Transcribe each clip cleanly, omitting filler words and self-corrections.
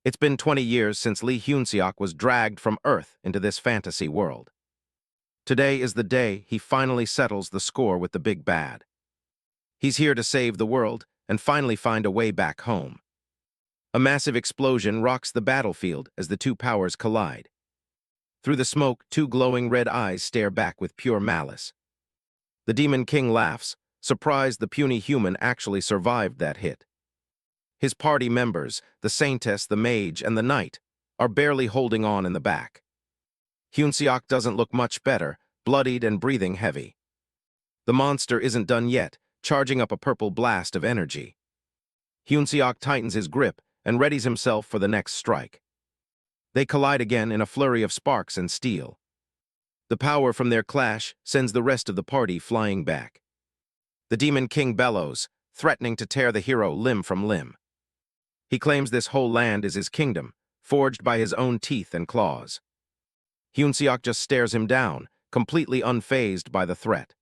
It's been 20 years since Lee Hyun-seok was dragged from Earth into this fantasy world. Today is the day he finally settles the score with the big bad. He's here to save the world and finally find a way back home. A massive explosion rocks the battlefield as the two powers collide. Through the smoke, two glowing red eyes stare back with pure malice. The Demon King laughs, surprised the puny human actually survived that hit. His party members, the Saintess, the Mage, and the Knight, are barely holding on in the back. Hyun-seok doesn't look much better, bloodied and breathing heavy. The monster isn't done yet, charging up a purple blast of energy. Hyun-seok tightens his grip and readies himself for the next strike. They collide again in a flurry of sparks and steel. The power from their clash sends the rest of the party flying back. The Demon King bellows, threatening to tear the hero limb from limb. He claims this whole land is his kingdom, forged by his own teeth and claws. Hyun-seok just stares him down, completely unfazed by the threat.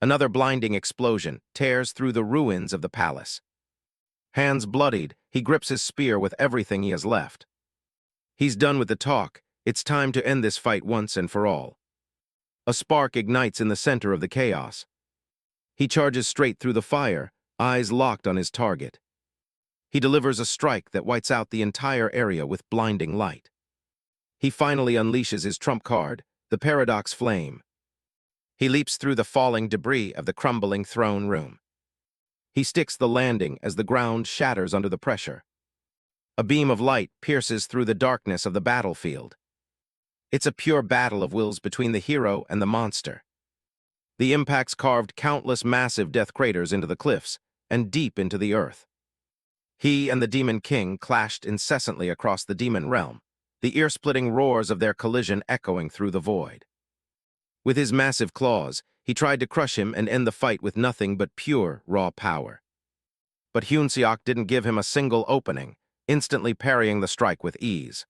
Another blinding explosion tears through the ruins of the palace. Hands bloodied, he grips his spear with everything he has left. He's done with the talk. It's time to end this fight once and for all. A spark ignites in the center of the chaos. He charges straight through the fire, eyes locked on his target. He delivers a strike that whites out the entire area with blinding light. He finally unleashes his trump card, the Paradox Flame. He leaps through the falling debris of the crumbling throne room. He sticks the landing as the ground shatters under the pressure. A beam of light pierces through the darkness of the battlefield. It's a pure battle of wills between the hero and the monster. The impacts carved countless massive death craters into the cliffs and deep into the earth. He and the Demon King clashed incessantly across the demon realm, the ear-splitting roars of their collision echoing through the void. With his massive claws, he tried to crush him and end the fight with nothing but pure, raw power. But Hyun-seok didn't give him a single opening, instantly parrying the strike with ease.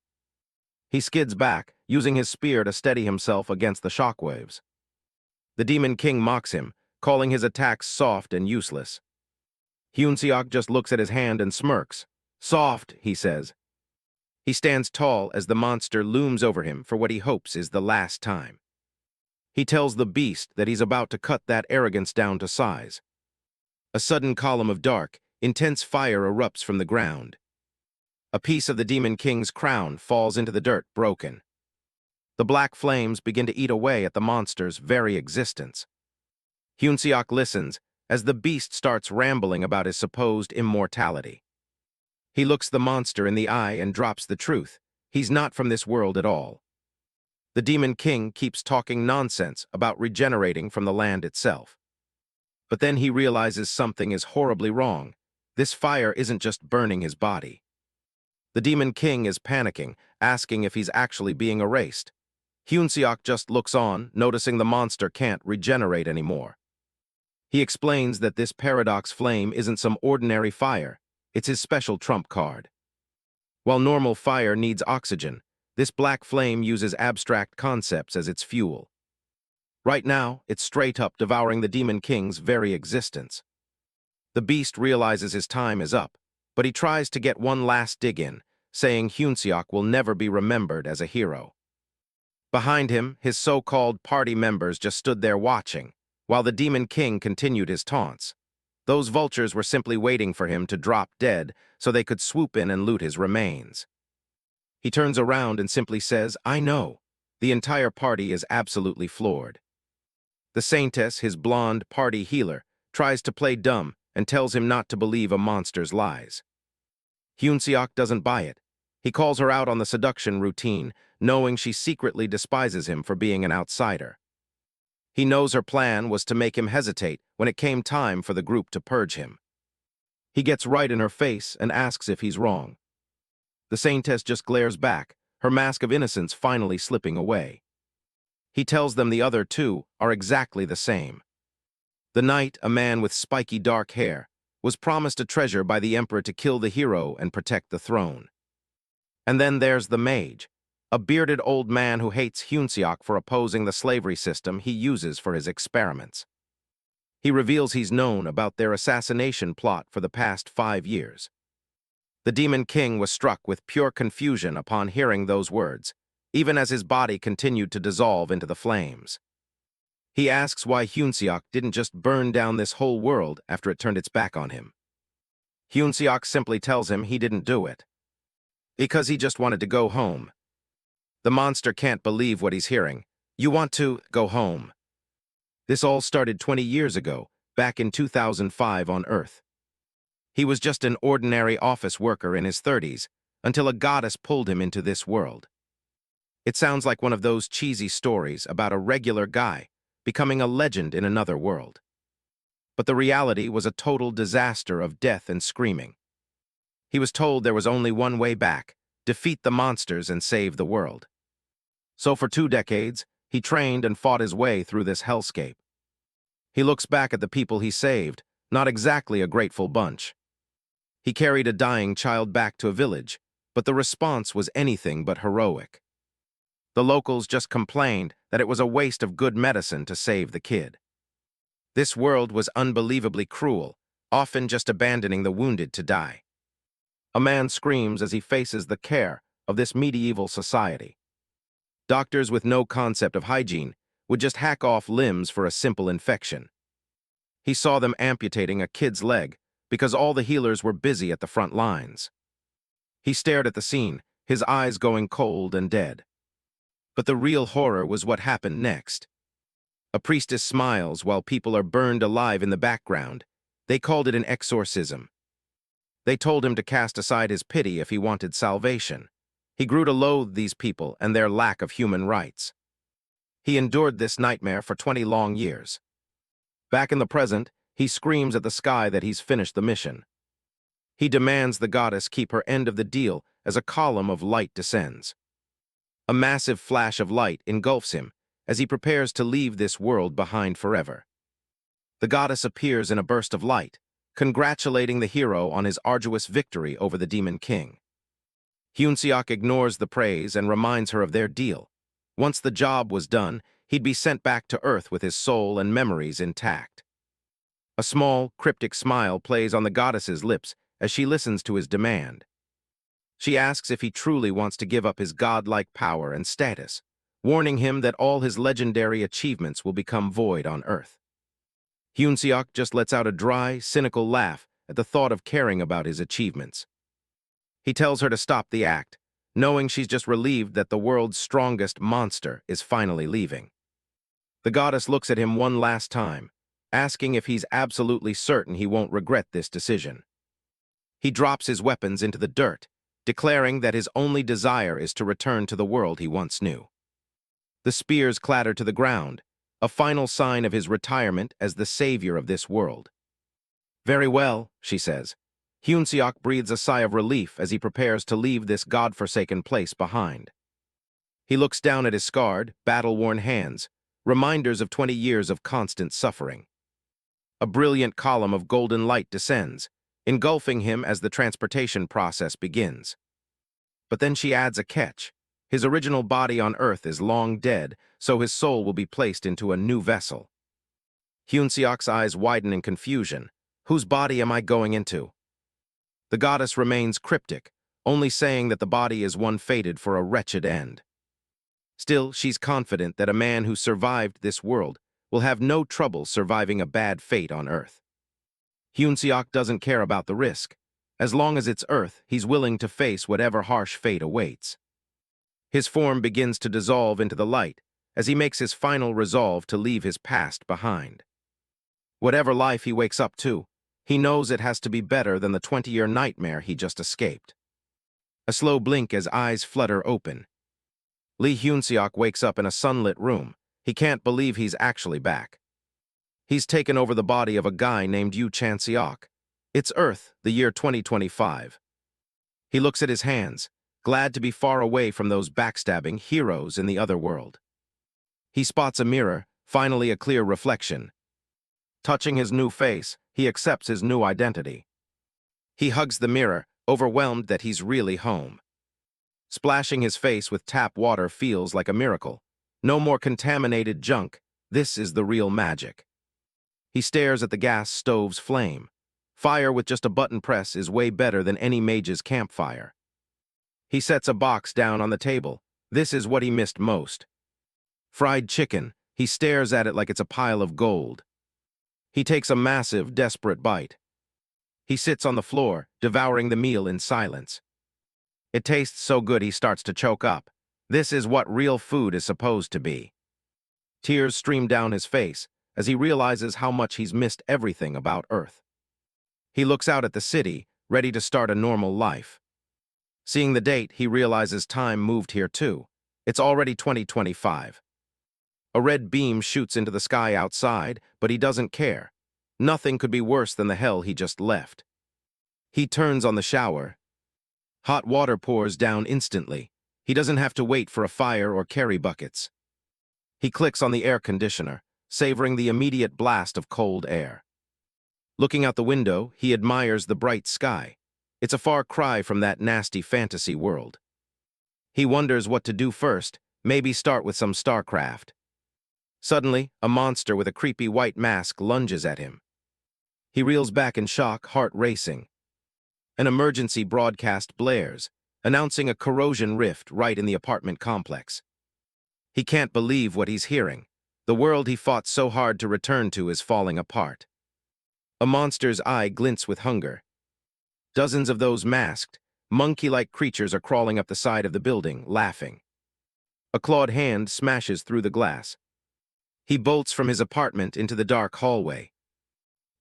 He skids back, using his spear to steady himself against the shockwaves. The Demon King mocks him, calling his attacks soft and useless. Hyun-seok just looks at his hand and smirks. "Soft," he says. He stands tall as the monster looms over him for what he hopes is the last time. He tells the beast that he's about to cut that arrogance down to size. A sudden column of dark, intense fire erupts from the ground. A piece of the Demon King's crown falls into the dirt, broken. The black flames begin to eat away at the monster's very existence. Hyun-seok listens as the beast starts rambling about his supposed immortality. He looks the monster in the eye and drops the truth. He's not from this world at all. The Demon King keeps talking nonsense about regenerating from the land itself. But then he realizes something is horribly wrong. This fire isn't just burning his body. The Demon King is panicking, asking if he's actually being erased. Hyun-seok just looks on, noticing the monster can't regenerate anymore. He explains that this Paradox Flame isn't some ordinary fire, it's his special trump card. While normal fire needs oxygen, this black flame uses abstract concepts as its fuel. Right now, it's straight up devouring the Demon King's very existence. The beast realizes his time is up, but he tries to get one last dig in, saying Hyun-seok will never be remembered as a hero. Behind him, his so-called party members just stood there watching, while the Demon King continued his taunts. Those vultures were simply waiting for him to drop dead so they could swoop in and loot his remains. He turns around and simply says, "I know." The entire party is absolutely floored. The Saintess, his blonde party healer, tries to play dumb and tells him not to believe a monster's lies. Hyun-seok doesn't buy it. He calls her out on the seduction routine, knowing she secretly despises him for being an outsider. He knows her plan was to make him hesitate when it came time for the group to purge him. He gets right in her face and asks if he's wrong. The Saintess just glares back, her mask of innocence finally slipping away. He tells them the other two are exactly the same. The Knight, a man with spiky dark hair, was promised a treasure by the Emperor to kill the hero and protect the throne. And then there's the Mage, a bearded old man who hates Hyun-seok for opposing the slavery system he uses for his experiments. He reveals he's known about their assassination plot for the past 5 years. The Demon King was struck with pure confusion upon hearing those words, even as his body continued to dissolve into the flames. He asks why Hyunseok didn't just burn down this whole world after it turned its back on him. Hyunseok simply tells him he didn't do it, because he just wanted to go home. The monster can't believe what he's hearing. You want to go home. This all started 20 years ago, back in 2005 on Earth. He was just an ordinary office worker in his 30s, until a goddess pulled him into this world. It sounds like one of those cheesy stories about a regular guy becoming a legend in another world. But the reality was a total disaster of death and screaming. He was told there was only one way back: defeat the monsters and save the world. So for 2 decades, he trained and fought his way through this hellscape. He looks back at the people he saved, not exactly a grateful bunch. He carried a dying child back to a village, but the response was anything but heroic. The locals just complained that it was a waste of good medicine to save the kid. This world was unbelievably cruel, often just abandoning the wounded to die. A man screams as he faces the care of this medieval society. Doctors with no concept of hygiene would just hack off limbs for a simple infection. He saw them amputating a kid's leg because all the healers were busy at the front lines. He stared at the scene, his eyes going cold and dead. But the real horror was what happened next. A priestess smiles while people are burned alive in the background. They called it an exorcism. They told him to cast aside his pity if he wanted salvation. He grew to loathe these people and their lack of human rights. He endured this nightmare for 20 long years. Back in the present, he screams at the sky that he's finished the mission. He demands the goddess keep her end of the deal as a column of light descends. A massive flash of light engulfs him as he prepares to leave this world behind forever. The goddess appears in a burst of light, congratulating the hero on his arduous victory over the Demon King. Hyunseok ignores the praise and reminds her of their deal. Once the job was done, he'd be sent back to Earth with his soul and memories intact. A small, cryptic smile plays on the goddess's lips as she listens to his demand. She asks if he truly wants to give up his godlike power and status, warning him that all his legendary achievements will become void on Earth. Hyunseok just lets out a dry, cynical laugh at the thought of caring about his achievements. He tells her to stop the act, knowing she's just relieved that the world's strongest monster is finally leaving. The goddess looks at him one last time, asking if he's absolutely certain he won't regret this decision. He drops his weapons into the dirt, declaring that his only desire is to return to the world he once knew. The spears clatter to the ground, a final sign of his retirement as the savior of this world. "Very well," she says. Hyunseok breathes a sigh of relief as he prepares to leave this god-forsaken place behind. He looks down at his scarred, battle-worn hands, reminders of 20 years of constant suffering. A brilliant column of golden light descends, engulfing him as the transportation process begins. But then she adds a catch. His original body on Earth is long dead, so his soul will be placed into a new vessel. Hyunseok's eyes widen in confusion. Whose body am I going into? The goddess remains cryptic, only saying that the body is one fated for a wretched end. Still, she's confident that a man who survived this world will have no trouble surviving a bad fate on Earth. Hyunseok doesn't care about the risk. As long as it's Earth, he's willing to face whatever harsh fate awaits. His form begins to dissolve into the light as he makes his final resolve to leave his past behind. Whatever life he wakes up to, he knows it has to be better than the 20-year nightmare he just escaped. A slow blink as eyes flutter open. Lee Hyunseok wakes up in a sunlit room. He can't believe he's actually back. He's taken over the body of a guy named Yu Chan-seok. It's Earth, the year 2025. He looks at his hands, glad to be far away from those backstabbing heroes in the other world. He spots a mirror, finally a clear reflection. Touching his new face, he accepts his new identity. He hugs the mirror, overwhelmed that he's really home. Splashing his face with tap water feels like a miracle. No more contaminated junk. This is the real magic. He stares at the gas stove's flame. Fire with just a button press is way better than any mage's campfire. He sets a box down on the table. This is what he missed most. Fried chicken. He stares at it like it's a pile of gold. He takes a massive, desperate bite. He sits on the floor, devouring the meal in silence. It tastes so good he starts to choke up. This is what real food is supposed to be. Tears stream down his face as he realizes how much he's missed everything about Earth. He looks out at the city, ready to start a normal life. Seeing the date, he realizes time moved here too. It's already 2025. A red beam shoots into the sky outside, but he doesn't care. Nothing could be worse than the hell he just left. He turns on the shower. Hot water pours down instantly. He doesn't have to wait for a fire or carry buckets. He clicks on the air conditioner, savoring the immediate blast of cold air. Looking out the window, he admires the bright sky. It's a far cry from that nasty fantasy world. He wonders what to do first, maybe start with some StarCraft. Suddenly, a monster with a creepy white mask lunges at him. He reels back in shock, heart racing. An emergency broadcast blares, announcing a corrosion rift right in the apartment complex. He can't believe what he's hearing. The world he fought so hard to return to is falling apart. A monster's eye glints with hunger. Dozens of those masked, monkey-like creatures are crawling up the side of the building, laughing. A clawed hand smashes through the glass. He bolts from his apartment into the dark hallway.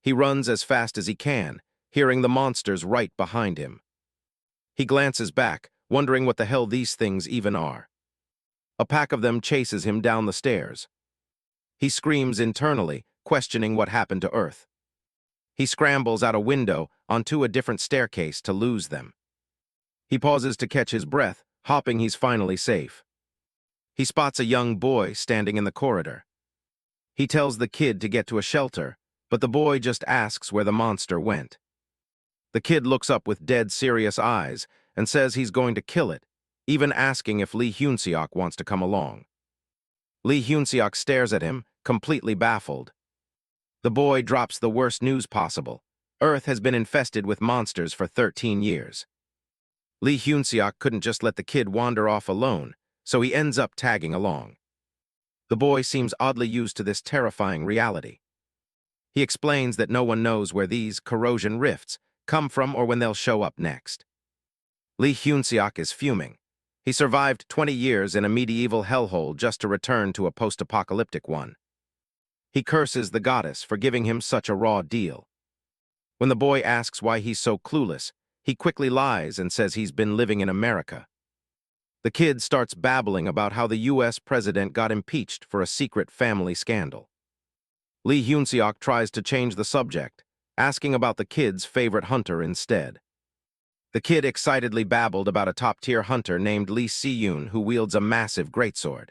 He runs as fast as he can, hearing the monsters right behind him. He glances back, wondering what the hell these things even are. A pack of them chases him down the stairs. He screams internally, questioning what happened to Earth. He scrambles out a window onto a different staircase to lose them. He pauses to catch his breath, hoping he's finally safe. He spots a young boy standing in the corridor. He tells the kid to get to a shelter, but the boy just asks where the monster went. The kid looks up with dead serious eyes and says he's going to kill it, even asking if Lee Hyun-seok wants to come along. Lee Hyun-seok stares at him, completely baffled. The boy drops the worst news possible. Earth has been infested with monsters for 13 years. Lee Hyun-seok couldn't just let the kid wander off alone, so he ends up tagging along. The boy seems oddly used to this terrifying reality. He explains that no one knows where these corrosion rifts come from or when they'll show up next. Lee Hyun-seok is fuming. He survived 20 years in a medieval hellhole just to return to a post-apocalyptic one. He curses the goddess for giving him such a raw deal. When the boy asks why he's so clueless, he quickly lies and says he's been living in America. The kid starts babbling about how the US president got impeached for a secret family scandal. Lee Hyun-seok tries to change the subject, asking about the kid's favorite hunter instead. The kid excitedly babbled about a top-tier hunter named Lee Si-yoon who wields a massive greatsword.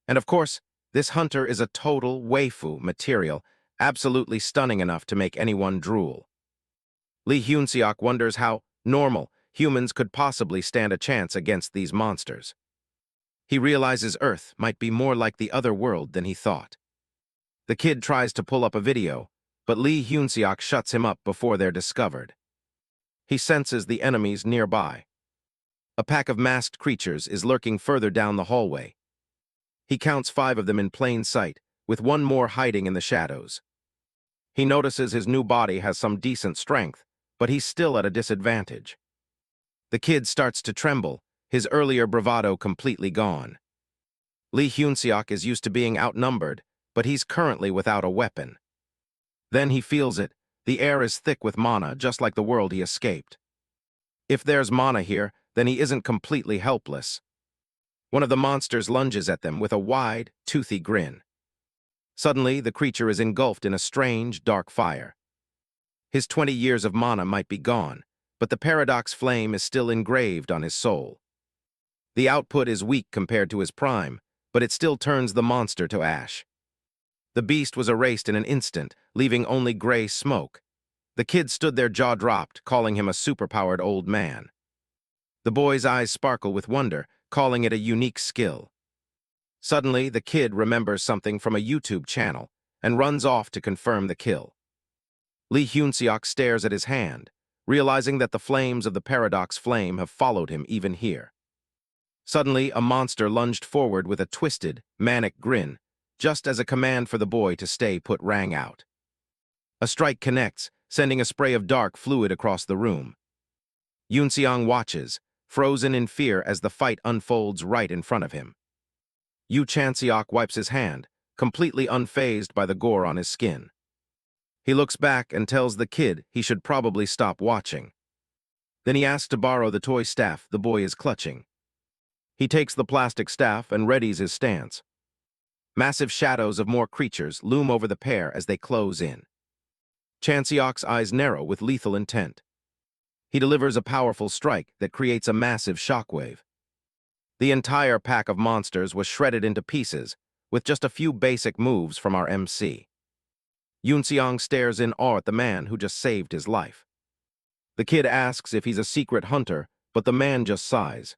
And of course, this hunter is a total waifu material, absolutely stunning enough to make anyone drool. Lee Hyun-seok wonders how normal humans could possibly stand a chance against these monsters. He realizes Earth might be more like the other world than he thought. The kid tries to pull up a video, but Lee Hyun-seok shuts him up before they're discovered. He senses the enemies nearby. A pack of masked creatures is lurking further down the hallway. He counts 5 of them in plain sight, with one more hiding in the shadows. He notices his new body has some decent strength, but he's still at a disadvantage. The kid starts to tremble, his earlier bravado completely gone. Lee Hyun-seok is used to being outnumbered, but he's currently without a weapon. Then he feels it. The air is thick with mana, just like the world he escaped. If there's mana here, then he isn't completely helpless. One of the monsters lunges at them with a wide, toothy grin. Suddenly, the creature is engulfed in a strange, dark fire. His 20 years of mana might be gone, but the paradox flame is still engraved on his soul. The output is weak compared to his prime, but it still turns the monster to ash. The beast was erased in an instant, leaving only gray smoke. The kid stood there jaw-dropped, calling him a superpowered old man. The boy's eyes sparkle with wonder, calling it a unique skill. Suddenly, the kid remembers something from a YouTube channel and runs off to confirm the kill. Lee Hyun-seok stares at his hand, realizing that the flames of the paradox flame have followed him even here. Suddenly, a monster lunged forward with a twisted, manic grin, just as a command for the boy to stay put rang out. A strike connects, sending a spray of dark fluid across the room. Yoon-seong watches, frozen in fear as the fight unfolds right in front of him. Yoo Chan-seok wipes his hand, completely unfazed by the gore on his skin. He looks back and tells the kid he should probably stop watching. Then he asks to borrow the toy staff the boy is clutching. He takes the plastic staff and readies his stance. Massive shadows of more creatures loom over the pair as they close in. Chan-seok's eyes narrow with lethal intent. He delivers a powerful strike that creates a massive shockwave. The entire pack of monsters was shredded into pieces, with just a few basic moves from our MC. Yoon-seong stares in awe at the man who just saved his life. The kid asks if he's a secret hunter, but the man just sighs.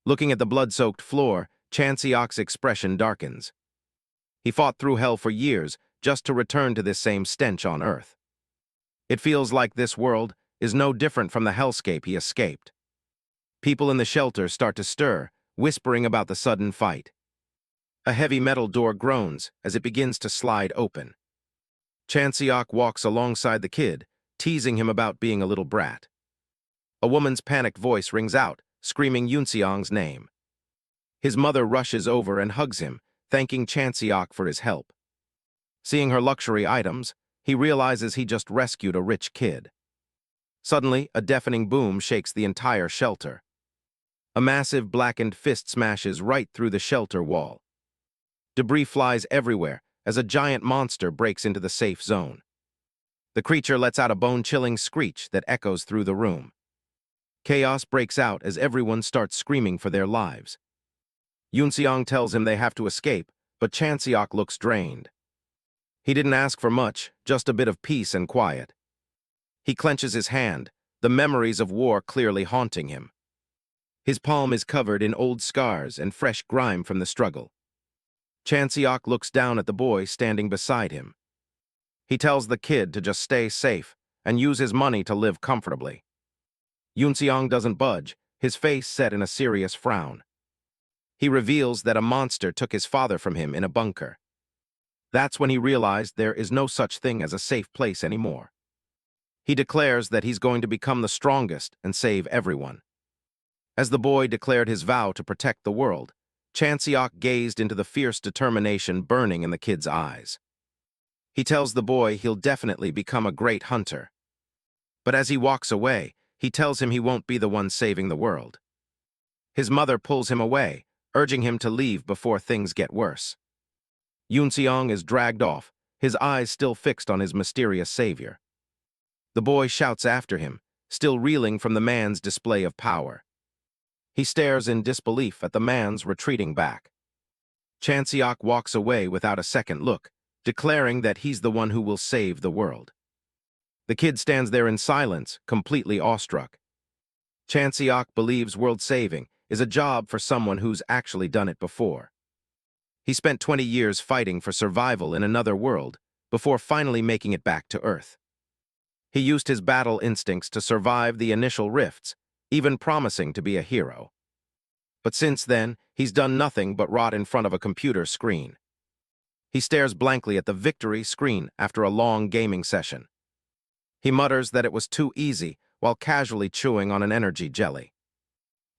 Looking at the blood-soaked floor, Chan-seok's expression darkens. He fought through hell for years just to return to this same stench on Earth. It feels like this world is no different from the hellscape he escaped. People in the shelter start to stir, whispering about the sudden fight. A heavy metal door groans as it begins to slide open. Chan-seok walks alongside the kid, teasing him about being a little brat. A woman's panicked voice rings out, screaming Yoon-seong's name. His mother rushes over and hugs him, thanking Chan-seok for his help. Seeing her luxury items, he realizes he just rescued a rich kid. Suddenly, a deafening boom shakes the entire shelter. A massive blackened fist smashes right through the shelter wall. Debris flies everywhere as a giant monster breaks into the safe zone. The creature lets out a bone-chilling screech that echoes through the room. Chaos breaks out as everyone starts screaming for their lives. Yoon-seong tells him they have to escape, but Chan-seok looks drained. He didn't ask for much, just a bit of peace and quiet. He clenches his hand, the memories of war clearly haunting him. His palm is covered in old scars and fresh grime from the struggle. Chan-seok looks down at the boy standing beside him. He tells the kid to just stay safe and use his money to live comfortably. Yoon-seong doesn't budge, his face set in a serious frown. He reveals that a monster took his father from him in a bunker. That's when he realized there is no such thing as a safe place anymore. He declares that he's going to become the strongest and save everyone. As the boy declared his vow to protect the world, Chan-seok gazed into the fierce determination burning in the kid's eyes. He tells the boy he'll definitely become a great hunter. But as he walks away, he tells him he won't be the one saving the world. His mother pulls him away, urging him to leave before things get worse. Yoon-seong is dragged off, his eyes still fixed on his mysterious savior. The boy shouts after him, still reeling from the man's display of power. He stares in disbelief at the man's retreating back. Chan-seok walks away without a second look, declaring that he's the one who will save the world. The kid stands there in silence, completely awestruck. Chan-seok believes world saving is a job for someone who's actually done it before. He spent 20 years fighting for survival in another world before finally making it back to Earth. He used his battle instincts to survive the initial rifts, even promising to be a hero. But since then, he's done nothing but rot in front of a computer screen. He stares blankly at the victory screen after a long gaming session. He mutters that it was too easy while casually chewing on an energy jelly.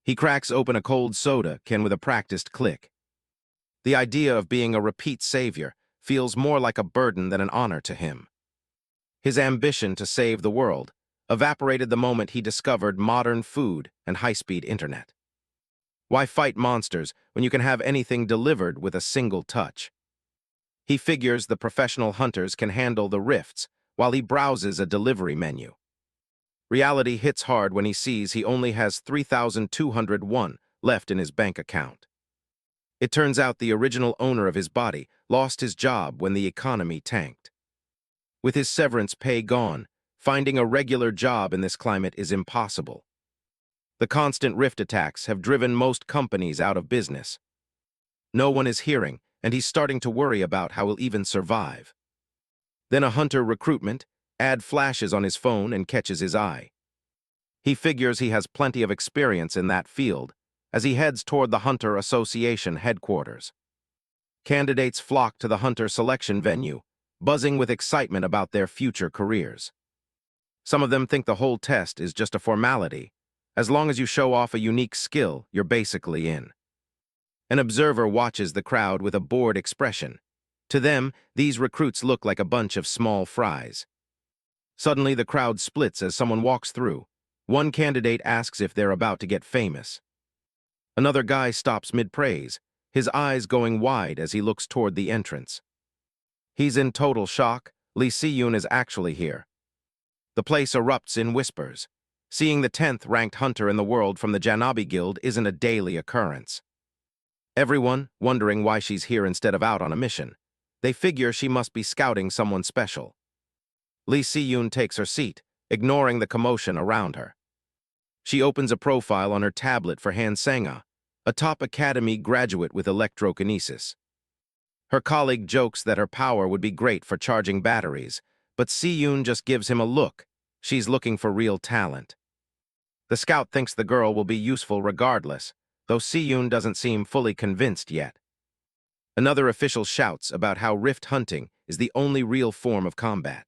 He cracks open a cold soda can with a practiced click. The idea of being a repeat savior feels more like a burden than an honor to him. His ambition to save the world evaporated the moment he discovered modern food and high-speed internet. Why fight monsters when you can have anything delivered with a single touch? He figures the professional hunters can handle the rifts while he browses a delivery menu. Reality hits hard when he sees he only has 3,201 left in his bank account. It turns out the original owner of his body lost his job when the economy tanked. With his severance pay gone, finding a regular job in this climate is impossible. The constant rift attacks have driven most companies out of business. No one is hearing, and he's starting to worry about how he'll even survive. Then a hunter recruitment, Ad flashes on his phone and catches his eye. He figures he has plenty of experience in that field as he heads toward the Hunter Association headquarters. Candidates flock to the Hunter selection venue, buzzing with excitement about their future careers. Some of them think the whole test is just a formality. As long as you show off a unique skill, you're basically in. An observer watches the crowd with a bored expression. To them, these recruits look like a bunch of small fries. Suddenly, the crowd splits as someone walks through. One candidate asks if they're about to get famous. Another guy stops mid-praise, his eyes going wide as he looks toward the entrance. He's in total shock. Lee Si-yoon is actually here. The place erupts in whispers. Seeing the 10th ranked hunter in the world from the Janabi Guild isn't a daily occurrence. Everyone, wondering why she's here instead of out on a mission. They figure she must be scouting someone special. Lee Si-yoon takes her seat, ignoring the commotion around her. She opens a profile on her tablet for Han Sang-ah, a top academy graduate with electrokinesis. Her colleague jokes that her power would be great for charging batteries, but Si-yoon just gives him a look. She's looking for real talent. The scout thinks the girl will be useful regardless, though Si-yoon doesn't seem fully convinced yet. Another official shouts about how rift hunting is the only real form of combat.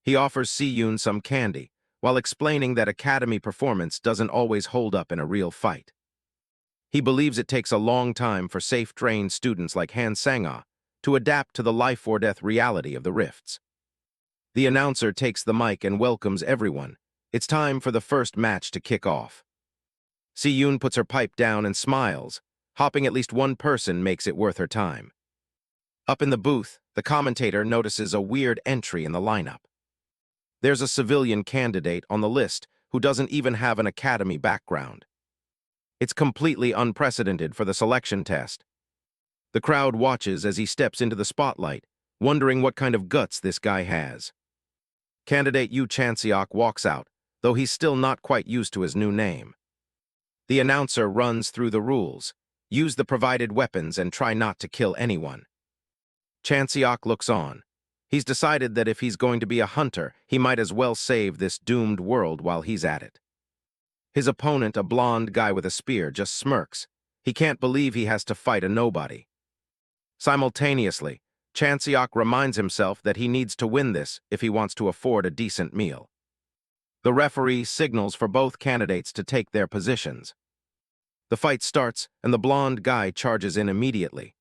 He offers Si-yoon some candy, while explaining that academy performance doesn't always hold up in a real fight. He believes it takes a long time for safe-trained students like Han Sang-ah to adapt to the life-or-death reality of the rifts. The announcer takes the mic and welcomes everyone. It's time for the first match to kick off. Si-yoon puts her pipe down and smiles. Hopping at least one person makes it worth her time. Up in the booth, the commentator notices a weird entry in the lineup. There's a civilian candidate on the list who doesn't even have an academy background. It's completely unprecedented for the selection test. The crowd watches as he steps into the spotlight, wondering what kind of guts this guy has. Candidate Yu Chanseok walks out, though he's still not quite used to his new name. The announcer runs through the rules. Use the provided weapons and try not to kill anyone. Chanseok looks on. He's decided that if he's going to be a hunter, he might as well save this doomed world while he's at it. His opponent, a blonde guy with a spear, just smirks. He can't believe he has to fight a nobody. Simultaneously, Chanseok reminds himself that he needs to win this if he wants to afford a decent meal. The referee signals for both candidates to take their positions. The fight starts, and the blonde guy charges in immediately.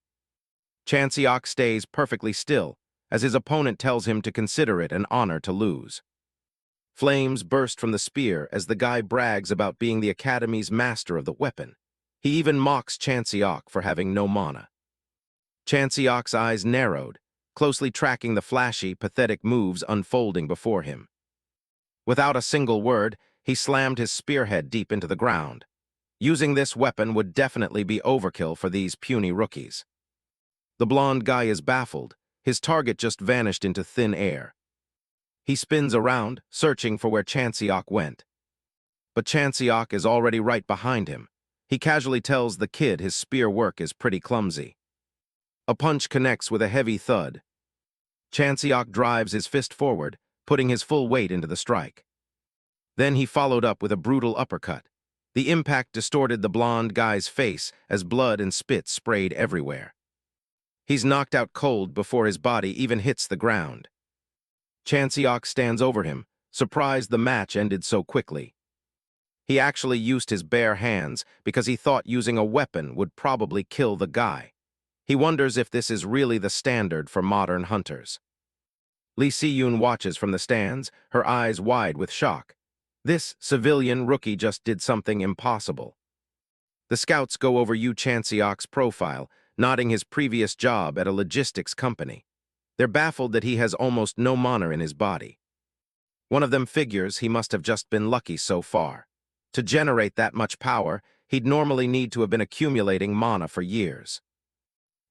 Chanseok stays perfectly still, as his opponent tells him to consider it an honor to lose. Flames burst from the spear as the guy brags about being the Academy's master of the weapon. He even mocks Chanseok for having no mana. Chanseok's eyes narrowed, closely tracking the flashy, pathetic moves unfolding before him. Without a single word, he slammed his spearhead deep into the ground. Using this weapon would definitely be overkill for these puny rookies. The blonde guy is baffled. His target just vanished into thin air. He spins around, searching for where Chanseok went. But Chanseok is already right behind him. He casually tells the kid his spear work is pretty clumsy. A punch connects with a heavy thud. Chanseok drives his fist forward, putting his full weight into the strike. Then he followed up with a brutal uppercut. The impact distorted the blonde guy's face as blood and spit sprayed everywhere. He's knocked out cold before his body even hits the ground. Chanseok stands over him, surprised the match ended so quickly. He actually used his bare hands because he thought using a weapon would probably kill the guy. He wonders if this is really the standard for modern hunters. Lee Si-yoon watches from the stands, her eyes wide with shock. This civilian rookie just did something impossible. The scouts go over Yu Chanseok's profile, nodding his previous job at a logistics company. They're baffled that he has almost no mana in his body. One of them figures he must have just been lucky so far. To generate that much power, he'd normally need to have been accumulating mana for years.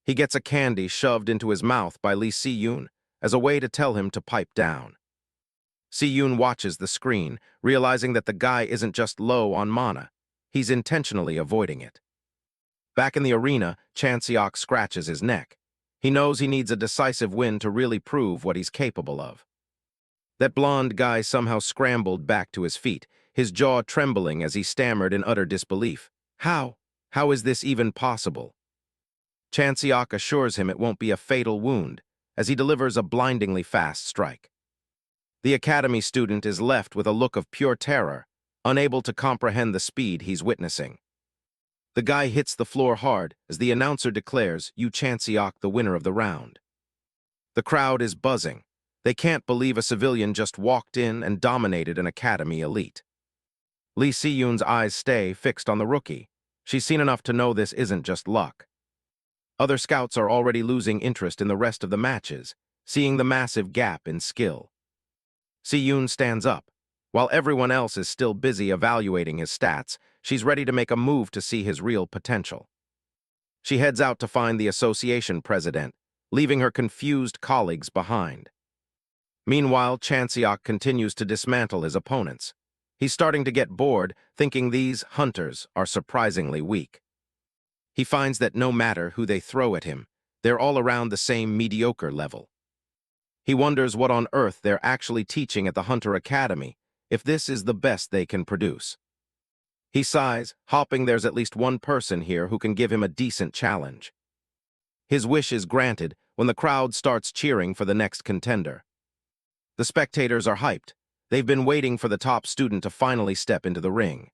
He gets a candy shoved into his mouth by Lee Si-yoon as a way to tell him to pipe down. Si-yoon watches the screen, realizing that the guy isn't just low on mana. He's intentionally avoiding it. Back in the arena, Chanseok scratches his neck. He knows he needs a decisive win to really prove what he's capable of. That blonde guy somehow scrambled back to his feet, his jaw trembling as he stammered in utter disbelief. How? How is this even possible? Chanseok assures him it won't be a fatal wound, as he delivers a blindingly fast strike. The academy student is left with a look of pure terror, unable to comprehend the speed he's witnessing. The guy hits the floor hard as the announcer declares Yu Chanseok the winner of the round. The crowd is buzzing. They can't believe a civilian just walked in and dominated an academy elite. Lee Si-yoon's eyes stay fixed on the rookie. She's seen enough to know this isn't just luck. Other scouts are already losing interest in the rest of the matches, seeing the massive gap in skill. Si-yoon stands up. While everyone else is still busy evaluating his stats, she's ready to make a move to see his real potential. She heads out to find the association president, leaving her confused colleagues behind. Meanwhile, Chanseok continues to dismantle his opponents. He's starting to get bored, thinking these hunters are surprisingly weak. He finds that no matter who they throw at him, they're all around the same mediocre level. He wonders what on earth they're actually teaching at the Hunter Academy, if this is the best they can produce. He sighs, hoping there's at least one person here who can give him a decent challenge. His wish is granted when the crowd starts cheering for the next contender. The spectators are hyped. They've been waiting for the top student to finally step into the ring.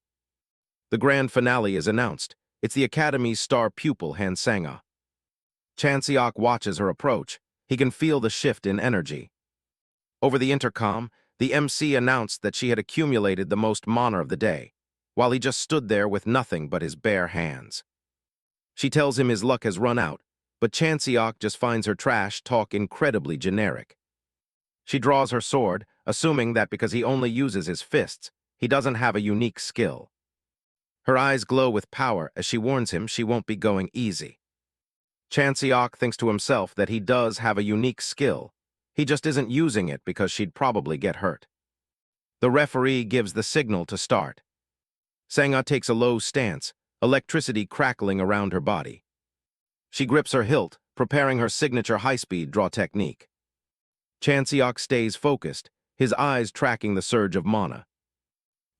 The grand finale is announced. It's the Academy's star pupil, Han Sang-ah. Chanseok watches her approach. He can feel the shift in energy. Over the intercom, the MC announced that she had accumulated the most mana of the day, while he just stood there with nothing but his bare hands. She tells him his luck has run out, but Chanseok just finds her trash talk incredibly generic. She draws her sword, assuming that because he only uses his fists, he doesn't have a unique skill. Her eyes glow with power as she warns him she won't be going easy. Chanseok thinks to himself that he does have a unique skill. He just isn't using it because she'd probably get hurt. The referee gives the signal to start. Sang-ah takes a low stance, electricity crackling around her body. She grips her hilt, preparing her signature high-speed draw technique. Chanseok stays focused, his eyes tracking the surge of mana.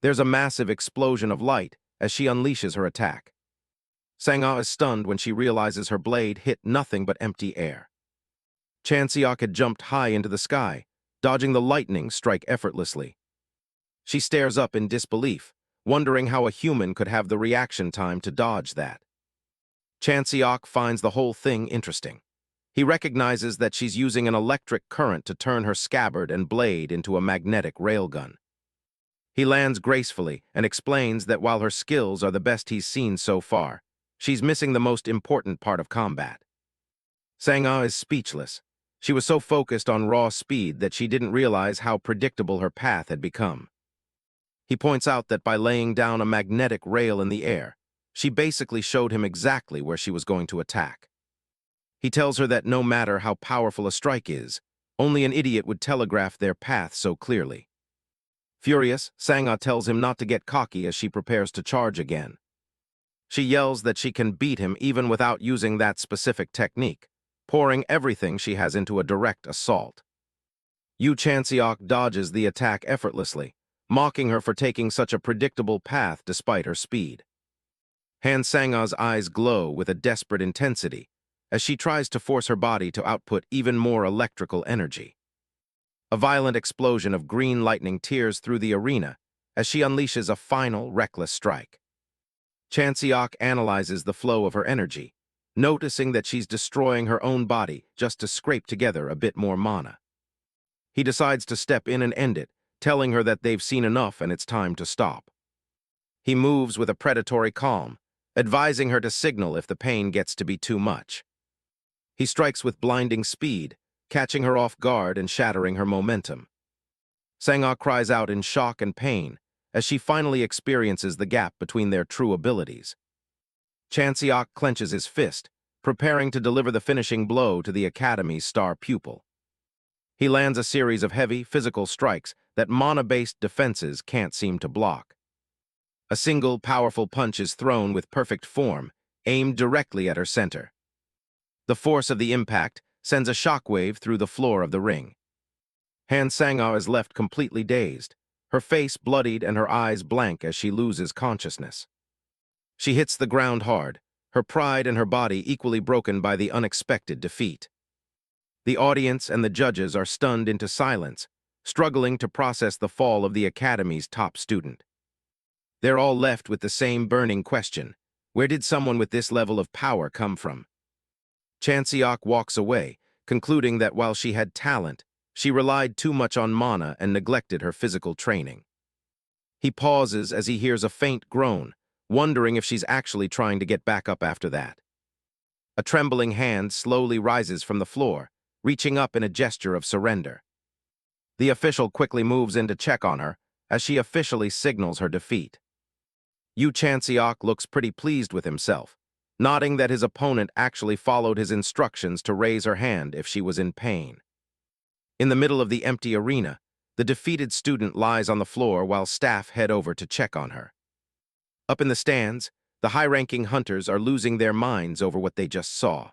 There's a massive explosion of light as she unleashes her attack. Sang-ah is stunned when she realizes her blade hit nothing but empty air. Chanseok had jumped high into the sky, dodging the lightning strike effortlessly. She stares up in disbelief, wondering how a human could have the reaction time to dodge that. Chanseok finds the whole thing interesting. He recognizes that she's using an electric current to turn her scabbard and blade into a magnetic railgun. He lands gracefully and explains that while her skills are the best he's seen so far, she's missing the most important part of combat. Sang-ah is speechless. She was so focused on raw speed that she didn't realize how predictable her path had become. He points out that by laying down a magnetic rail in the air, she basically showed him exactly where she was going to attack. He tells her that no matter how powerful a strike is, only an idiot would telegraph their path so clearly. Furious, Sang-ah tells him not to get cocky as she prepares to charge again. She yells that she can beat him even without using that specific technique, pouring everything she has into a direct assault. Yu Chanseok dodges the attack effortlessly, mocking her for taking such a predictable path despite her speed. Han Sang-ah's eyes glow with a desperate intensity as she tries to force her body to output even more electrical energy. A violent explosion of green lightning tears through the arena as she unleashes a final, reckless strike. Chanseok analyzes the flow of her energy, noticing that she's destroying her own body just to scrape together a bit more mana. He decides to step in and end it, telling her that they've seen enough and it's time to stop. He moves with a predatory calm, advising her to signal if the pain gets to be too much. He strikes with blinding speed, catching her off guard and shattering her momentum. Sang-ah cries out in shock and pain as she finally experiences the gap between their true abilities. Chanseok clenches his fist, preparing to deliver the finishing blow to the Academy's star pupil. He lands a series of heavy, physical strikes that mana-based defenses can't seem to block. A single, powerful punch is thrown with perfect form, aimed directly at her center. The force of the impact sends a shockwave through the floor of the ring. Han Sang-ah is left completely dazed, her face bloodied and her eyes blank as she loses consciousness. She hits the ground hard, her pride and her body equally broken by the unexpected defeat. The audience and the judges are stunned into silence, struggling to process the fall of the Academy's top student. They're all left with the same burning question: where did someone with this level of power come from? Chanseok walks away, concluding that while she had talent, she relied too much on mana and neglected her physical training. He pauses as he hears a faint groan, wondering if she's actually trying to get back up after that. A trembling hand slowly rises from the floor, reaching up in a gesture of surrender. The official quickly moves in to check on her, as she officially signals her defeat. Yu Chanseok looks pretty pleased with himself, nodding that his opponent actually followed his instructions to raise her hand if she was in pain. In the middle of the empty arena, the defeated student lies on the floor while staff head over to check on her. Up in the stands, the high-ranking hunters are losing their minds over what they just saw.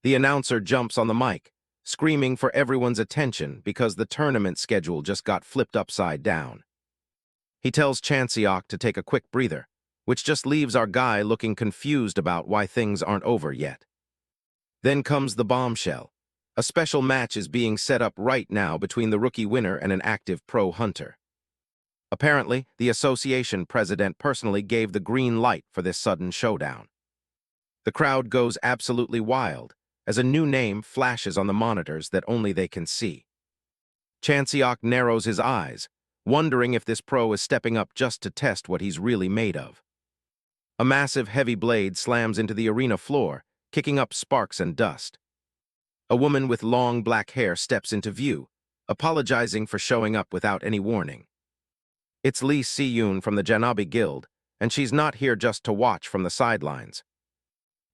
The announcer jumps on the mic, screaming for everyone's attention because the tournament schedule just got flipped upside down. He tells Chanseok to take a quick breather, which just leaves our guy looking confused about why things aren't over yet. Then comes the bombshell. A special match is being set up right now between the rookie winner and an active pro hunter. Apparently, the association president personally gave the green light for this sudden showdown. The crowd goes absolutely wild as a new name flashes on the monitors that only they can see. Chanseok narrows his eyes, wondering if this pro is stepping up just to test what he's really made of. A massive heavy blade slams into the arena floor, kicking up sparks and dust. A woman with long black hair steps into view, apologizing for showing up without any warning. It's Lee Si-yoon from the Janabi Guild, and she's not here just to watch from the sidelines.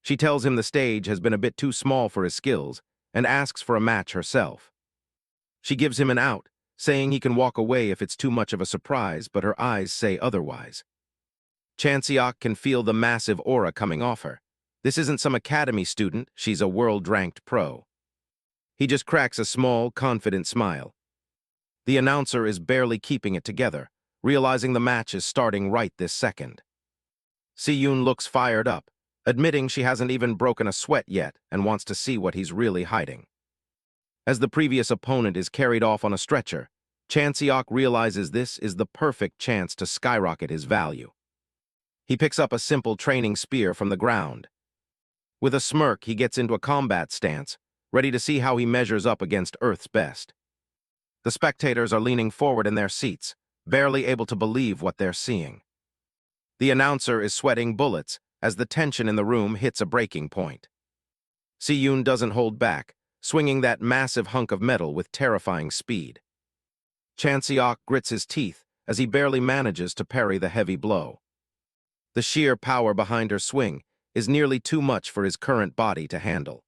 She tells him the stage has been a bit too small for his skills and asks for a match herself. She gives him an out, saying he can walk away if it's too much of a surprise, but her eyes say otherwise. Chanseok can feel the massive aura coming off her. This isn't some academy student, she's a world-ranked pro. He just cracks a small, confident smile. The announcer is barely keeping it together, realizing the match is starting right this second. Si-yoon looks fired up, admitting she hasn't even broken a sweat yet and wants to see what he's really hiding. As the previous opponent is carried off on a stretcher, Chanseok realizes this is the perfect chance to skyrocket his value. He picks up a simple training spear from the ground. With a smirk, he gets into a combat stance, ready to see how he measures up against Earth's best. The spectators are leaning forward in their seats, barely able to believe what they're seeing. The announcer is sweating bullets as the tension in the room hits a breaking point. Si-yoon doesn't hold back, swinging that massive hunk of metal with terrifying speed. Chanseok grits his teeth as he barely manages to parry the heavy blow. The sheer power behind her swing is nearly too much for his current body to handle.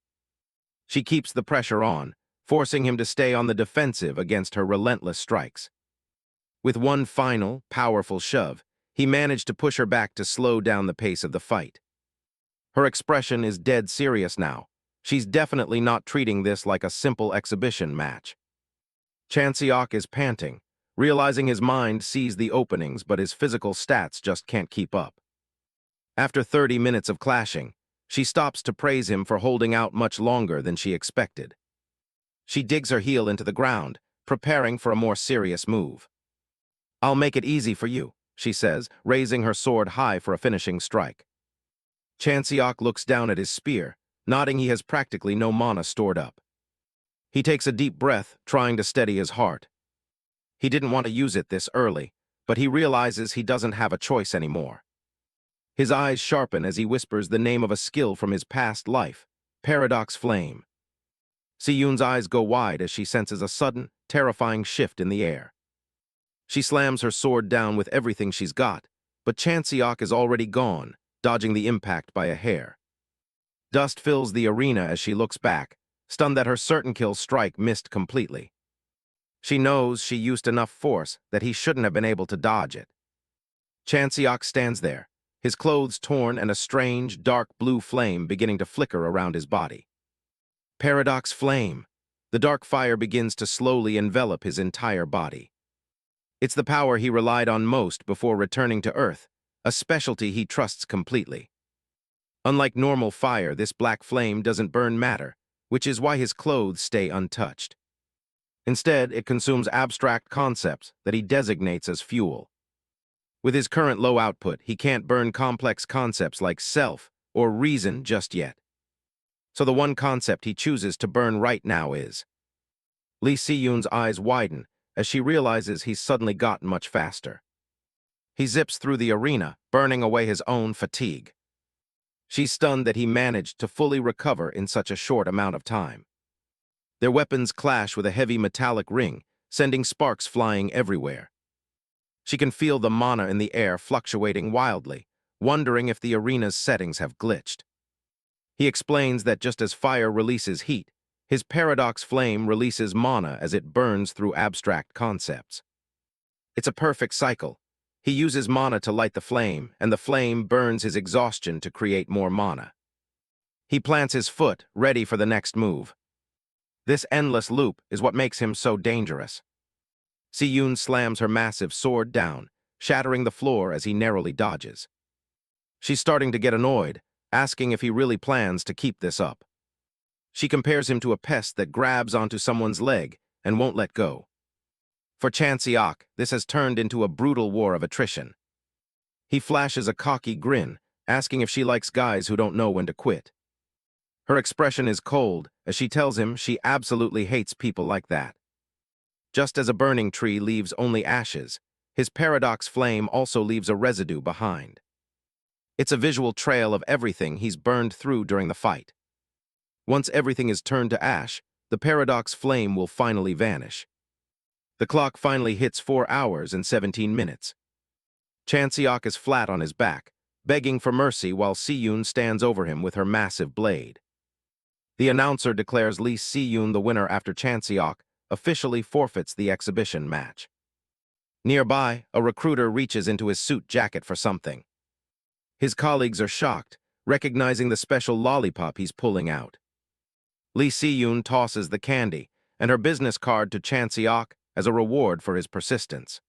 She keeps the pressure on, forcing him to stay on the defensive against her relentless strikes. With one final, powerful shove, he managed to push her back to slow down the pace of the fight. Her expression is dead serious now. She's definitely not treating this like a simple exhibition match. Chanseok is panting, realizing his mind sees the openings but his physical stats just can't keep up. After 30 minutes of clashing, she stops to praise him for holding out much longer than she expected. She digs her heel into the ground, preparing for a more serious move. "I'll make it easy for you," she says, raising her sword high for a finishing strike. Chanseok looks down at his spear, nodding he has practically no mana stored up. He takes a deep breath, trying to steady his heart. He didn't want to use it this early, but he realizes he doesn't have a choice anymore. His eyes sharpen as he whispers the name of a skill from his past life, Paradox Flame. Si-yoon's eyes go wide as she senses a sudden, terrifying shift in the air. She slams her sword down with everything she's got, but Chanseok is already gone, dodging the impact by a hair. Dust fills the arena as she looks back, stunned that her certain kill strike missed completely. She knows she used enough force that he shouldn't have been able to dodge it. Chanseok stands there, his clothes torn and a strange, dark blue flame beginning to flicker around his body. Paradox Flame. The dark fire begins to slowly envelop his entire body. It's the power he relied on most before returning to Earth, a specialty he trusts completely. Unlike normal fire, this black flame doesn't burn matter, which is why his clothes stay untouched. Instead, it consumes abstract concepts that he designates as fuel. With his current low output, he can't burn complex concepts like self or reason just yet. So the one concept he chooses to burn right now is. Lee Si-yoon's eyes widen as she realizes he's suddenly gotten much faster. He zips through the arena, burning away his own fatigue. She's stunned that he managed to fully recover in such a short amount of time. Their weapons clash with a heavy metallic ring, sending sparks flying everywhere. She can feel the mana in the air fluctuating wildly, wondering if the arena's settings have glitched. He explains that just as fire releases heat, his paradox flame releases mana as it burns through abstract concepts. It's a perfect cycle. He uses mana to light the flame, and the flame burns his exhaustion to create more mana. He plants his foot, ready for the next move. This endless loop is what makes him so dangerous. Si-yoon slams her massive sword down, shattering the floor as he narrowly dodges. She's starting to get annoyed, asking if he really plans to keep this up. She compares him to a pest that grabs onto someone's leg and won't let go. For Chan Seok, this has turned into a brutal war of attrition. He flashes a cocky grin, asking if she likes guys who don't know when to quit. Her expression is cold as she tells him she absolutely hates people like that. Just as a burning tree leaves only ashes, his paradox flame also leaves a residue behind. It's a visual trail of everything he's burned through during the fight. Once everything is turned to ash, the paradox flame will finally vanish. The clock finally hits 4 hours and 17 minutes. Chan Seok is flat on his back, begging for mercy while Si-yoon stands over him with her massive blade. The announcer declares Lee Si-yoon the winner after Chan Seok officially forfeits the exhibition match. Nearby, a recruiter reaches into his suit jacket for something. His colleagues are shocked, recognizing the special lollipop he's pulling out. Lee Si-yoon tosses the candy and her business card to Chan Seok as a reward for his persistence.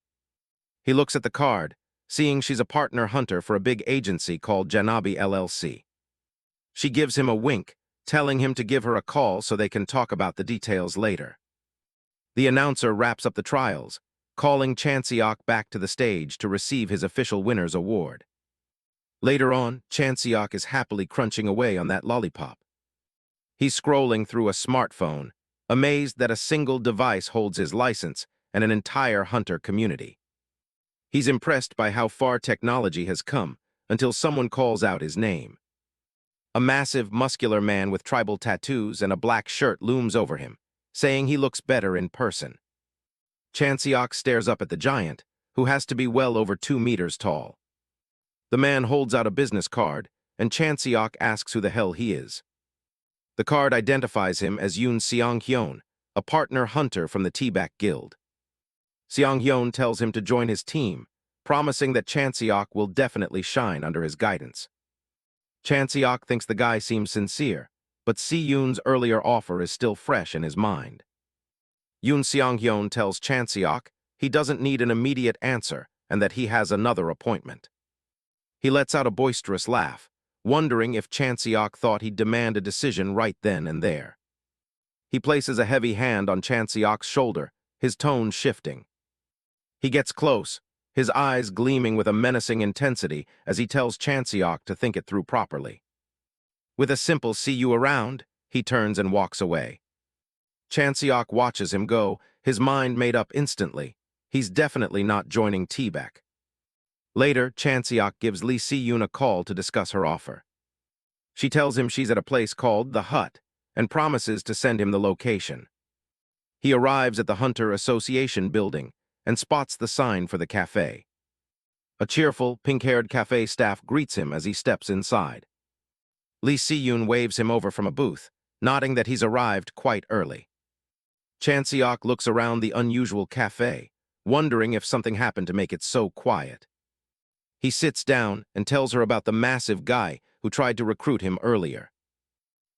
He looks at the card, seeing she's a partner hunter for a big agency called Janabi LLC. She gives him a wink, telling him to give her a call so they can talk about the details later. The announcer wraps up the trials, calling Chan Seok back to the stage to receive his official winner's award. Later on, Chan Seok is happily crunching away on that lollipop. He's scrolling through a smartphone, amazed that a single device holds his license and an entire hunter community. He's impressed by how far technology has come until someone calls out his name. A massive, muscular man with tribal tattoos and a black shirt looms over him, saying he looks better in person. Chan Seok stares up at the giant, who has to be well over 2 meters tall. The man holds out a business card, and Chan Seok asks who the hell he is. The card identifies him as Yoon Seong-hyun, a partner hunter from the T-Back Guild. Seong-hyun tells him to join his team, promising that Chan Seok will definitely shine under his guidance. Chan Seok thinks the guy seems sincere, but Si-yoon's earlier offer is still fresh in his mind. Yoon Seong-hyun tells Chan Seok he doesn't need an immediate answer and that he has another appointment. He lets out a boisterous laugh, wondering if Chan Seok thought he'd demand a decision right then and there. He places a heavy hand on Chan Seok's shoulder, his tone shifting. He gets close, his eyes gleaming with a menacing intensity as he tells Chan Seok to think it through properly. With a simple "see you around," he turns and walks away. Chan Seok watches him go, his mind made up instantly. He's definitely not joining T-Back. Later, Chan Seok gives Lee Si-yoon a call to discuss her offer. She tells him she's at a place called The Hut and promises to send him the location. He arrives at the Hunter Association building and spots the sign for the cafe. A cheerful, pink-haired cafe staff greets him as he steps inside. Lee Si-yoon waves him over from a booth, nodding that he's arrived quite early. Chan Seok looks around the unusual cafe, wondering if something happened to make it so quiet. He sits down and tells her about the massive guy who tried to recruit him earlier.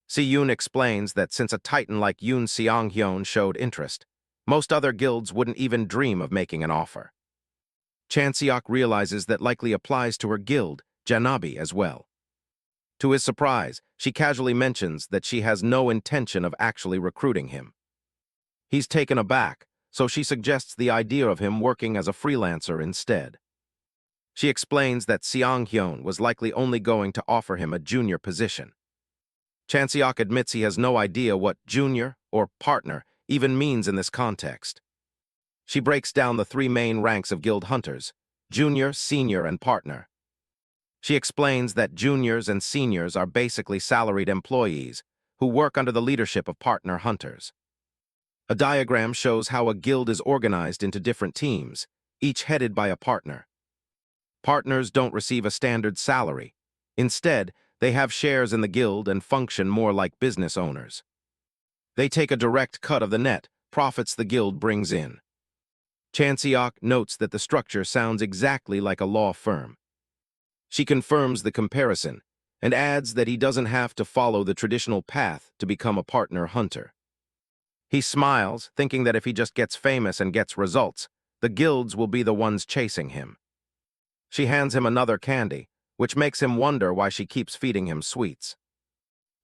Si-yoon explains that since a titan like Yoon Seong-hyun showed interest, most other guilds wouldn't even dream of making an offer. Chan-seok realizes that likely applies to her guild, Janabi, as well. To his surprise, she casually mentions that she has no intention of actually recruiting him. He's taken aback, so she suggests the idea of him working as a freelancer instead. She explains that Seong-hyun was likely only going to offer him a junior position. Chan-seok admits he has no idea what junior or partner even means in this context. She breaks down the three main ranks of guild hunters: junior, senior, and partner. She explains that juniors and seniors are basically salaried employees who work under the leadership of partner hunters. A diagram shows how a guild is organized into different teams, each headed by a partner. Partners don't receive a standard salary. Instead, they have shares in the guild and function more like business owners. They take a direct cut of the net profits the guild brings in. Chan-seok notes that the structure sounds exactly like a law firm. She confirms the comparison and adds that he doesn't have to follow the traditional path to become a partner hunter. He smiles, thinking that if he just gets famous and gets results, the guilds will be the ones chasing him. She hands him another candy, which makes him wonder why she keeps feeding him sweets.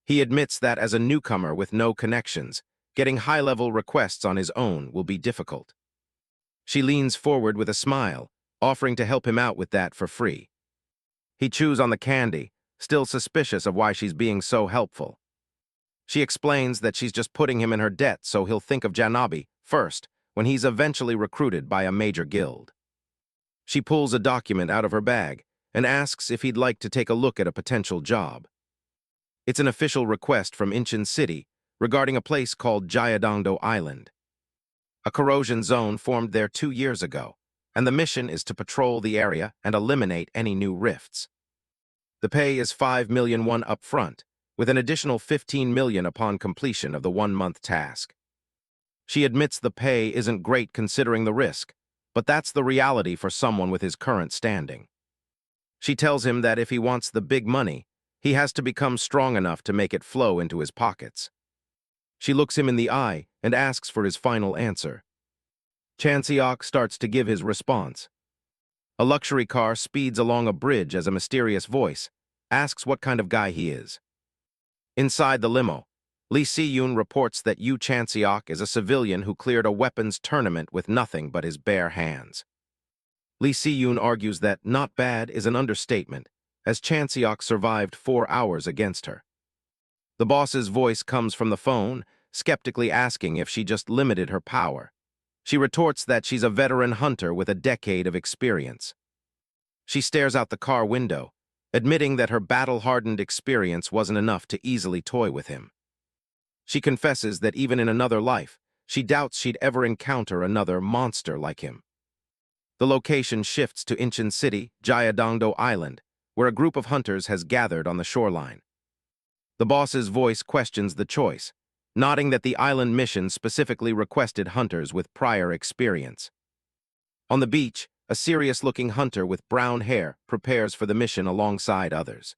He admits that as a newcomer with no connections, getting high-level requests on his own will be difficult. She leans forward with a smile, offering to help him out with that for free. He chews on the candy, still suspicious of why she's being so helpful. She explains that she's just putting him in her debt so he'll think of Janabi first when he's eventually recruited by a major guild. She pulls a document out of her bag and asks if he'd like to take a look at a potential job. It's an official request from Incheon City regarding a place called Jayadongdo Island. A corrosion zone formed there 2 years ago, and the mission is to patrol the area and eliminate any new rifts. The pay is 5 million won up front, with an additional 15 million upon completion of the 1-month task. She admits the pay isn't great considering the risk, but that's the reality for someone with his current standing. She tells him that if he wants the big money, he has to become strong enough to make it flow into his pockets. She looks him in the eye and asks for his final answer. Chan-seok starts to give his response. A luxury car speeds along a bridge as a mysterious voice asks what kind of guy he is. Inside the limo, Lee Si-yoon reports that Yu Chan-seok is a civilian who cleared a weapons tournament with nothing but his bare hands. Lee Si-yoon argues that not bad is an understatement, as Chan-seok survived 4 hours against her. The boss's voice comes from the phone, skeptically asking if she just limited her power. She retorts that she's a veteran hunter with a decade of experience. She stares out the car window, admitting that her battle-hardened experience wasn't enough to easily toy with him. She confesses that even in another life, she doubts she'd ever encounter another monster like him. The location shifts to Incheon City, Jayadongdo Island, where a group of hunters has gathered on the shoreline. The boss's voice questions the choice, nodding that the island mission specifically requested hunters with prior experience. On the beach, a serious-looking hunter with brown hair prepares for the mission alongside others.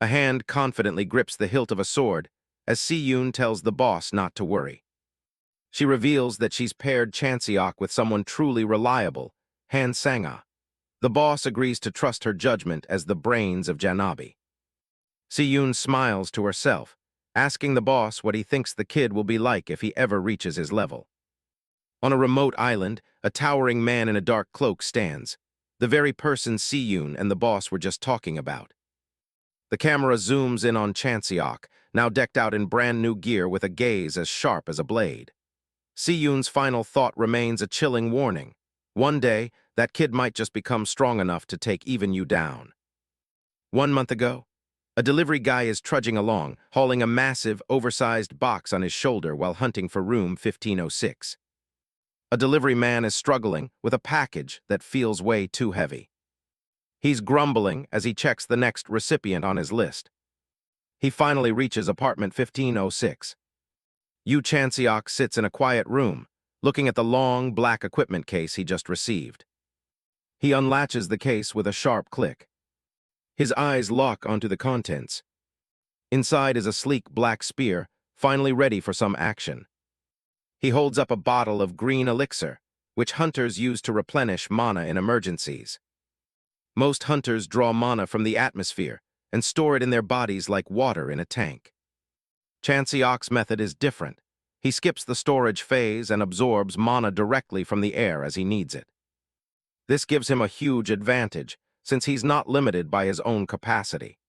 A hand confidently grips the hilt of a sword as Si-yoon tells the boss not to worry. She reveals that she's paired Chan-seok with someone truly reliable, Han Sang-ah. The boss agrees to trust her judgment as the brains of Janabi. Si-yoon smiles to herself, asking the boss what he thinks the kid will be like if he ever reaches his level. On a remote island, a towering man in a dark cloak stands, the very person Si-yoon and the boss were just talking about. The camera zooms in on Chan-seok, now decked out in brand-new gear with a gaze as sharp as a blade. Si-yoon's final thought remains a chilling warning. One day, that kid might just become strong enough to take even you down. 1 month ago, a delivery guy is trudging along, hauling a massive, oversized box on his shoulder while hunting for room 1506. A delivery man is struggling with a package that feels way too heavy. He's grumbling as he checks the next recipient on his list. He finally reaches apartment 1506. Yu Chan-seok sits in a quiet room, looking at the long, black equipment case he just received. He unlatches the case with a sharp click. His eyes lock onto the contents. Inside is a sleek black spear, finally ready for some action. He holds up a bottle of green elixir, which hunters use to replenish mana in emergencies. Most hunters draw mana from the atmosphere and store it in their bodies like water in a tank. Chanseok's method is different. He skips the storage phase and absorbs mana directly from the air as he needs it. This gives him a huge advantage, since he's not limited by his own capacity.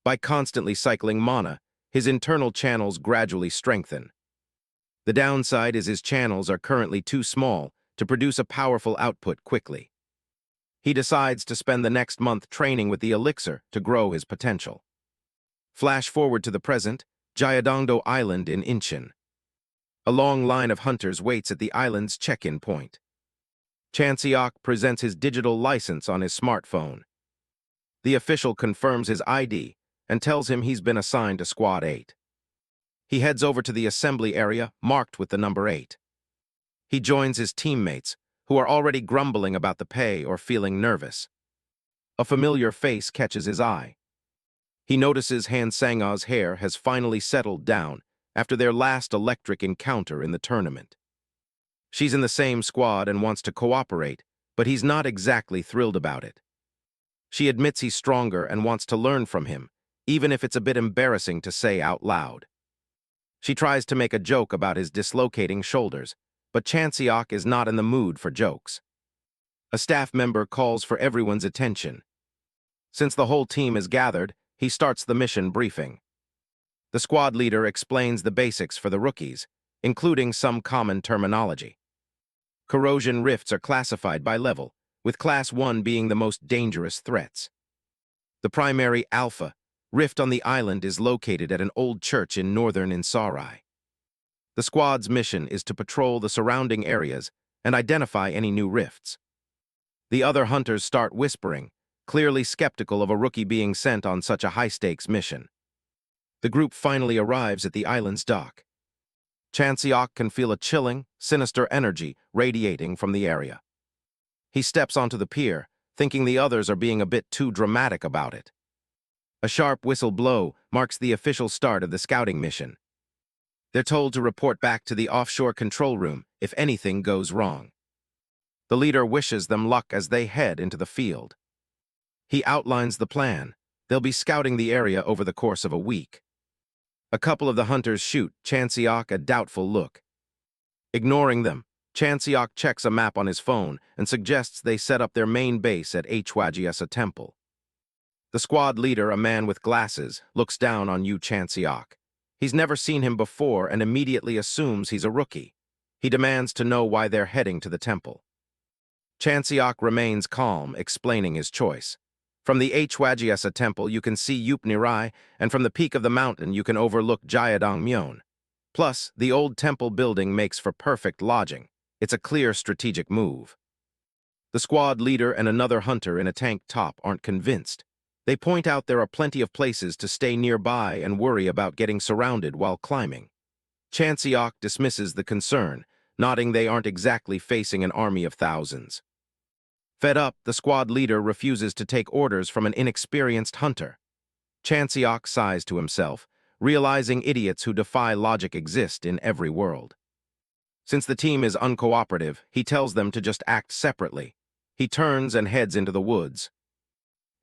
By constantly cycling mana, his internal channels gradually strengthen. The downside is his channels are currently too small to produce a powerful output quickly. He decides to spend the next month training with the elixir to grow his potential. Flash forward to the present, Jayadongdo Island in Incheon. A long line of hunters waits at the island's check-in point. Chanseok presents his digital license on his smartphone. The official confirms his ID and tells him he's been assigned to Squad 8. He heads over to the assembly area marked with the number 8. He joins his teammates, who are already grumbling about the pay or feeling nervous. A familiar face catches his eye. He notices Han Sang-a's hair has finally settled down after their last electric encounter in the tournament. She's in the same squad and wants to cooperate, but he's not exactly thrilled about it. She admits he's stronger and wants to learn from him, even if it's a bit embarrassing to say out loud. She tries to make a joke about his dislocating shoulders, but Chanseok is not in the mood for jokes. A staff member calls for everyone's attention. Since the whole team is gathered, he starts the mission briefing. The squad leader explains the basics for the rookies, including some common terminology. Corrosion rifts are classified by level, with Class 1 being the most dangerous threats. The primary Alpha rift on the island is located at an old church in northern Insarai. The squad's mission is to patrol the surrounding areas and identify any new rifts. The other hunters start whispering, clearly skeptical of a rookie being sent on such a high-stakes mission. The group finally arrives at the island's dock. Chanseok can feel a chilling, sinister energy radiating from the area. He steps onto the pier, thinking the others are being a bit too dramatic about it. A sharp whistle blow marks the official start of the scouting mission. They're told to report back to the offshore control room if anything goes wrong. The leader wishes them luck as they head into the field. He outlines the plan. They'll be scouting the area over the course of a week. A couple of the hunters shoot Chanseok a doubtful look. Ignoring them, Chanseok checks a map on his phone and suggests they set up their main base at Hwagyesa Temple. The squad leader, a man with glasses, looks down on Yu Chanseok. He's never seen him before and immediately assumes he's a rookie. He demands to know why they're heading to the temple. Chanseok remains calm, explaining his choice. From the Hwagyesa Temple, you can see Upnirai, and from the peak of the mountain, you can overlook Jayadongmyeon. Plus, the old temple building makes for perfect lodging. It's a clear strategic move. The squad leader and another hunter in a tank top aren't convinced. They point out there are plenty of places to stay nearby and worry about getting surrounded while climbing. Chanseok dismisses the concern, nodding they aren't exactly facing an army of thousands. Fed up, the squad leader refuses to take orders from an inexperienced hunter. Chanseok sighs to himself, realizing idiots who defy logic exist in every world. Since the team is uncooperative, he tells them to just act separately. He turns and heads into the woods.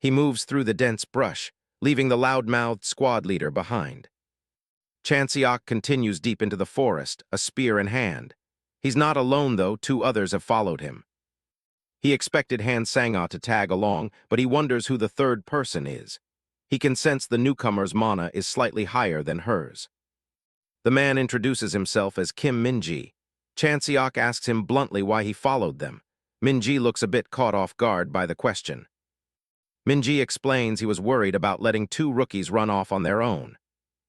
He moves through the dense brush, leaving the loud-mouthed squad leader behind. Chanseok continues deep into the forest, a spear in hand. He's not alone, though. Two others have followed him. He expected Han Sang-a to tag along, but he wonders who the third person is. He can sense the newcomer's mana is slightly higher than hers. The man introduces himself as Kim Minji. Chanseok asks him bluntly why he followed them. Minji looks a bit caught off guard by the question. Minji explains he was worried about letting two rookies run off on their own.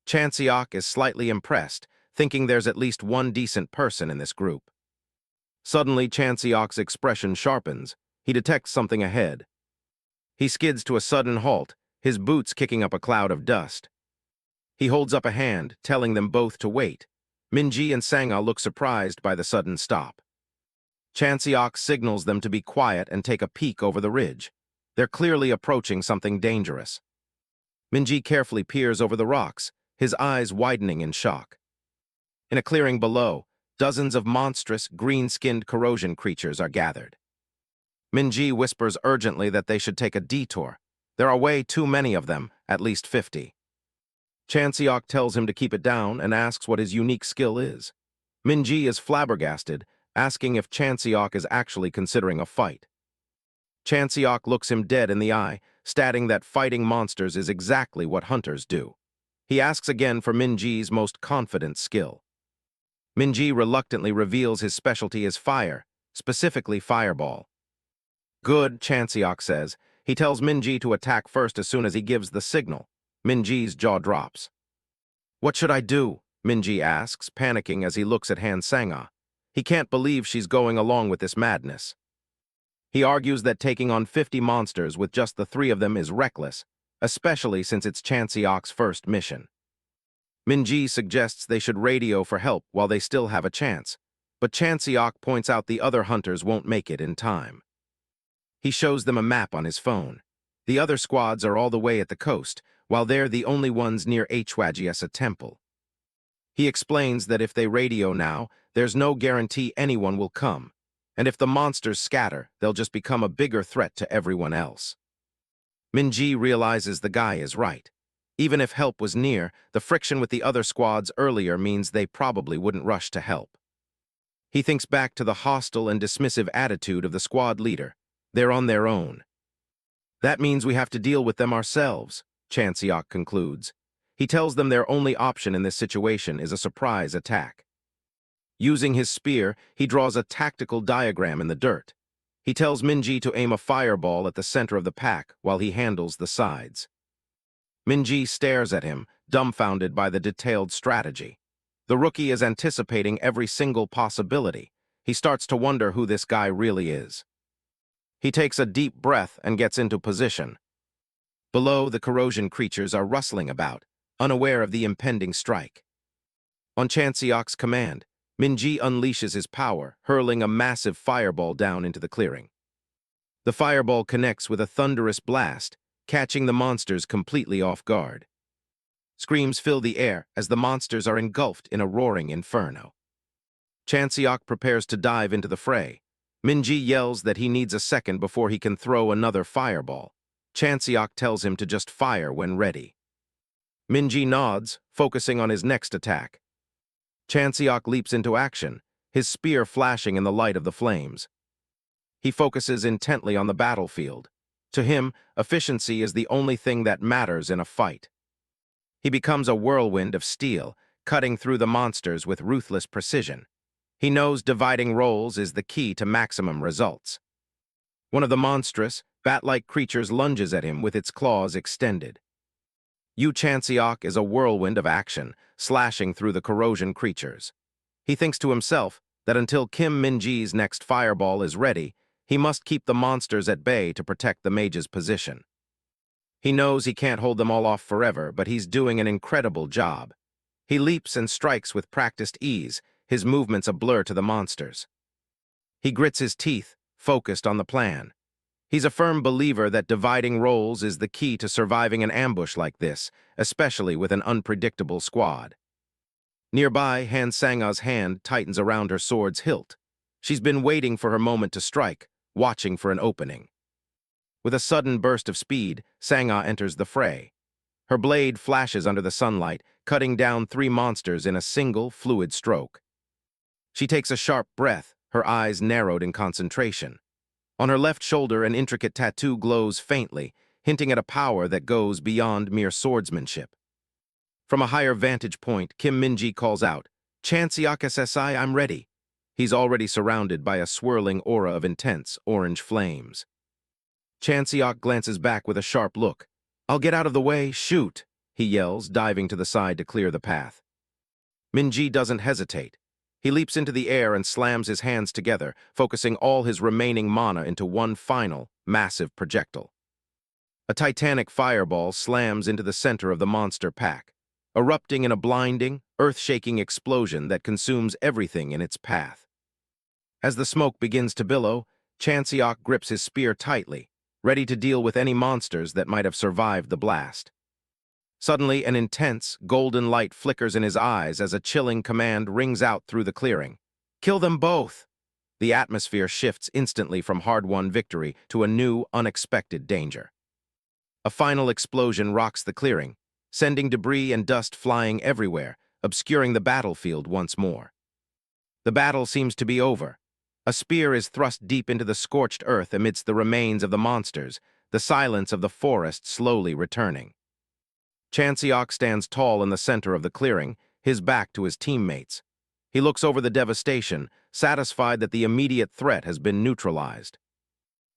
Chanseok is slightly impressed, thinking there's at least one decent person in this group. Suddenly, Chanseok's expression sharpens. He detects something ahead. He skids to a sudden halt, his boots kicking up a cloud of dust. He holds up a hand, telling them both to wait. Minji and Sang-a look surprised by the sudden stop. Chanseok signals them to be quiet and take a peek over the ridge. They're clearly approaching something dangerous. Minji carefully peers over the rocks, his eyes widening in shock. In a clearing below, dozens of monstrous, green-skinned corrosion creatures are gathered. Minji whispers urgently that they should take a detour. There are way too many of them, at least 50. Chanseok tells him to keep it down and asks what his unique skill is. Minji is flabbergasted, asking if Chanseok is actually considering a fight. Chanseok looks him dead in the eye, stating that fighting monsters is exactly what hunters do. He asks again for Minji's most confident skill. Minji reluctantly reveals his specialty is fire, specifically fireball. Good, Chanseok says. He tells Minji to attack first as soon as he gives the signal. Minji's jaw drops. What should I do? Minji asks, panicking as he looks at Han Sang-ah. He can't believe she's going along with this madness. He argues that taking on 50 monsters with just the 3 of them is reckless, especially since it's Chanseok's first mission. Minji suggests they should radio for help while they still have a chance, but Chanseok points out the other hunters won't make it in time. He shows them a map on his phone. The other squads are all the way at the coast, while they're the only ones near Hwajiesa Temple. He explains that if they radio now, there's no guarantee anyone will come, and if the monsters scatter, they'll just become a bigger threat to everyone else. Minji realizes the guy is right. Even if help was near, the friction with the other squads earlier means they probably wouldn't rush to help. He thinks back to the hostile and dismissive attitude of the squad leader. They're on their own. That means we have to deal with them ourselves, Chanseok concludes. He tells them their only option in this situation is a surprise attack. Using his spear, he draws a tactical diagram in the dirt. He tells Minji to aim a fireball at the center of the pack while he handles the sides. Minji stares at him, dumbfounded by the detailed strategy. The rookie is anticipating every single possibility. He starts to wonder who this guy really is. He takes a deep breath and gets into position. Below, the corrosion creatures are rustling about, unaware of the impending strike. On Chanseok's command, Minji unleashes his power, hurling a massive fireball down into the clearing. The fireball connects with a thunderous blast, catching the monsters completely off guard. Screams fill the air as the monsters are engulfed in a roaring inferno. Chanseok prepares to dive into the fray. Minji yells that he needs a second before he can throw another fireball. Chanseok tells him to just fire when ready. Minji nods, focusing on his next attack. Chanseok leaps into action, his spear flashing in the light of the flames. He focuses intently on the battlefield. To him, efficiency is the only thing that matters in a fight. He becomes a whirlwind of steel, cutting through the monsters with ruthless precision. He knows dividing roles is the key to maximum results. One of the monstrous, bat-like creatures lunges at him with its claws extended. Chanseok is a whirlwind of action, slashing through the corrosion creatures. He thinks to himself that until Kim Minji's next fireball is ready, he must keep the monsters at bay to protect the mage's position. He knows he can't hold them all off forever, but he's doing an incredible job. He leaps and strikes with practiced ease, his movements a blur to the monsters. He grits his teeth, focused on the plan. He's a firm believer that dividing roles is the key to surviving an ambush like this, especially with an unpredictable squad. Nearby, Han Sang-ah's hand tightens around her sword's hilt. She's been waiting for her moment to strike, watching for an opening. With a sudden burst of speed, Sang-ah enters the fray. Her blade flashes under the sunlight, cutting down 3 monsters in a single, fluid stroke. She takes a sharp breath, her eyes narrowed in concentration. On her left shoulder, an intricate tattoo glows faintly, hinting at a power that goes beyond mere swordsmanship. From a higher vantage point, Kim Minji calls out, "Chanseok SSI, I'm ready." He's already surrounded by a swirling aura of intense, orange flames. Chanseok glances back with a sharp look. "I'll get out of the way, shoot," he yells, diving to the side to clear the path. Minji doesn't hesitate. He leaps into the air and slams his hands together, focusing all his remaining mana into one final, massive projectile. A titanic fireball slams into the center of the monster pack, erupting in a blinding, earth-shaking explosion that consumes everything in its path. As the smoke begins to billow, Chanseok grips his spear tightly, ready to deal with any monsters that might have survived the blast. Suddenly, an intense, golden light flickers in his eyes as a chilling command rings out through the clearing. Kill them both! The atmosphere shifts instantly from hard-won victory to a new, unexpected danger. A final explosion rocks the clearing, sending debris and dust flying everywhere, obscuring the battlefield once more. The battle seems to be over. A spear is thrust deep into the scorched earth amidst the remains of the monsters, the silence of the forest slowly returning. Chanseok stands tall in the center of the clearing, his back to his teammates. He looks over the devastation, satisfied that the immediate threat has been neutralized.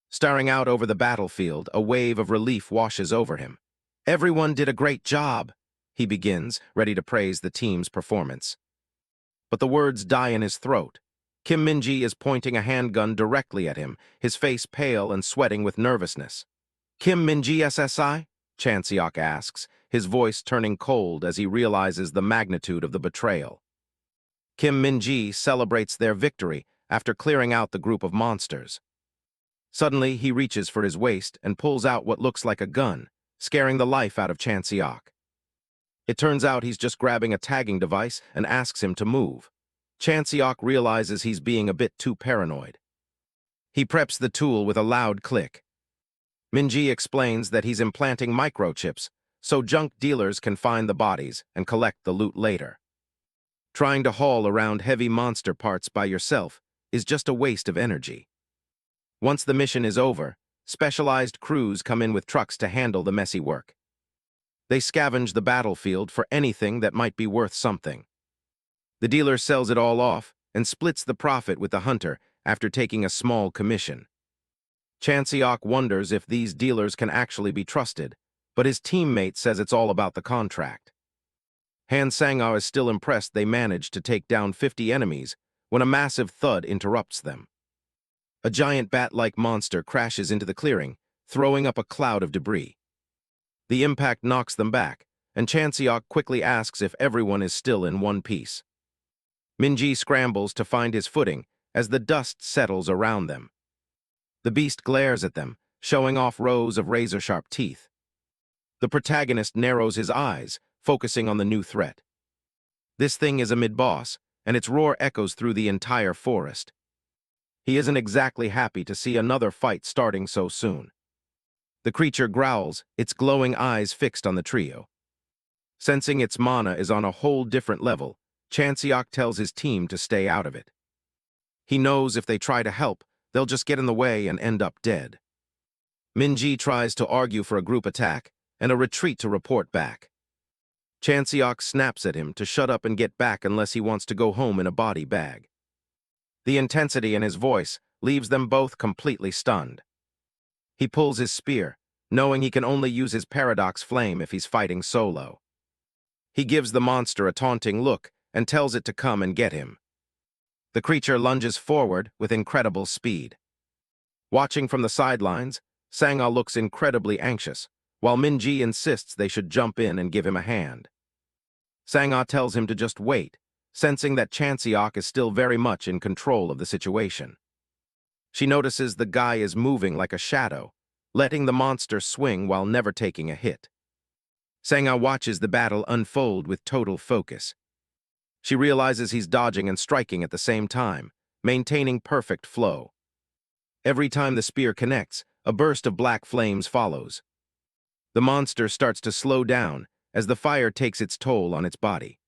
Staring out over the battlefield, a wave of relief washes over him. "Everyone did a great job," he begins, ready to praise the team's performance. But the words die in his throat. Kim Min-ji is pointing a handgun directly at him, his face pale and sweating with nervousness. "Kim Min-ji SSI?" Chanseok asks, his voice turning cold as he realizes the magnitude of the betrayal. Kim Min-ji celebrates their victory after clearing out the group of monsters. Suddenly, he reaches for his waist and pulls out what looks like a gun, scaring the life out of Chanseok. It turns out he's just grabbing a tagging device and asks him to move. Chanseok realizes he's being a bit too paranoid. He preps the tool with a loud click. Min-ji explains that he's implanting microchips, so junk dealers can find the bodies and collect the loot later. Trying to haul around heavy monster parts by yourself is just a waste of energy. Once the mission is over, specialized crews come in with trucks to handle the messy work. They scavenge the battlefield for anything that might be worth something. The dealer sells it all off and splits the profit with the hunter after taking a small commission. Chanseok wonders if these dealers can actually be trusted, but his teammate says it's all about the contract. Han Sang-ah is still impressed they managed to take down 50 enemies when a massive thud interrupts them. A giant bat-like monster crashes into the clearing, throwing up a cloud of debris. The impact knocks them back, and Chanseok quickly asks if everyone is still in one piece. Min-ji scrambles to find his footing as the dust settles around them. The beast glares at them, showing off rows of razor-sharp teeth. The protagonist narrows his eyes, focusing on the new threat. This thing is a mid-boss, and its roar echoes through the entire forest. He isn't exactly happy to see another fight starting so soon. The creature growls, its glowing eyes fixed on the trio. Sensing its mana is on a whole different level, Chanseok tells his team to stay out of it. He knows if they try to help, they'll just get in the way and end up dead. Min-ji tries to argue for a group attack and a retreat to report back. Chanseok snaps at him to shut up and get back unless he wants to go home in a body bag. The intensity in his voice leaves them both completely stunned. He pulls his spear, knowing he can only use his paradox flame if he's fighting solo. He gives the monster a taunting look and tells it to come and get him. The creature lunges forward with incredible speed. Watching from the sidelines, Sang-ah looks incredibly anxious, while Min-ji insists they should jump in and give him a hand. Sang-ah tells him to just wait, sensing that Chanseok is still very much in control of the situation. She notices the guy is moving like a shadow, letting the monster swing while never taking a hit. Sang-ah watches the battle unfold with total focus. She realizes he's dodging and striking at the same time, maintaining perfect flow. Every time the spear connects, a burst of black flames follows. The monster starts to slow down as the fire takes its toll on its body.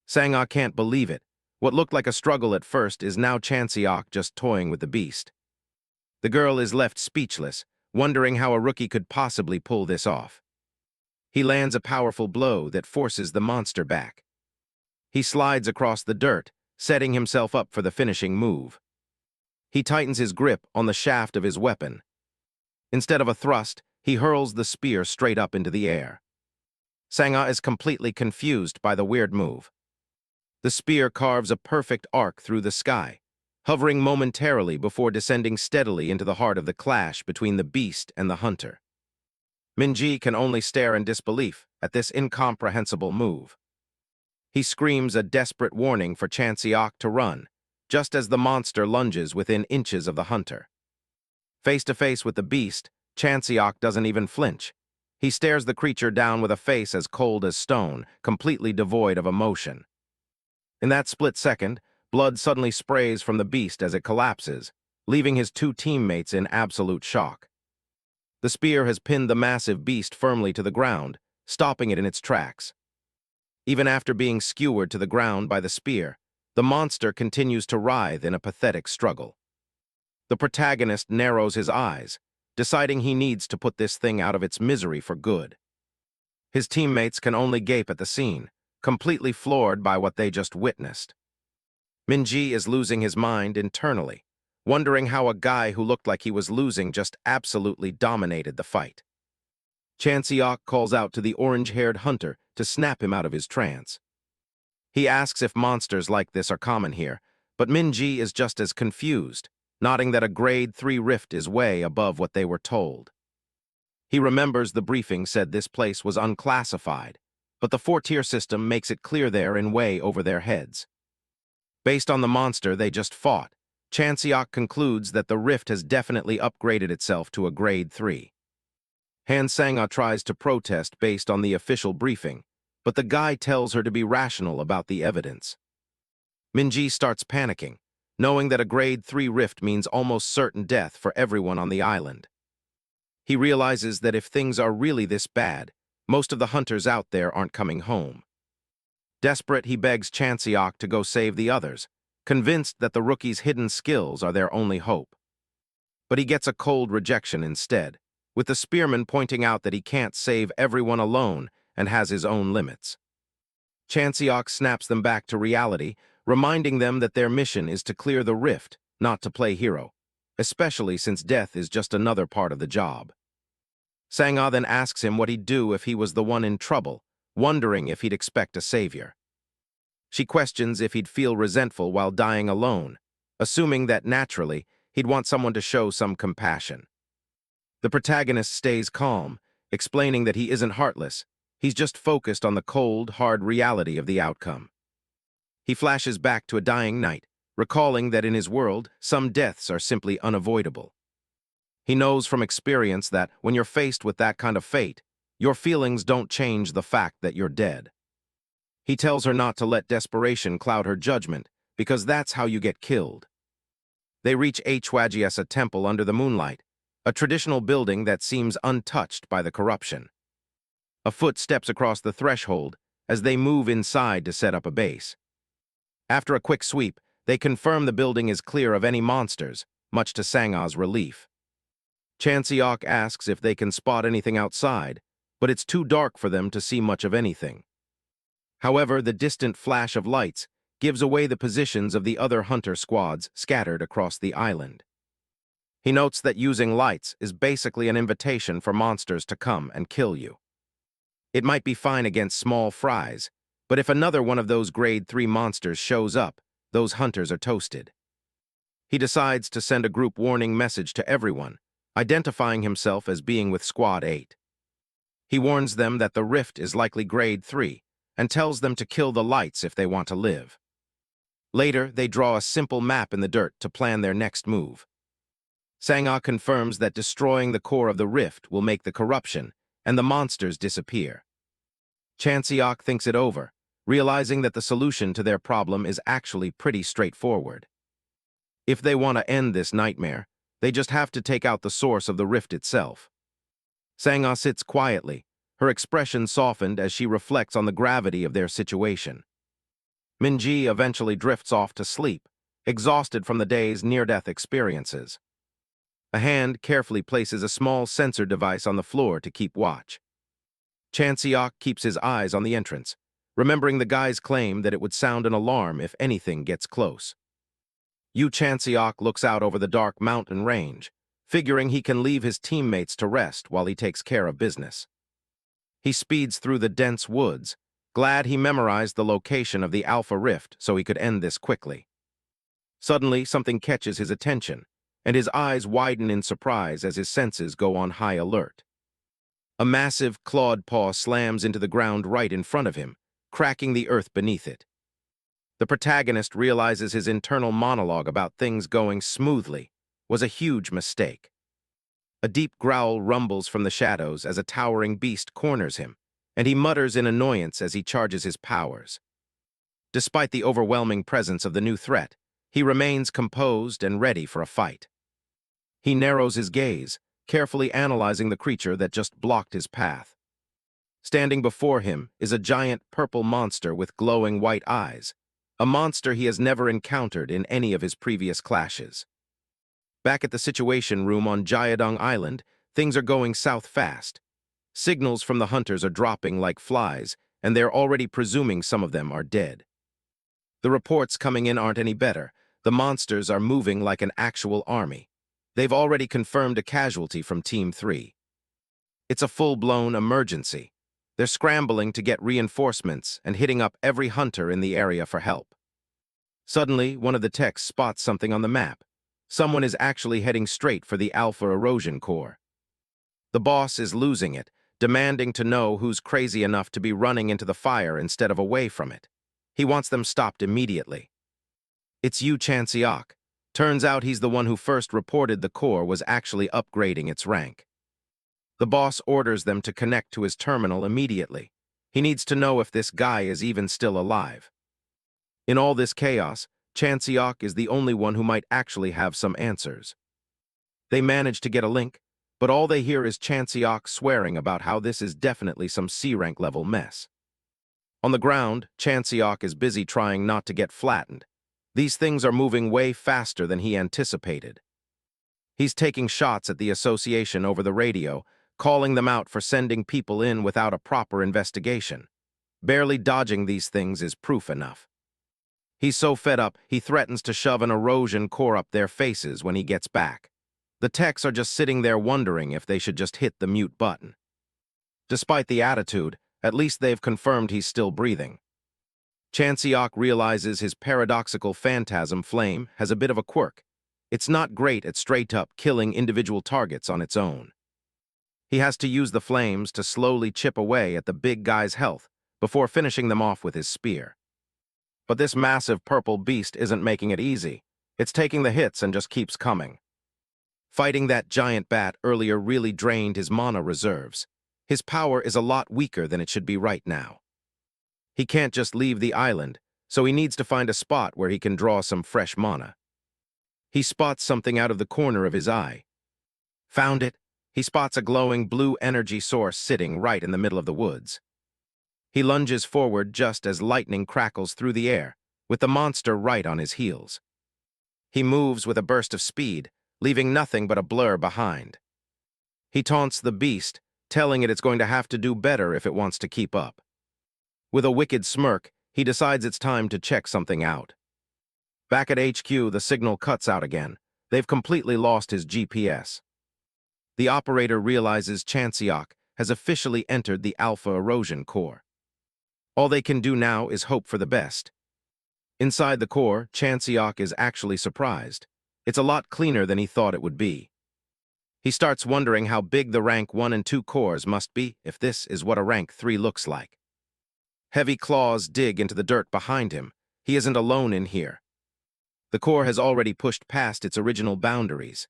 Sang-ah can't believe it. What looked like a struggle at first is now Chanseok just toying with the beast. The girl is left speechless, wondering how a rookie could possibly pull this off. He lands a powerful blow that forces the monster back. He slides across the dirt, setting himself up for the finishing move. He tightens his grip on the shaft of his weapon. Instead of a thrust, he hurls the spear straight up into the air. Sang-ah is completely confused by the weird move. The spear carves a perfect arc through the sky, hovering momentarily before descending steadily into the heart of the clash between the beast and the hunter. Min-ji can only stare in disbelief at this incomprehensible move. He screams a desperate warning for Chanseok to run, just as the monster lunges within inches of the hunter. Face to face with the beast, Chanseok doesn't even flinch. He stares the creature down with a face as cold as stone, completely devoid of emotion. In that split second, blood suddenly sprays from the beast as it collapses, leaving his two teammates in absolute shock. The spear has pinned the massive beast firmly to the ground, stopping it in its tracks. Even after being skewered to the ground by the spear, the monster continues to writhe in a pathetic struggle. The protagonist narrows his eyes, deciding he needs to put this thing out of its misery for good. His teammates can only gape at the scene, completely floored by what they just witnessed. Minji is losing his mind internally, wondering how a guy who looked like he was losing just absolutely dominated the fight. Chanseok calls out to the orange-haired hunter to snap him out of his trance. He asks if monsters like this are common here, but Minji is just as confused, nodding that a grade 3 rift is way above what they were told. He remembers the briefing said this place was unclassified, but the 4-tier system makes it clear they're in way over their heads. Based on the monster they just fought, Chanseok concludes that the rift has definitely upgraded itself to a grade 3. Han Sang-ah tries to protest based on the official briefing, but the guy tells her to be rational about the evidence. Minji starts panicking, knowing that a grade 3 rift means almost certain death for everyone on the island. He realizes that if things are really this bad, most of the hunters out there aren't coming home. Desperate, he begs Chanseok to go save the others, convinced that the rookie's hidden skills are their only hope. But he gets a cold rejection instead, with the spearman pointing out that he can't save everyone alone and has his own limits. Chanseok snaps them back to reality, reminding them that their mission is to clear the rift, not to play hero, especially since death is just another part of the job. Sang-ah then asks him what he'd do if he was the one in trouble, wondering if he'd expect a savior. She questions if he'd feel resentful while dying alone, assuming that naturally he'd want someone to show some compassion. The protagonist stays calm, explaining that he isn't heartless, he's just focused on the cold, hard reality of the outcome. He flashes back to a dying knight, recalling that in his world, some deaths are simply unavoidable. He knows from experience that when you're faced with that kind of fate, your feelings don't change the fact that you're dead. He tells her not to let desperation cloud her judgment, because that's how you get killed. They reach Hwagyesa Temple under the moonlight, a traditional building that seems untouched by the corruption. A foot steps across the threshold as they move inside to set up a base. After a quick sweep, they confirm the building is clear of any monsters, much to Sang-ah's relief. Chanseok asks if they can spot anything outside, but it's too dark for them to see much of anything. However, the distant flash of lights gives away the positions of the other hunter squads scattered across the island. He notes that using lights is basically an invitation for monsters to come and kill you. It might be fine against small fries, but if another one of those grade 3 monsters shows up, those hunters are toasted. He decides to send a group warning message to everyone, identifying himself as being with Squad 8. He warns them that the rift is likely grade 3 and tells them to kill the lights if they want to live. Later, they draw a simple map in the dirt to plan their next move. Sang-ah confirms that destroying the core of the rift will make the corruption and the monsters disappear. Chanseok thinks it over, realizing that the solution to their problem is actually pretty straightforward. If they want to end this nightmare, they just have to take out the source of the rift itself. Sang-ah sits quietly, her expression softened as she reflects on the gravity of their situation. Minji eventually drifts off to sleep, exhausted from the day's near-death experiences. A hand carefully places a small sensor device on the floor to keep watch. Chanseok keeps his eyes on the entrance, remembering the guy's claim that it would sound an alarm if anything gets close. Chanseok looks out over the dark mountain range, figuring he can leave his teammates to rest while he takes care of business. He speeds through the dense woods, glad he memorized the location of the Alpha Rift so he could end this quickly. Suddenly, something catches his attention, and his eyes widen in surprise as his senses go on high alert. A massive clawed paw slams into the ground right in front of him, cracking the earth beneath it. The protagonist realizes his internal monologue about things going smoothly was a huge mistake. A deep growl rumbles from the shadows as a towering beast corners him, and he mutters in annoyance as he charges his powers. Despite the overwhelming presence of the new threat, he remains composed and ready for a fight. He narrows his gaze, carefully analyzing the creature that just blocked his path. Standing before him is a giant purple monster with glowing white eyes, a monster he has never encountered in any of his previous clashes. Back at the Situation Room on Jiadong Island, things are going south fast. Signals from the hunters are dropping like flies, and they're already presuming some of them are dead. The reports coming in aren't any better. The monsters are moving like an actual army. They've already confirmed a casualty from Team 3. It's a full-blown emergency. They're scrambling to get reinforcements and hitting up every hunter in the area for help. Suddenly, one of the techs spots something on the map. Someone is actually heading straight for the Alpha Erosion Core. The boss is losing it, demanding to know who's crazy enough to be running into the fire instead of away from it. He wants them stopped immediately. It's Yu Chanseok. Turns out he's the one who first reported the core was actually upgrading its rank. The boss orders them to connect to his terminal immediately. He needs to know if this guy is even still alive. In all this chaos, Chanseok is the only one who might actually have some answers. They manage to get a link, but all they hear is Chanseok swearing about how this is definitely some C-rank level mess. On the ground, Chanseok is busy trying not to get flattened. These things are moving way faster than he anticipated. He's taking shots at the association over the radio, calling them out for sending people in without a proper investigation. Barely dodging these things is proof enough. He's so fed up, he threatens to shove an erosion core up their faces when he gets back. The techs are just sitting there wondering if they should just hit the mute button. Despite the attitude, at least they've confirmed he's still breathing. Chanseok realizes his paradoxical phantasm flame has a bit of a quirk. It's not great at straight-up killing individual targets on its own. He has to use the flames to slowly chip away at the big guy's health before finishing them off with his spear. But this massive purple beast isn't making it easy. It's taking the hits and just keeps coming. Fighting that giant bat earlier really drained his mana reserves. His power is a lot weaker than it should be right now. He can't just leave the island, so he needs to find a spot where he can draw some fresh mana. He spots something out of the corner of his eye. Found it. He spots a glowing blue energy source sitting right in the middle of the woods. He lunges forward just as lightning crackles through the air, with the monster right on his heels. He moves with a burst of speed, leaving nothing but a blur behind. He taunts the beast, telling it it's going to have to do better if it wants to keep up. With a wicked smirk, he decides it's time to check something out. Back at HQ, the signal cuts out again. They've completely lost his GPS. The operator realizes Chanseok has officially entered the Alpha Erosion Core. All they can do now is hope for the best. Inside the core, Chanseok is actually surprised. It's a lot cleaner than he thought it would be. He starts wondering how big the rank 1 and 2 cores must be if this is what a rank 3 looks like. Heavy claws dig into the dirt behind him. He isn't alone in here. The core has already pushed past its original boundaries.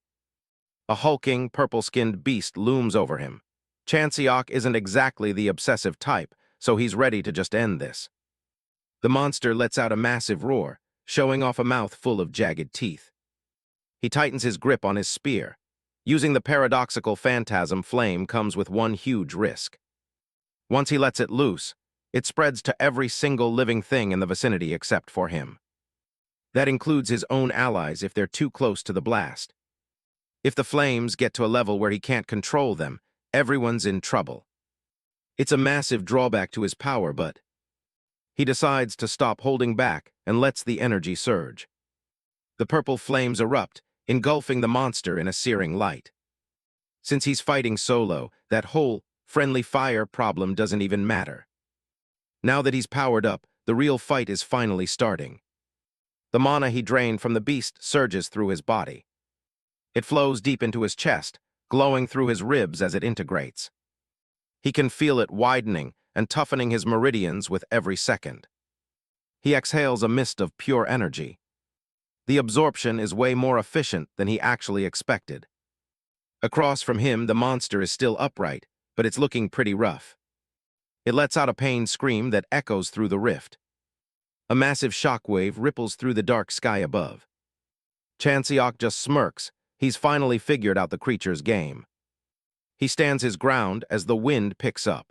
A hulking, purple-skinned beast looms over him. Chanseok isn't exactly the obsessive type, so he's ready to just end this. The monster lets out a massive roar, showing off a mouth full of jagged teeth. He tightens his grip on his spear. Using the paradoxical phantasm flame comes with one huge risk. Once he lets it loose, it spreads to every single living thing in the vicinity except for him. That includes his own allies if they're too close to the blast. If the flames get to a level where he can't control them, everyone's in trouble. It's a massive drawback to his power, but he decides to stop holding back and lets the energy surge. The purple flames erupt, engulfing the monster in a searing light. Since he's fighting solo, that whole friendly fire problem doesn't even matter. Now that he's powered up, the real fight is finally starting. The mana he drained from the beast surges through his body. It flows deep into his chest, glowing through his ribs as it integrates. He can feel it widening and toughening his meridians with every second. He exhales a mist of pure energy. The absorption is way more efficient than he actually expected. Across from him, the monster is still upright, but it's looking pretty rough. It lets out a pained scream that echoes through the rift. A massive shockwave ripples through the dark sky above. Chanseok just smirks. He's finally figured out the creature's game. He stands his ground as the wind picks up.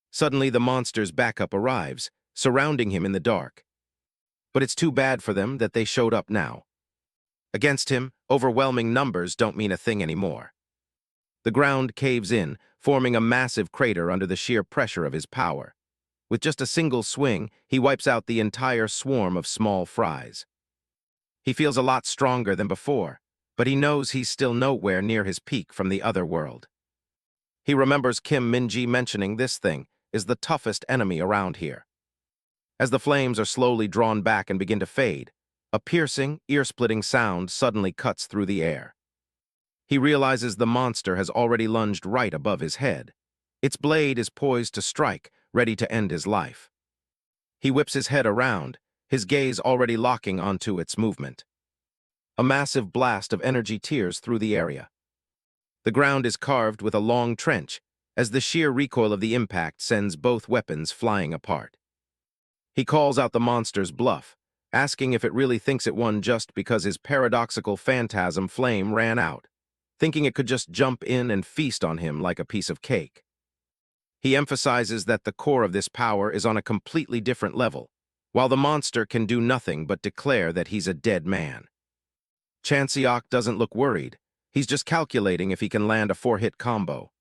Suddenly, the monster's backup arrives, surrounding him in the dark. But it's too bad for them that they showed up now. Against him, overwhelming numbers don't mean a thing anymore. The ground caves in, forming a massive crater under the sheer pressure of his power. With just a single swing, he wipes out the entire swarm of small fries. He feels a lot stronger than before, but he knows he's still nowhere near his peak from the other world. He remembers Kim Minji mentioning this thing is the toughest enemy around here. As the flames are slowly drawn back and begin to fade, a piercing, ear-splitting sound suddenly cuts through the air. He realizes the monster has already lunged right above his head. Its blade is poised to strike, ready to end his life. He whips his head around, his gaze already locking onto its movement. A massive blast of energy tears through the area. The ground is carved with a long trench, as the sheer recoil of the impact sends both weapons flying apart. He calls out the monster's bluff, asking if it really thinks it won just because his paradoxical phantasm flame ran out, thinking it could just jump in and feast on him like a piece of cake. He emphasizes that the core of this power is on a completely different level, while the monster can do nothing but declare that he's a dead man. Chanseok doesn't look worried. He's just calculating if he can land a 4-hit combo.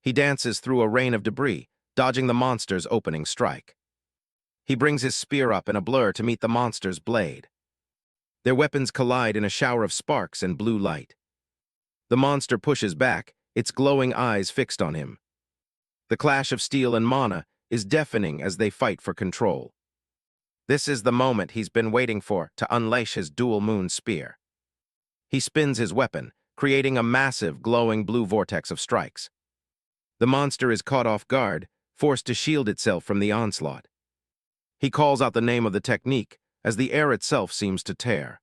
He dances through a rain of debris, dodging the monster's opening strike. He brings his spear up in a blur to meet the monster's blade. Their weapons collide in a shower of sparks and blue light. The monster pushes back, its glowing eyes fixed on him. The clash of steel and mana is deafening as they fight for control. This is the moment he's been waiting for to unleash his dual moon spear. He spins his weapon, creating a massive, glowing blue vortex of strikes. The monster is caught off guard, forced to shield itself from the onslaught. He calls out the name of the technique, as the air itself seems to tear.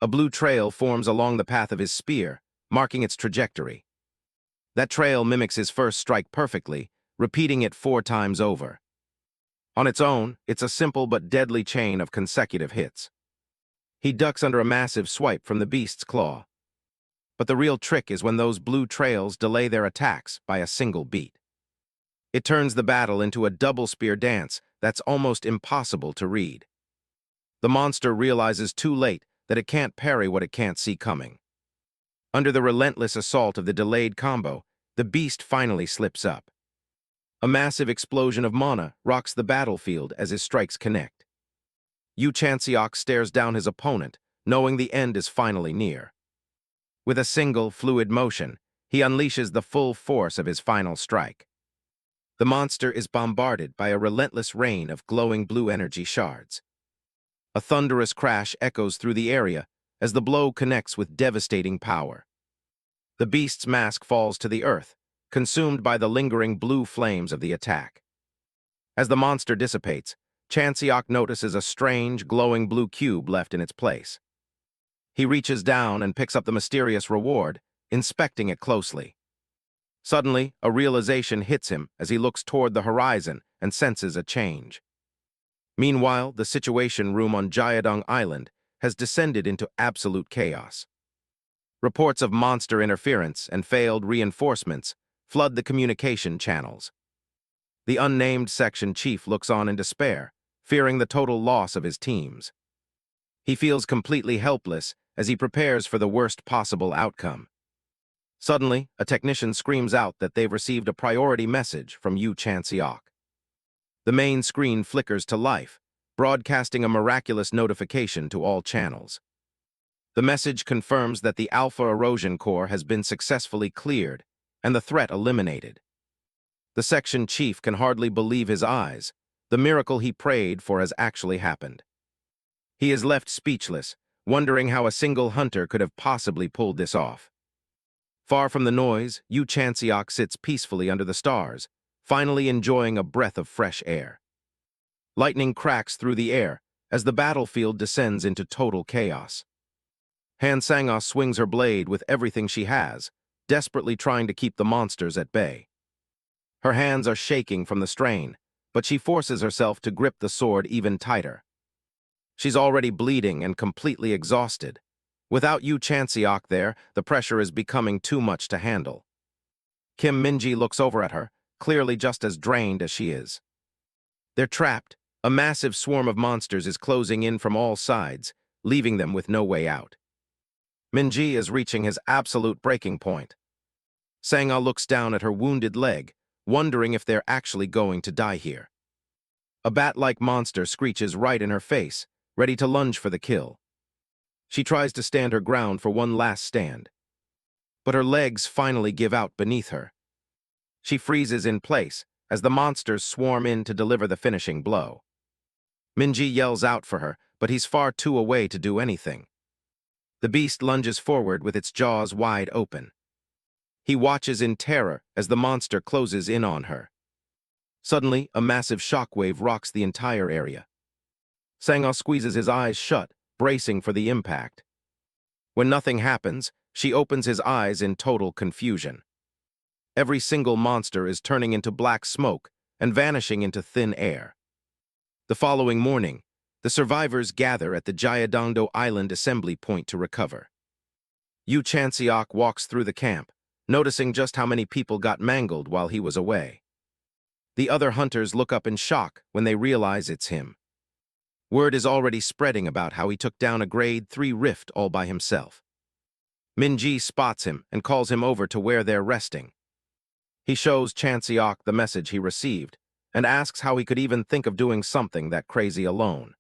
A blue trail forms along the path of his spear, marking its trajectory. That trail mimics his first strike perfectly, repeating it 4 times over. On its own, it's a simple but deadly chain of consecutive hits. He ducks under a massive swipe from the beast's claw. But the real trick is when those blue trails delay their attacks by a single beat. It turns the battle into a double spear dance that's almost impossible to read. The monster realizes too late that it can't parry what it can't see coming. Under the relentless assault of the delayed combo, the beast finally slips up. A massive explosion of mana rocks the battlefield as his strikes connect. Yu Chanseok stares down his opponent, knowing the end is finally near. With a single, fluid motion, he unleashes the full force of his final strike. The monster is bombarded by a relentless rain of glowing blue energy shards. A thunderous crash echoes through the area as the blow connects with devastating power. The beast's mask falls to the earth, consumed by the lingering blue flames of the attack. As the monster dissipates, Chanseok notices a strange, glowing blue cube left in its place. He reaches down and picks up the mysterious reward, inspecting it closely. Suddenly, a realization hits him as he looks toward the horizon and senses a change. Meanwhile, the Situation Room on Jiadong Island has descended into absolute chaos. Reports of monster interference and failed reinforcements flood the communication channels. The unnamed section chief looks on in despair, fearing the total loss of his teams. He feels completely helpless as he prepares for the worst possible outcome. Suddenly, a technician screams out that they've received a priority message from Yu Chanseok. The main screen flickers to life, broadcasting a miraculous notification to all channels. The message confirms that the Alpha Erosion Core has been successfully cleared and the threat eliminated. The section chief can hardly believe his eyes. The miracle he prayed for has actually happened. He is left speechless, wondering how a single hunter could have possibly pulled this off. Far from the noise, Yu Chanseok sits peacefully under the stars, finally enjoying a breath of fresh air. Lightning cracks through the air as the battlefield descends into total chaos. Han Sang-ah swings her blade with everything she has, desperately trying to keep the monsters at bay. Her hands are shaking from the strain, but she forces herself to grip the sword even tighter. She's already bleeding and completely exhausted. Without Yu Chanseok there, the pressure is becoming too much to handle. Kim Minji looks over at her, clearly just as drained as she is. They're trapped. A massive swarm of monsters is closing in from all sides, leaving them with no way out. Minji is reaching his absolute breaking point. Sangha looks down at her wounded leg, wondering if they're actually going to die here. A bat-like monster screeches right in her face, ready to lunge for the kill. She tries to stand her ground for one last stand. But her legs finally give out beneath her. She freezes in place as the monsters swarm in to deliver the finishing blow. Minji yells out for her, but he's far too away to do anything. The beast lunges forward with its jaws wide open. He watches in terror as the monster closes in on her. Suddenly, a massive shockwave rocks the entire area. Sangha squeezes his eyes shut, bracing for the impact. When nothing happens, she opens his eyes in total confusion. Every single monster is turning into black smoke and vanishing into thin air. The following morning, the survivors gather at the Jayadongdo Island assembly point to recover. Yu Chanseok walks through the camp, noticing just how many people got mangled while he was away. The other hunters look up in shock when they realize it's him. Word is already spreading about how he took down a grade 3 rift all by himself. Minji spots him and calls him over to where they're resting. He shows Chanseok the message he received and asks how he could even think of doing something that crazy alone.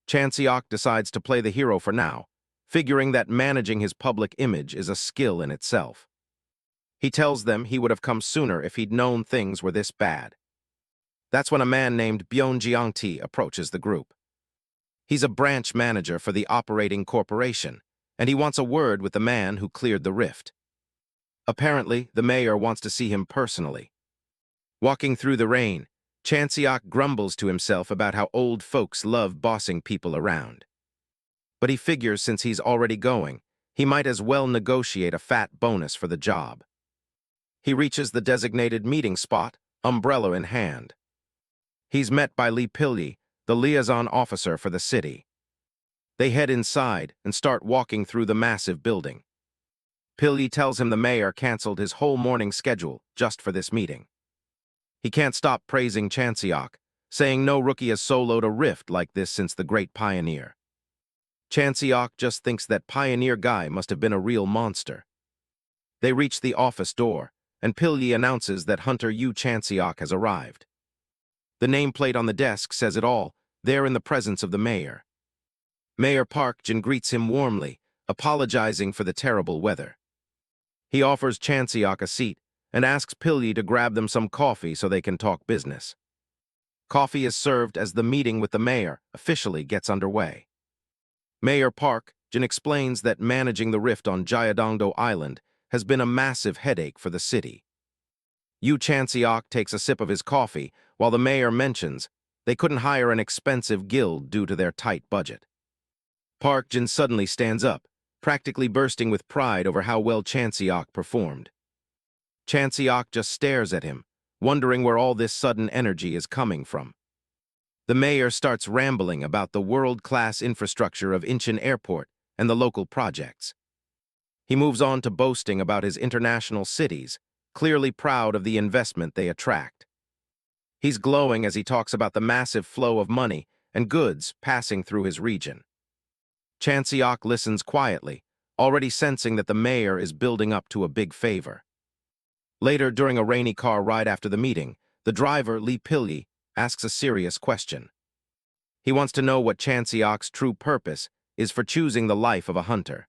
Chanseok decides to play the hero for now, figuring that managing his public image is a skill in itself. He tells them he would have come sooner if he'd known things were this bad. That's when a man named Byung-jiangti approaches the group. He's a branch manager for the operating corporation, and he wants a word with the man who cleared the rift. Apparently, the mayor wants to see him personally. Walking through the rain, Chanseok grumbles to himself about how old folks love bossing people around. But he figures since he's already going, he might as well negotiate a fat bonus for the job. He reaches the designated meeting spot, umbrella in hand. He's met by Lee Pilyi, the liaison officer for the city. They head inside and start walking through the massive building. Pilyi tells him the mayor canceled his whole morning schedule just for this meeting. He can't stop praising Chanseok, saying no rookie has soloed a rift like this since the great Pioneer. Chanseok just thinks that Pioneer guy must have been a real monster. They reach the office door, and Pilyi announces that Hunter Yu Chanseok has arrived. The nameplate on the desk says it all, there in the presence of the mayor. Mayor Park Jin greets him warmly, apologizing for the terrible weather. He offers Chanseok a seat and asks Pilyi to grab them some coffee so they can talk business. Coffee is served as the meeting with the mayor officially gets underway. Mayor Park Jin explains that managing the rift on Jayadongdo Island has been a massive headache for the city. Yu Chanseok takes a sip of his coffee while the mayor mentions they couldn't hire an expensive guild due to their tight budget. Park Jin suddenly stands up, practically bursting with pride over how well Chanseok performed. Chanseok just stares at him, wondering where all this sudden energy is coming from. The mayor starts rambling about the world-class infrastructure of Incheon Airport and the local projects. He moves on to boasting about his international cities, clearly proud of the investment they attract. He's glowing as he talks about the massive flow of money and goods passing through his region. Chanseok listens quietly, already sensing that the mayor is building up to a big favor. Later, during a rainy car ride after the meeting, the driver, Lee Pilyi, asks a serious question. He wants to know what Chanseok's true purpose is for choosing the life of a hunter.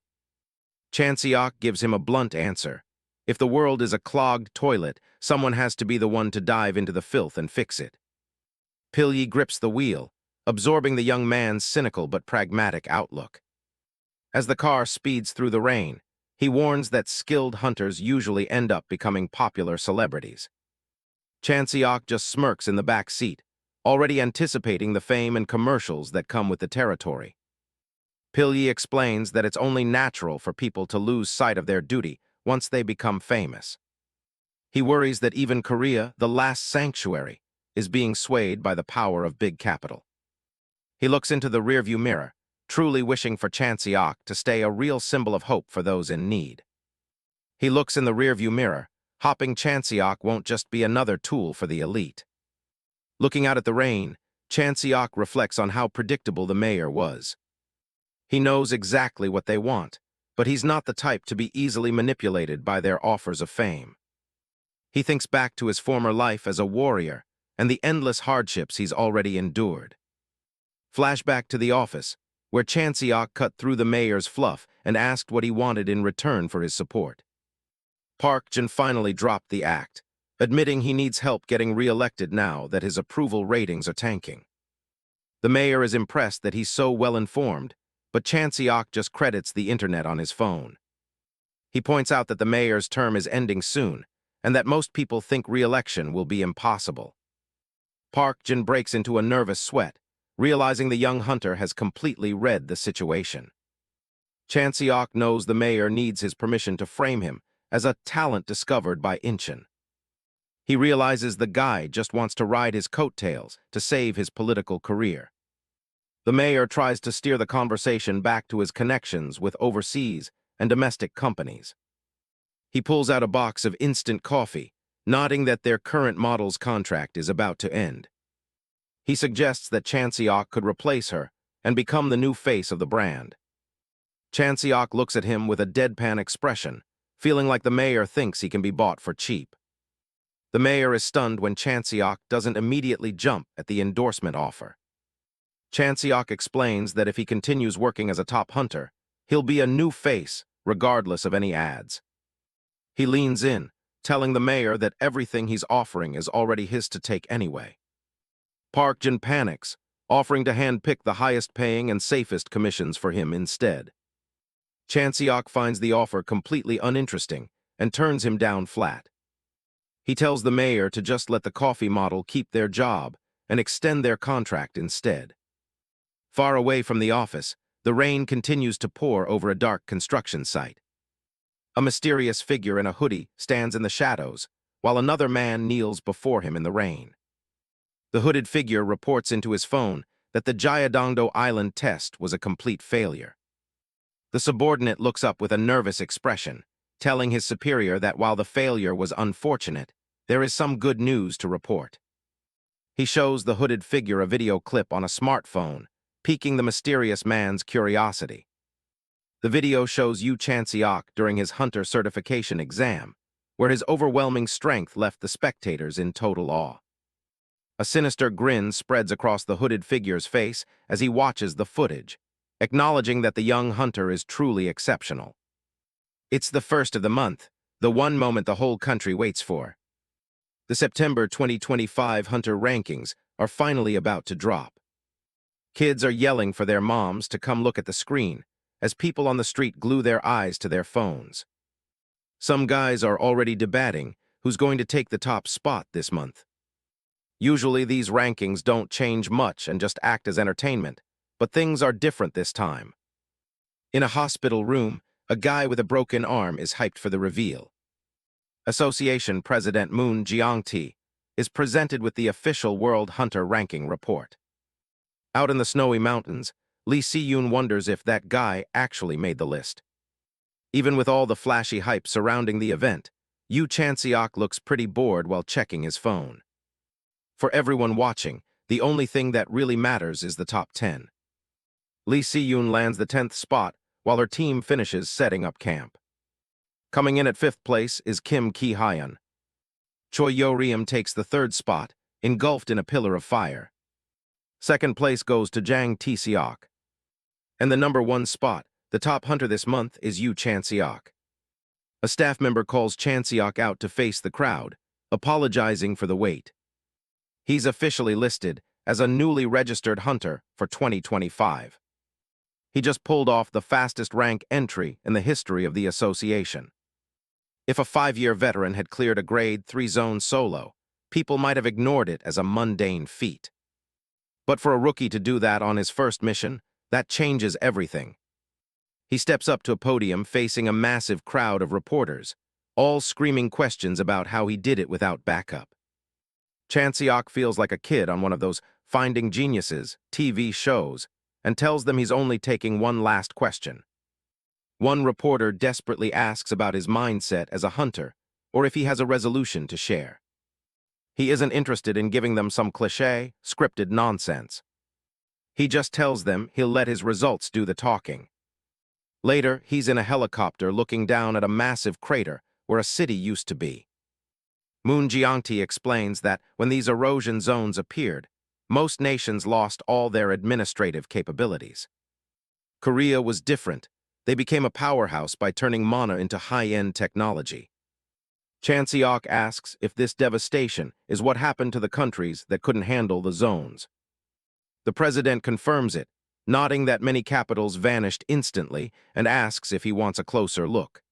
Chanseok gives him a blunt answer. If the world is a clogged toilet, someone has to be the one to dive into the filth and fix it. Pilyi grips the wheel, absorbing the young man's cynical but pragmatic outlook. As the car speeds through the rain, he warns that skilled hunters usually end up becoming popular celebrities. Chanseok just smirks in the back seat, already anticipating the fame and commercials that come with the territory. Pilyi explains that it's only natural for people to lose sight of their duty once they become famous. He worries that even Korea, the last sanctuary, is being swayed by the power of big capital. He looks into the rearview mirror, truly wishing for Chanseok to stay a real symbol of hope for those in need. He looks in the rearview mirror, hoping Chanseok won't just be another tool for the elite. Looking out at the rain, Chanseok reflects on how predictable the mayor was. He knows exactly what they want, but he's not the type to be easily manipulated by their offers of fame. He thinks back to his former life as a warrior and the endless hardships he's already endured. Flashback to the office, where Chanseok cut through the mayor's fluff and asked what he wanted in return for his support. Park Jin finally dropped the act, admitting he needs help getting re-elected now that his approval ratings are tanking. The mayor is impressed that he's so well-informed, but Chanseok just credits the internet on his phone. He points out that the mayor's term is ending soon, and that most people think re-election will be impossible. Park Jin breaks into a nervous sweat, realizing the young hunter has completely read the situation. Chanseok knows the mayor needs his permission to frame him as a talent discovered by Incheon. He realizes the guy just wants to ride his coattails to save his political career. The mayor tries to steer the conversation back to his connections with overseas and domestic companies. He pulls out a box of instant coffee, nodding that their current model's contract is about to end. He suggests that Chanseok could replace her and become the new face of the brand. Chanseok looks at him with a deadpan expression, feeling like the mayor thinks he can be bought for cheap. The mayor is stunned when Chanseok doesn't immediately jump at the endorsement offer. Chanseok explains that if he continues working as a top hunter, he'll be a new face, regardless of any ads. He leans in, telling the mayor that everything he's offering is already his to take anyway. Park Jin panics, offering to handpick the highest-paying and safest commissions for him instead. Chanseok finds the offer completely uninteresting and turns him down flat. He tells the mayor to just let the coffee model keep their job and extend their contract instead. Far away from the office, the rain continues to pour over a dark construction site. A mysterious figure in a hoodie stands in the shadows, while another man kneels before him in the rain. The hooded figure reports into his phone that the Jeodongdo Island test was a complete failure. The subordinate looks up with a nervous expression, telling his superior that while the failure was unfortunate, there is some good news to report. He shows the hooded figure a video clip on a smartphone, piquing the mysterious man's curiosity. The video shows Yu Chanseok during his hunter certification exam, where his overwhelming strength left the spectators in total awe. A sinister grin spreads across the hooded figure's face as he watches the footage, acknowledging that the young hunter is truly exceptional. It's the first of the month, the one moment the whole country waits for. The September 2025 hunter rankings are finally about to drop. Kids are yelling for their moms to come look at the screen, as people on the street glue their eyes to their phones. Some guys are already debating who's going to take the top spot this month. Usually these rankings don't change much and just act as entertainment, but things are different this time. In a hospital room, a guy with a broken arm is hyped for the reveal. Association President Moon Jeongtae is presented with the official World Hunter Ranking report. Out in the snowy mountains, Lee Si-yoon wonders if that guy actually made the list. Even with all the flashy hype surrounding the event, Yu Chanseok looks pretty bored while checking his phone. For everyone watching, the only thing that really matters is the top 10. Lee Si-yoon lands the 10th spot while her team finishes setting up camp. Coming in at 5th place is Kim Ki-hyun. Choi Yo-ryum takes the 3rd spot, engulfed in a pillar of fire. 2nd place goes to Jang Tae-seok. And the number 1 spot, the top hunter this month, is Yu Chanseok. A staff member calls Chanseok out to face the crowd, apologizing for the wait. He's officially listed as a newly registered hunter for 2025. He just pulled off the fastest rank entry in the history of the association. If a 5-year veteran had cleared a grade 3 zone solo, people might have ignored it as a mundane feat. But for a rookie to do that on his first mission, that changes everything. He steps up to a podium facing a massive crowd of reporters, all screaming questions about how he did it without backup. Chanseok feels like a kid on one of those Finding Geniuses TV shows and tells them he's only taking one last question. One reporter desperately asks about his mindset as a hunter or if he has a resolution to share. He isn't interested in giving them some cliché, scripted nonsense. He just tells them he'll let his results do the talking. Later, he's in a helicopter looking down at a massive crater where a city used to be. Moon Jiangti explains that when these erosion zones appeared, most nations lost all their administrative capabilities. Korea was different. They became a powerhouse by turning mana into high-end technology. Chanseok asks if this devastation is what happened to the countries that couldn't handle the zones. The president confirms it, nodding that many capitals vanished instantly, and asks if he wants a closer look.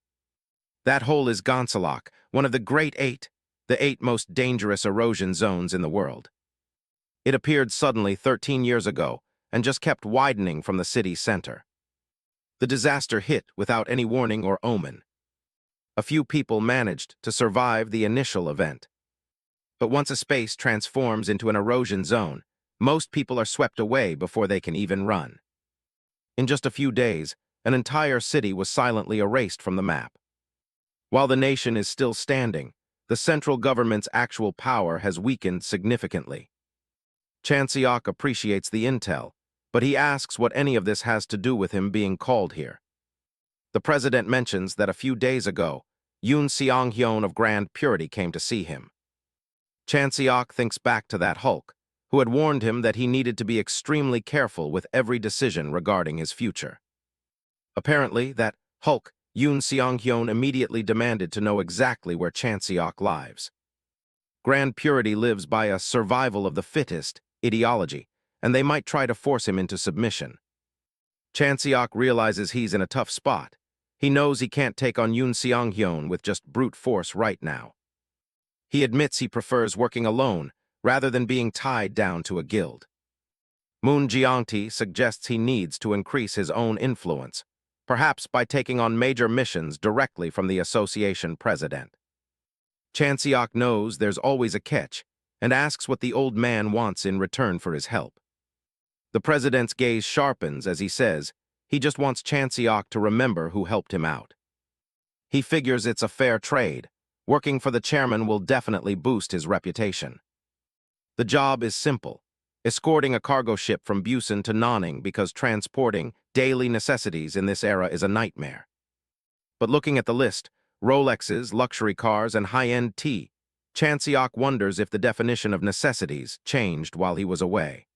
That hole is Gonsalok, one of the Great Eight, the 8 most dangerous erosion zones in the world. It appeared suddenly 13 years ago and just kept widening from the city's center. The disaster hit without any warning or omen. A few people managed to survive the initial event. But once a space transforms into an erosion zone, most people are swept away before they can even run. In just a few days, an entire city was silently erased from the map. While the nation is still standing, the central government's actual power has weakened significantly. Chanseok appreciates the intel, but he asks what any of this has to do with him being called here. The president mentions that a few days ago, Yoon Seong-hyun of Grand Purity came to see him. Chanseok thinks back to that Hulk, who had warned him that he needed to be extremely careful with every decision regarding his future. Apparently, that Hulk, Yoon Seong-hyun, immediately demanded to know exactly where Chanseok lives. Grand Purity lives by a survival of the fittest ideology, and they might try to force him into submission. Chanseok realizes he's in a tough spot. He knows he can't take on Yoon Seong-hyun with just brute force right now. He admits he prefers working alone rather than being tied down to a guild. Moon Jiangti suggests he needs to increase his own influence, perhaps by taking on major missions directly from the association president. Chanseok knows there's always a catch and asks what the old man wants in return for his help. The president's gaze sharpens as he says he just wants Chanseok to remember who helped him out. He figures it's a fair trade. Working for the chairman will definitely boost his reputation. The job is simple, escorting a cargo ship from Busan to Nanning because transporting daily necessities in this era is a nightmare. But looking at the list, Rolexes, luxury cars, and high-end tea, Chanseok wonders if the definition of necessities changed while he was away.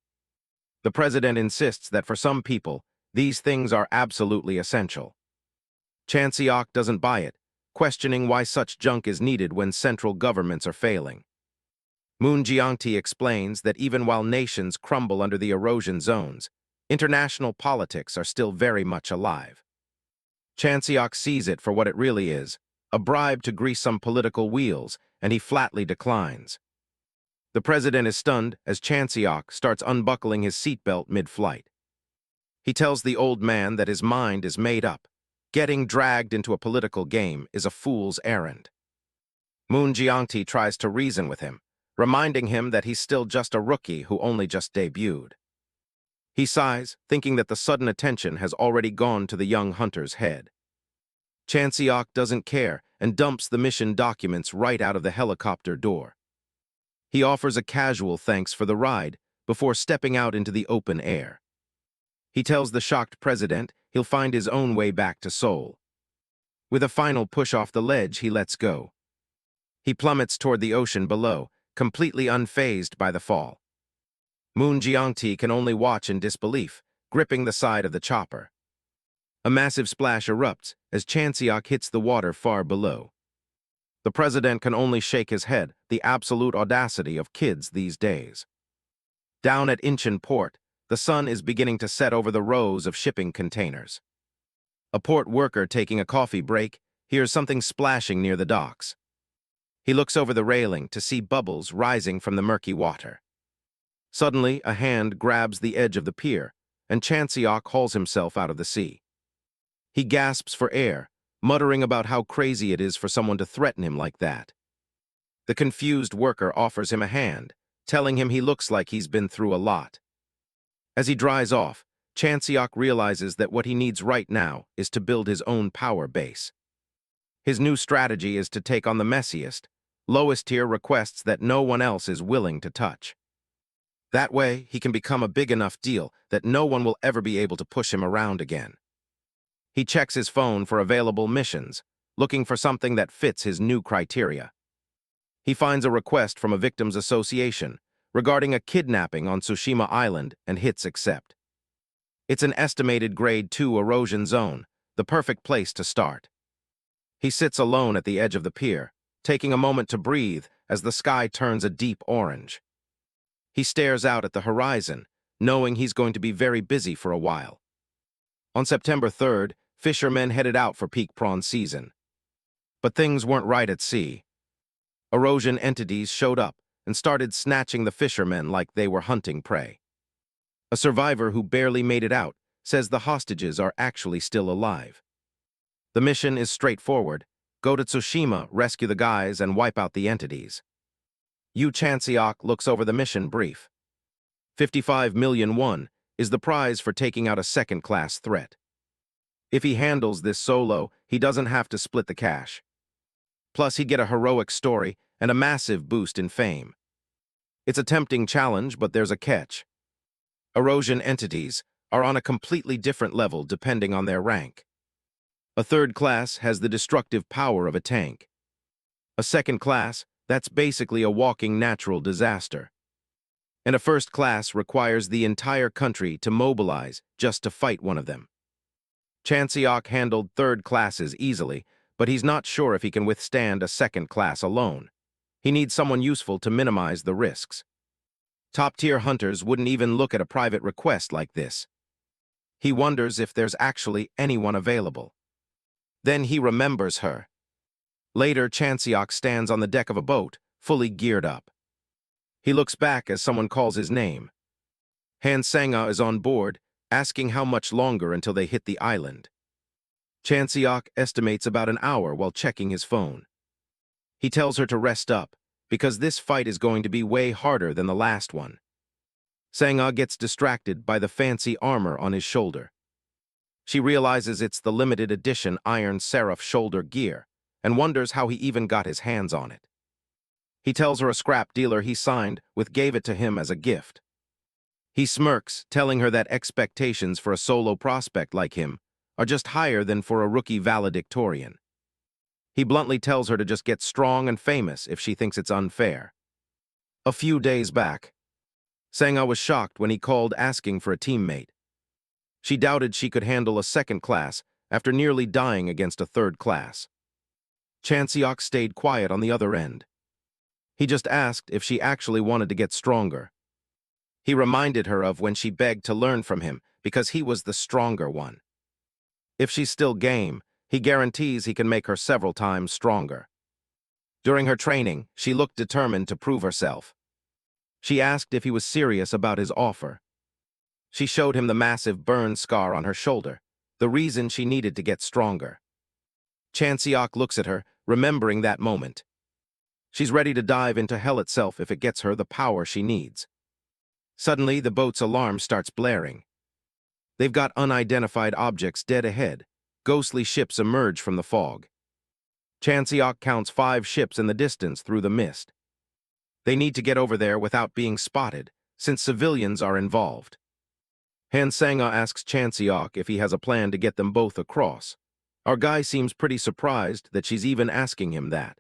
The president insists that for some people, these things are absolutely essential. Chanseok doesn't buy it, questioning why such junk is needed when central governments are failing. Moon Jiangti explains that even while nations crumble under the erosion zones, international politics are still very much alive. Chanseok sees it for what it really is, a bribe to grease some political wheels, and he flatly declines. The president is stunned as Chanseok starts unbuckling his seatbelt mid-flight. He tells the old man that his mind is made up. Getting dragged into a political game is a fool's errand. Moon Jiangti tries to reason with him, reminding him that he's still just a rookie who only just debuted. He sighs, thinking that the sudden attention has already gone to the young hunter's head. Chanseok doesn't care and dumps the mission documents right out of the helicopter door. He offers a casual thanks for the ride before stepping out into the open air. He tells the shocked president he'll find his own way back to Seoul. With a final push off the ledge, he lets go. He plummets toward the ocean below, completely unfazed by the fall. Moon Jiangti can only watch in disbelief, gripping the side of the chopper. A massive splash erupts as Chanseok hits the water far below. The president can only shake his head, the absolute audacity of kids these days. Down at Incheon Port, the sun is beginning to set over the rows of shipping containers. A port worker taking a coffee break hears something splashing near the docks. He looks over the railing to see bubbles rising from the murky water. Suddenly, a hand grabs the edge of the pier, and Chanseok hauls himself out of the sea. He gasps for air, muttering about how crazy it is for someone to threaten him like that. The confused worker offers him a hand, telling him he looks like he's been through a lot. As he dries off, Chanseok realizes that what he needs right now is to build his own power base. His new strategy is to take on the messiest, lowest-tier requests that no one else is willing to touch. That way, he can become a big enough deal that no one will ever be able to push him around again. He checks his phone for available missions, looking for something that fits his new criteria. He finds a request from a victims association regarding a kidnapping on Tsushima Island and hits accept. It's an estimated grade 2 erosion zone, the perfect place to start. He sits alone at the edge of the pier, taking a moment to breathe as the sky turns a deep orange. He stares out at the horizon, knowing he's going to be very busy for a while. On September 3rd, fishermen headed out for peak prawn season. But things weren't right at sea. Erosion entities showed up and started snatching the fishermen like they were hunting prey. A survivor who barely made it out says the hostages are actually still alive. The mission is straightforward: go to Tsushima, rescue the guys, and wipe out the entities. Yu Chanseok looks over the mission brief. 55 million won is the prize for taking out a second-class threat. If he handles this solo, he doesn't have to split the cash. Plus, he'd get a heroic story and a massive boost in fame. It's a tempting challenge, but there's a catch. Erosion entities are on a completely different level depending on their rank. A third class has the destructive power of a tank. A second class, that's basically a walking natural disaster. And a first class requires the entire country to mobilize just to fight one of them. Chanseok handled third classes easily, but he's not sure if he can withstand a second class alone. He needs someone useful to minimize the risks. Top-tier hunters wouldn't even look at a private request like this. He wonders if there's actually anyone available. Then he remembers her. Later, Chanseok stands on the deck of a boat, fully geared up. He looks back as someone calls his name. Han Sang-a is on board, asking how much longer until they hit the island. Chanseok estimates about an hour while checking his phone. He tells her to rest up, because this fight is going to be way harder than the last one. Sang-a gets distracted by the fancy armor on his shoulder. She realizes it's the limited edition Iron Seraph shoulder gear, and wonders how he even got his hands on it. He tells her a scrap dealer he signed with gave it to him as a gift. He smirks, telling her that expectations for a solo prospect like him are just higher than for a rookie valedictorian. He bluntly tells her to just get strong and famous if she thinks it's unfair. A few days back, Sang-a was shocked when he called asking for a teammate. She doubted she could handle a second class after nearly dying against a third class. Chanseok stayed quiet on the other end. He just asked if she actually wanted to get stronger. He reminded her of when she begged to learn from him because he was the stronger one. If she's still game, he guarantees he can make her several times stronger. During her training, she looked determined to prove herself. She asked if he was serious about his offer. She showed him the massive burn scar on her shoulder, the reason she needed to get stronger. Chanseok looks at her, remembering that moment. She's ready to dive into hell itself if it gets her the power she needs. Suddenly, the boat's alarm starts blaring. They've got unidentified objects dead ahead. Ghostly ships emerge from the fog. Chanseok counts 5 ships in the distance through the mist. They need to get over there without being spotted, since civilians are involved. Han Sang-a asks Chanseok if he has a plan to get them both across. Our guy seems pretty surprised that she's even asking him that.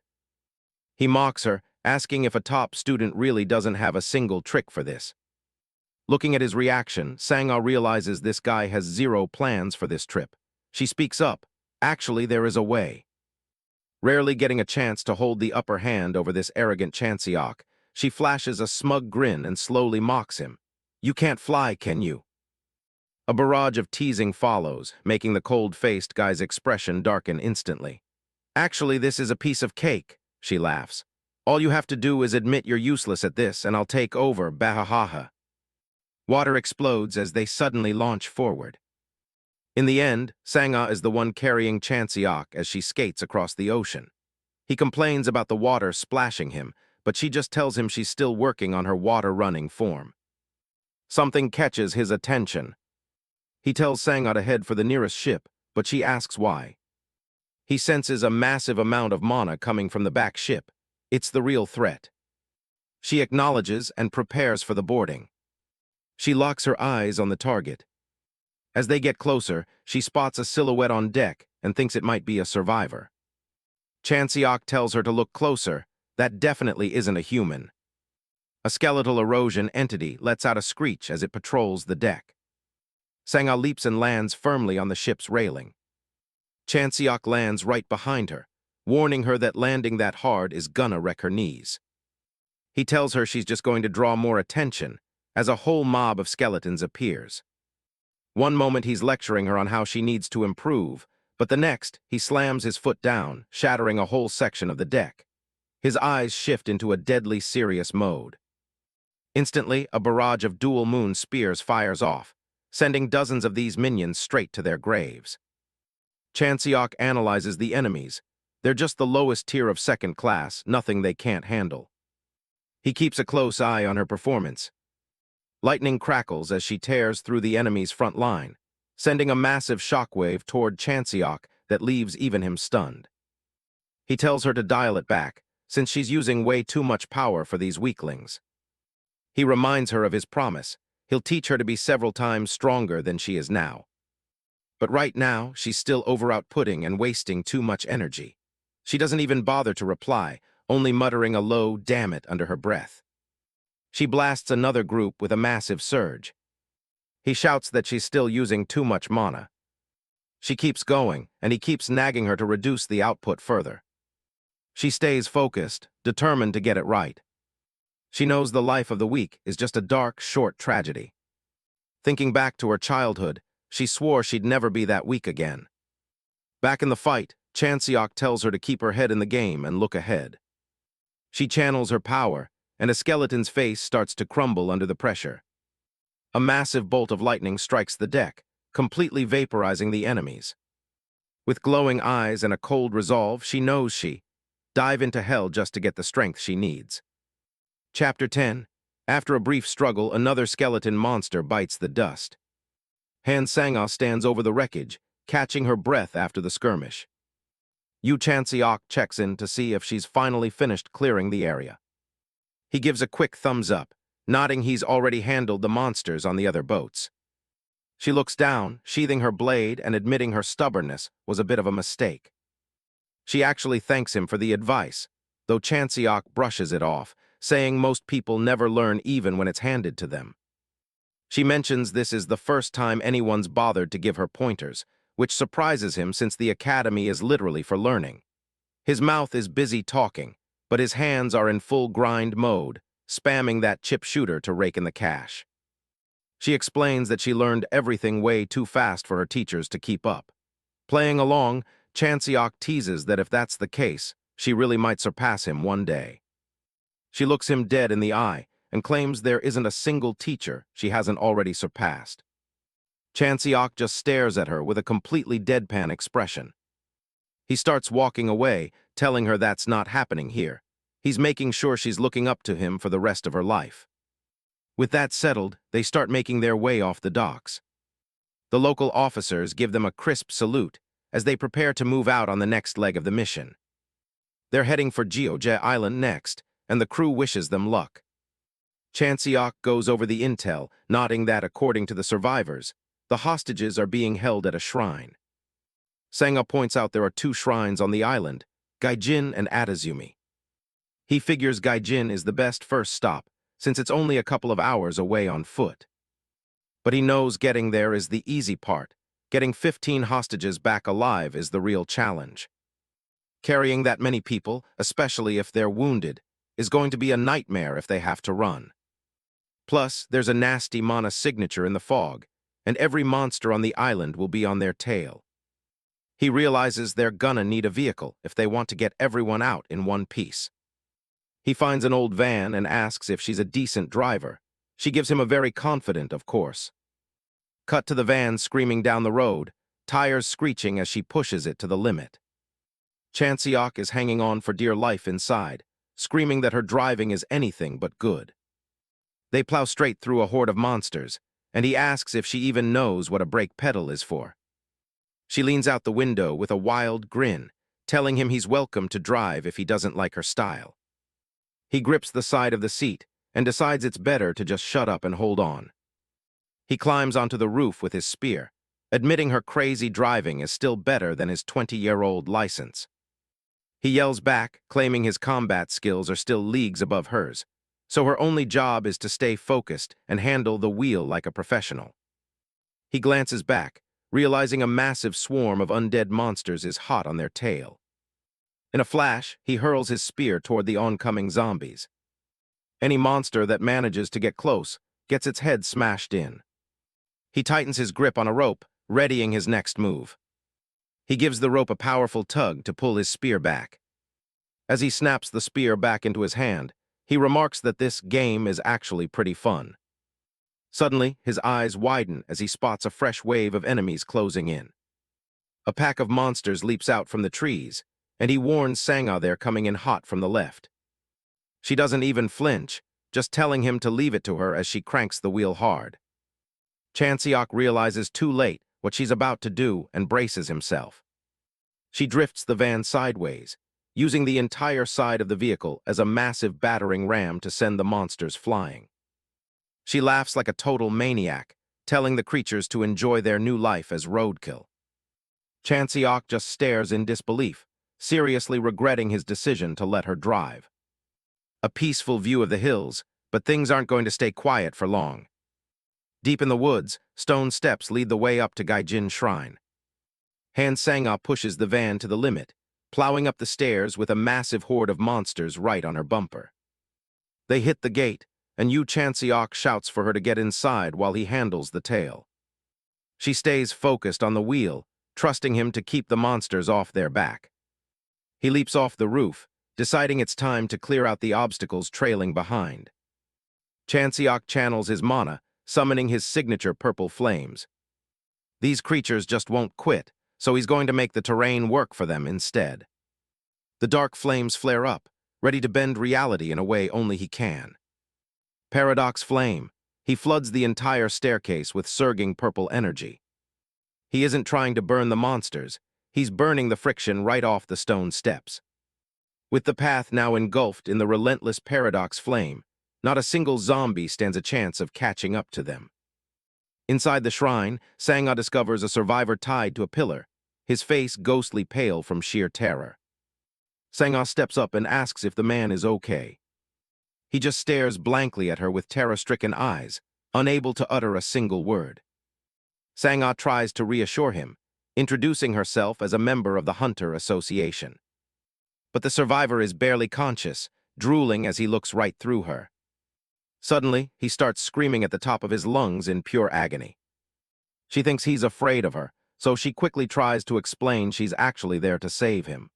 He mocks her, asking if a top student really doesn't have a single trick for this. Looking at his reaction, Sang-a realizes this guy has zero plans for this trip. She speaks up. Actually, there is a way. Rarely getting a chance to hold the upper hand over this arrogant Chanseok, she flashes a smug grin and slowly mocks him. You can't fly, can you? A barrage of teasing follows, making the cold-faced guy's expression darken instantly. Actually, this is a piece of cake, she laughs. All you have to do is admit you're useless at this, and I'll take over, bahahaha. Water explodes as they suddenly launch forward. In the end, Sanga is the one carrying Chanseok as she skates across the ocean. He complains about the water splashing him, but she just tells him she's still working on her water-running form. Something catches his attention. He tells Sanga to head for the nearest ship, but she asks why. He senses a massive amount of mana coming from the back ship. It's the real threat. She acknowledges and prepares for the boarding. She locks her eyes on the target. As they get closer, she spots a silhouette on deck and thinks it might be a survivor. Chanseok tells her to look closer. That definitely isn't a human. A skeletal erosion entity lets out a screech as it patrols the deck. Sanga leaps and lands firmly on the ship's railing. Chanseok lands right behind her, warning her that landing that hard is gonna wreck her knees. He tells her she's just going to draw more attention as a whole mob of skeletons appears. One moment he's lecturing her on how she needs to improve, but the next he slams his foot down, shattering a whole section of the deck. His eyes shift into a deadly serious mode. Instantly, a barrage of dual moon spears fires off, sending dozens of these minions straight to their graves. Chanseok analyzes the enemies. They're just the lowest tier of second class, nothing they can't handle. He keeps a close eye on her performance. Lightning crackles as she tears through the enemy's front line, sending a massive shockwave toward Chanseok that leaves even him stunned. He tells her to dial it back, since she's using way too much power for these weaklings. He reminds her of his promise. He'll teach her to be several times stronger than she is now. But right now, she's still over-outputting and wasting too much energy. She doesn't even bother to reply, only muttering a low "damn it" under her breath. She blasts another group with a massive surge. He shouts that she's still using too much mana. She keeps going, and he keeps nagging her to reduce the output further. She stays focused, determined to get it right. She knows the life of the weak is just a dark, short tragedy. Thinking back to her childhood, she swore she'd never be that weak again. Back in the fight, Chanseok tells her to keep her head in the game and look ahead. She channels her power, and a skeleton's face starts to crumble under the pressure. A massive bolt of lightning strikes the deck, completely vaporizing the enemies. With glowing eyes and a cold resolve, she knows she dive into hell just to get the strength she needs. Chapter 10. After a brief struggle, another skeleton monster bites the dust. Han Sang-ah stands over the wreckage, catching her breath after the skirmish. Yu Chanseok checks in to see if she's finally finished clearing the area. He gives a quick thumbs up, nodding he's already handled the monsters on the other boats. She looks down, sheathing her blade and admitting her stubbornness was a bit of a mistake. She actually thanks him for the advice, though Chanseok brushes it off, saying most people never learn even when it's handed to them. She mentions this is the first time anyone's bothered to give her pointers, which surprises him since the academy is literally for learning. His mouth is busy talking, but his hands are in full grind mode, spamming that chip shooter to rake in the cash. She explains that she learned everything way too fast for her teachers to keep up. Playing along, Chanseok teases that if that's the case, she really might surpass him one day. She looks him dead in the eye and claims there isn't a single teacher she hasn't already surpassed. Chanseok just stares at her with a completely deadpan expression. He starts walking away, telling her that's not happening here. He's making sure she's looking up to him for the rest of her life. With that settled, they start making their way off the docks. The local officers give them a crisp salute as they prepare to move out on the next leg of the mission. They're heading for Jeoje Island next, and the crew wishes them luck. Chanseok goes over the intel, nodding that, according to the survivors, the hostages are being held at a shrine. Sanga points out there are 2 shrines on the island, Gaijin and Atazumi. He figures Gaijin is the best first stop, since it's only a couple of hours away on foot. But he knows getting there is the easy part. Getting 15 hostages back alive is the real challenge. Carrying that many people, especially if they're wounded, is going to be a nightmare if they have to run. Plus, there's a nasty mana signature in the fog, and every monster on the island will be on their tail. He realizes they're gonna need a vehicle if they want to get everyone out in one piece. He finds an old van and asks if she's a decent driver. She gives him a very confident, of course. Cut to the van screaming down the road, tires screeching as she pushes it to the limit. Chanseok is hanging on for dear life inside, screaming that her driving is anything but good. They plow straight through a horde of monsters, and he asks if she even knows what a brake pedal is for. She leans out the window with a wild grin, telling him he's welcome to drive if he doesn't like her style. He grips the side of the seat and decides it's better to just shut up and hold on. He climbs onto the roof with his spear, admitting her crazy driving is still better than his 20-year-old license. He yells back, claiming his combat skills are still leagues above hers, so her only job is to stay focused and handle the wheel like a professional. He glances back, realizing a massive swarm of undead monsters is hot on their tail. In a flash, he hurls his spear toward the oncoming zombies. Any monster that manages to get close gets its head smashed in. He tightens his grip on a rope, readying his next move. He gives the rope a powerful tug to pull his spear back. As he snaps the spear back into his hand, he remarks that this game is actually pretty fun. Suddenly, his eyes widen as he spots a fresh wave of enemies closing in. A pack of monsters leaps out from the trees, and he warns Sangha they're coming in hot from the left. She doesn't even flinch, just telling him to leave it to her as she cranks the wheel hard. Chanseok realizes too late what she's about to do and braces himself. She drifts the van sideways, using the entire side of the vehicle as a massive battering ram to send the monsters flying. She laughs like a total maniac, telling the creatures to enjoy their new life as roadkill. Chanseok just stares in disbelief, seriously regretting his decision to let her drive. A peaceful view of the hills, but things aren't going to stay quiet for long. Deep in the woods, stone steps lead the way up to Gaijin Shrine. Han Sangha pushes the van to the limit, plowing up the stairs with a massive horde of monsters right on her bumper. They hit the gate, and Yu Chanseok shouts for her to get inside while he handles the tail. She stays focused on the wheel, trusting him to keep the monsters off their back. He leaps off the roof, deciding it's time to clear out the obstacles trailing behind. Chanseok channels his mana, summoning his signature purple flames. These creatures just won't quit, so he's going to make the terrain work for them instead. The dark flames flare up, ready to bend reality in a way only he can. Paradox Flame. He floods the entire staircase with surging purple energy. He isn't trying to burn the monsters, he's burning the friction right off the stone steps. With the path now engulfed in the relentless Paradox Flame, not a single zombie stands a chance of catching up to them. Inside the shrine, Sangha discovers a survivor tied to a pillar, his face ghostly pale from sheer terror. Sangha steps up and asks if the man is okay. He just stares blankly at her with terror-stricken eyes, unable to utter a single word. Sangha tries to reassure him, introducing herself as a member of the Hunter Association. But the survivor is barely conscious, drooling as he looks right through her. Suddenly, he starts screaming at the top of his lungs in pure agony. She thinks he's afraid of her, so she quickly tries to explain she's actually there to save him.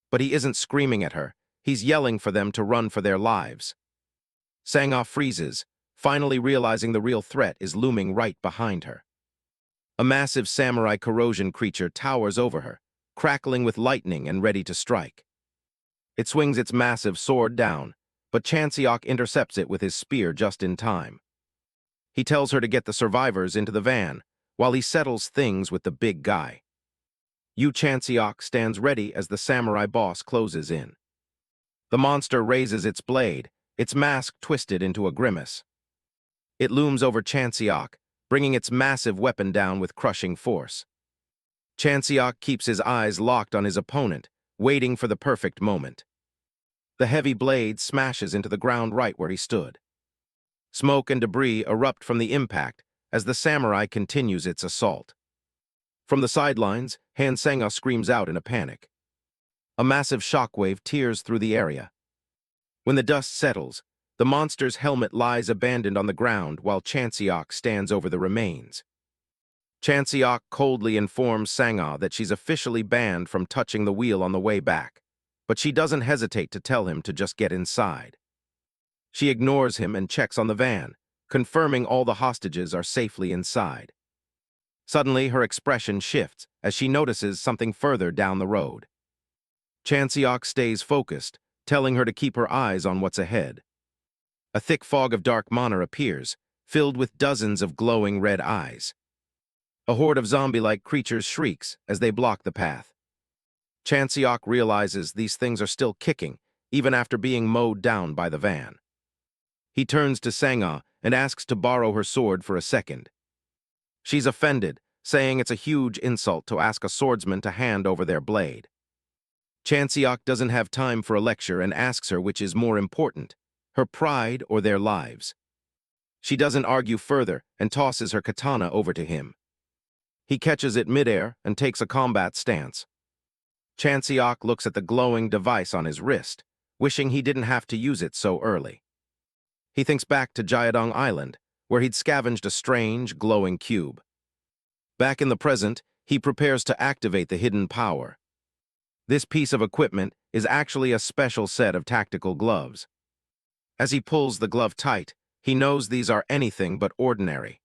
But he isn't screaming at her, he's yelling for them to run for their lives. Sangha freezes, finally realizing the real threat is looming right behind her. A massive samurai corrosion creature towers over her, crackling with lightning and ready to strike. It swings its massive sword down, but Chanseok intercepts it with his spear just in time. He tells her to get the survivors into the van, while he settles things with the big guy. Yu Chanseok stands ready as the samurai boss closes in. The monster raises its blade, its mask twisted into a grimace. It looms over Chanseok, bringing its massive weapon down with crushing force. Chanseok keeps his eyes locked on his opponent, waiting for the perfect moment. The heavy blade smashes into the ground right where he stood. Smoke and debris erupt from the impact as the samurai continues its assault. From the sidelines, Han Sangha screams out in a panic. A massive shockwave tears through the area. When the dust settles, the monster's helmet lies abandoned on the ground while Chanseok stands over the remains. Chanseok coldly informs Sangha that she's officially banned from touching the wheel on the way back, but she doesn't hesitate to tell him to just get inside. She ignores him and checks on the van, confirming all the hostages are safely inside. Suddenly, her expression shifts as she notices something further down the road. Chanseok stays focused, telling her to keep her eyes on what's ahead. A thick fog of dark mana appears, filled with dozens of glowing red eyes. A horde of zombie-like creatures shrieks as they block the path. Chanseok realizes these things are still kicking, even after being mowed down by the van. He turns to Sangha and asks to borrow her sword for a second. She's offended, saying it's a huge insult to ask a swordsman to hand over their blade. Chanseok doesn't have time for a lecture and asks her which is more important, her pride or their lives. She doesn't argue further and tosses her katana over to him. He catches it midair and takes a combat stance. Chanseok looks at the glowing device on his wrist, wishing he didn't have to use it so early. He thinks back to Jiadong Island, where he'd scavenged a strange, glowing cube. Back in the present, he prepares to activate the hidden power. This piece of equipment is actually a special set of tactical gloves. As he pulls the glove tight, he knows these are anything but ordinary.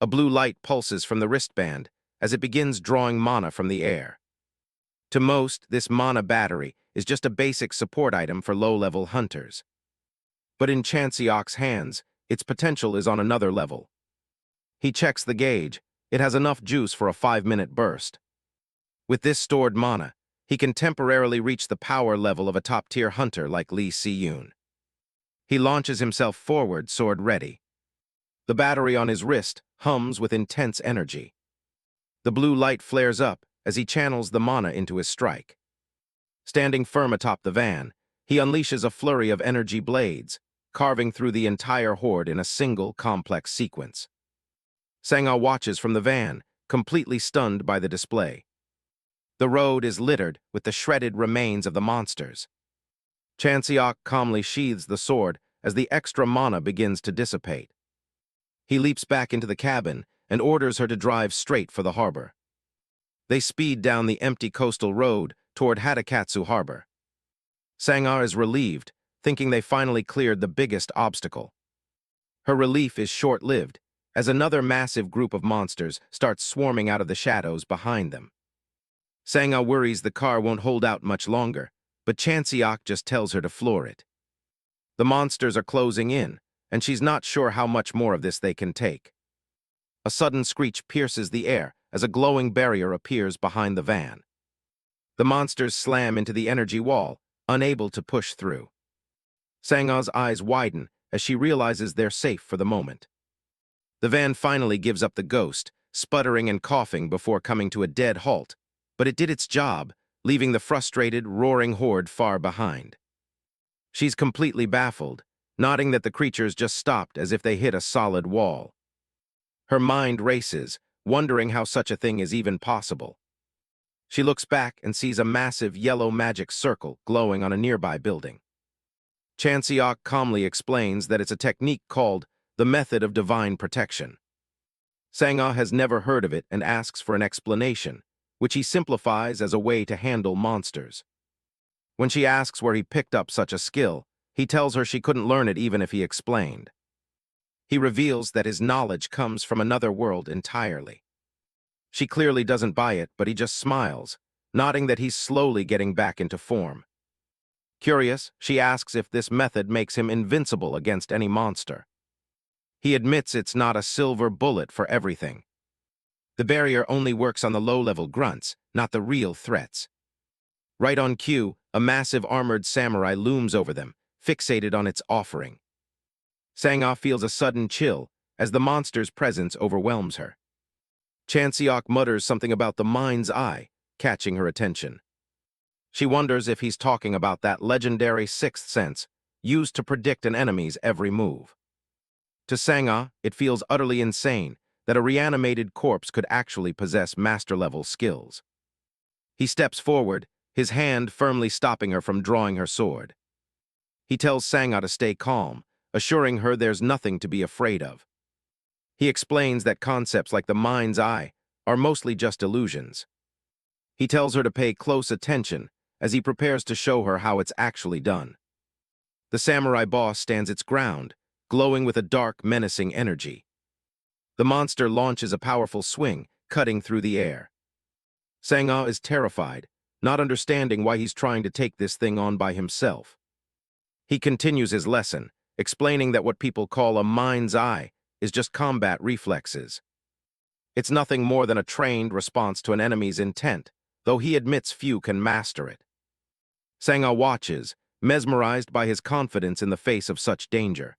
A blue light pulses from the wristband as it begins drawing mana from the air. To most, this mana battery is just a basic support item for low-level hunters. But in Chanseok's hands, its potential is on another level. He checks the gauge. It has enough juice for a 5-minute burst. With this stored mana, he can temporarily reach the power level of a top-tier hunter like Lee Si-yoon. He launches himself forward, sword ready. The battery on his wrist hums with intense energy. The blue light flares up as he channels the mana into his strike. Standing firm atop the van, he unleashes a flurry of energy blades, carving through the entire horde in a single, complex sequence. Sangha watches from the van, completely stunned by the display. The road is littered with the shredded remains of the monsters. Chanseok calmly sheathes the sword as the extra mana begins to dissipate. He leaps back into the cabin and orders her to drive straight for the harbor. They speed down the empty coastal road toward Hatakatsu Harbor. Sangha is relieved, thinking they finally cleared the biggest obstacle. Her relief is short-lived, as another massive group of monsters starts swarming out of the shadows behind them. Sangha worries the car won't hold out much longer, but Chanseok just tells her to floor it. The monsters are closing in, and she's not sure how much more of this they can take. A sudden screech pierces the air as a glowing barrier appears behind the van. The monsters slam into the energy wall, unable to push through. Sangha's eyes widen as she realizes they're safe for the moment. The van finally gives up the ghost, sputtering and coughing before coming to a dead halt, but it did its job, leaving the frustrated, roaring horde far behind. She's completely baffled, nodding that the creatures just stopped as if they hit a solid wall. Her mind races, wondering how such a thing is even possible. She looks back and sees a massive yellow magic circle glowing on a nearby building. Chanseok calmly explains that it's a technique called the method of divine protection. Sangha has never heard of it and asks for an explanation, which he simplifies as a way to handle monsters. When she asks where he picked up such a skill, he tells her she couldn't learn it even if he explained. He reveals that his knowledge comes from another world entirely. She clearly doesn't buy it, but he just smiles, nodding that he's slowly getting back into form. Curious, she asks if this method makes him invincible against any monster. He admits it's not a silver bullet for everything. The barrier only works on the low-level grunts, not the real threats. Right on cue, a massive armored samurai looms over them, fixated on its offering. Sangha feels a sudden chill as the monster's presence overwhelms her. Chanseok mutters something about the mind's eye, catching her attention. She wonders if he's talking about that legendary sixth sense used to predict an enemy's every move. To Sangha, it feels utterly insane that a reanimated corpse could actually possess master-level skills. He steps forward, his hand firmly stopping her from drawing her sword. He tells Sangha to stay calm, assuring her there's nothing to be afraid of. He explains that concepts like the mind's eye are mostly just illusions. He tells her to pay close attention as he prepares to show her how it's actually done. The samurai boss stands its ground, glowing with a dark, menacing energy. The monster launches a powerful swing, cutting through the air. Sang-ah is terrified, not understanding why he's trying to take this thing on by himself. He continues his lesson, explaining that what people call a mind's eye is just combat reflexes. It's nothing more than a trained response to an enemy's intent, though he admits few can master it. Sang-ah watches, mesmerized by his confidence in the face of such danger.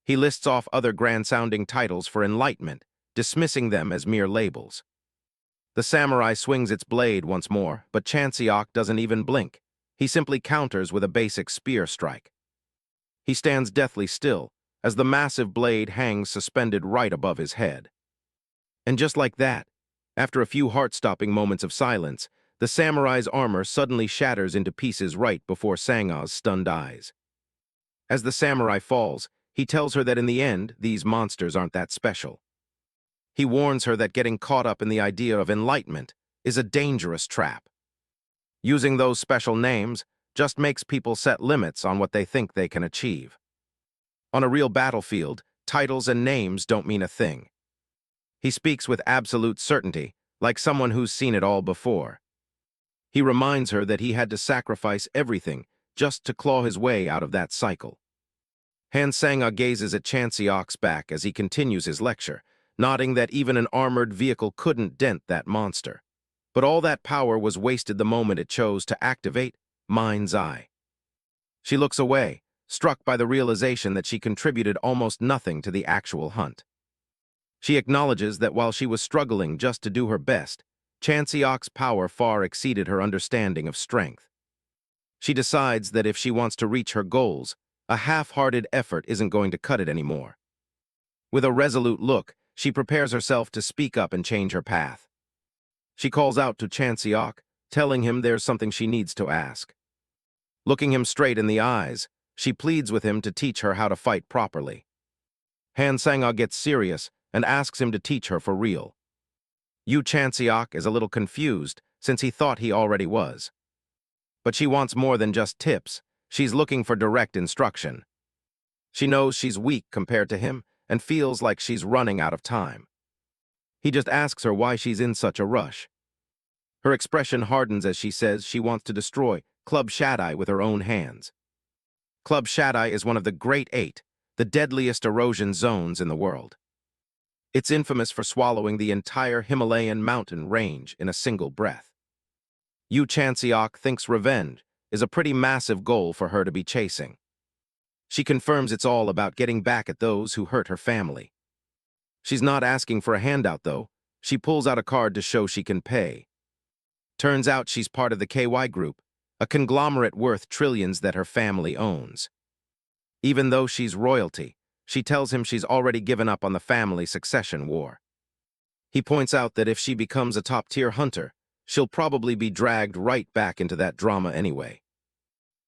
He lists off other grand-sounding titles for enlightenment, dismissing them as mere labels. The samurai swings its blade once more, but Chanseok doesn't even blink. He simply counters with a basic spear strike. He stands deathly still, as the massive blade hangs suspended right above his head. And just like that, after a few heart-stopping moments of silence, the samurai's armor suddenly shatters into pieces right before Sang-ah's stunned eyes. As the samurai falls, he tells her that in the end, these monsters aren't that special. He warns her that getting caught up in the idea of enlightenment is a dangerous trap. Using those special names just makes people set limits on what they think they can achieve. On a real battlefield, titles and names don't mean a thing. He speaks with absolute certainty, like someone who's seen it all before. He reminds her that he had to sacrifice everything just to claw his way out of that cycle. Han Sang-ah gazes at Chanseok's back as he continues his lecture, nodding that even an armored vehicle couldn't dent that monster. But all that power was wasted the moment it chose to activate Mind's Eye. She looks away, struck by the realization that she contributed almost nothing to the actual hunt. She acknowledges that while she was struggling just to do her best, Chanseok's power far exceeded her understanding of strength. She decides that if she wants to reach her goals, a half-hearted effort isn't going to cut it anymore. With a resolute look, she prepares herself to speak up and change her path. She calls out to Chanseok, telling him there's something she needs to ask. Looking him straight in the eyes, she pleads with him to teach her how to fight properly. Han Sang-ah gets serious and asks him to teach her for real. Yu Chanseok is a little confused since he thought he already was. But she wants more than just tips. She's looking for direct instruction. She knows she's weak compared to him and feels like she's running out of time. He just asks her why she's in such a rush. Her expression hardens as she says she wants to destroy Club Shadai with her own hands. Club Shadai is one of the Great Eight, the deadliest erosion zones in the world. It's infamous for swallowing the entire Himalayan mountain range in a single breath. Yu Chanseok thinks revenge is a pretty massive goal for her to be chasing. She confirms it's all about getting back at those who hurt her family. She's not asking for a handout, though. She pulls out a card to show she can pay. Turns out she's part of the KY Group, a conglomerate worth trillions that her family owns. Even though she's royalty, she tells him she's already given up on the family succession war. He points out that if she becomes a top-tier hunter, she'll probably be dragged right back into that drama anyway.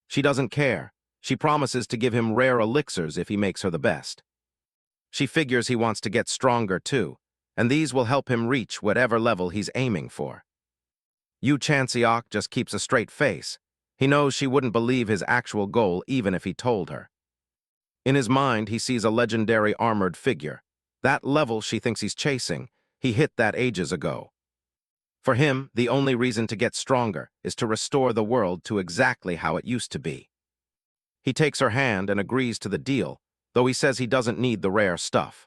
She doesn't care. She promises to give him rare elixirs if he makes her the best. She figures he wants to get stronger too, and these will help him reach whatever level he's aiming for. Yu Chanseok just keeps a straight face. He knows she wouldn't believe his actual goal even if he told her. In his mind, he sees a legendary armored figure. That level she thinks he's chasing, he hit that ages ago. For him, the only reason to get stronger is to restore the world to exactly how it used to be. He takes her hand and agrees to the deal, though he says he doesn't need the rare stuff.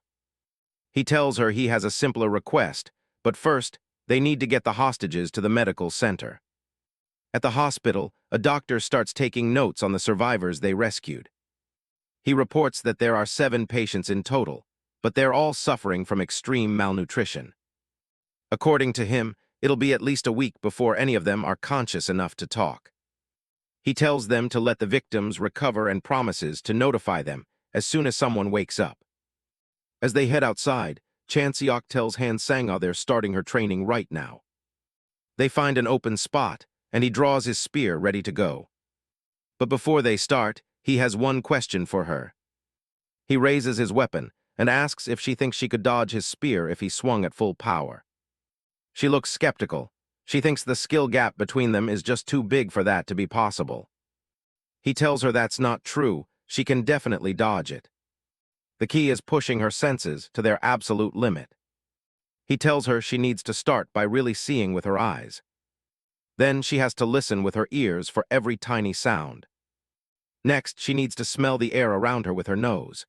He tells her he has a simpler request, but first, they need to get the hostages to the medical center. At the hospital, a doctor starts taking notes on the survivors they rescued. He reports that there are 7 patients in total, but they're all suffering from extreme malnutrition. According to him, it'll be at least a week before any of them are conscious enough to talk. He tells them to let the victims recover and promises to notify them as soon as someone wakes up. As they head outside, Chanseok tells Han Sang-ah they're starting her training right now. They find an open spot, and he draws his spear ready to go. But before they start, he has one question for her. He raises his weapon and asks if she thinks she could dodge his spear if he swung at full power. She looks skeptical. She thinks the skill gap between them is just too big for that to be possible. He tells her that's not true. She can definitely dodge it. The key is pushing her senses to their absolute limit. He tells her she needs to start by really seeing with her eyes. Then she has to listen with her ears for every tiny sound. Next, she needs to smell the air around her with her nose.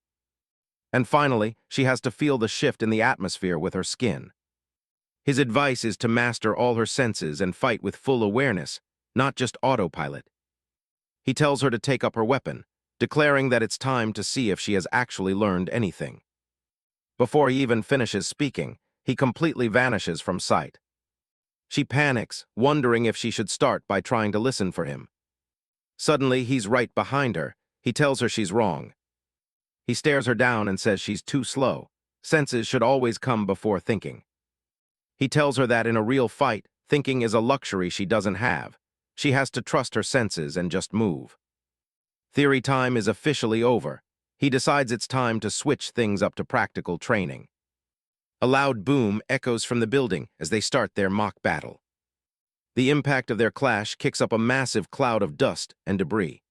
And finally, she has to feel the shift in the atmosphere with her skin. His advice is to master all her senses and fight with full awareness, not just autopilot. He tells her to take up her weapon, declaring that it's time to see if she has actually learned anything. Before he even finishes speaking, he completely vanishes from sight. She panics, wondering if she should start by trying to listen for him. Suddenly, he's right behind her. He tells her she's wrong. He stares her down and says she's too slow. Senses should always come before thinking. He tells her that in a real fight, thinking is a luxury she doesn't have. She has to trust her senses and just move. Theory time is officially over. He decides it's time to switch things up to practical training. A loud boom echoes from the building as they start their mock battle. The impact of their clash kicks up a massive cloud of dust and debris.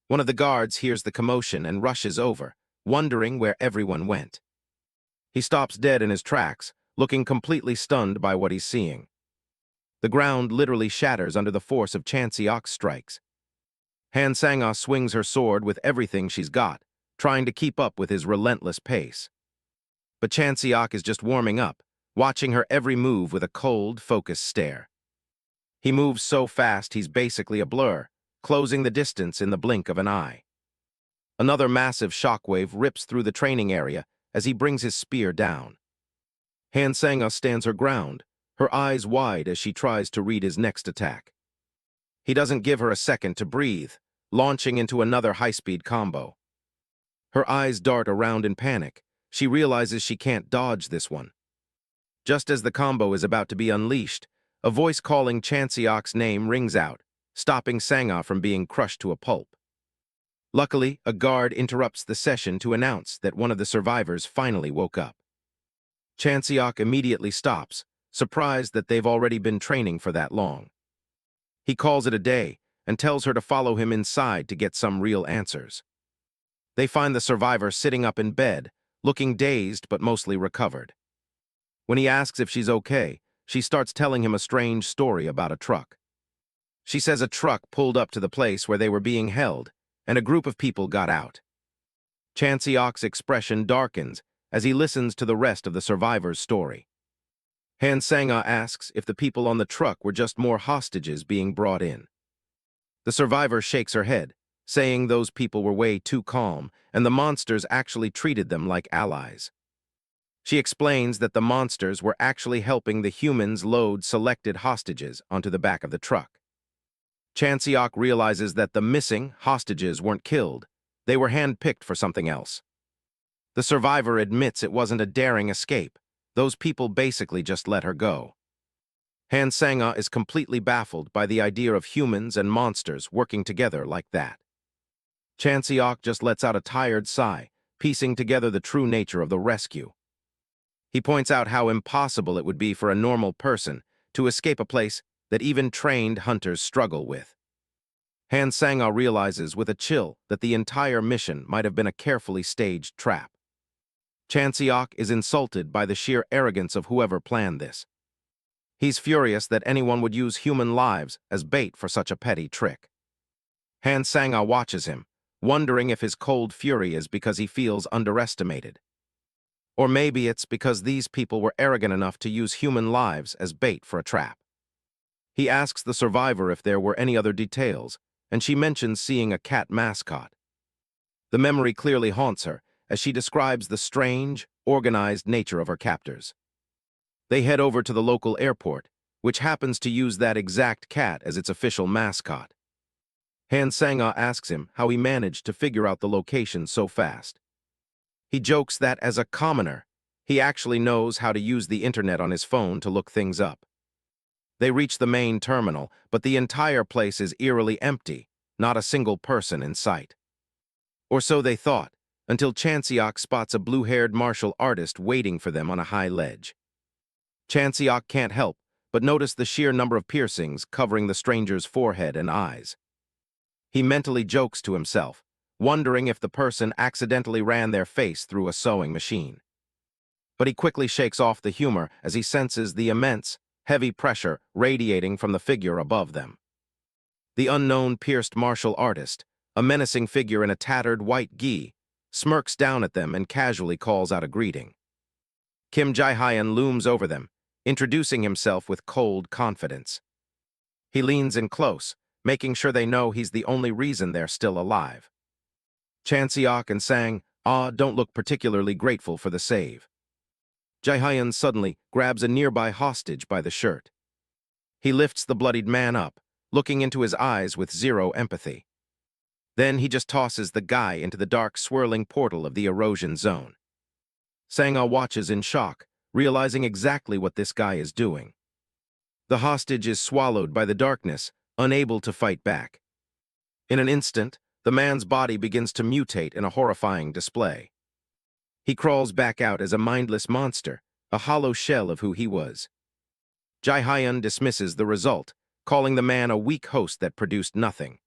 One of the guards hears the commotion and rushes over, wondering where everyone went. He stops dead in his tracks, looking completely stunned by what he's seeing. The ground literally shatters under the force of Chanseok's strikes. Han Sang-ah swings her sword with everything she's got, trying to keep up with his relentless pace. But Chanseok is just warming up, watching her every move with a cold, focused stare. He moves so fast he's basically a blur, closing the distance in the blink of an eye. Another massive shockwave rips through the training area as he brings his spear down. Han Sang-ah stands her ground, her eyes wide as she tries to read his next attack. He doesn't give her a second to breathe, launching into another high-speed combo. Her eyes dart around in panic. She realizes she can't dodge this one. Just as the combo is about to be unleashed, a voice calling Chanseok's name rings out, stopping Sang-ah from being crushed to a pulp. Luckily, a guard interrupts the session to announce that one of the survivors finally woke up. Chanseok immediately stops, surprised that they've already been training for that long. He calls it a day and tells her to follow him inside to get some real answers. They find the survivor sitting up in bed, looking dazed but mostly recovered. When he asks if she's okay, she starts telling him a strange story about a truck. She says a truck pulled up to the place where they were being held, and a group of people got out. Chanseok's expression darkens as he listens to the rest of the survivor's story. Han Sang-ah asks if the people on the truck were just more hostages being brought in. The survivor shakes her head, saying those people were way too calm and the monsters actually treated them like allies. She explains that the monsters were actually helping the humans load selected hostages onto the back of the truck. Chanseok realizes that the missing hostages weren't killed. They were handpicked for something else. The survivor admits it wasn't a daring escape. Those people basically just let her go. Han Sang-ah is completely baffled by the idea of humans and monsters working together like that. Chanseok just lets out a tired sigh, piecing together the true nature of the rescue. He points out how impossible it would be for a normal person to escape a place that even trained hunters struggle with. Han Sang-ah realizes with a chill that the entire mission might have been a carefully staged trap. Chanseok is insulted by the sheer arrogance of whoever planned this. He's furious that anyone would use human lives as bait for such a petty trick. Han Sang-ah watches him, wondering if his cold fury is because he feels underestimated. Or maybe it's because these people were arrogant enough to use human lives as bait for a trap. He asks the survivor if there were any other details, and she mentions seeing a cat mascot. The memory clearly haunts her as she describes the strange, organized nature of her captors. They head over to the local airport, which happens to use that exact cat as its official mascot. Han Sang-ah asks him how he managed to figure out the location so fast. He jokes that as a commoner, he actually knows how to use the internet on his phone to look things up. They reach the main terminal, but the entire place is eerily empty, not a single person in sight. Or so they thought, until Chanseok spots a blue-haired martial artist waiting for them on a high ledge. Chanseok can't help but notice the sheer number of piercings covering the stranger's forehead and eyes. He mentally jokes to himself, wondering if the person accidentally ran their face through a sewing machine. But he quickly shakes off the humor as he senses the immense, heavy pressure radiating from the figure above them. The unknown pierced martial artist, a menacing figure in a tattered white gi, smirks down at them and casually calls out a greeting. Kim Jae-hyun looms over them, introducing himself with cold confidence. He leans in close, making sure they know he's the only reason they're still alive. Chan Seok and Sang don't look particularly grateful for the save. Jae-hyun suddenly grabs a nearby hostage by the shirt. He lifts the bloodied man up, looking into his eyes with zero empathy. Then he just tosses the guy into the dark, swirling portal of the erosion zone. Sang-ah watches in shock, realizing exactly what this guy is doing. The hostage is swallowed by the darkness, unable to fight back. In an instant, the man's body begins to mutate in a horrifying display. He crawls back out as a mindless monster, a hollow shell of who he was. Jae-hyun dismisses the result, calling the man a weak host that produced nothing.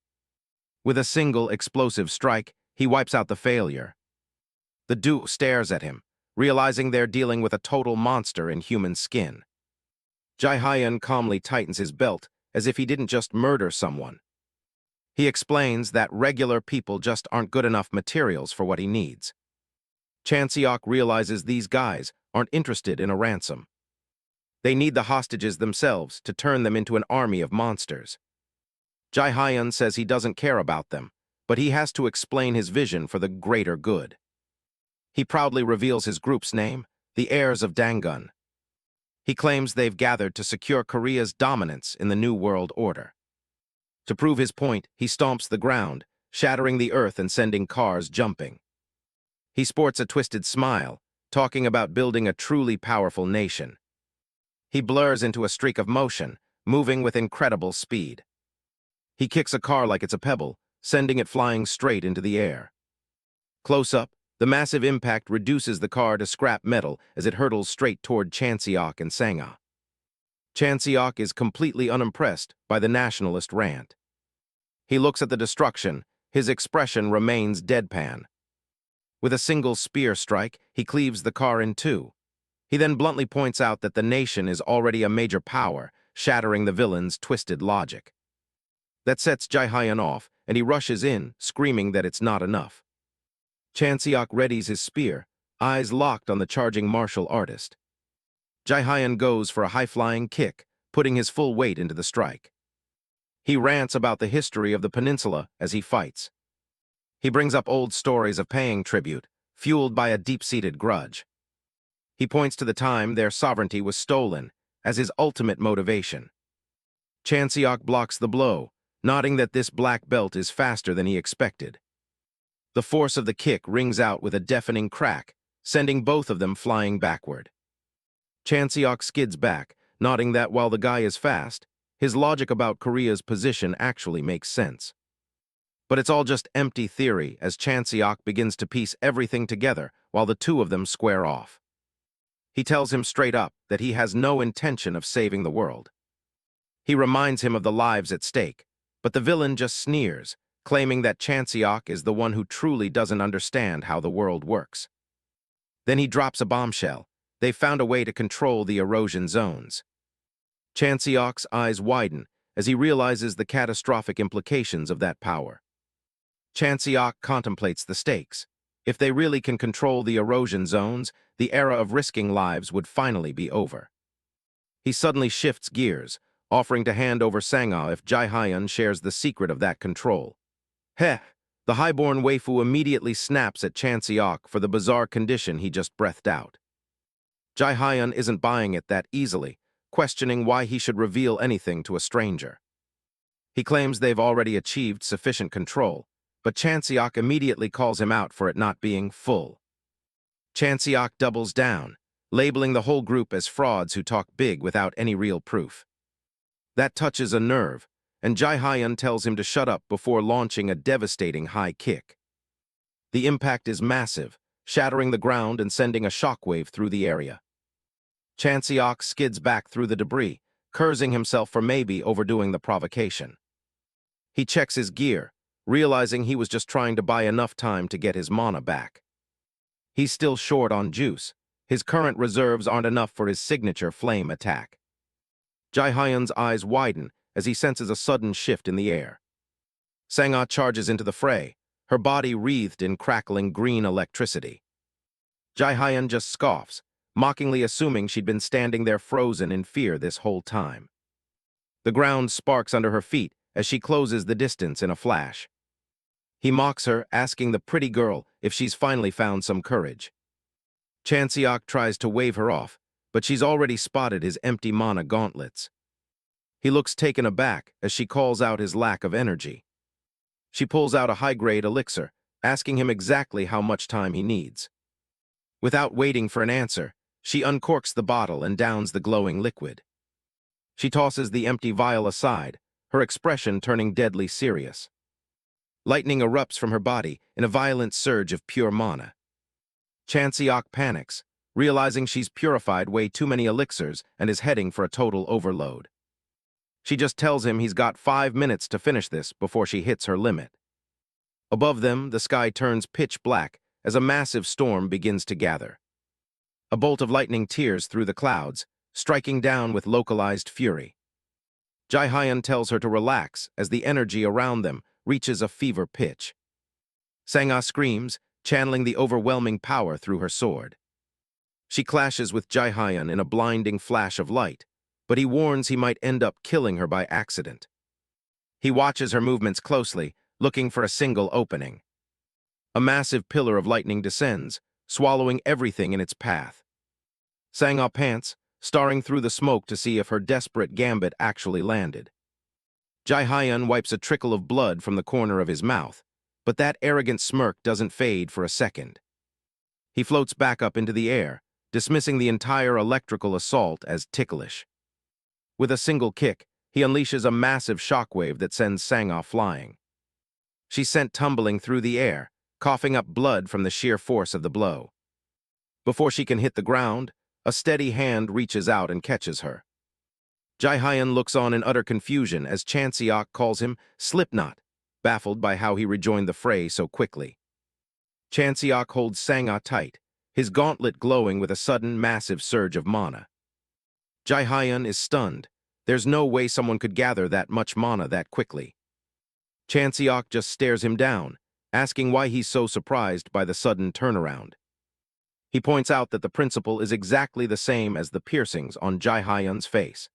With a single explosive strike, he wipes out the failure. The duo stares at him, realizing they're dealing with a total monster in human skin. Jae-hyun calmly tightens his belt, as if he didn't just murder someone. He explains that regular people just aren't good enough materials for what he needs. Chan Seok realizes these guys aren't interested in a ransom. They need the hostages themselves to turn them into an army of monsters. Jae-hyun says he doesn't care about them, but he has to explain his vision for the greater good. He proudly reveals his group's name, the Heirs of Dangun. He claims they've gathered to secure Korea's dominance in the New World Order. To prove his point, he stomps the ground, shattering the earth and sending cars jumping. He sports a twisted smile, talking about building a truly powerful nation. He blurs into a streak of motion, moving with incredible speed. He kicks a car like it's a pebble, sending it flying straight into the air. Close up, the massive impact reduces the car to scrap metal as it hurtles straight toward Chan Seok and Sang-ah. Chan Seok is completely unimpressed by the nationalist rant. He looks at the destruction, his expression remains deadpan. With a single spear strike, he cleaves the car in two. He then bluntly points out that the nation is already a major power, shattering the villain's twisted logic. That sets Jae-hyun off, and he rushes in, screaming that it's not enough. Chan Seok readies his spear, eyes locked on the charging martial artist. Jae-hyun goes for a high-flying kick, putting his full weight into the strike. He rants about the history of the peninsula as he fights. He brings up old stories of paying tribute, fueled by a deep-seated grudge. He points to the time their sovereignty was stolen as his ultimate motivation. Chan Seok blocks the blow, nodding that this black belt is faster than he expected. The force of the kick rings out with a deafening crack, sending both of them flying backward. Chan Seok skids back, nodding that while the guy is fast, his logic about Korea's position actually makes sense. But it's all just empty theory as Chan Seok begins to piece everything together while the two of them square off. He tells him straight up that he has no intention of saving the world. He reminds him of the lives at stake, but the villain just sneers, claiming that Chan Seok is the one who truly doesn't understand how the world works. Then he drops a bombshell. They've found a way to control the erosion zones. Chan Seok's eyes widen as he realizes the catastrophic implications of that power. Chan Seok contemplates the stakes. If they really can control the erosion zones, the era of risking lives would finally be over. He suddenly shifts gears, offering to hand over Sang-ah if Jae-hyun shares the secret of that control. Heh! The highborn waifu immediately snaps at Chan Seok for the bizarre condition he just breathed out. Jae-hyun isn't buying it that easily, questioning why he should reveal anything to a stranger. He claims they've already achieved sufficient control, but Chan Seok immediately calls him out for it not being full. Chan Seok doubles down, labeling the whole group as frauds who talk big without any real proof. That touches a nerve, and Jae-hyun tells him to shut up before launching a devastating high kick. The impact is massive, shattering the ground and sending a shockwave through the area. Chan Seok skids back through the debris, cursing himself for maybe overdoing the provocation. He checks his gear, realizing he was just trying to buy enough time to get his mana back. He's still short on juice. His current reserves aren't enough for his signature flame attack. Jae-hyun's eyes widen as he senses a sudden shift in the air. Sang-ah charges into the fray, her body wreathed in crackling green electricity. Jae-hyun just scoffs, mockingly assuming she'd been standing there frozen in fear this whole time. The ground sparks under her feet as she closes the distance in a flash. He mocks her, asking the pretty girl if she's finally found some courage. Chanseok tries to wave her off, but she's already spotted his empty mana gauntlets. He looks taken aback as she calls out his lack of energy. She pulls out a high-grade elixir, asking him exactly how much time he needs. Without waiting for an answer, she uncorks the bottle and downs the glowing liquid. She tosses the empty vial aside, her expression turning deadly serious. Lightning erupts from her body in a violent surge of pure mana. Chanseok panics, realizing she's purified way too many elixirs and is heading for a total overload. She just tells him he's got 5 minutes to finish this before she hits her limit. Above them, the sky turns pitch black as a massive storm begins to gather. A bolt of lightning tears through the clouds, striking down with localized fury. Jae-hyun tells her to relax as the energy around them reaches a fever pitch. Sang-ah screams, channeling the overwhelming power through her sword. She clashes with Jae-hyun in a blinding flash of light, but he warns he might end up killing her by accident. He watches her movements closely, looking for a single opening. A massive pillar of lightning descends, swallowing everything in its path. Sang-ah pants, staring through the smoke to see if her desperate gambit actually landed. Jae-hyun wipes a trickle of blood from the corner of his mouth, but that arrogant smirk doesn't fade for a second. He floats back up into the air, dismissing the entire electrical assault as ticklish. With a single kick, he unleashes a massive shockwave that sends Sang-ah flying. She's sent tumbling through the air, coughing up blood from the sheer force of the blow. Before she can hit the ground, a steady hand reaches out and catches her. Jae-hyun looks on in utter confusion as Chanseok calls him Slipknot, baffled by how he rejoined the fray so quickly. Chanseok holds Sang-ah tight, his gauntlet glowing with a sudden massive surge of mana. Jae-hyun is stunned. There's no way someone could gather that much mana that quickly. Chanseok just stares him down, asking why he's so surprised by the sudden turnaround. He points out that the principle is exactly the same as the piercings on Jae-hyun's face.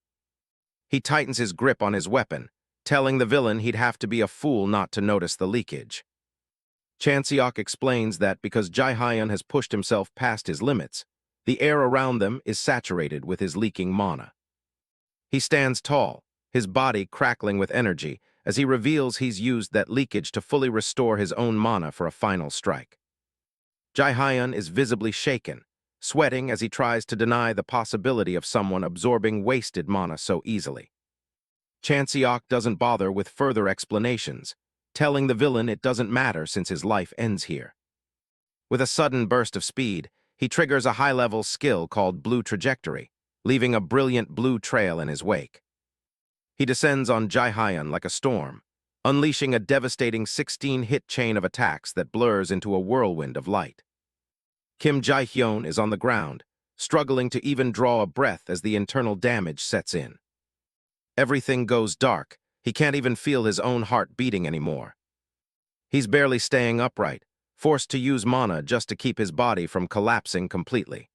He tightens his grip on his weapon, telling the villain he'd have to be a fool not to notice the leakage. Chanseok explains that because Jae-hyun has pushed himself past his limits, the air around them is saturated with his leaking mana. He stands tall, his body crackling with energy, as he reveals he's used that leakage to fully restore his own mana for a final strike. Jae-hyun is visibly shaken, sweating as he tries to deny the possibility of someone absorbing wasted mana so easily. Chanseok doesn't bother with further explanations, telling the villain it doesn't matter since his life ends here. With a sudden burst of speed, he triggers a high-level skill called Blue Trajectory, leaving a brilliant blue trail in his wake. He descends on Jae-hyun like a storm, unleashing a devastating 16-hit chain of attacks that blurs into a whirlwind of light. Kim Jae-hyun is on the ground, struggling to even draw a breath as the internal damage sets in. Everything goes dark. He can't even feel his own heart beating anymore. He's barely staying upright, forced to use mana just to keep his body from collapsing completely.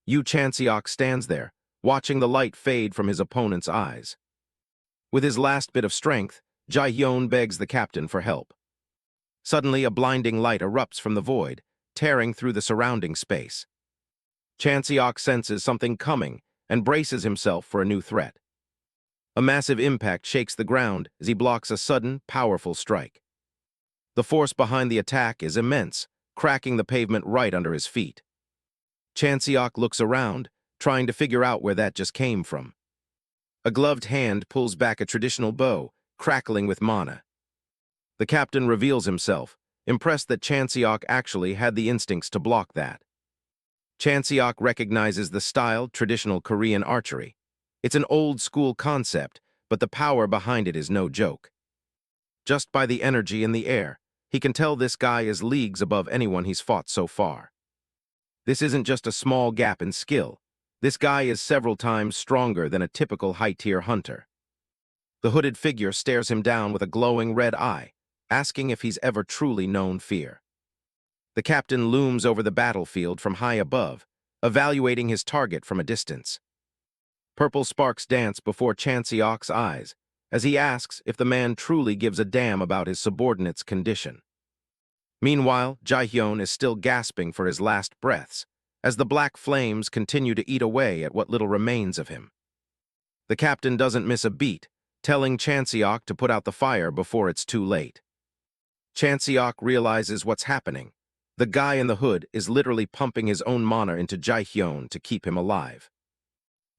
Yu Chanseok stands there, watching the light fade from his opponent's eyes. With his last bit of strength, Jae-hyun begs the captain for help. Suddenly, a blinding light erupts from the void, tearing through the surrounding space. Chanseok senses something coming and braces himself for a new threat. A massive impact shakes the ground as he blocks a sudden, powerful strike. The force behind the attack is immense, cracking the pavement right under his feet. Chanseok looks around, trying to figure out where that just came from. A gloved hand pulls back a traditional bow, crackling with mana. The captain reveals himself, impressed that Chanseok actually had the instincts to block that. Chanseok recognizes the style, traditional Korean archery. It's an old-school concept, but the power behind it is no joke. Just by the energy in the air, he can tell this guy is leagues above anyone he's fought so far. This isn't just a small gap in skill. This guy is several times stronger than a typical high-tier hunter. The hooded figure stares him down with a glowing red eye, asking if he's ever truly known fear. The captain looms over the battlefield from high above, evaluating his target from a distance. Purple sparks dance before Chanseok's eyes as he asks if the man truly gives a damn about his subordinate's condition. Meanwhile, Jae-hyun is still gasping for his last breaths as the black flames continue to eat away at what little remains of him. The captain doesn't miss a beat, telling Chanseok to put out the fire before it's too late. Chanseok realizes what's happening. The guy in the hood is literally pumping his own mana into Jae-hyun to keep him alive.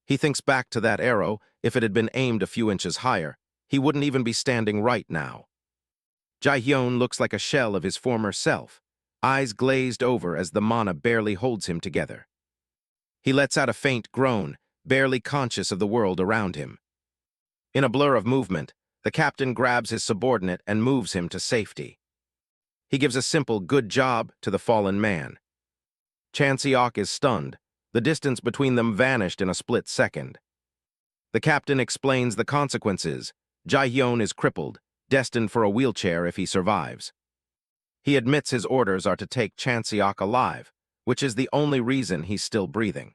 He thinks back to that arrow. If it had been aimed a few inches higher, he wouldn't even be standing right now. Jae-hyun looks like a shell of his former self, eyes glazed over as the mana barely holds him together. He lets out a faint groan, barely conscious of the world around him. In a blur of movement, the captain grabs his subordinate and moves him to safety. He gives a simple "good job" to the fallen man. Chanseok is stunned. The distance between them vanished in a split second. The captain explains the consequences. Jae-hyun is crippled, destined for a wheelchair if he survives. He admits his orders are to take Chanseok alive, which is the only reason he's still breathing.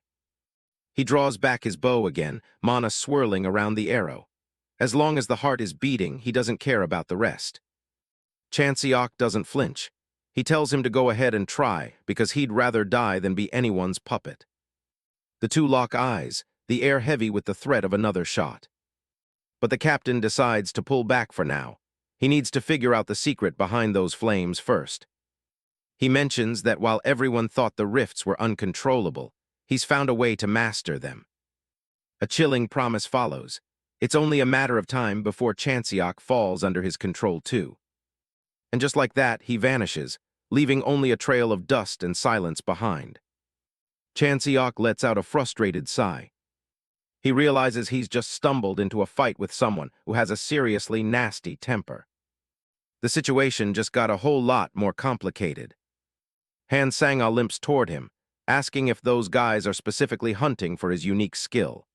He draws back his bow again, mana swirling around the arrow. As long as the heart is beating, he doesn't care about the rest. Chanseok doesn't flinch. He tells him to go ahead and try, because he'd rather die than be anyone's puppet. The two lock eyes, the air heavy with the threat of another shot. But the captain decides to pull back for now. He needs to figure out the secret behind those flames first. He mentions that while everyone thought the rifts were uncontrollable, he's found a way to master them. A chilling promise follows. It's only a matter of time before Chanseok falls under his control too. And just like that, he vanishes, leaving only a trail of dust and silence behind. Chanseok lets out a frustrated sigh. He realizes he's just stumbled into a fight with someone who has a seriously nasty temper. The situation just got a whole lot more complicated. Han Sang-ah limps toward him, asking if those guys are specifically hunting for his unique skill.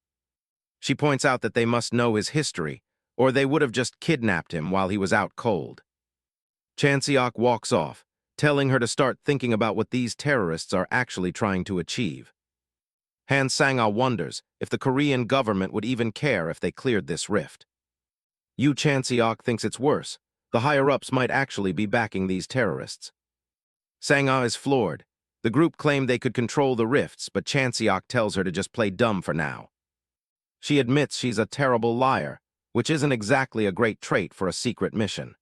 She points out that they must know his history, or they would have just kidnapped him while he was out cold. Chanseok walks off, telling her to start thinking about what these terrorists are actually trying to achieve. Han Sang-ah wonders if the Korean government would even care if they cleared this rift. Yu Chanseok thinks it's worse. The higher-ups might actually be backing these terrorists. Sang-ah is floored. The group claimed they could control the rifts, but Chanseok tells her to just play dumb for now. She admits she's a terrible liar, which isn't exactly a great trait for a secret mission.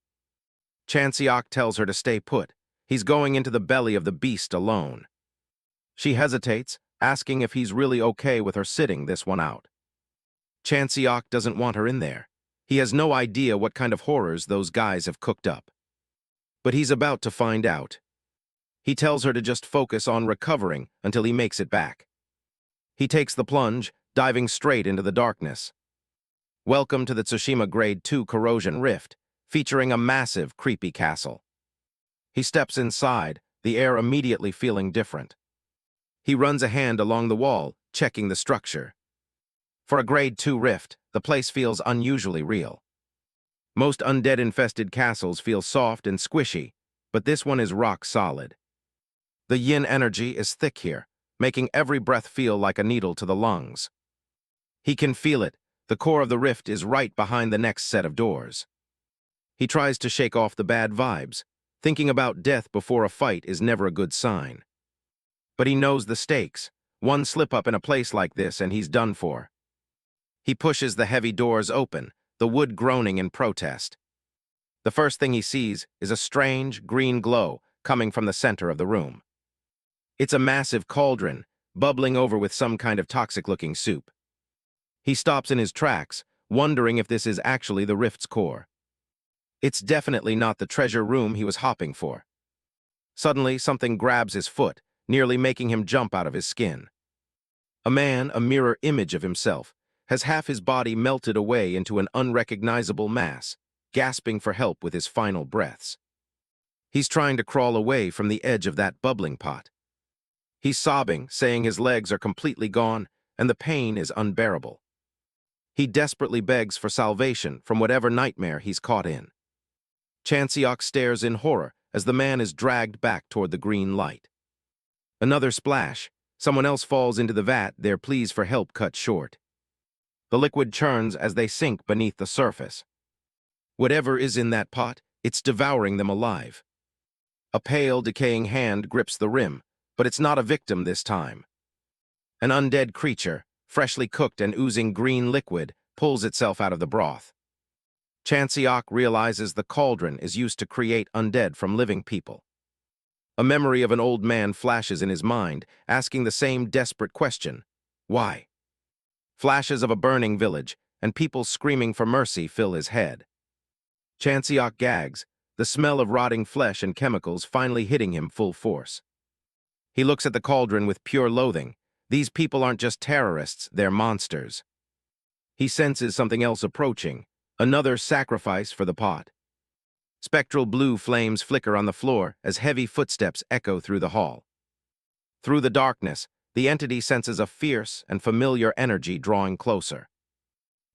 Chanseok tells her to stay put. He's going into the belly of the beast alone. She hesitates, asking if he's really okay with her sitting this one out. Chanseok doesn't want her in there. He has no idea what kind of horrors those guys have cooked up. But he's about to find out. He tells her to just focus on recovering until he makes it back. He takes the plunge, diving straight into the darkness. Welcome to the Tsushima Grade 2 Corrosion Rift, featuring a massive, creepy castle. He steps inside, the air immediately feeling different. He runs a hand along the wall, checking the structure. For a Grade 2 rift, the place feels unusually real. Most undead-infested castles feel soft and squishy, but this one is rock solid. The yin energy is thick here, making every breath feel like a needle to the lungs. He can feel it. The core of the rift is right behind the next set of doors. He tries to shake off the bad vibes. Thinking about death before a fight is never a good sign. But he knows the stakes. One slip-up in a place like this and he's done for. He pushes the heavy doors open, the wood groaning in protest. The first thing he sees is a strange, green glow coming from the center of the room. It's a massive cauldron, bubbling over with some kind of toxic-looking soup. He stops in his tracks, wondering if this is actually the rift's core. It's definitely not the treasure room he was hopping for. Suddenly, something grabs his foot, nearly making him jump out of his skin. A man, a mirror image of himself, has half his body melted away into an unrecognizable mass. gasping for help with his final breaths. He's trying to crawl away from the edge of that bubbling pot. He's sobbing, saying his legs are completely gone, and the pain is unbearable. He desperately begs for salvation from whatever nightmare he's caught in. Chanseok stares in horror as the man is dragged back toward the green light. Another splash. Someone else falls into the vat, their pleas for help cut short. The liquid churns as they sink beneath the surface. Whatever is in that pot, it's devouring them alive. A pale, decaying hand grips the rim, but it's not a victim this time. An undead creature, freshly cooked and oozing green liquid, pulls itself out of the broth. Chanseok realizes the cauldron is used to create undead from living people. A memory of an old man flashes in his mind, asking the same desperate question: why? Flashes of a burning village and people screaming for mercy fill his head. Chanseok gags, the smell of rotting flesh and chemicals finally hitting him full force. He looks at the cauldron with pure loathing. These people aren't just terrorists, they're monsters. He senses something else approaching, another sacrifice for the pot. Spectral blue flames flicker on the floor as heavy footsteps echo through the hall. Through the darkness, the entity senses a fierce and familiar energy drawing closer.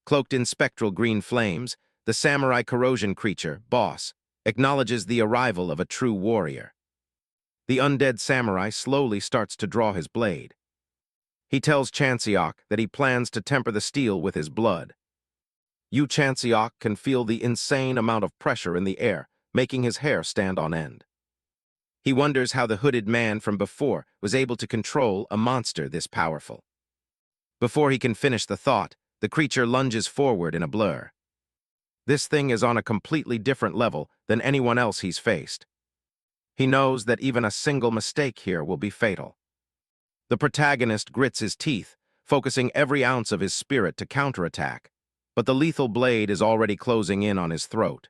Cloaked in spectral green flames, the samurai corrosion creature, Boss, acknowledges the arrival of a true warrior. The undead samurai slowly starts to draw his blade. He tells Chanseok that he plans to temper the steel with his blood. Chanseok can feel the insane amount of pressure in the air, making his hair stand on end. He wonders how the hooded man from before was able to control a monster this powerful. Before he can finish the thought, the creature lunges forward in a blur. This thing is on a completely different level than anyone else he's faced. He knows that even a single mistake here will be fatal. The protagonist grits his teeth, focusing every ounce of his spirit to counterattack, but the lethal blade is already closing in on his throat.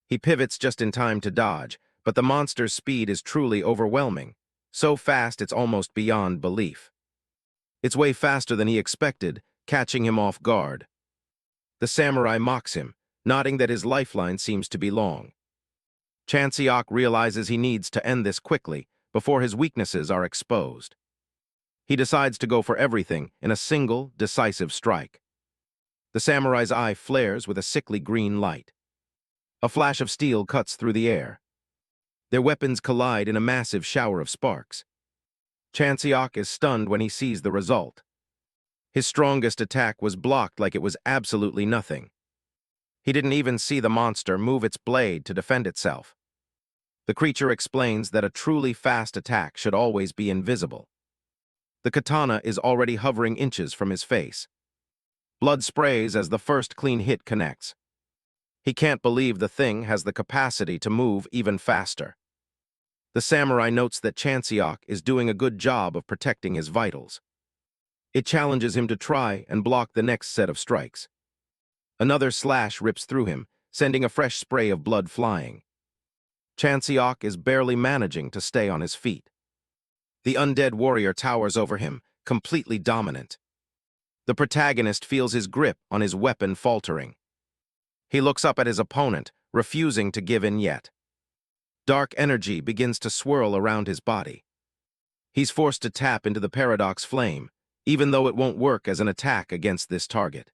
He pivots just in time to dodge, but the monster's speed is truly overwhelming, so fast it's almost beyond belief. It's way faster than he expected, catching him off guard. The samurai mocks him, nodding that his lifeline seems to be long. Chanseok realizes he needs to end this quickly before his weaknesses are exposed. He decides to go for everything in a single, decisive strike. The samurai's eye flares with a sickly green light. A flash of steel cuts through the air. Their weapons collide in a massive shower of sparks. Chanseok is stunned when he sees the result. His strongest attack was blocked like it was absolutely nothing. He didn't even see the monster move its blade to defend itself. The creature explains that a truly fast attack should always be invisible. The katana is already hovering inches from his face. Blood sprays as the first clean hit connects. He can't believe the thing has the capacity to move even faster. The samurai notes that Chanseok is doing a good job of protecting his vitals. It challenges him to try and block the next set of strikes. Another slash rips through him, sending a fresh spray of blood flying. Chanseok is barely managing to stay on his feet. The undead warrior towers over him, completely dominant. The protagonist feels his grip on his weapon faltering. He looks up at his opponent, refusing to give in yet. Dark energy begins to swirl around his body. He's forced to tap into the paradox flame, even though it won't work as an attack against this target.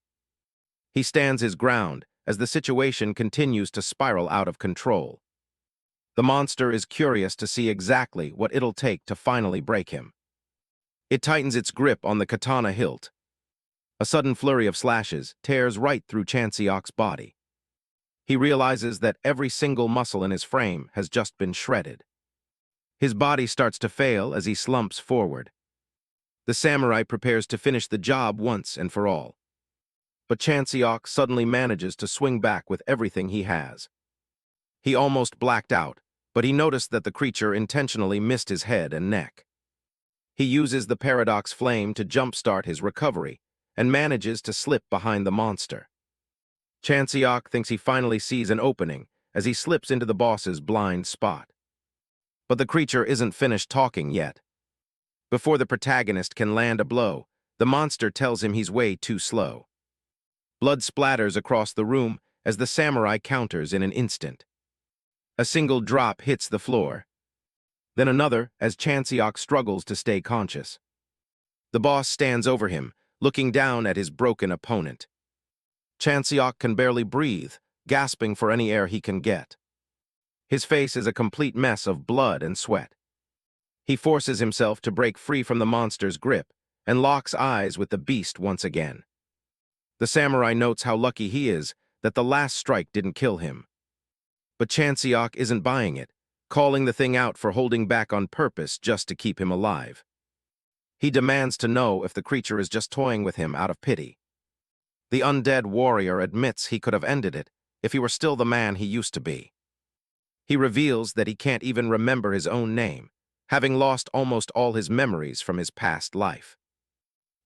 He stands his ground as the situation continues to spiral out of control. The monster is curious to see exactly what it'll take to finally break him. It tightens its grip on the katana hilt. A sudden flurry of slashes tears right through Chanseok's body. He realizes that every single muscle in his frame has just been shredded. His body starts to fail as he slumps forward. The samurai prepares to finish the job once and for all. But Chanseok suddenly manages to swing back with everything he has. He almost blacked out, but he noticed that the creature intentionally missed his head and neck. He uses the paradox flame to jumpstart his recovery and manages to slip behind the monster. Chanseok thinks he finally sees an opening as he slips into the boss's blind spot. But the creature isn't finished talking yet. Before the protagonist can land a blow, the monster tells him he's way too slow. Blood splatters across the room as the samurai counters in an instant. A single drop hits the floor, then another as Chanseok struggles to stay conscious. The boss stands over him, looking down at his broken opponent. Chanseok can barely breathe, gasping for any air he can get. His face is a complete mess of blood and sweat. He forces himself to break free from the monster's grip and locks eyes with the beast once again. The samurai notes how lucky he is that the last strike didn't kill him. But Chanseok isn't buying it, calling the thing out for holding back on purpose just to keep him alive. He demands to know if the creature is just toying with him out of pity. The undead warrior admits he could have ended it if he were still the man he used to be. He reveals that he can't even remember his own name, having lost almost all his memories from his past life.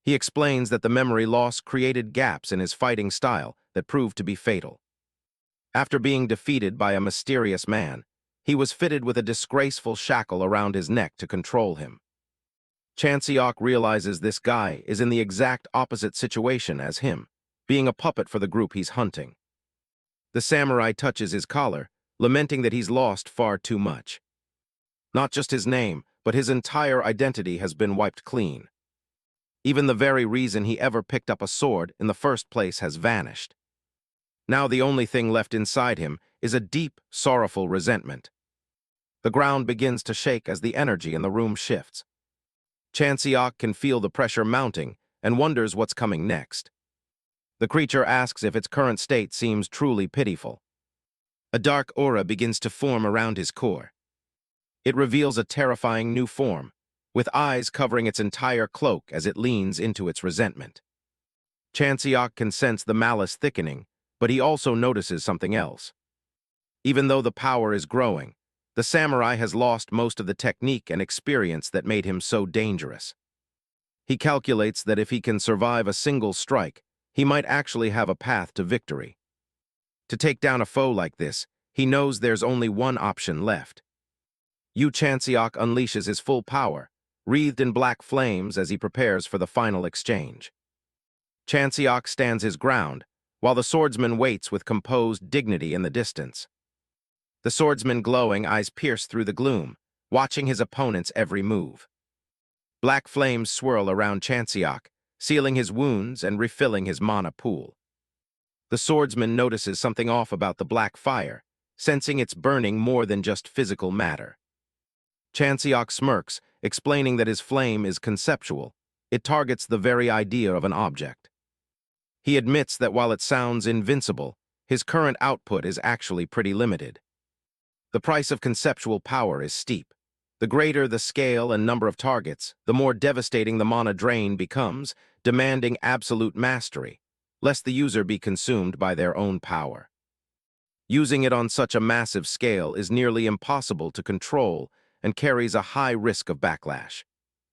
He explains that the memory loss created gaps in his fighting style that proved to be fatal. After being defeated by a mysterious man, he was fitted with a disgraceful shackle around his neck to control him. Chanseok realizes this guy is in the exact opposite situation as him, being a puppet for the group he's hunting. The samurai touches his collar, lamenting that he's lost far too much. Not just his name, but his entire identity has been wiped clean. Even the very reason he ever picked up a sword in the first place has vanished. Now the only thing left inside him is a deep, sorrowful resentment. The ground begins to shake as the energy in the room shifts. Chanseok can feel the pressure mounting and wonders what's coming next. The creature asks if its current state seems truly pitiful. A dark aura begins to form around his core. It reveals a terrifying new form, with eyes covering its entire cloak as it leans into its resentment. Chanseok can sense the malice thickening, but he also notices something else. Even though the power is growing, the samurai has lost most of the technique and experience that made him so dangerous. He calculates that if he can survive a single strike, he might actually have a path to victory. To take down a foe like this, he knows there's only one option left. Chanseok unleashes his full power, wreathed in black flames as he prepares for the final exchange. Chanseok stands his ground, while the swordsman waits with composed dignity in the distance. The swordsman glowing eyes pierce through the gloom, watching his opponent's every move. Black flames swirl around Chanseok, sealing his wounds and refilling his mana pool. The swordsman notices something off about the black fire, sensing it's burning more than just physical matter. Chanseok smirks, explaining that his flame is conceptual. It targets the very idea of an object. He admits that while it sounds invincible, his current output is actually pretty limited. The price of conceptual power is steep. The greater the scale and number of targets, the more devastating the mana drain becomes, demanding absolute mastery, lest the user be consumed by their own power. Using it on such a massive scale is nearly impossible to control and carries a high risk of backlash.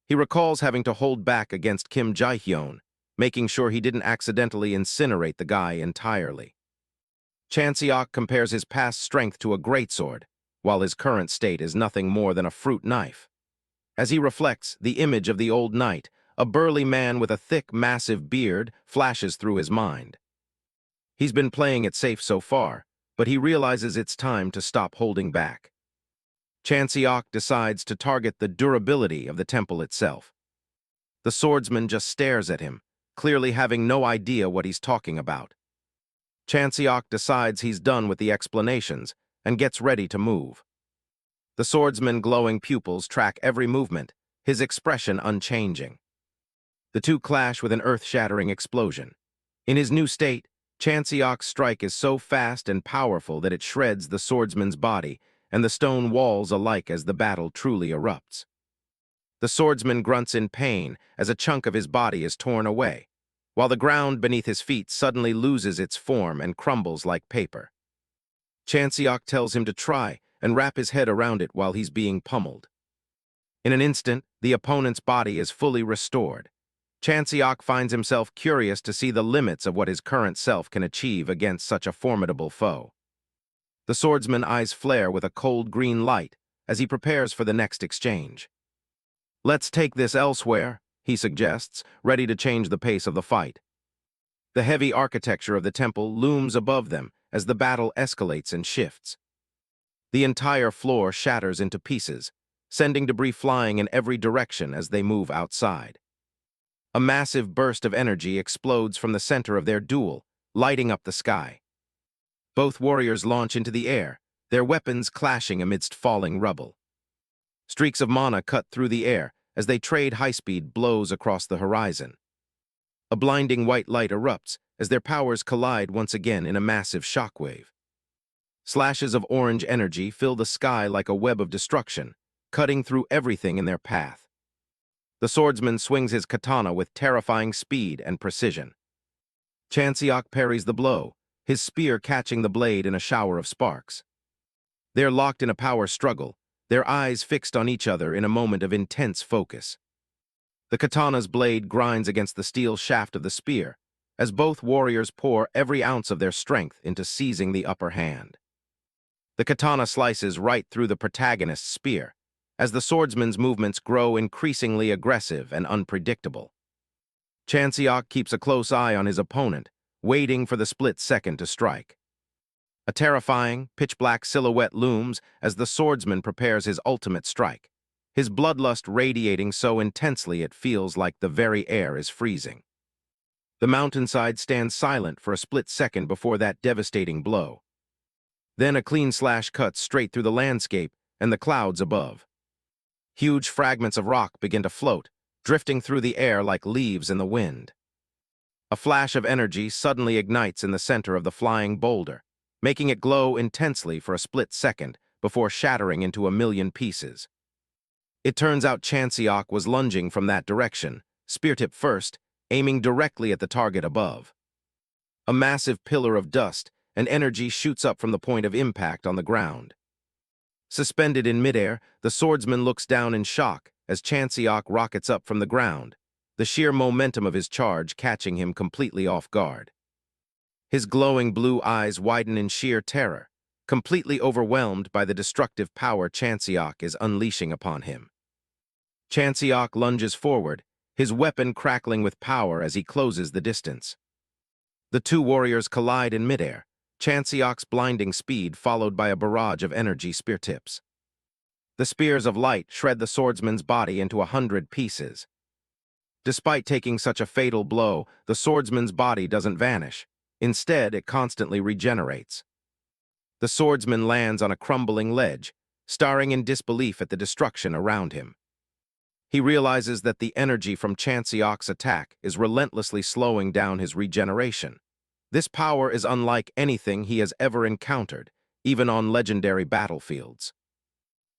He recalls having to hold back against Kim Jae-hyun, making sure he didn't accidentally incinerate the guy entirely. Chanseok compares his past strength to a greatsword, while his current state is nothing more than a fruit knife. As he reflects, the image of the old knight, a burly man with a thick, massive beard, flashes through his mind. He's been playing it safe so far, but he realizes it's time to stop holding back. Chanseok decides to target the durability of the temple itself. The swordsman just stares at him, clearly having no idea what he's talking about. Chanseok decides he's done with the explanations and gets ready to move. The swordsman's glowing pupils track every movement, his expression unchanging. The two clash with an earth-shattering explosion. In his new state, Chanseok's strike is so fast and powerful that it shreds the swordsman's body and the stone walls alike as the battle truly erupts. The swordsman grunts in pain as a chunk of his body is torn away, while the ground beneath his feet suddenly loses its form and crumbles like paper. Chanseok tells him to try and wrap his head around it while he's being pummeled. In an instant, the opponent's body is fully restored. Chanseok finds himself curious to see the limits of what his current self can achieve against such a formidable foe. The swordsman's eyes flare with a cold green light as he prepares for the next exchange. "Let's take this elsewhere," he suggests, ready to change the pace of the fight. The heavy architecture of the temple looms above them as the battle escalates and shifts. The entire floor shatters into pieces, sending debris flying in every direction as they move outside. A massive burst of energy explodes from the center of their duel, lighting up the sky. Both warriors launch into the air, their weapons clashing amidst falling rubble. Streaks of mana cut through the air as they trade high-speed blows across the horizon. A blinding white light erupts as their powers collide once again in a massive shockwave. Slashes of orange energy fill the sky like a web of destruction, cutting through everything in their path. The swordsman swings his katana with terrifying speed and precision. Chanseok parries the blow, his spear catching the blade in a shower of sparks. They're locked in a power struggle, their eyes fixed on each other in a moment of intense focus. The katana's blade grinds against the steel shaft of the spear, as both warriors pour every ounce of their strength into seizing the upper hand. The katana slices right through the protagonist's spear, as the swordsman's movements grow increasingly aggressive and unpredictable. Chanseok keeps a close eye on his opponent, waiting for the split second to strike. A terrifying, pitch-black silhouette looms as the swordsman prepares his ultimate strike, his bloodlust radiating so intensely it feels like the very air is freezing. The mountainside stands silent for a split second before that devastating blow. Then a clean slash cuts straight through the landscape and the clouds above. Huge fragments of rock begin to float, drifting through the air like leaves in the wind. A flash of energy suddenly ignites in the center of the flying boulder, making it glow intensely for a split second before shattering into a million pieces. It turns out Chanseok was lunging from that direction, spear-tip first, aiming directly at the target above. A massive pillar of dust and energy shoots up from the point of impact on the ground. Suspended in midair, the swordsman looks down in shock as Chanseok rockets up from the ground, the sheer momentum of his charge catching him completely off guard. His glowing blue eyes widen in sheer terror, completely overwhelmed by the destructive power Chanseok is unleashing upon him. Chanseok lunges forward, his weapon crackling with power as he closes the distance. The two warriors collide in midair, Chanseok's blinding speed followed by a barrage of energy spear tips. The spears of light shred the swordsman's body into 100 pieces. Despite taking such a fatal blow, the swordsman's body doesn't vanish. Instead, it constantly regenerates. The swordsman lands on a crumbling ledge, staring in disbelief at the destruction around him. He realizes that the energy from Chanseok's attack is relentlessly slowing down his regeneration. This power is unlike anything he has ever encountered, even on legendary battlefields.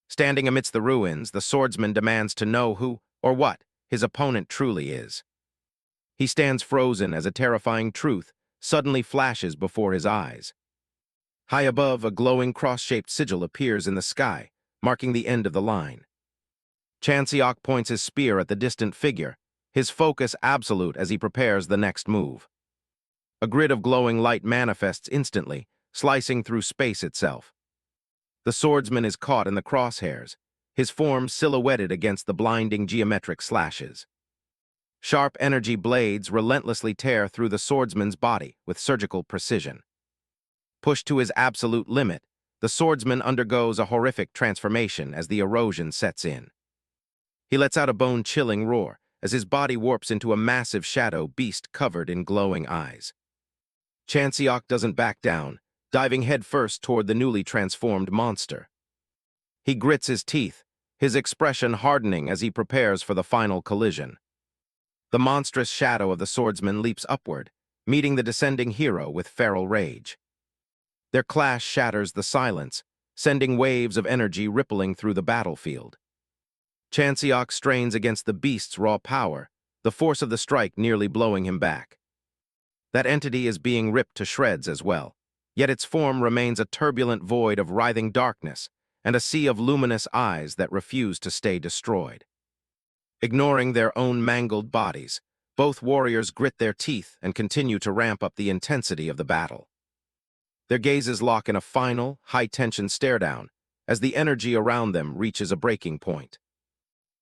Standing amidst the ruins, the swordsman demands to know who, or what, his opponent truly is. He stands frozen as a terrifying truth suddenly flashes before his eyes. High above, a glowing cross-shaped sigil appears in the sky, marking the end of the line. Chanseok points his spear at the distant figure, his focus absolute as he prepares the next move. A grid of glowing light manifests instantly, slicing through space itself. The swordsman is caught in the crosshairs, his form silhouetted against the blinding geometric slashes. Sharp energy blades relentlessly tear through the swordsman's body with surgical precision. Pushed to his absolute limit, the swordsman undergoes a horrific transformation as the erosion sets in. He lets out a bone-chilling roar as his body warps into a massive shadow beast covered in glowing eyes. Chanseok doesn't back down, diving headfirst toward the newly transformed monster. He grits his teeth, his expression hardening as he prepares for the final collision. The monstrous shadow of the swordsman leaps upward, meeting the descending hero with feral rage. Their clash shatters the silence, sending waves of energy rippling through the battlefield. Chanseok strains against the beast's raw power, the force of the strike nearly blowing him back. That entity is being ripped to shreds as well, yet its form remains a turbulent void of writhing darkness and a sea of luminous eyes that refuse to stay destroyed. Ignoring their own mangled bodies, both warriors grit their teeth and continue to ramp up the intensity of the battle. Their gazes lock in a final, high-tension stare-down as the energy around them reaches a breaking point.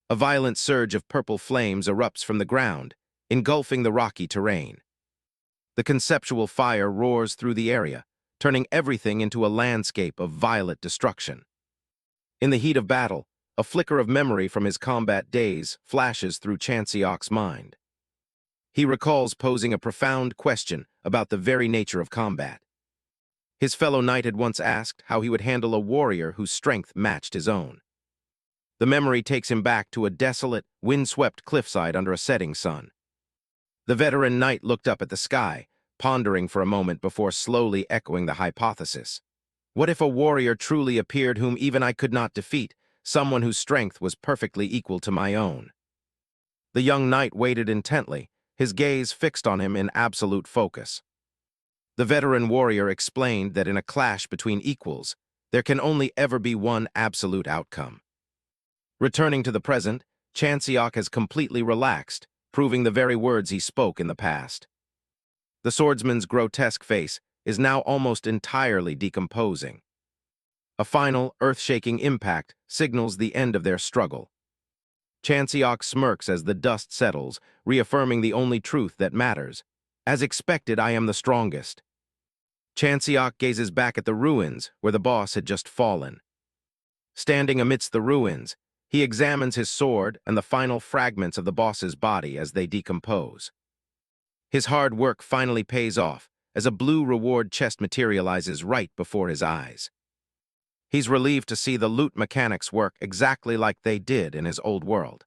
A violent surge of purple flames erupts from the ground, engulfing the rocky terrain. The conceptual fire roars through the area, turning everything into a landscape of violent destruction. In the heat of battle, a flicker of memory from his combat days flashes through Chanseok's mind. He recalls posing a profound question about the very nature of combat. His fellow knight had once asked how he would handle a warrior whose strength matched his own. The memory takes him back to a desolate, wind-swept cliffside under a setting sun. The veteran knight looked up at the sky, pondering for a moment before slowly echoing the hypothesis. What if a warrior truly appeared whom even I could not defeat, someone whose strength was perfectly equal to my own? The young knight waited intently, his gaze fixed on him in absolute focus. The veteran warrior explained that in a clash between equals, there can only ever be one absolute outcome. Returning to the present, Chanseok has completely relaxed, proving the very words he spoke in the past. The swordsman's grotesque face is now almost entirely decomposing. A final, earth-shaking impact signals the end of their struggle. Chanseok smirks as the dust settles, reaffirming the only truth that matters. As expected, I am the strongest. Chanseok gazes back at the ruins where the boss had just fallen. Standing amidst the ruins, he examines his sword and the final fragments of the boss's body as they decompose. His hard work finally pays off as a blue reward chest materializes right before his eyes. He's relieved to see the loot mechanics work exactly like they did in his old world.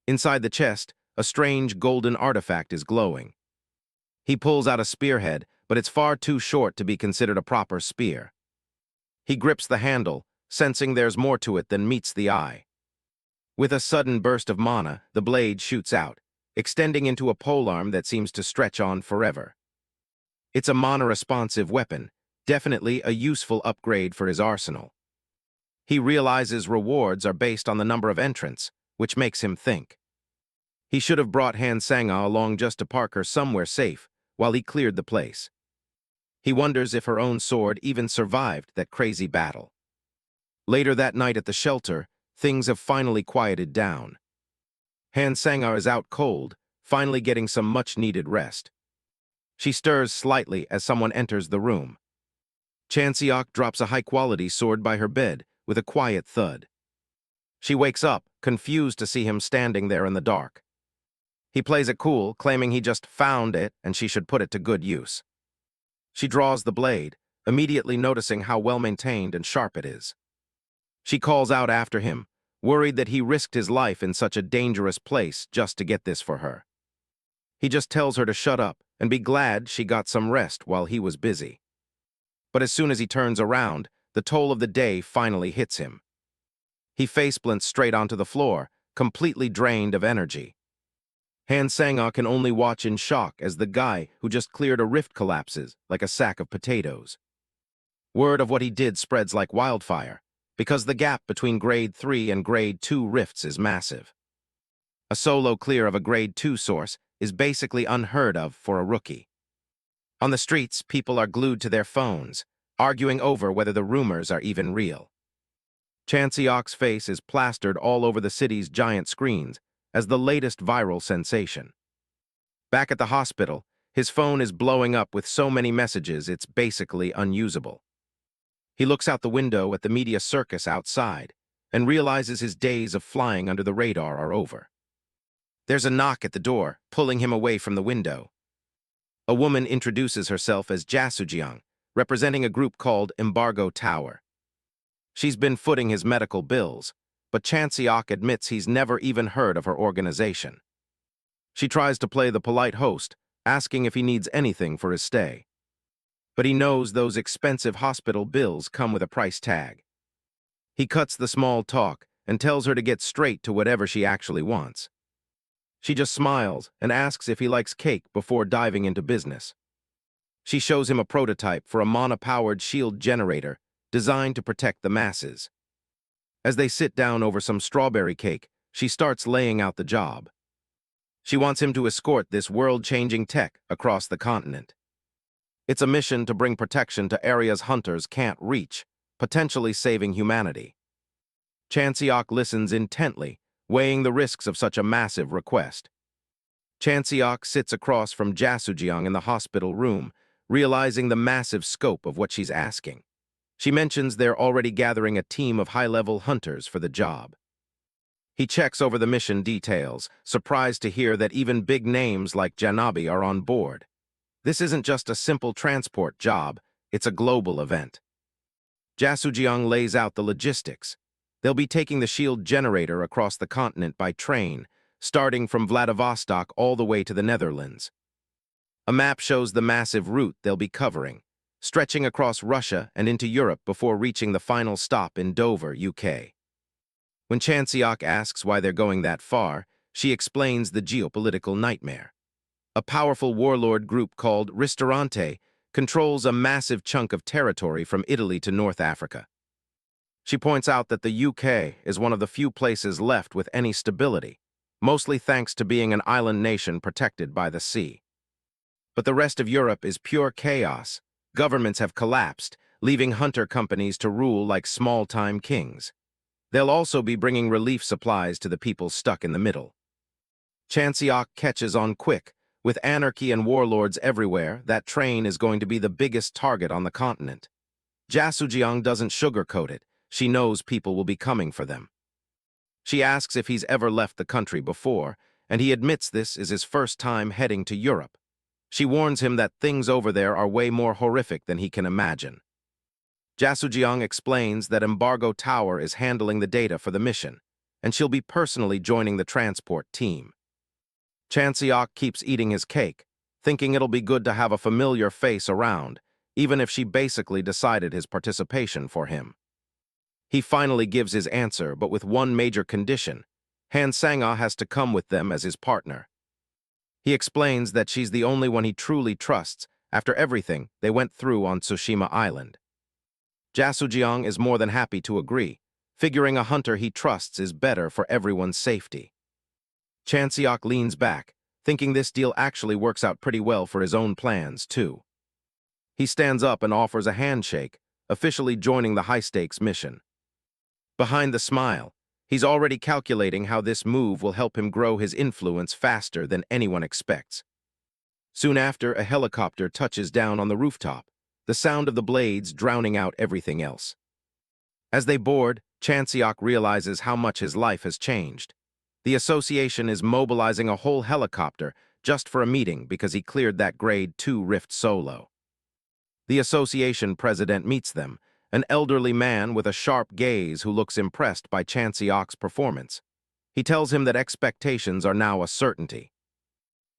Inside the chest, a strange golden artifact is glowing. He pulls out a spearhead, but it's far too short to be considered a proper spear. He grips the handle, sensing there's more to it than meets the eye. With a sudden burst of mana, the blade shoots out, extending into a polearm that seems to stretch on forever. It's a mana-responsive weapon, definitely a useful upgrade for his arsenal. He realizes rewards are based on the number of entrants, which makes him think. He should have brought Han Sang-a along just to park her somewhere safe while he cleared the place. He wonders if her own sword even survived that crazy battle. Later that night at the shelter, things have finally quieted down. Han Sang-a is out cold, finally getting some much-needed rest. She stirs slightly as someone enters the room. Chanseok drops a high-quality sword by her bed with a quiet thud. She wakes up, confused to see him standing there in the dark. He plays it cool, claiming he just found it and she should put it to good use. She draws the blade, immediately noticing how well-maintained and sharp it is. She calls out after him, worried that he risked his life in such a dangerous place just to get this for her. He just tells her to shut up and be glad she got some rest while he was busy. But as soon as he turns around, the toll of the day finally hits him. He faceplants straight onto the floor, completely drained of energy. Han Sang-a can only watch in shock as the guy who just cleared a rift collapses like a sack of potatoes. Word of what he did spreads like wildfire, because the gap between Grade 3 and Grade 2 rifts is massive. A solo clear of a Grade 2 source is basically unheard of for a rookie. On the streets, people are glued to their phones, arguing over whether the rumors are even real. Chanseok's face is plastered all over the city's giant screens as the latest viral sensation. Back at the hospital, his phone is blowing up with so many messages it's basically unusable. He looks out the window at the media circus outside and realizes his days of flying under the radar are over. There's a knock at the door, pulling him away from the window. A woman introduces herself as Jasujiang, representing a group called Embargo Tower. She's been footing his medical bills, but Chanseok admits he's never even heard of her organization. She tries to play the polite host, asking if he needs anything for his stay. But he knows those expensive hospital bills come with a price tag. He cuts the small talk and tells her to get straight to whatever she actually wants. She just smiles and asks if he likes cake before diving into business. She shows him a prototype for a mana-powered shield generator designed to protect the masses. As they sit down over some strawberry cake, she starts laying out the job. She wants him to escort this world-changing tech across the continent. It's a mission to bring protection to areas hunters can't reach, potentially saving humanity. Chanseok listens intently, weighing the risks of such a massive request. Chanseok sits across from Jasujiang in the hospital room, realizing the massive scope of what she's asking. She mentions they're already gathering a team of high-level hunters for the job. He checks over the mission details, surprised to hear that even big names like Janabi are on board. This isn't just a simple transport job, it's a global event. Jasujiang lays out the logistics. They'll be taking the shield generator across the continent by train, starting from Vladivostok all the way to the Netherlands. A map shows the massive route they'll be covering, stretching across Russia and into Europe before reaching the final stop in Dover, UK. When Chanseok asks why they're going that far, she explains the geopolitical nightmare. A powerful warlord group called Ristorante controls a massive chunk of territory from Italy to North Africa. She points out that the UK is one of the few places left with any stability, mostly thanks to being an island nation protected by the sea. But the rest of Europe is pure chaos. Governments have collapsed, leaving hunter companies to rule like small-time kings. They'll also be bringing relief supplies to the people stuck in the middle. Chanseok catches on quick. With anarchy and warlords everywhere, that train is going to be the biggest target on the continent. Jasujiang doesn't sugarcoat it. She knows people will be coming for them. She asks if he's ever left the country before, and he admits this is his first time heading to Europe. She warns him that things over there are way more horrific than he can imagine. Jasujiang explains that Embargo Tower is handling the data for the mission, and she'll be personally joining the transport team. Chanseok keeps eating his cake, thinking it'll be good to have a familiar face around, even if she basically decided his participation for him. He finally gives his answer, but with one major condition. Han Sang-ah has to come with them as his partner. He explains that she's the only one he truly trusts after everything they went through on Tsushima Island. Jasujiang is more than happy to agree, figuring a hunter he trusts is better for everyone's safety. Chanseok leans back, thinking this deal actually works out pretty well for his own plans, too. He stands up and offers a handshake, officially joining the high-stakes mission. Behind the smile, he's already calculating how this move will help him grow his influence faster than anyone expects. Soon after, a helicopter touches down on the rooftop, the sound of the blades drowning out everything else. As they board, Chanseok realizes how much his life has changed. The association is mobilizing a whole helicopter just for a meeting because he cleared that Grade 2 Rift solo. The association president meets them, an elderly man with a sharp gaze who looks impressed by Chanseok's performance. He tells him that expectations are now a certainty.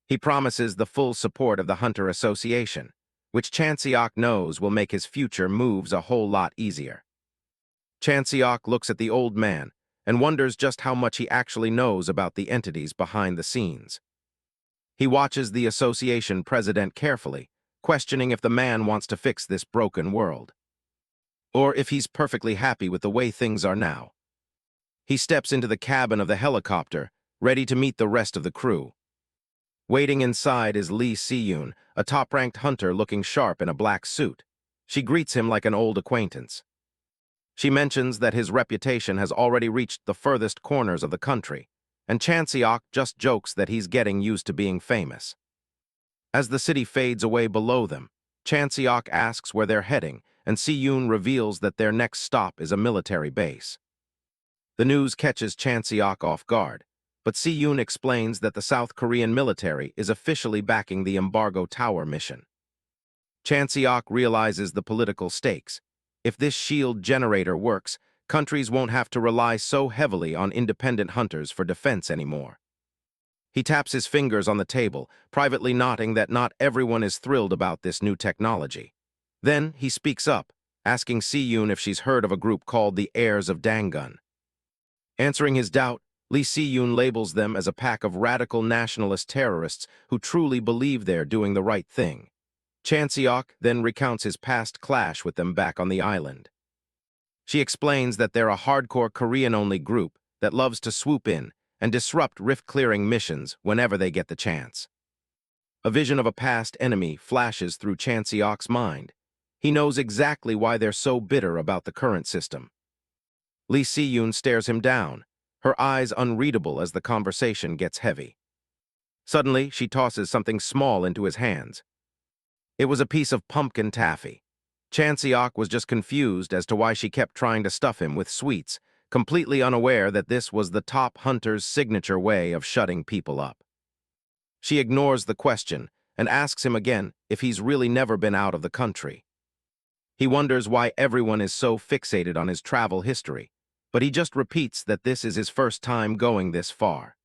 He promises the full support of the Hunter Association, which Chanseok knows will make his future moves a whole lot easier. Chanseok looks at the old man and wonders just how much he actually knows about the entities behind the scenes. He watches the association president carefully, questioning if the man wants to fix this broken world, or if he's perfectly happy with the way things are now. He steps into the cabin of the helicopter, ready to meet the rest of the crew. Waiting inside is Lee Si-yoon, a top-ranked hunter looking sharp in a black suit. She greets him like an old acquaintance. She mentions that his reputation has already reached the furthest corners of the country, and Chanseok just jokes that he's getting used to being famous. As the city fades away below them, Chanseok asks where they're heading, and Si-yoon reveals that their next stop is a military base. The news catches Chanseok off guard, but Si-yoon explains that the South Korean military is officially backing the Embargo Tower mission. Chanseok realizes the political stakes. If this shield generator works, countries won't have to rely so heavily on independent hunters for defense anymore. He taps his fingers on the table, privately noting that not everyone is thrilled about this new technology. Then he speaks up, asking Si-yoon if she's heard of a group called the Heirs of Dangun. Answering his doubt, Lee Si-yoon labels them as a pack of radical nationalist terrorists who truly believe they're doing the right thing. Chanseok then recounts his past clash with them back on the island. She explains that they're a hardcore Korean-only group that loves to swoop in and disrupt rift-clearing missions whenever they get the chance. A vision of a past enemy flashes through Chanseok's mind. He knows exactly why they're so bitter about the current system. Lee Si-yoon stares him down, her eyes unreadable as the conversation gets heavy. Suddenly, she tosses something small into his hands. It was a piece of pumpkin taffy. Chanseok was just confused as to why she kept trying to stuff him with sweets, completely unaware that this was the top hunter's signature way of shutting people up. She ignores the question and asks him again if he's really never been out of the country. He wonders why everyone is so fixated on his travel history, but he just repeats that this is his first time going this far.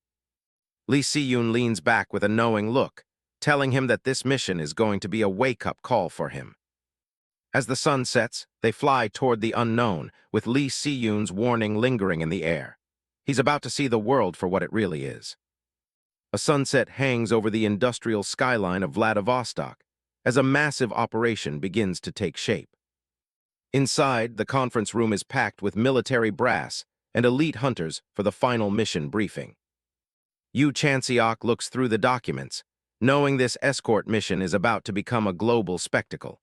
Lee Si-yoon leans back with a knowing look, telling him that this mission is going to be a wake-up call for him. As the sun sets, they fly toward the unknown, with Lee Si-yoon's warning lingering in the air. He's about to see the world for what it really is. A sunset hangs over the industrial skyline of Vladivostok as a massive operation begins to take shape. Inside, the conference room is packed with military brass and elite hunters for the final mission briefing. Yu Chanseok looks through the documents, knowing this escort mission is about to become a global spectacle.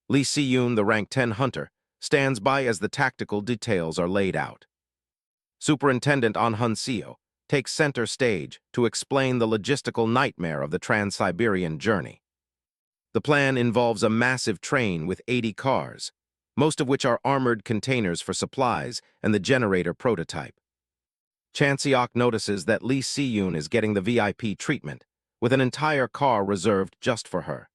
Lee Si-yoon, the rank 10 hunter, stands by as the tactical details are laid out. Superintendent An Hun-seo takes center stage to explain the logistical nightmare of the Trans-Siberian journey. The plan involves a massive train with 80 cars, most of which are armored containers for supplies and the generator prototype. Chanseok notices that Lee Si-yoon is getting the VIP treatment, with an entire car reserved just for her.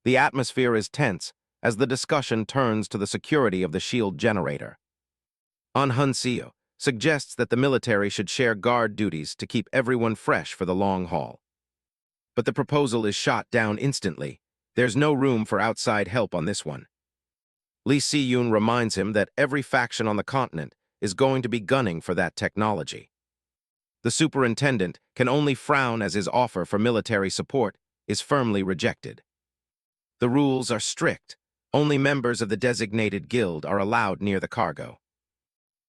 The atmosphere is tense as the discussion turns to the security of the shield generator. An Hun-seo suggests that the military should share guard duties to keep everyone fresh for the long haul. But the proposal is shot down instantly. There's no room for outside help on this one. Lee Si-yoon reminds him that every faction on the continent is going to be gunning for that technology. The superintendent can only frown as his offer for military support is firmly rejected. The rules are strict. Only members of the designated guild are allowed near the cargo.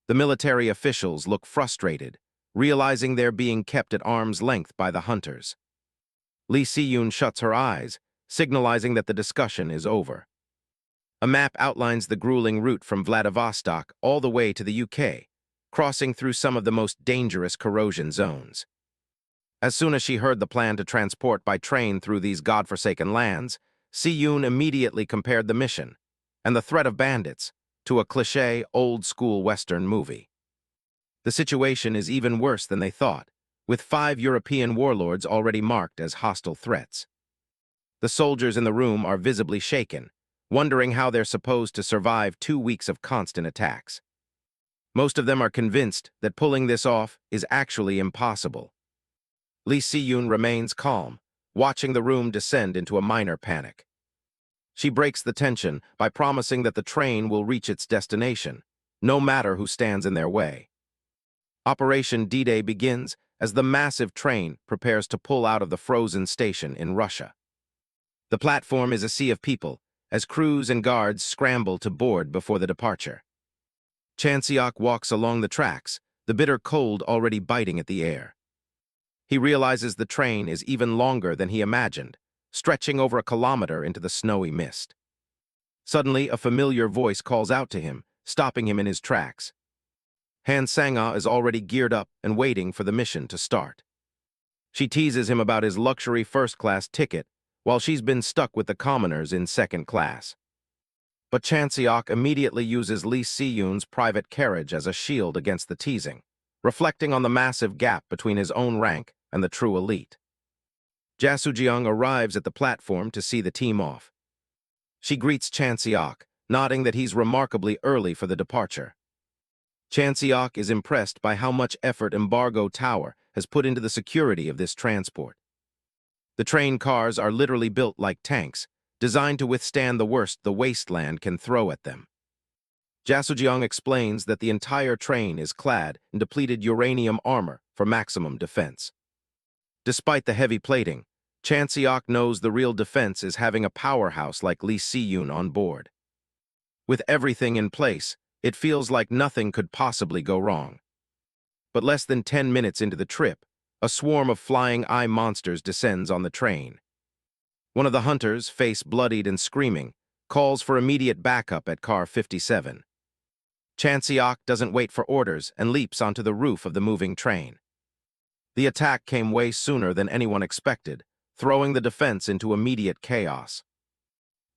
The military officials look frustrated, realizing they're being kept at arm's length by the hunters. Lee Si-yoon shuts her eyes, signalizing that the discussion is over. A map outlines the grueling route from Vladivostok all the way to the UK, crossing through some of the most dangerous corrosion zones. As soon as she heard the plan to transport by train through these godforsaken lands, Si-yoon immediately compared the mission and the threat of bandits to a cliché, old-school Western movie. The situation is even worse than they thought, with 5 European warlords already marked as hostile threats. The soldiers in the room are visibly shaken, wondering how they're supposed to survive 2 weeks of constant attacks. Most of them are convinced that pulling this off is actually impossible. Lee Si-yoon remains calm, watching the room descend into a minor panic. She breaks the tension by promising that the train will reach its destination, no matter who stands in their way. Operation D-Day begins as the massive train prepares to pull out of the frozen station in Russia. The platform is a sea of people, as crews and guards scramble to board before the departure. Chanseok walks along the tracks, the bitter cold already biting at the air. He realizes the train is even longer than he imagined, stretching over a kilometer into the snowy mist. Suddenly, a familiar voice calls out to him, stopping him in his tracks. Han Sang-ah is already geared up and waiting for the mission to start. She teases him about his luxury first-class ticket, while she's been stuck with the commoners in second class. But Chanseok immediately uses Lee Si-yoon's private carriage as a shield against the teasing, reflecting on the massive gap between his own rank and the true elite. Ja Soo-jeong arrives at the platform to see the team off. She greets Chanseok, nodding that he's remarkably early for the departure. Chanseok is impressed by how much effort Embargo Tower has put into the security of this transport. The train cars are literally built like tanks, designed to withstand the worst the wasteland can throw at them. Ja Soo-jeong explains that the entire train is clad in depleted uranium armor for maximum defense. Despite the heavy plating, Chanseok knows the real defense is having a powerhouse like Lee Si-yoon on board. With everything in place, it feels like nothing could possibly go wrong. But less than 10 minutes into the trip, a swarm of flying eye monsters descends on the train. One of the hunters, face bloodied and screaming, calls for immediate backup at car 57. Chanseok doesn't wait for orders and leaps onto the roof of the moving train. The attack came way sooner than anyone expected, throwing the defense into immediate chaos.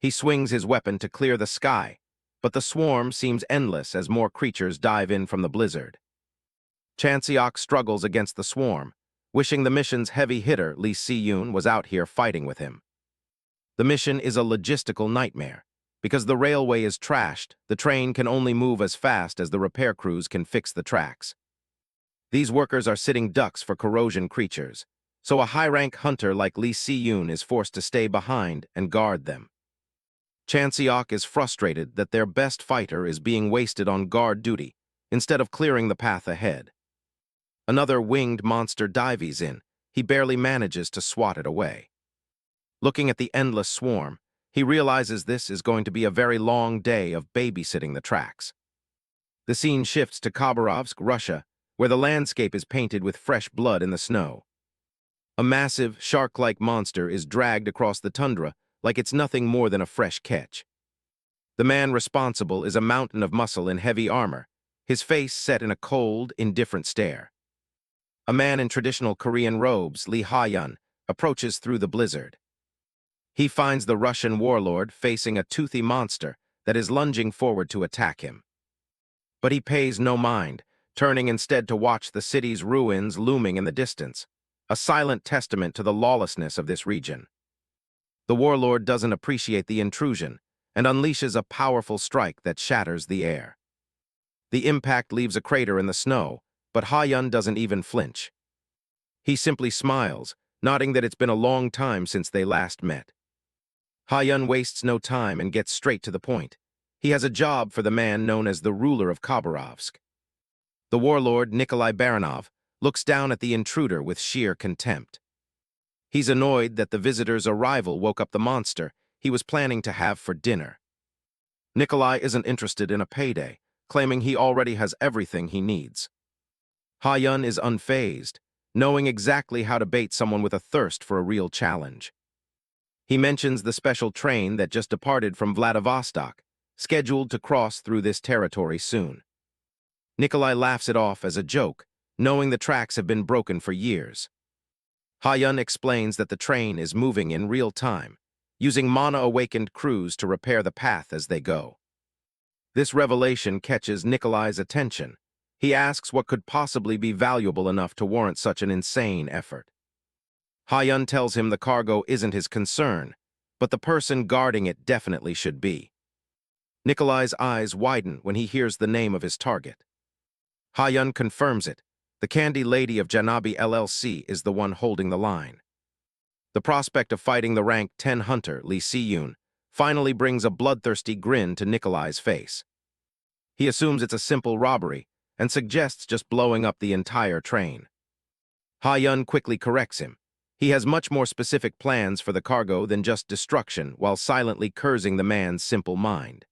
He swings his weapon to clear the sky, but the swarm seems endless as more creatures dive in from the blizzard. Chanseok struggles against the swarm, wishing the mission's heavy hitter Lee Si-yoon was out here fighting with him. The mission is a logistical nightmare. Because the railway is trashed, the train can only move as fast as the repair crews can fix the tracks. These workers are sitting ducks for corrosion creatures, so a high-rank hunter like Lee Si-yoon is forced to stay behind and guard them. Chanseok is frustrated that their best fighter is being wasted on guard duty instead of clearing the path ahead. Another winged monster dives in. He barely manages to swat it away. Looking at the endless swarm, he realizes this is going to be a very long day of babysitting the tracks. The scene shifts to Khabarovsk, Russia, where the landscape is painted with fresh blood in the snow. A massive, shark-like monster is dragged across the tundra like it's nothing more than a fresh catch. The man responsible is a mountain of muscle in heavy armor, his face set in a cold, indifferent stare. A man in traditional Korean robes, Lee Ha-yun, approaches through the blizzard. He finds the Russian warlord facing a toothy monster that is lunging forward to attack him. But he pays no mind, turning instead to watch the city's ruins looming in the distance, a silent testament to the lawlessness of this region. The warlord doesn't appreciate the intrusion and unleashes a powerful strike that shatters the air. The impact leaves a crater in the snow, but Ha-yun doesn't even flinch. He simply smiles, nodding that it's been a long time since they last met. Ha-yun wastes no time and gets straight to the point. He has a job for the man known as the ruler of Khabarovsk. The warlord, Nikolai Baranov, looks down at the intruder with sheer contempt. He's annoyed that the visitor's arrival woke up the monster he was planning to have for dinner. Nikolai isn't interested in a payday, claiming he already has everything he needs. Ha-yun is unfazed, knowing exactly how to bait someone with a thirst for a real challenge. He mentions the special train that just departed from Vladivostok, scheduled to cross through this territory soon. Nikolai laughs it off as a joke, knowing the tracks have been broken for years. Ha-yun explains that the train is moving in real time, using mana-awakened crews to repair the path as they go. This revelation catches Nikolai's attention. He asks what could possibly be valuable enough to warrant such an insane effort. Ha-yun tells him the cargo isn't his concern, but the person guarding it definitely should be. Nikolai's eyes widen when he hears the name of his target. Ha-yun confirms it. The Candy Lady of Janabi LLC is the one holding the line. The prospect of fighting the rank 10 hunter, Lee Si-yoon, finally brings a bloodthirsty grin to Nikolai's face. He assumes it's a simple robbery and suggests just blowing up the entire train. Ha-yun quickly corrects him. He has much more specific plans for the cargo than just destruction while silently cursing the man's simple mind.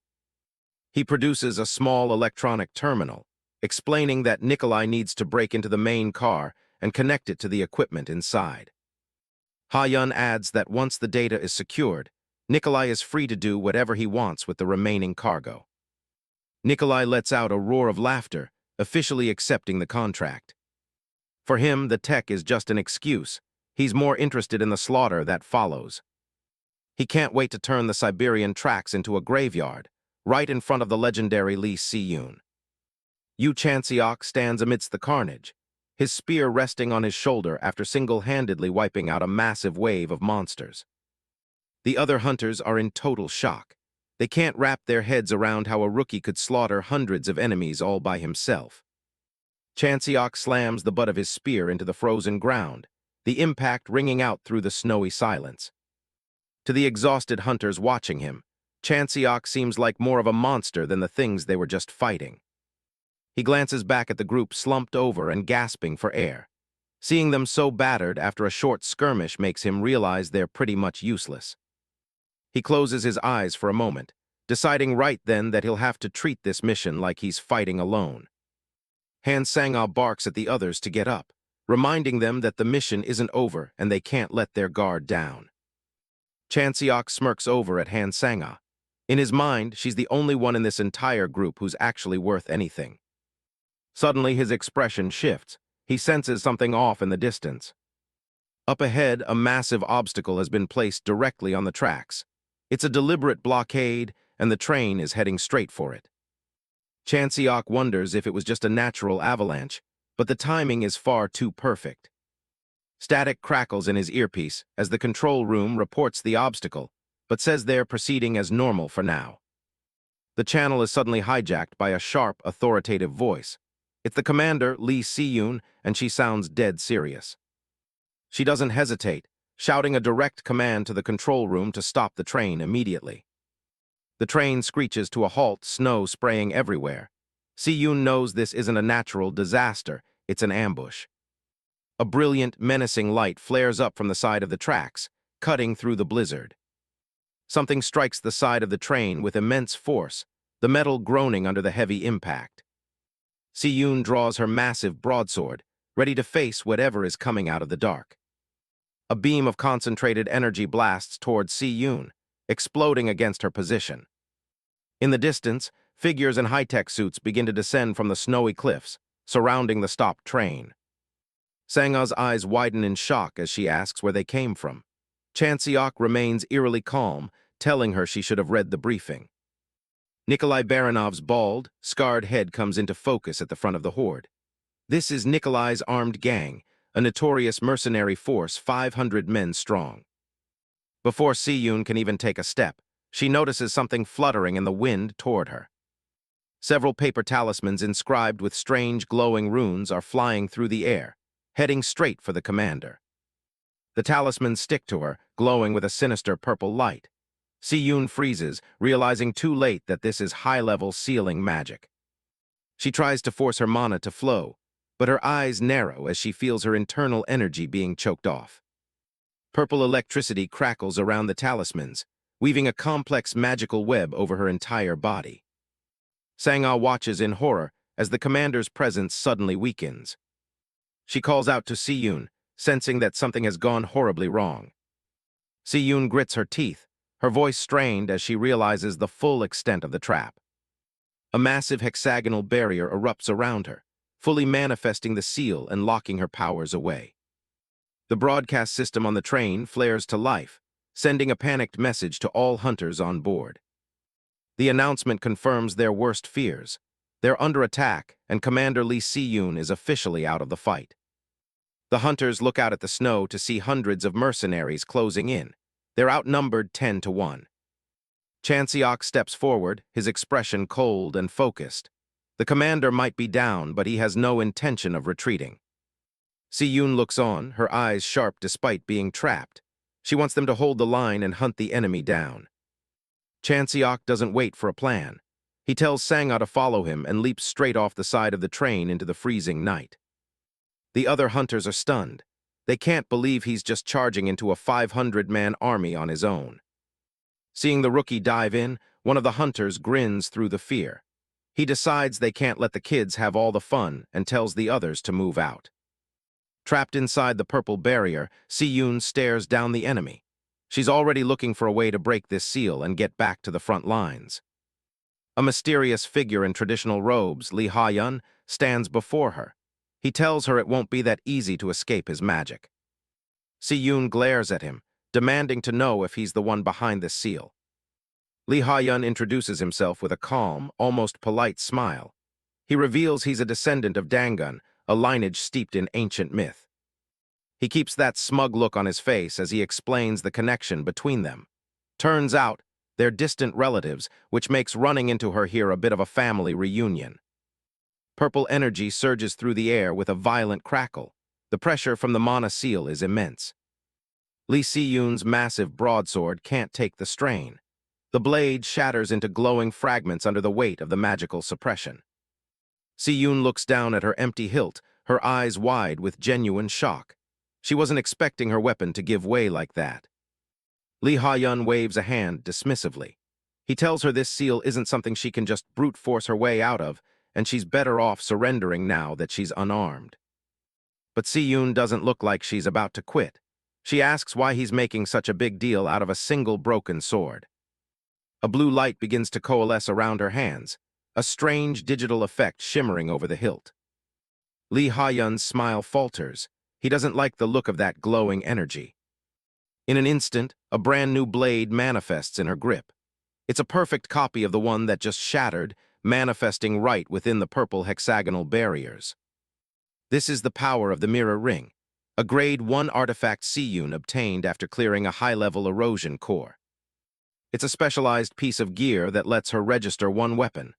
He produces a small electronic terminal, explaining that Nikolai needs to break into the main car and connect it to the equipment inside. Ha-yun adds that once the data is secured, Nikolai is free to do whatever he wants with the remaining cargo. Nikolai lets out a roar of laughter, officially accepting the contract. For him, the tech is just an excuse. He's more interested in the slaughter that follows. He can't wait to turn the Siberian tracks into a graveyard, right in front of the legendary Lee Si-yoon. Yu Chanseok stands amidst the carnage, his spear resting on his shoulder after single-handedly wiping out a massive wave of monsters. The other hunters are in total shock. They can't wrap their heads around how a rookie could slaughter hundreds of enemies all by himself. Chanseok slams the butt of his spear into the frozen ground, the impact ringing out through the snowy silence. To the exhausted hunters watching him, Chanseok seems like more of a monster than the things they were just fighting. He glances back at the group slumped over and gasping for air. Seeing them so battered after a short skirmish makes him realize they're pretty much useless. He closes his eyes for a moment, deciding right then that he'll have to treat this mission like he's fighting alone. Han Sang-ah barks at the others to get up, reminding them that the mission isn't over and they can't let their guard down. Chanseok smirks over at Han Sang-ah. In his mind, she's the only one in this entire group who's actually worth anything. Suddenly, his expression shifts. He senses something off in the distance. Up ahead, a massive obstacle has been placed directly on the tracks. It's a deliberate blockade, and the train is heading straight for it. Chanseok wonders if it was just a natural avalanche, but the timing is far too perfect. Static crackles in his earpiece as the control room reports the obstacle, but says they're proceeding as normal for now. The channel is suddenly hijacked by a sharp, authoritative voice. It's the commander, Lee Si-yoon, and she sounds dead serious. She doesn't hesitate, shouting a direct command to the control room to stop the train immediately. The train screeches to a halt, snow spraying everywhere. Si-yoon knows this isn't a natural disaster, it's an ambush. A brilliant, menacing light flares up from the side of the tracks, cutting through the blizzard. Something strikes the side of the train with immense force, the metal groaning under the heavy impact. Si-yoon draws her massive broadsword, ready to face whatever is coming out of the dark. A beam of concentrated energy blasts towards Si-yoon, exploding against her position. In the distance, figures in high-tech suits begin to descend from the snowy cliffs, surrounding the stopped train. Sang-a's eyes widen in shock as she asks where they came from. Chanseok remains eerily calm, telling her she should have read the briefing. Nikolai Baranov's bald, scarred head comes into focus at the front of the horde. This is Nikolai's armed gang, a notorious mercenary force 500 men strong. Before Si-yoon can even take a step, she notices something fluttering in the wind toward her. Several paper talismans inscribed with strange glowing runes are flying through the air, heading straight for the commander. The talismans stick to her, glowing with a sinister purple light. Si-yoon freezes, realizing too late that this is high-level sealing magic. She tries to force her mana to flow, but her eyes narrow as she feels her internal energy being choked off. Purple electricity crackles around the talismans, weaving a complex magical web over her entire body. Sang-a watches in horror as the commander's presence suddenly weakens. She calls out to Si-yoon, sensing that something has gone horribly wrong. Si-yoon grits her teeth, her voice strained as she realizes the full extent of the trap. A massive hexagonal barrier erupts around her, fully manifesting the seal and locking her powers away. The broadcast system on the train flares to life, sending a panicked message to all hunters on board. The announcement confirms their worst fears. They're under attack, and Commander Lee Si-yoon is officially out of the fight. The hunters look out at the snow to see hundreds of mercenaries closing in. They're outnumbered 10 to 1. Chanseok steps forward, his expression cold and focused. The commander might be down, but he has no intention of retreating. Si-yoon looks on, her eyes sharp despite being trapped. She wants them to hold the line and hunt the enemy down. Chanseok doesn't wait for a plan. He tells Sang-a to follow him and leaps straight off the side of the train into the freezing night. The other hunters are stunned. They can't believe he's just charging into a 500-man army on his own. Seeing the rookie dive in, one of the hunters grins through the fear. He decides they can't let the kids have all the fun and tells the others to move out. Trapped inside the purple barrier, Si-yoon stares down the enemy. She's already looking for a way to break this seal and get back to the front lines. A mysterious figure in traditional robes, Lee Ha-yun, stands before her. He tells her it won't be that easy to escape his magic. Si-yoon glares at him, demanding to know if he's the one behind the seal. Lee Ha-yun introduces himself with a calm, almost polite smile. He reveals he's a descendant of Dangun, a lineage steeped in ancient myth. He keeps that smug look on his face as he explains the connection between them. Turns out, they're distant relatives, which makes running into her here a bit of a family reunion. Purple energy surges through the air with a violent crackle. The pressure from the mana seal is immense. Lee Si-yoon's massive broadsword can't take the strain. The blade shatters into glowing fragments under the weight of the magical suppression. Si-yoon looks down at her empty hilt, her eyes wide with genuine shock. She wasn't expecting her weapon to give way like that. Lee Ha-yun waves a hand dismissively. He tells her this seal isn't something she can just brute force her way out of, and she's better off surrendering now that she's unarmed. But Si-yoon doesn't look like she's about to quit. She asks why he's making such a big deal out of a single broken sword. A blue light begins to coalesce around her hands, a strange digital effect shimmering over the hilt. Lee Ha-yun's smile falters. He doesn't like the look of that glowing energy. In an instant, a brand new blade manifests in her grip. It's a perfect copy of the one that just shattered, manifesting right within the purple hexagonal barriers. This is the power of the mirror ring, a grade 1 artifact Seiyun obtained after clearing a high-level erosion core. It's a specialized piece of gear that lets her register one weapon.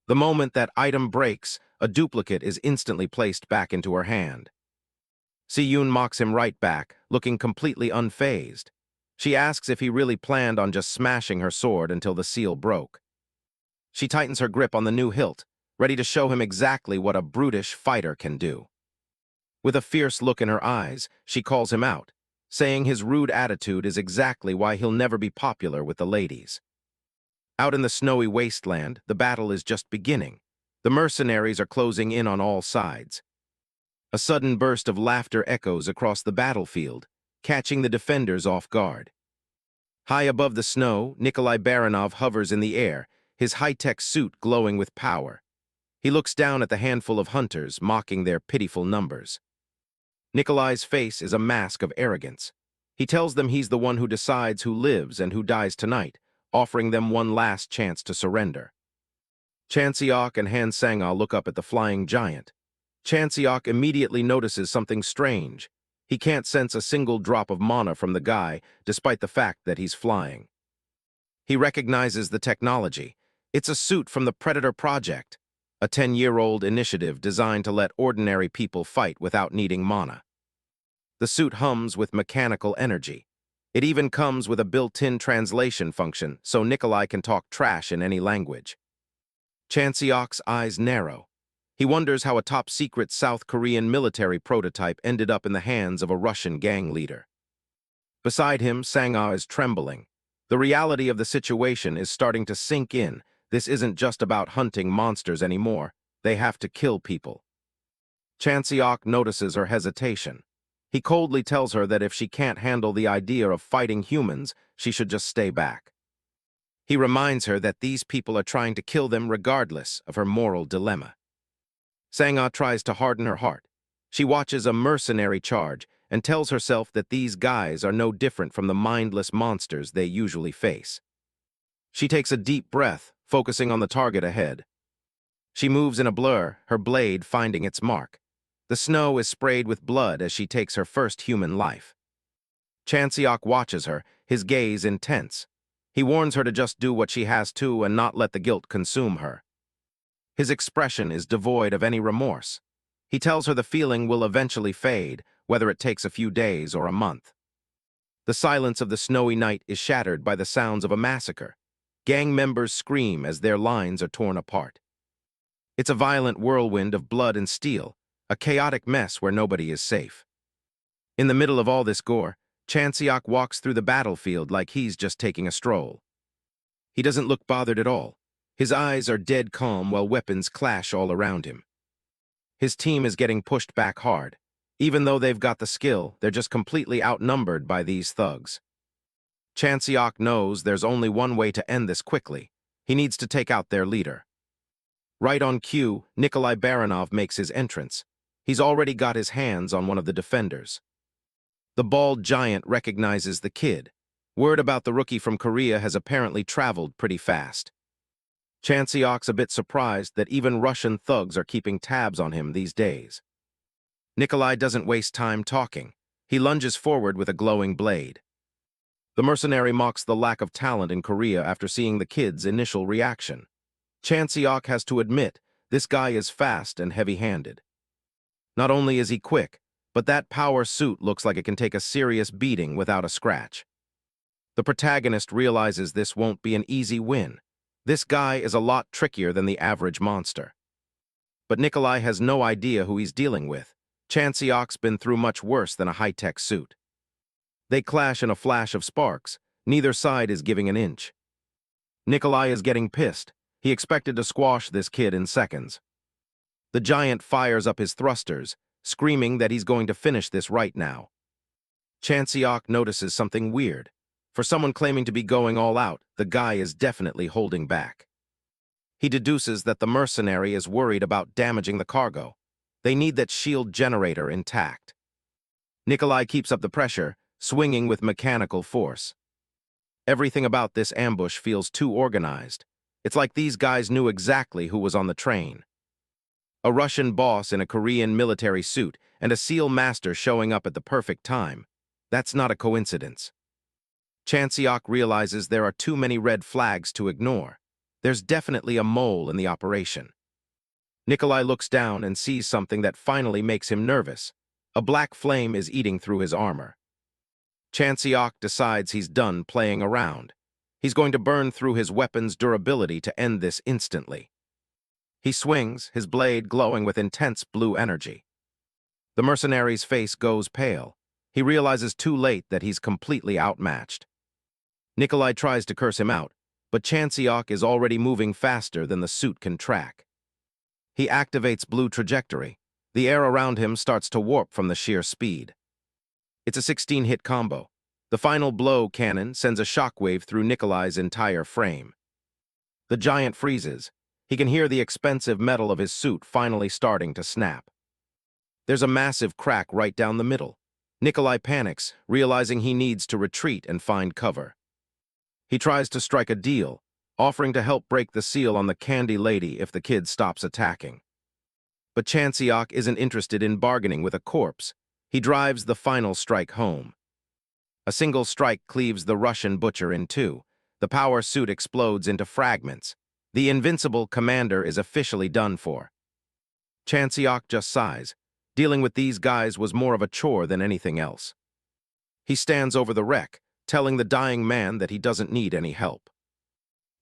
The moment that item breaks, a duplicate is instantly placed back into her hand. Seiyun mocks him right back, looking completely unfazed. She asks if he really planned on just smashing her sword until the seal broke. She tightens her grip on the new hilt, ready to show him exactly what a brutish fighter can do. With a fierce look in her eyes, she calls him out, saying his rude attitude is exactly why he'll never be popular with the ladies. Out in the snowy wasteland, the battle is just beginning. The mercenaries are closing in on all sides. A sudden burst of laughter echoes across the battlefield, catching the defenders off guard. High above the snow, Nikolai Baranov hovers in the air, his high-tech suit glowing with power. He looks down at the handful of hunters, mocking their pitiful numbers. Nikolai's face is a mask of arrogance. He tells them he's the one who decides who lives and who dies tonight, offering them one last chance to surrender. Chanseok and Han Sang-ah look up at the flying giant. Chanseok immediately notices something strange. He can't sense a single drop of mana from the guy, despite the fact that he's flying. He recognizes the technology. It's a suit from the Predator Project, a 10-year-old initiative designed to let ordinary people fight without needing mana. The suit hums with mechanical energy. It even comes with a built-in translation function, so Nikolai can talk trash in any language. Chanseok's eyes narrow. He wonders how a top-secret South Korean military prototype ended up in the hands of a Russian gang leader. Beside him, Sang-ah is trembling. The reality of the situation is starting to sink in. This isn't just about hunting monsters anymore. They have to kill people. Chanseok notices her hesitation. He coldly tells her that if she can't handle the idea of fighting humans, she should just stay back. He reminds her that these people are trying to kill them regardless of her moral dilemma. Sang-ah tries to harden her heart. She watches a mercenary charge and tells herself that these guys are no different from the mindless monsters they usually face. She takes a deep breath, focusing on the target ahead. She moves in a blur, her blade finding its mark. The snow is sprayed with blood as she takes her first human life. Chanseok watches her, his gaze intense. He warns her to just do what she has to and not let the guilt consume her. His expression is devoid of any remorse. He tells her the feeling will eventually fade, whether it takes a few days or a month. The silence of the snowy night is shattered by the sounds of a massacre. Gang members scream as their lines are torn apart. It's a violent whirlwind of blood and steel, a chaotic mess where nobody is safe. In the middle of all this gore, Chanseok walks through the battlefield like he's just taking a stroll. He doesn't look bothered at all. His eyes are dead calm while weapons clash all around him. His team is getting pushed back hard. Even though they've got the skill, they're just completely outnumbered by these thugs. Chanseok knows there's only one way to end this quickly. He needs to take out their leader. Right on cue, Nikolai Baranov makes his entrance. He's already got his hands on one of the defenders. The bald giant recognizes the kid. Word about the rookie from Korea has apparently traveled pretty fast. Chanseok's a bit surprised that even Russian thugs are keeping tabs on him these days. Nikolai doesn't waste time talking. He lunges forward with a glowing blade. The mercenary mocks the lack of talent in Korea after seeing the kid's initial reaction. Chanseok has to admit, this guy is fast and heavy-handed. Not only is he quick, but that power suit looks like it can take a serious beating without a scratch. The protagonist realizes this won't be an easy win. This guy is a lot trickier than the average monster. But Nikolai has no idea who he's dealing with. Chanseok's been through much worse than a high-tech suit. They clash in a flash of sparks. Neither side is giving an inch. Nikolai is getting pissed. He expected to squash this kid in seconds. The giant fires up his thrusters, screaming that he's going to finish this right now. Chanseok notices something weird. For someone claiming to be going all out, the guy is definitely holding back. He deduces that the mercenary is worried about damaging the cargo. They need that shield generator intact. Nikolai keeps up the pressure, swinging with mechanical force. Everything about this ambush feels too organized. It's like these guys knew exactly who was on the train. A Russian boss in a Korean military suit and a SEAL master showing up at the perfect time. That's not a coincidence. Chanseok realizes there are too many red flags to ignore. There's definitely a mole in the operation. Nikolai looks down and sees something that finally makes him nervous. A black flame is eating through his armor. Chanseok decides he's done playing around. He's going to burn through his weapon's durability to end this instantly. He swings, his blade glowing with intense blue energy. The mercenary's face goes pale. He realizes too late that he's completely outmatched. Nikolai tries to curse him out, but Chanseok is already moving faster than the suit can track. He activates blue trajectory. The air around him starts to warp from the sheer speed. It's a 16-hit combo. The final blow cannon sends a shockwave through Nikolai's entire frame. The giant freezes. He can hear the expensive metal of his suit finally starting to snap. There's a massive crack right down the middle. Nikolai panics, realizing he needs to retreat and find cover. He tries to strike a deal, offering to help break the seal on the candy lady if the kid stops attacking. But Chanseok isn't interested in bargaining with a corpse. He drives the final strike home. A single strike cleaves the Russian butcher in two. The power suit explodes into fragments. The invincible commander is officially done for. Chanseok just sighs. Dealing with these guys was more of a chore than anything else. He stands over the wreck, telling the dying man that he doesn't need any help.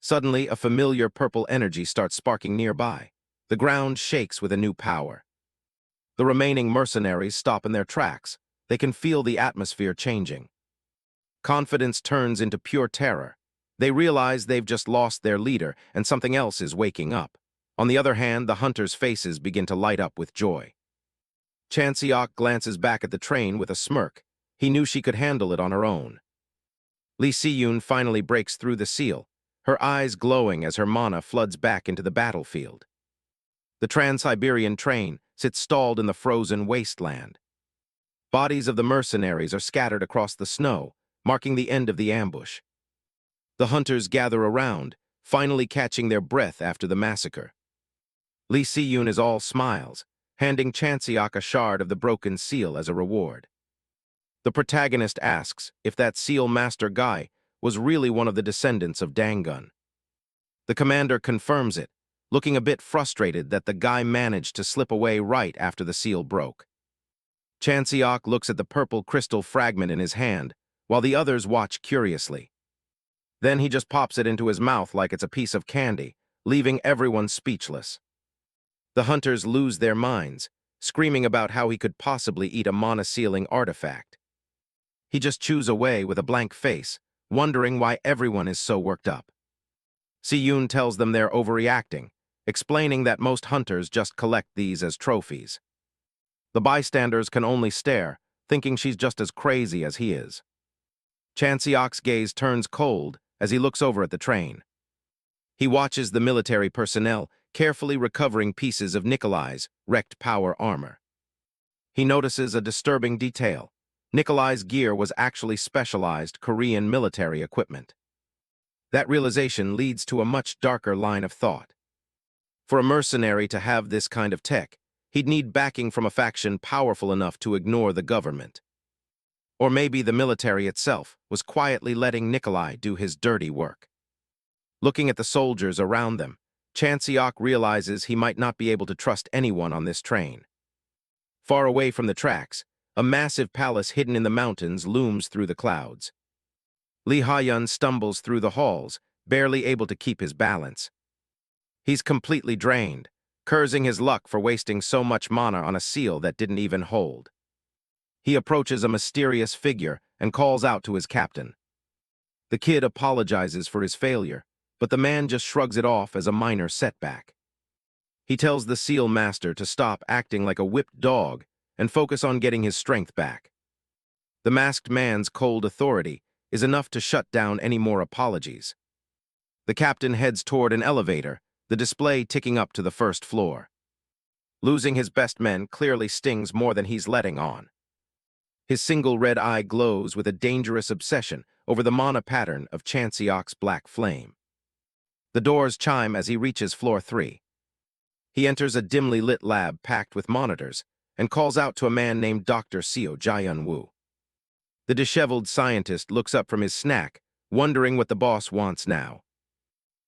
Suddenly, a familiar purple energy starts sparking nearby. The ground shakes with a new power. The remaining mercenaries stop in their tracks. They can feel the atmosphere changing. Confidence turns into pure terror. They realize they've just lost their leader and something else is waking up. On the other hand, the hunters' faces begin to light up with joy. Chanseok glances back at the train with a smirk. He knew she could handle it on her own. Lee Si-yoon finally breaks through the seal, her eyes glowing as her mana floods back into the battlefield. The Trans-Siberian train sits stalled in the frozen wasteland. Bodies of the mercenaries are scattered across the snow, marking the end of the ambush. The hunters gather around, finally catching their breath after the massacre. Lee Si-yoon is all smiles, handing Chanseok a shard of the broken seal as a reward. The protagonist asks if that seal master guy was really one of the descendants of Dangun. The commander confirms it, looking a bit frustrated that the guy managed to slip away right after the seal broke. Chanseok looks at the purple crystal fragment in his hand, while the others watch curiously. Then he just pops it into his mouth like it's a piece of candy, leaving everyone speechless. The hunters lose their minds, screaming about how he could possibly eat a mana-sealing artifact. He just chews away with a blank face, wondering why everyone is so worked up. Si-yoon tells them they're overreacting, explaining that most hunters just collect these as trophies. The bystanders can only stare, thinking she's just as crazy as he is. Chanseok's gaze turns cold as he looks over at the train. He watches the military personnel carefully recovering pieces of Nikolai's wrecked power armor. He notices a disturbing detail. Nikolai's gear was actually specialized Korean military equipment. That realization leads to a much darker line of thought. For a mercenary to have this kind of tech, he'd need backing from a faction powerful enough to ignore the government. Or maybe the military itself was quietly letting Nikolai do his dirty work. Looking at the soldiers around them, Chanseok realizes he might not be able to trust anyone on this train. Far away from the tracks, a massive palace hidden in the mountains looms through the clouds. Lee Ha-yun stumbles through the halls, barely able to keep his balance. He's completely drained, cursing his luck for wasting so much mana on a seal that didn't even hold. He approaches a mysterious figure and calls out to his captain. The kid apologizes for his failure, but the man just shrugs it off as a minor setback. He tells the seal master to stop acting like a whipped dog and focus on getting his strength back. The masked man's cold authority is enough to shut down any more apologies. The captain heads toward an elevator, the display ticking up to the first floor. Losing his best men clearly stings more than he's letting on. His single red eye glows with a dangerous obsession over the mana pattern of Chanseok's black flame. The doors chime as he reaches floor 3. He enters a dimly lit lab packed with monitors and calls out to a man named Dr. Seo Jae-woo. The disheveled scientist looks up from his snack, wondering what the boss wants now.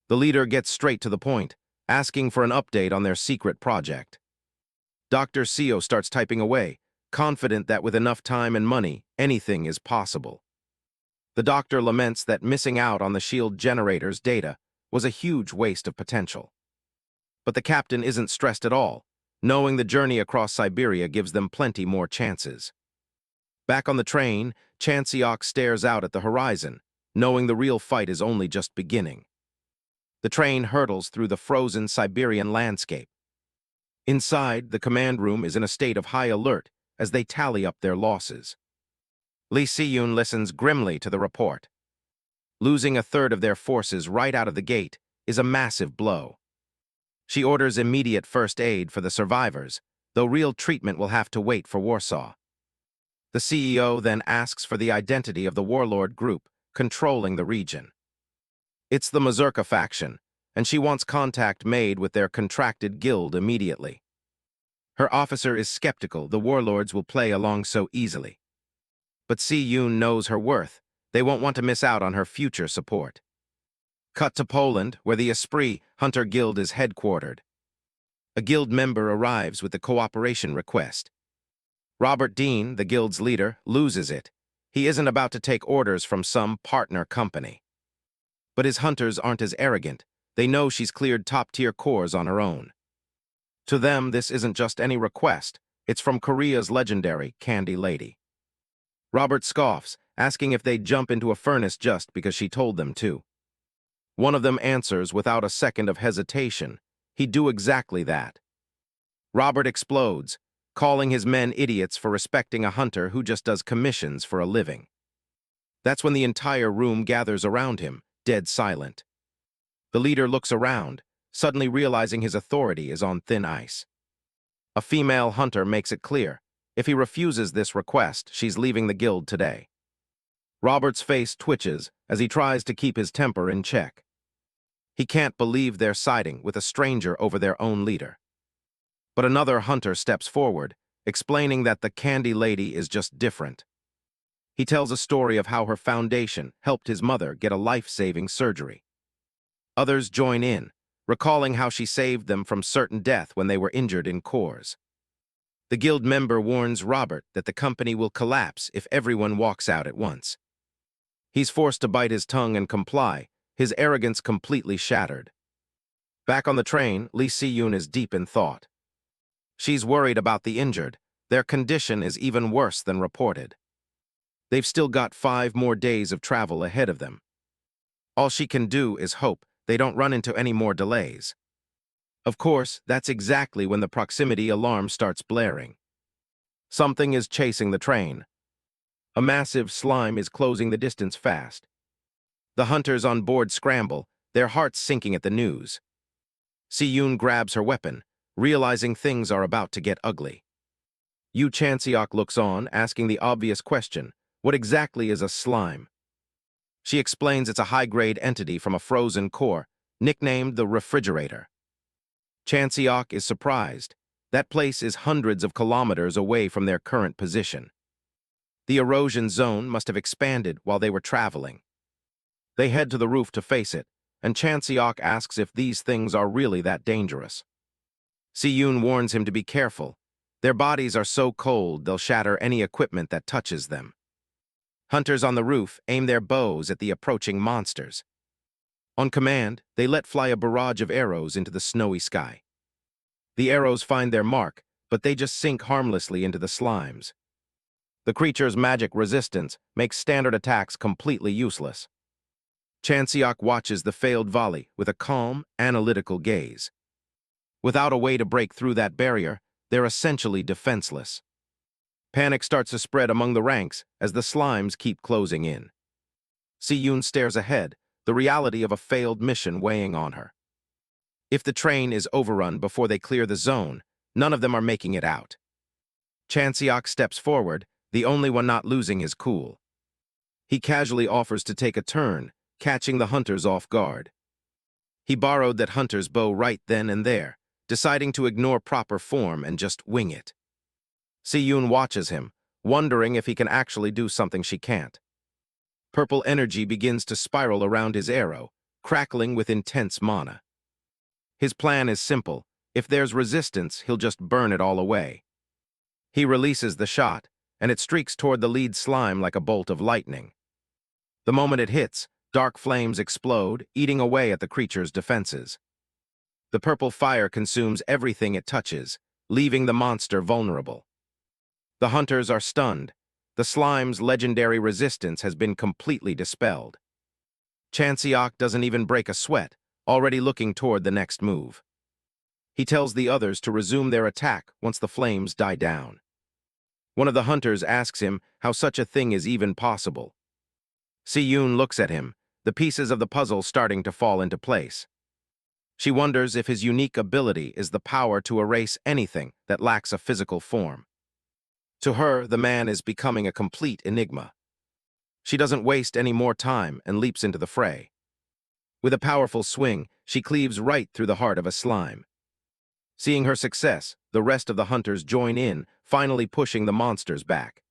The leader gets straight to the point, asking for an update on their secret project. Dr. Seo starts typing away, confident that with enough time and money, anything is possible. The doctor laments that missing out on the shield generator's data was a huge waste of potential. But the captain isn't stressed at all, knowing the journey across Siberia gives them plenty more chances. Back on the train, Chanseok stares out at the horizon, knowing the real fight is only just beginning. The train hurtles through the frozen Siberian landscape. Inside, the command room is in a state of high alert as they tally up their losses. Lee Si-yoon listens grimly to the report. Losing a third of their forces right out of the gate is a massive blow. She orders immediate first aid for the survivors, though real treatment will have to wait for Warsaw. The CEO then asks for the identity of the warlord group controlling the region. It's the Mazurka faction, and she wants contact made with their contracted guild immediately. Her officer is skeptical the warlords will play along so easily. But Si-yoon knows her worth. They won't want to miss out on her future support. Cut to Poland, where the Esprit Hunter Guild is headquartered. A guild member arrives with a cooperation request. Robert Dean, the guild's leader, loses it. He isn't about to take orders from some partner company. But his hunters aren't as arrogant. They know she's cleared top-tier cores on her own. To them, this isn't just any request. It's from Korea's legendary Candy Lady. Robert scoffs, asking if they'd jump into a furnace just because she told them to. One of them answers without a second of hesitation. He'd do exactly that. Robert explodes, calling his men idiots for respecting a hunter who just does commissions for a living. That's when the entire room gathers around him, dead silent. The leader looks around, suddenly realizing his authority is on thin ice. A female hunter makes it clear, if he refuses this request, she's leaving the guild today. Robert's face twitches as he tries to keep his temper in check. He can't believe they're siding with a stranger over their own leader. But another hunter steps forward, explaining that the Candy Lady is just different. He tells a story of how her foundation helped his mother get a life-saving surgery. Others join in, recalling how she saved them from certain death when they were injured in cores. The guild member warns Robert that the company will collapse if everyone walks out at once. He's forced to bite his tongue and comply, his arrogance completely shattered. Back on the train, Lee Si-yoon is deep in thought. She's worried about the injured. Their condition is even worse than reported. They've still got 5 more days of travel ahead of them. All she can do is hope they don't run into any more delays. Of course, that's exactly when the proximity alarm starts blaring. Something is chasing the train. A massive slime is closing the distance fast. The hunters on board scramble, their hearts sinking at the news. Si-yoon grabs her weapon, realizing things are about to get ugly. Yu Chanseok looks on, asking the obvious question, what exactly is a slime? She explains it's a high-grade entity from a frozen core, nicknamed the Refrigerator. Chanseok is surprised. That place is hundreds of kilometers away from their current position. The erosion zone must have expanded while they were traveling. They head to the roof to face it, and Chanseok asks if these things are really that dangerous. Si-yoon warns him to be careful. Their bodies are so cold they'll shatter any equipment that touches them. Hunters on the roof aim their bows at the approaching monsters. On command, they let fly a barrage of arrows into the snowy sky. The arrows find their mark, but they just sink harmlessly into the slimes. The creature's magic resistance makes standard attacks completely useless. Chanseok watches the failed volley with a calm, analytical gaze. Without a way to break through that barrier, they're essentially defenseless. Panic starts to spread among the ranks as the slimes keep closing in. Si-yoon stares ahead, the reality of a failed mission weighing on her. If the train is overrun before they clear the zone, none of them are making it out. Chanseok steps forward, the only one not losing his cool. He casually offers to take a turn, catching the hunters off guard. He borrowed that hunter's bow right then and there, deciding to ignore proper form and just wing it. Si-yoon watches him, wondering if he can actually do something she can't. Purple energy begins to spiral around his arrow, crackling with intense mana. His plan is simple. If there's resistance, he'll just burn it all away. He releases the shot, and it streaks toward the lead slime like a bolt of lightning. The moment it hits, dark flames explode, eating away at the creature's defenses. The purple fire consumes everything it touches, leaving the monster vulnerable. The hunters are stunned. The slime's legendary resistance has been completely dispelled. Chanseok doesn't even break a sweat, already looking toward the next move. He tells the others to resume their attack once the flames die down. One of the hunters asks him how such a thing is even possible. Si-yoon looks at him, the pieces of the puzzle starting to fall into place. She wonders if his unique ability is the power to erase anything that lacks a physical form. To her, the man is becoming a complete enigma. She doesn't waste any more time and leaps into the fray. With a powerful swing, she cleaves right through the heart of a slime. Seeing her success, the rest of the hunters join in, finally pushing the monsters back.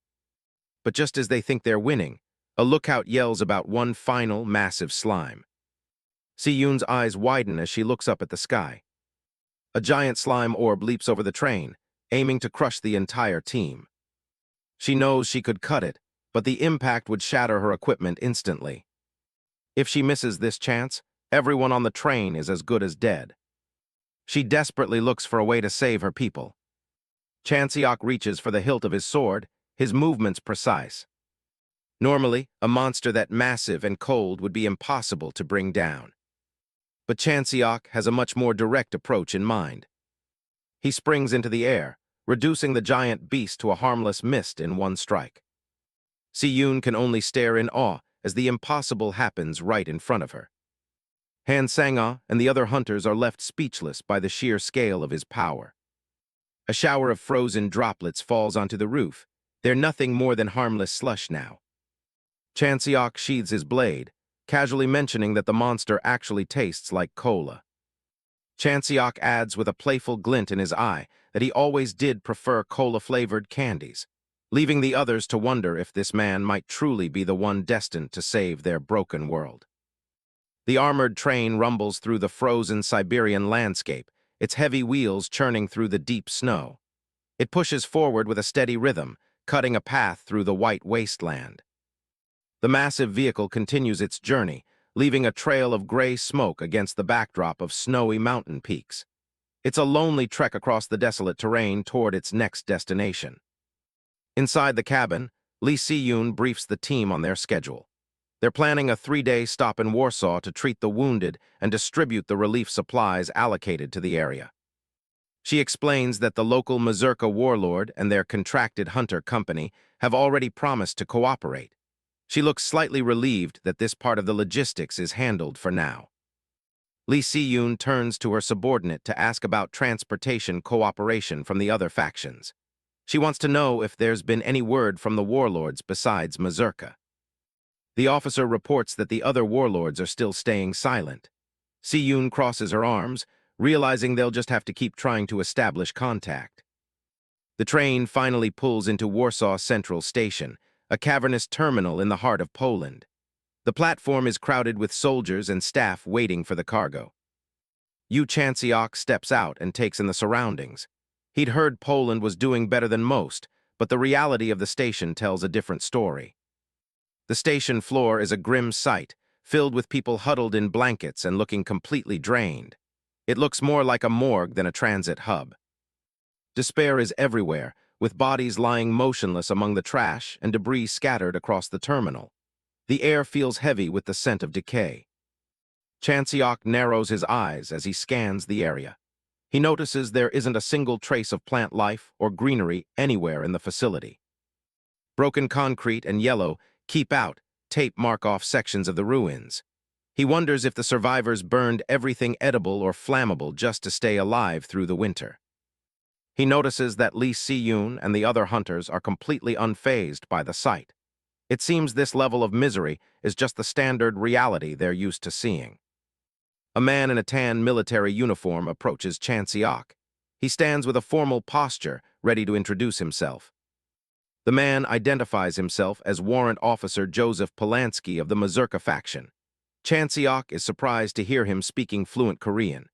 But just as they think they're winning, a lookout yells about one final, massive slime. Si-yoon's eyes widen as she looks up at the sky. A giant slime orb leaps over the train, aiming to crush the entire team. She knows she could cut it, but the impact would shatter her equipment instantly. If she misses this chance, everyone on the train is as good as dead. She desperately looks for a way to save her people. Chanseok reaches for the hilt of his sword, his movements precise. Normally, a monster that massive and cold would be impossible to bring down. But Chanseok has a much more direct approach in mind. He springs into the air, reducing the giant beast to a harmless mist in one strike. Si-yoon can only stare in awe as the impossible happens right in front of her. Han Sang-ah and the other hunters are left speechless by the sheer scale of his power. A shower of frozen droplets falls onto the roof. They're nothing more than harmless slush now. Chanseok sheathes his blade, casually mentioning that the monster actually tastes like cola. Chanseok adds with a playful glint in his eye that he always did prefer cola-flavored candies, leaving the others to wonder if this man might truly be the one destined to save their broken world. The armored train rumbles through the frozen Siberian landscape, its heavy wheels churning through the deep snow. It pushes forward with a steady rhythm, cutting a path through the white wasteland. The massive vehicle continues its journey, leaving a trail of gray smoke against the backdrop of snowy mountain peaks. It's a lonely trek across the desolate terrain toward its next destination. Inside the cabin, Lee Si-yoon briefs the team on their schedule. They're planning a 3-day stop in Warsaw to treat the wounded and distribute the relief supplies allocated to the area. She explains that the local Mazurka warlord and their contracted hunter company have already promised to cooperate. She looks slightly relieved that this part of the logistics is handled for now. Lee Si-yoon turns to her subordinate to ask about transportation cooperation from the other factions. She wants to know if there's been any word from the warlords besides Mazurka. The officer reports that the other warlords are still staying silent. Si-yoon crosses her arms, realizing they'll just have to keep trying to establish contact. The train finally pulls into Warsaw Central Station, a cavernous terminal in the heart of Poland. The platform is crowded with soldiers and staff waiting for the cargo. Yu Chanseok steps out and takes in the surroundings. He'd heard Poland was doing better than most, but the reality of the station tells a different story. The station floor is a grim sight, filled with people huddled in blankets and looking completely drained. It looks more like a morgue than a transit hub. Despair is everywhere, with bodies lying motionless among the trash and debris scattered across the terminal. The air feels heavy with the scent of decay. Chanseok narrows his eyes as he scans the area. He notices there isn't a single trace of plant life or greenery anywhere in the facility. Broken concrete and yellow keep out, tape mark off sections of the ruins. He wonders if the survivors burned everything edible or flammable just to stay alive through the winter. He notices that Lee Si-yoon and the other hunters are completely unfazed by the sight. It seems this level of misery is just the standard reality they're used to seeing. A man in a tan military uniform approaches Chan Seok. He stands with a formal posture, ready to introduce himself. The man identifies himself as Warrant Officer Joseph Polanski of the Mazurka faction. Chan Seok is surprised to hear him speaking fluent Korean.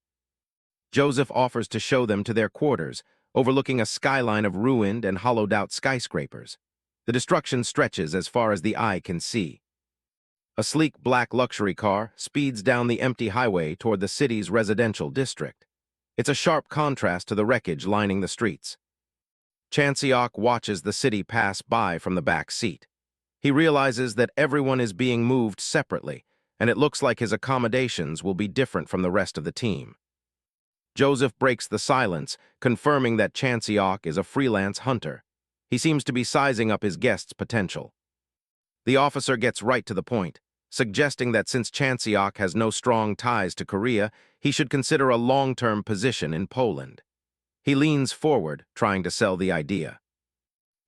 Joseph offers to show them to their quarters, overlooking a skyline of ruined and hollowed-out skyscrapers. The destruction stretches as far as the eye can see. A sleek black luxury car speeds down the empty highway toward the city's residential district. It's a sharp contrast to the wreckage lining the streets. Chan Seok watches the city pass by from the back seat. He realizes that everyone is being moved separately, and it looks like his accommodations will be different from the rest of the team. Joseph breaks the silence, confirming that Chan Seok is a freelance hunter. He seems to be sizing up his guest's potential. The officer gets right to the point, suggesting that since Chan Seok has no strong ties to Korea, he should consider a long-term position in Poland. He leans forward, trying to sell the idea.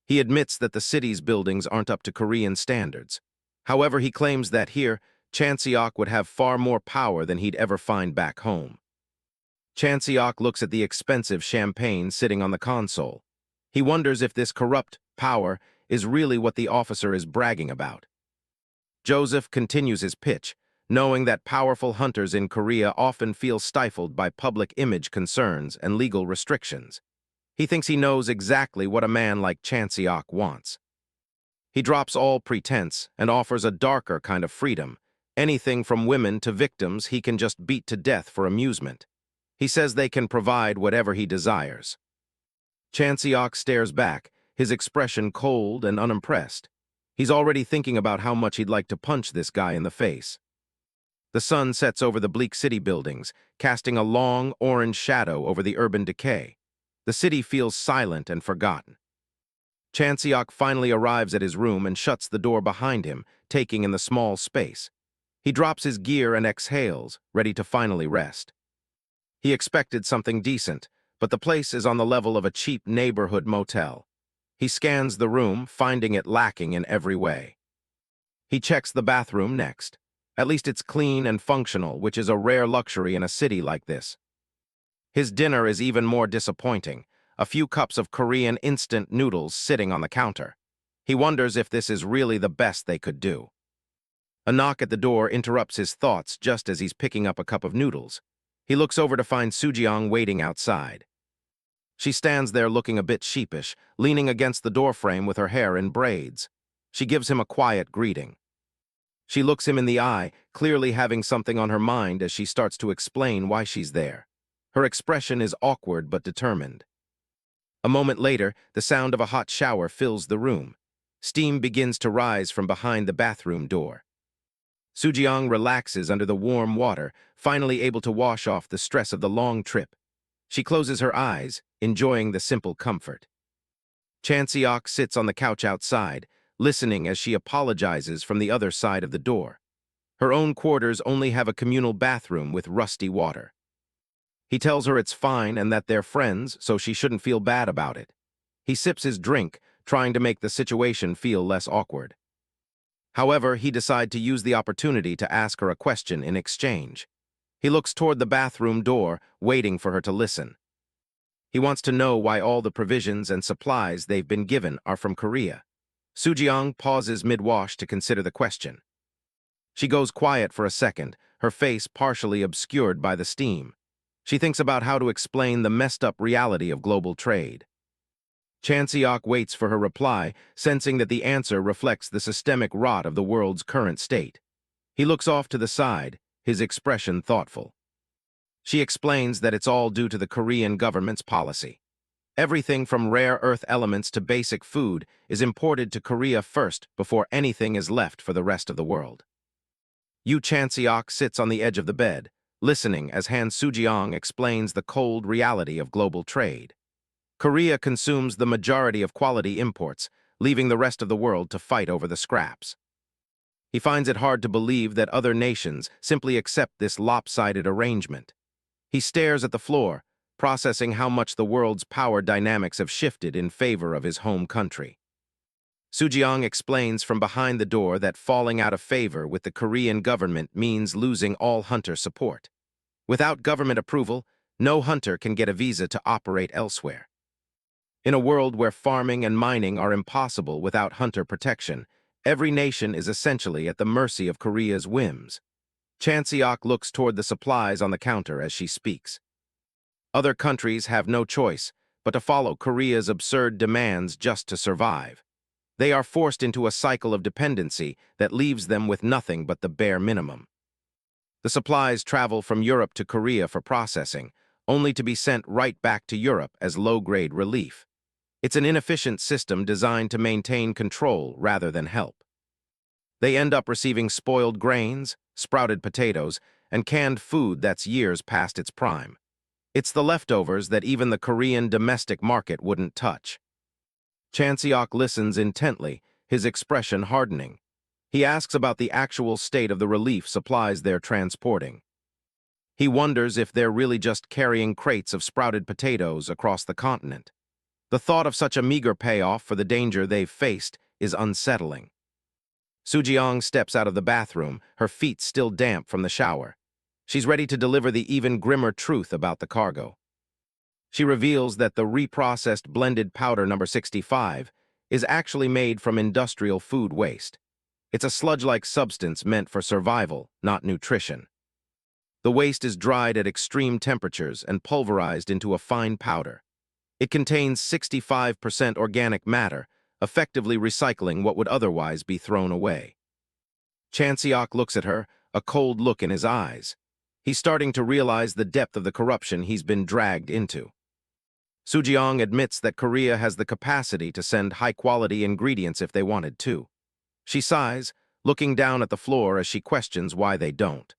He admits that the city's buildings aren't up to Korean standards. However, he claims that here, Chan Seok would have far more power than he'd ever find back home. Chan Seok looks at the expensive champagne sitting on the console. He wonders if this corrupt power is really what the officer is bragging about. Joseph continues his pitch, knowing that powerful hunters in Korea often feel stifled by public image concerns and legal restrictions. He thinks he knows exactly what a man like Chan Seok wants. He drops all pretense and offers a darker kind of freedom. Anything from women to victims he can just beat to death for amusement. He says they can provide whatever he desires. Chan Seok stares back, his expression cold and unimpressed. He's already thinking about how much he'd like to punch this guy in the face. The sun sets over the bleak city buildings, casting a long, orange shadow over the urban decay. The city feels silent and forgotten. Chan Seok finally arrives at his room and shuts the door behind him, taking in the small space. He drops his gear and exhales, ready to finally rest. He expected something decent, but the place is on the level of a cheap neighborhood motel. He scans the room, finding it lacking in every way. He checks the bathroom next. At least it's clean and functional, which is a rare luxury in a city like this. His dinner is even more disappointing, a few cups of Korean instant noodles sitting on the counter. He wonders if this is really the best they could do. A knock at the door interrupts his thoughts just as he's picking up a cup of noodles. He looks over to find Soo-jeong waiting outside. She stands there looking a bit sheepish, leaning against the doorframe with her hair in braids. She gives him a quiet greeting. She looks him in the eye, clearly having something on her mind as she starts to explain why she's there. Her expression is awkward but determined. A moment later, the sound of a hot shower fills the room. Steam begins to rise from behind the bathroom door. Soo-jeong relaxes under the warm water, finally able to wash off the stress of the long trip. She closes her eyes, enjoying the simple comfort. Chan Seok sits on the couch outside, listening as she apologizes from the other side of the door. Her own quarters only have a communal bathroom with rusty water. He tells her it's fine and that they're friends, so she shouldn't feel bad about it. He sips his drink, trying to make the situation feel less awkward. However, he decides to use the opportunity to ask her a question in exchange. He looks toward the bathroom door, waiting for her to listen. He wants to know why all the provisions and supplies they've been given are from Korea. Soo-jeong pauses mid-wash to consider the question. She goes quiet for a second, her face partially obscured by the steam. She thinks about how to explain the messed-up reality of global trade. Chan Seok waits for her reply, sensing that the answer reflects the systemic rot of the world's current state. He looks off to the side, his expression thoughtful. She explains that it's all due to the Korean government's policy. Everything from rare earth elements to basic food is imported to Korea first before anything is left for the rest of the world. Chan Seok sits on the edge of the bed, listening as Han Soo-jeong explains the cold reality of global trade. Korea consumes the majority of quality imports, leaving the rest of the world to fight over the scraps. He finds it hard to believe that other nations simply accept this lopsided arrangement. He stares at the floor, processing how much the world's power dynamics have shifted in favor of his home country. Sujiang explains from behind the door that falling out of favor with the Korean government means losing all hunter support. Without government approval, no hunter can get a visa to operate elsewhere. In a world where farming and mining are impossible without hunter protection, every nation is essentially at the mercy of Korea's whims. Chanseok looks toward the supplies on the counter as she speaks. Other countries have no choice but to follow Korea's absurd demands just to survive. They are forced into a cycle of dependency that leaves them with nothing but the bare minimum. The supplies travel from Europe to Korea for processing, only to be sent right back to Europe as low-grade relief. It's an inefficient system designed to maintain control rather than help. They end up receiving spoiled grains, sprouted potatoes, and canned food that's years past its prime. It's the leftovers that even the Korean domestic market wouldn't touch. Chanseok listens intently, his expression hardening. He asks about the actual state of the relief supplies they're transporting. He wonders if they're really just carrying crates of sprouted potatoes across the continent. The thought of such a meager payoff for the danger they've faced is unsettling. Sujiang steps out of the bathroom, her feet still damp from the shower. She's ready to deliver the even grimmer truth about the cargo. She reveals that the reprocessed blended powder number 65 is actually made from industrial food waste. It's a sludge-like substance meant for survival, not nutrition. The waste is dried at extreme temperatures and pulverized into a fine powder. It contains 65% organic matter, effectively recycling what would otherwise be thrown away. Chanseok looks at her, a cold look in his eyes. He's starting to realize the depth of the corruption he's been dragged into. Sujiang admits that Korea has the capacity to send high-quality ingredients if they wanted to. She sighs, looking down at the floor as she questions why they don't.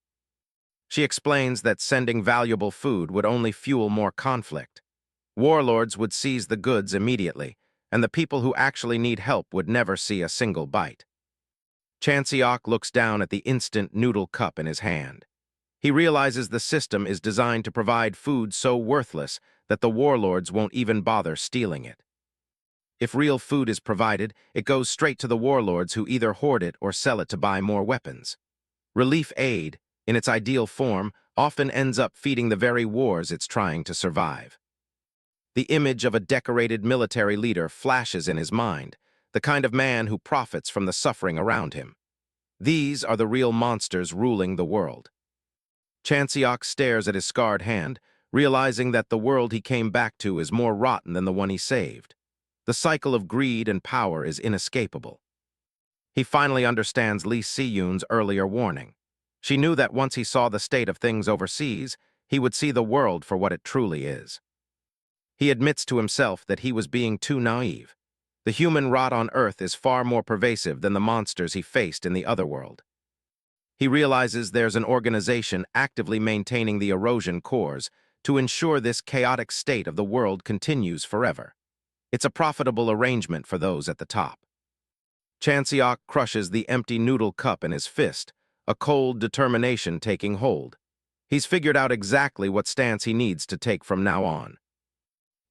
She explains that sending valuable food would only fuel more conflict. Warlords would seize the goods immediately, and the people who actually need help would never see a single bite. Chanseok looks down at the instant noodle cup in his hand. He realizes the system is designed to provide food so worthless that the warlords won't even bother stealing it. If real food is provided, it goes straight to the warlords who either hoard it or sell it to buy more weapons. Relief aid, in its ideal form, often ends up feeding the very wars it's trying to survive. The image of a decorated military leader flashes in his mind, the kind of man who profits from the suffering around him. These are the real monsters ruling the world. Chanseok stares at his scarred hand, realizing that the world he came back to is more rotten than the one he saved. The cycle of greed and power is inescapable. He finally understands Lee Si-yoon's earlier warning. She knew that once he saw the state of things overseas, he would see the world for what it truly is. He admits to himself that he was being too naive. The human rot on Earth is far more pervasive than the monsters he faced in the other world. He realizes there's an organization actively maintaining the erosion cores to ensure this chaotic state of the world continues forever. It's a profitable arrangement for those at the top. Chanseok crushes the empty noodle cup in his fist, a cold determination taking hold. He's figured out exactly what stance he needs to take from now on.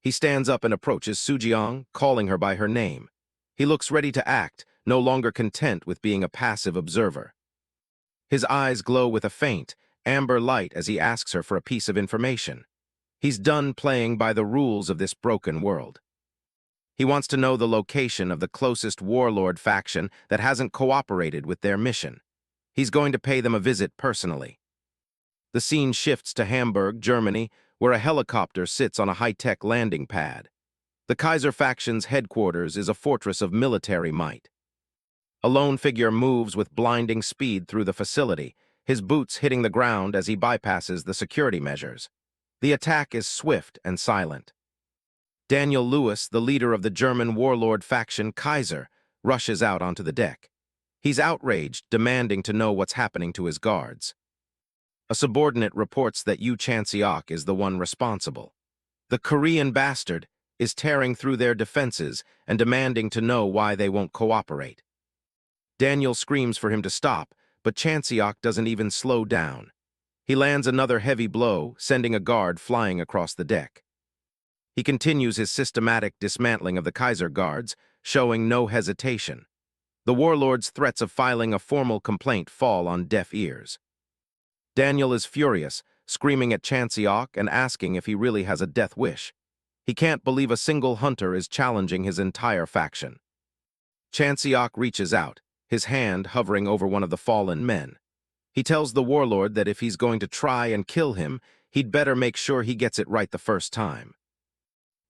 He stands up and approaches Sujiang, calling her by her name. He looks ready to act, no longer content with being a passive observer. His eyes glow with a faint, amber light as he asks her for a piece of information. He's done playing by the rules of this broken world. He wants to know the location of the closest warlord faction that hasn't cooperated with their mission. He's going to pay them a visit personally. The scene shifts to Hamburg, Germany, where a helicopter sits on a high-tech landing pad. The Kaiser faction's headquarters is a fortress of military might. A lone figure moves with blinding speed through the facility, his boots hitting the ground as he bypasses the security measures. The attack is swift and silent. Daniel Lewis, the leader of the German warlord faction Kaiser, rushes out onto the deck. He's outraged, demanding to know what's happening to his guards. A subordinate reports that Yu Chanseok is the one responsible. The Korean bastard is tearing through their defenses and demanding to know why they won't cooperate. Daniel screams for him to stop, but Chanseok doesn't even slow down. He lands another heavy blow, sending a guard flying across the deck. He continues his systematic dismantling of the Kaiser guards, showing no hesitation. The warlord's threats of filing a formal complaint fall on deaf ears. Daniel is furious, screaming at Chanseok and asking if he really has a death wish. He can't believe a single hunter is challenging his entire faction. Chanseok reaches out, his hand hovering over one of the fallen men. He tells the warlord that if he's going to try and kill him, he'd better make sure he gets it right the first time.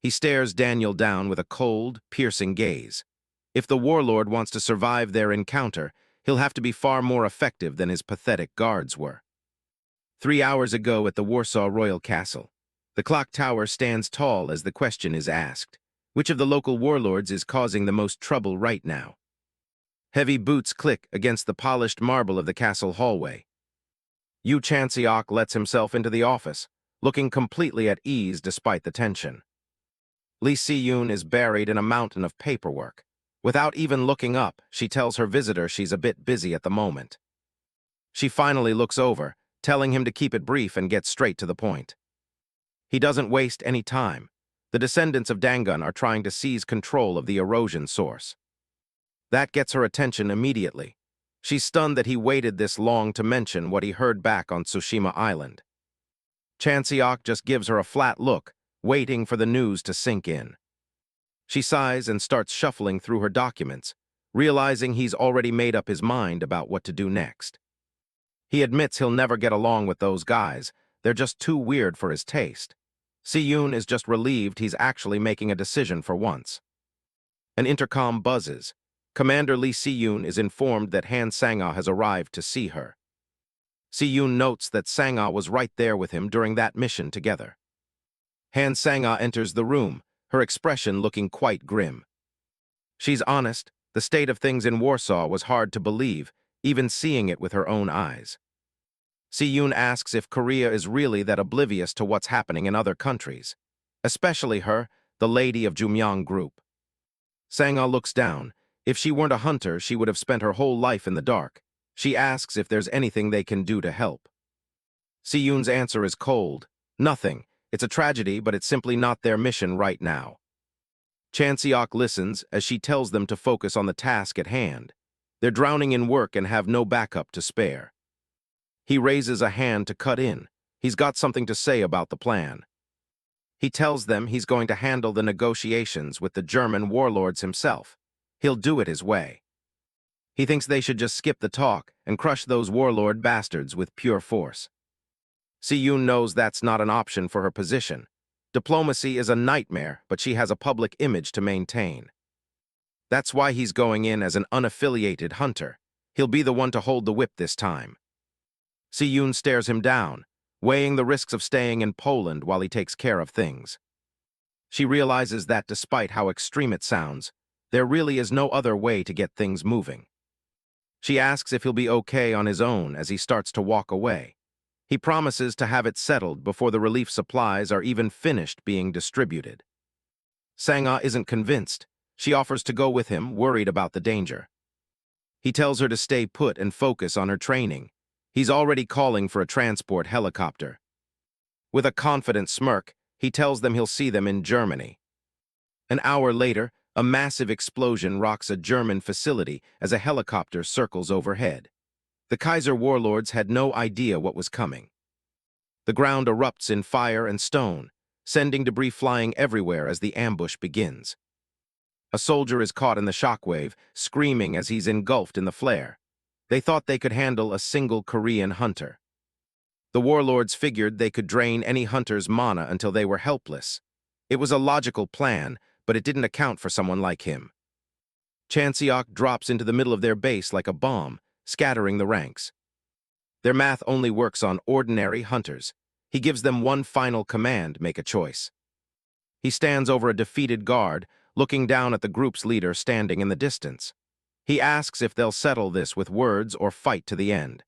He stares Daniel down with a cold, piercing gaze. If the warlord wants to survive their encounter, he'll have to be far more effective than his pathetic guards were. 3 hours ago at the Warsaw Royal Castle, the clock tower stands tall as the question is asked, which of the local warlords is causing the most trouble right now? Heavy boots click against the polished marble of the castle hallway. Yu Chanseok lets himself into the office, looking completely at ease despite the tension. Lee Si-yoon is buried in a mountain of paperwork. Without even looking up, she tells her visitor she's a bit busy at the moment. She finally looks over, telling him to keep it brief and get straight to the point. He doesn't waste any time. The descendants of Dangun are trying to seize control of the erosion source. That gets her attention immediately. She's stunned that he waited this long to mention what he heard back on Tsushima Island. Chanseok just gives her a flat look, waiting for the news to sink in. She sighs and starts shuffling through her documents, realizing he's already made up his mind about what to do next. He admits he'll never get along with those guys. They're just too weird for his taste. Si-yoon is just relieved he's actually making a decision for once. An intercom buzzes. Commander Lee Si-yoon is informed that Han Sang-ah has arrived to see her. Si-yoon notes that Sang-ah was right there with him during that mission together. Han Sang-ah enters the room, her expression looking quite grim. She's honest, the state of things in Warsaw was hard to believe, even seeing it with her own eyes. Si-yoon asks if Korea is really that oblivious to what's happening in other countries, especially her, the lady of Jumyang Group. Sang-ah looks down. If she weren't a hunter, she would have spent her whole life in the dark. She asks if there's anything they can do to help. Si-yoon's answer is cold. Nothing. It's a tragedy, but it's simply not their mission right now. Chanseok listens as she tells them to focus on the task at hand. They're drowning in work and have no backup to spare. He raises a hand to cut in. He's got something to say about the plan. He tells them he's going to handle the negotiations with the German warlords himself. He'll do it his way. He thinks they should just skip the talk and crush those warlord bastards with pure force. Si-yoon knows that's not an option for her position. Diplomacy is a nightmare, but she has a public image to maintain. That's why he's going in as an unaffiliated hunter. He'll be the one to hold the whip this time. Si-yoon stares him down, weighing the risks of staying in Poland while he takes care of things. She realizes that despite how extreme it sounds, there really is no other way to get things moving. She asks if he'll be okay on his own as he starts to walk away. He promises to have it settled before the relief supplies are even finished being distributed. Sang-ah isn't convinced. She offers to go with him, worried about the danger. He tells her to stay put and focus on her training. He's already calling for a transport helicopter. With a confident smirk, he tells them he'll see them in Germany. An hour later, a massive explosion rocks a German facility as a helicopter circles overhead. The Kaiser warlords had no idea what was coming. The ground erupts in fire and stone, sending debris flying everywhere as the ambush begins. A soldier is caught in the shockwave, screaming as he's engulfed in the flare. They thought they could handle a single Korean hunter. The warlords figured they could drain any hunter's mana until they were helpless. It was a logical plan, but it didn't account for someone like him. Chanseok drops into the middle of their base like a bomb, scattering the ranks. Their math only works on ordinary hunters. He gives them one final command: make a choice. He stands over a defeated guard, looking down at the group's leader standing in the distance. He asks if they'll settle this with words or fight to the end.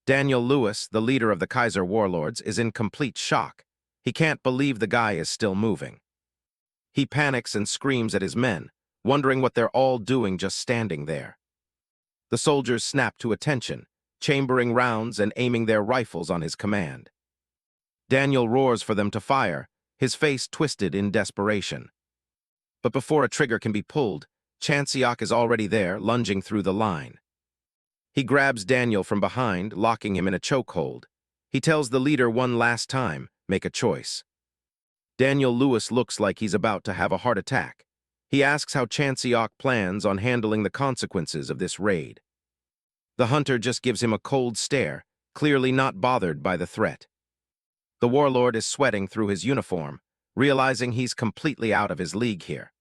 Daniel Lewis, the leader of the Kaiser warlords, is in complete shock. He can't believe the guy is still moving. He panics and screams at his men, wondering what they're all doing just standing there. The soldiers snap to attention. chambering rounds and aiming their rifles on his command. Daniel roars for them to fire, his face twisted in desperation. But before a trigger can be pulled, Chansiok is already there, lunging through the line. He grabs Daniel from behind, locking him in a chokehold. He tells the leader one last time, make a choice. Daniel Lewis looks like he's about to have a heart attack. He asks how Chansiok plans on handling the consequences of this raid. The hunter just gives him a cold stare, clearly not bothered by the threat. The warlord is sweating through his uniform, realizing he's completely out of his league here.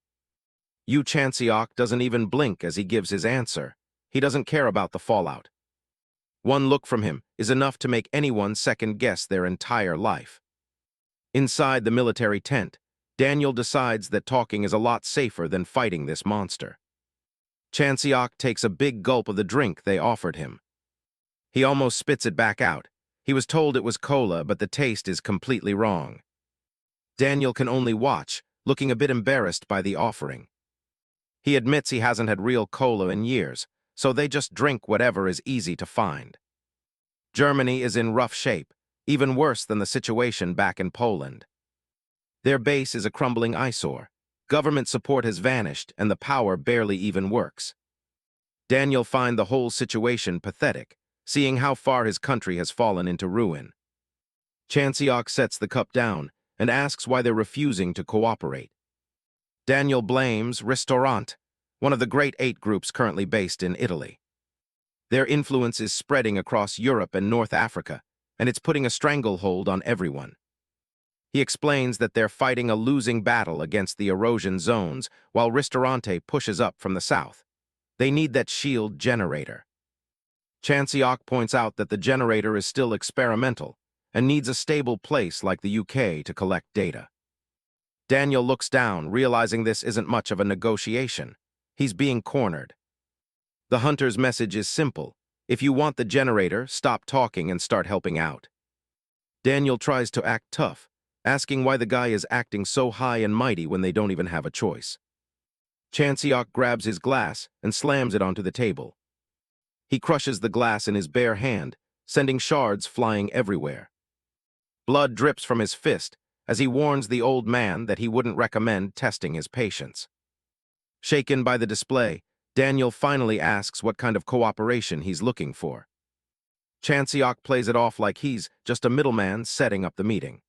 Yu Chansiok doesn't even blink as he gives his answer. He doesn't care about the fallout. One look from him is enough to make anyone second-guess their entire life. Inside the military tent, Daniel decides that talking is a lot safer than fighting this monster. Chansiok takes a big gulp of the drink they offered him. He almost spits it back out. He was told it was cola, but the taste is completely wrong. Daniel can only watch, looking a bit embarrassed by the offering. He admits he hasn't had real cola in years, so they just drink whatever is easy to find. Germany is in rough shape, even worse than the situation back in Poland. Their base is a crumbling eyesore. Government support has vanished, and the power barely even works. Daniel finds the whole situation pathetic, seeing how far his country has fallen into ruin. Chansiok sets the cup down and asks why they're refusing to cooperate. Daniel blames Restaurant, one of the Great Eight groups currently based in Italy. Their influence is spreading across Europe and North Africa, and it's putting a stranglehold on everyone. He explains that they're fighting a losing battle against the erosion zones while Ristorante pushes up from the south. They need that shield generator. Chansiok points out that the generator is still experimental and needs a stable place like the UK to collect data. Daniel looks down, realizing this isn't much of a negotiation. He's being cornered. The hunter's message is simple. If you want the generator, stop talking and start helping out. Daniel tries to act tough, asking why the guy is acting so high and mighty when they don't even have a choice. Chansiok grabs his glass and slams it onto the table. He crushes the glass in his bare hand, sending shards flying everywhere. Blood drips from his fist as he warns the old man that he wouldn't recommend testing his patience. Shaken by the display, Daniel finally asks what kind of cooperation he's looking for. Chansiok plays it off like he's just a middleman setting up the meeting.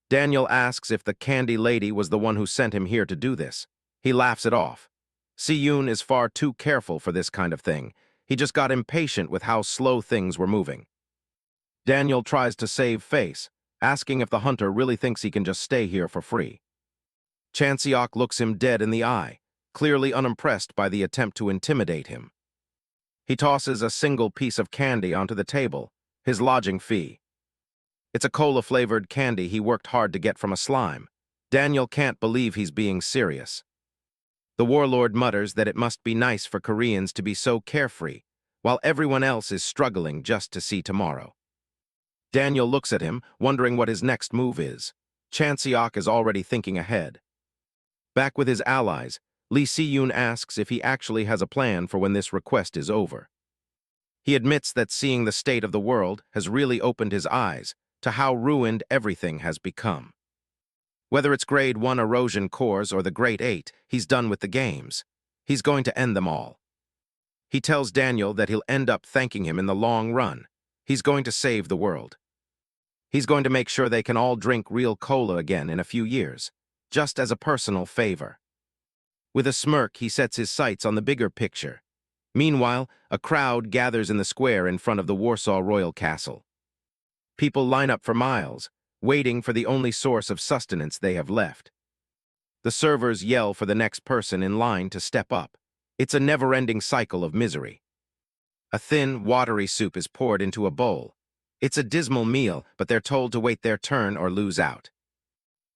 Daniel asks if the candy lady was the one who sent him here to do this. He laughs it off. Si-yoon is far too careful for this kind of thing. He just got impatient with how slow things were moving. Daniel tries to save face, asking if the hunter really thinks he can just stay here for free. Chansiok looks him dead in the eye, clearly unimpressed by the attempt to intimidate him. He tosses a single piece of candy onto the table, his lodging fee. It's a cola-flavored candy he worked hard to get from a slime. Daniel can't believe he's being serious. The warlord mutters that it must be nice for Koreans to be so carefree, while everyone else is struggling just to see tomorrow. Daniel looks at him, wondering what his next move is. Chansiok is already thinking ahead. Back with his allies, Lee Si-yoon asks if he actually has a plan for when this request is over. He admits that seeing the state of the world has really opened his eyes to how ruined everything has become. Whether it's Grade 1 erosion cores or the Great 8, he's done with the games. He's going to end them all. He tells Daniel that he'll end up thanking him in the long run. He's going to save the world. He's going to make sure they can all drink real cola again in a few years, just as a personal favor. With a smirk, he sets his sights on the bigger picture. Meanwhile, a crowd gathers in the square in front of the Warsaw Royal Castle. People line up for miles, waiting for the only source of sustenance they have left. The servers yell for the next person in line to step up. It's a never-ending cycle of misery. A thin, watery soup is poured into a bowl. It's a dismal meal, but they're told to wait their turn or lose out.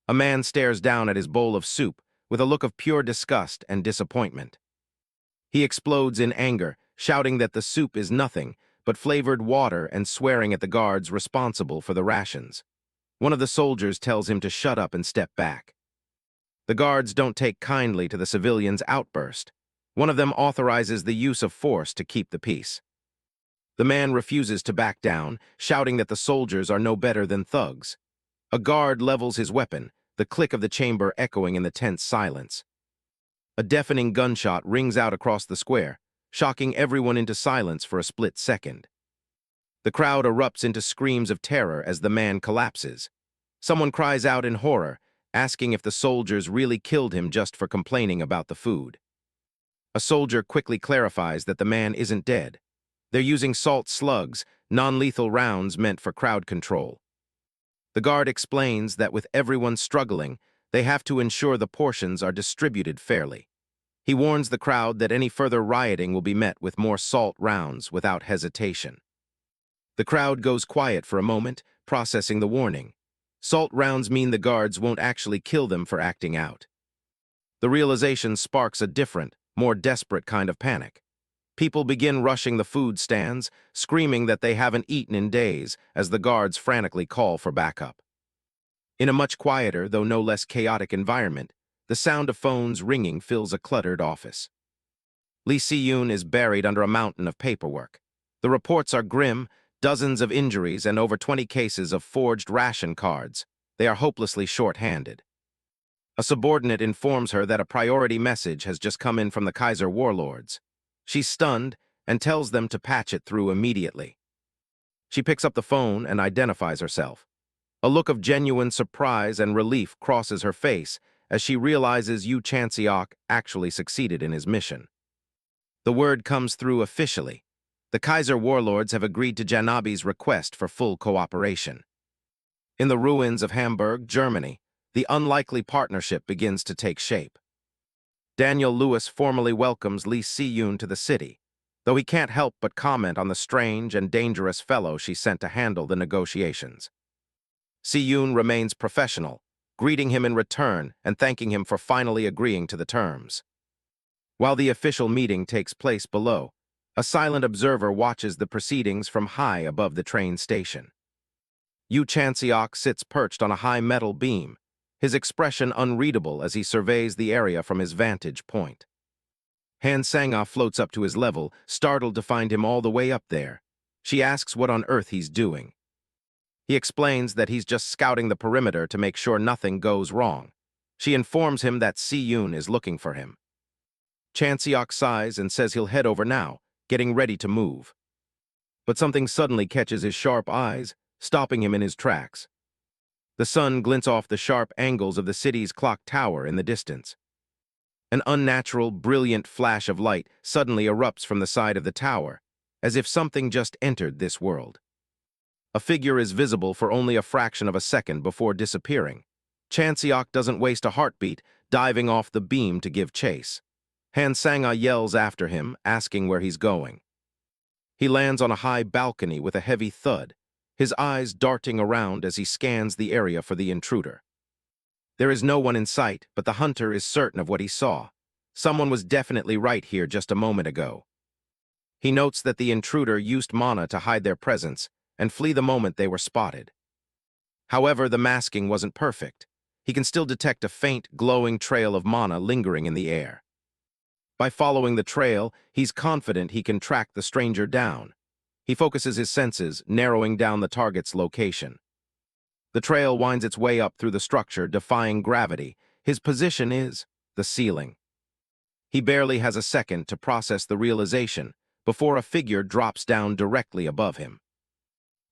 A man stares down at his bowl of soup with a look of pure disgust and disappointment. He explodes in anger, shouting that the soup is nothing but flavored water and swearing at the guards responsible for the rations. One of the soldiers tells him to shut up and step back. The guards don't take kindly to the civilian's outburst. One of them authorizes the use of force to keep the peace. The man refuses to back down, shouting that the soldiers are no better than thugs. A guard levels his weapon, the click of the chamber echoing in the tense silence. A deafening gunshot rings out across the square, shocking everyone into silence for a split second. The crowd erupts into screams of terror as the man collapses. Someone cries out in horror, asking if the soldiers really killed him just for complaining about the food. A soldier quickly clarifies that the man isn't dead. They're using salt slugs, non-lethal rounds meant for crowd control. The guard explains that with everyone struggling, they have to ensure the portions are distributed fairly. He warns the crowd that any further rioting will be met with more salt rounds without hesitation. The crowd goes quiet for a moment, processing the warning. Salt rounds mean the guards won't actually kill them for acting out. The realization sparks a different, more desperate kind of panic. People begin rushing the food stands, screaming that they haven't eaten in days as the guards frantically call for backup. In a much quieter, though no less chaotic environment, the sound of phones ringing fills a cluttered office. Lee Si-yoon is buried under a mountain of paperwork. The reports are grim, dozens of injuries and over 20 cases of forged ration cards. They are hopelessly short-handed. A subordinate informs her that a priority message has just come in from the Kaiser warlords. She's stunned and tells them to patch it through immediately. She picks up the phone and identifies herself. A look of genuine surprise and relief crosses her face as she realizes Yu Chanseok actually succeeded in his mission. The word comes through officially. The Kaiser warlords have agreed to Janabi's request for full cooperation. In the ruins of Hamburg, Germany, the unlikely partnership begins to take shape. Daniel Lewis formally welcomes Lee Si-yoon to the city, though he can't help but comment on the strange and dangerous fellow she sent to handle the negotiations. Si-yoon remains professional, greeting him in return and thanking him for finally agreeing to the terms. While the official meeting takes place below, a silent observer watches the proceedings from high above the train station. Yu Chanseok sits perched on a high metal beam, his expression unreadable as he surveys the area from his vantage point. Han Sang-ah floats up to his level, startled to find him all the way up there. She asks what on earth he's doing. He explains that he's just scouting the perimeter to make sure nothing goes wrong. She informs him that Si-yoon is looking for him. Chanseok sighs and says he'll head over now, getting ready to move. But something suddenly catches his sharp eyes, stopping him in his tracks. The sun glints off the sharp angles of the city's clock tower in the distance. An unnatural, brilliant flash of light suddenly erupts from the side of the tower, as if something just entered this world. A figure is visible for only a fraction of a second before disappearing. Chanseok doesn't waste a heartbeat, diving off the beam to give chase. Han Sang-ah yells after him, asking where he's going. He lands on a high balcony with a heavy thud, his eyes darting around as he scans the area for the intruder. There is no one in sight, but the hunter is certain of what he saw. Someone was definitely right here just a moment ago. He notes that the intruder used mana to hide their presence and flee the moment they were spotted. However, the masking wasn't perfect. He can still detect a faint, glowing trail of mana lingering in the air. By following the trail, he's confident he can track the stranger down. He focuses his senses, narrowing down the target's location. The trail winds its way up through the structure, defying gravity. His position is the ceiling. He barely has a second to process the realization before a figure drops down directly above him.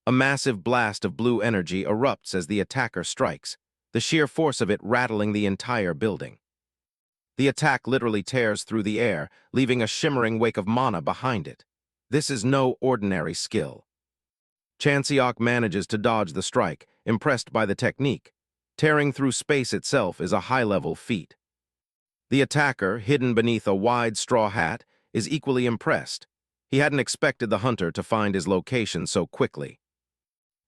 A massive blast of blue energy erupts as the attacker strikes, the sheer force of it rattling the entire building. The attack literally tears through the air, leaving a shimmering wake of mana behind it. This is no ordinary skill. Chanseok manages to dodge the strike, impressed by the technique. Tearing through space itself is a high-level feat. The attacker, hidden beneath a wide straw hat, is equally impressed. He hadn't expected the hunter to find his location so quickly.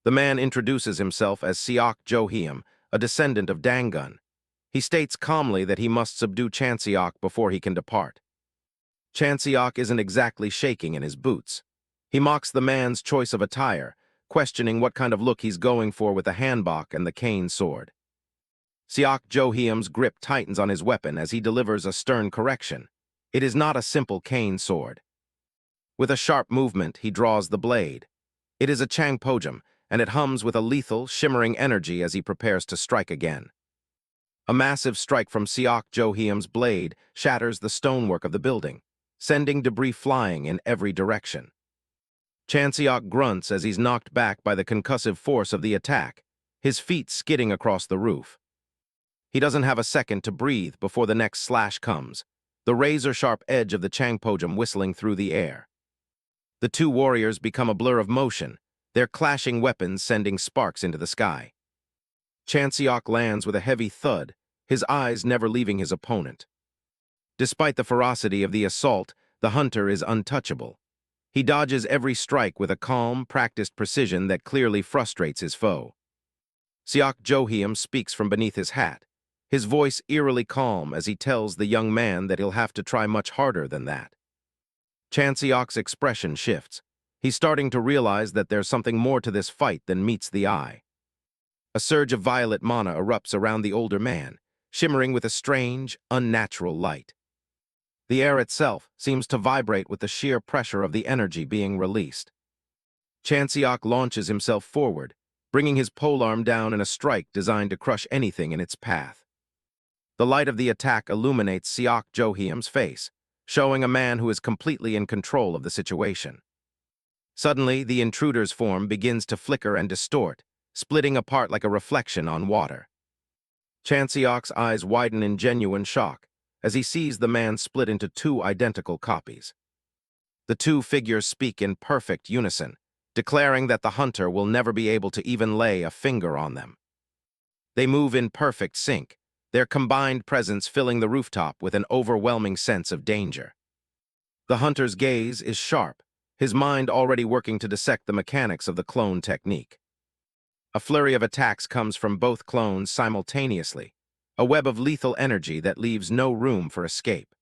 The man introduces himself as Seok Jo-heum, a descendant of Dangun. He states calmly that he must subdue Chanseok before he can depart. Chanseok isn't exactly shaking in his boots. He mocks the man's choice of attire, questioning what kind of look he's going for with the hanbok and the cane sword. Seok Jo-heum's grip tightens on his weapon as he delivers a stern correction. It is not a simple cane sword. With a sharp movement, he draws the blade. It is a changpojum, and it hums with a lethal, shimmering energy as he prepares to strike again. A massive strike from Seok Jo-hyum's blade shatters the stonework of the building, sending debris flying in every direction. Chan Seok grunts as he's knocked back by the concussive force of the attack, his feet skidding across the roof. He doesn't have a second to breathe before the next slash comes, the razor-sharp edge of the changpojum whistling through the air. The two warriors become a blur of motion, their clashing weapons sending sparks into the sky. Chan Seok lands with a heavy thud, his eyes never leaving his opponent. Despite the ferocity of the assault, the hunter is untouchable. He dodges every strike with a calm, practiced precision that clearly frustrates his foe. Seok Jo-hyum speaks from beneath his hat, his voice eerily calm as he tells the young man that he'll have to try much harder than that. Chan Seok's expression shifts. He's starting to realize that there's something more to this fight than meets the eye. A surge of violet mana erupts around the older man, shimmering with a strange, unnatural light. The air itself seems to vibrate with the sheer pressure of the energy being released. Chan Seok launches himself forward, bringing his polearm down in a strike designed to crush anything in its path. The light of the attack illuminates Seok Jo-hyum's face, showing a man who is completely in control of the situation. Suddenly, the intruder's form begins to flicker and distort, splitting apart like a reflection on water. Chan Seok's eyes widen in genuine shock as he sees the man split into two identical copies. The two figures speak in perfect unison, declaring that the hunter will never be able to even lay a finger on them. They move in perfect sync, their combined presence filling the rooftop with an overwhelming sense of danger. The hunter's gaze is sharp, his mind already working to dissect the mechanics of the clone technique. A flurry of attacks comes from both clones simultaneously, a web of lethal energy that leaves no room for escape.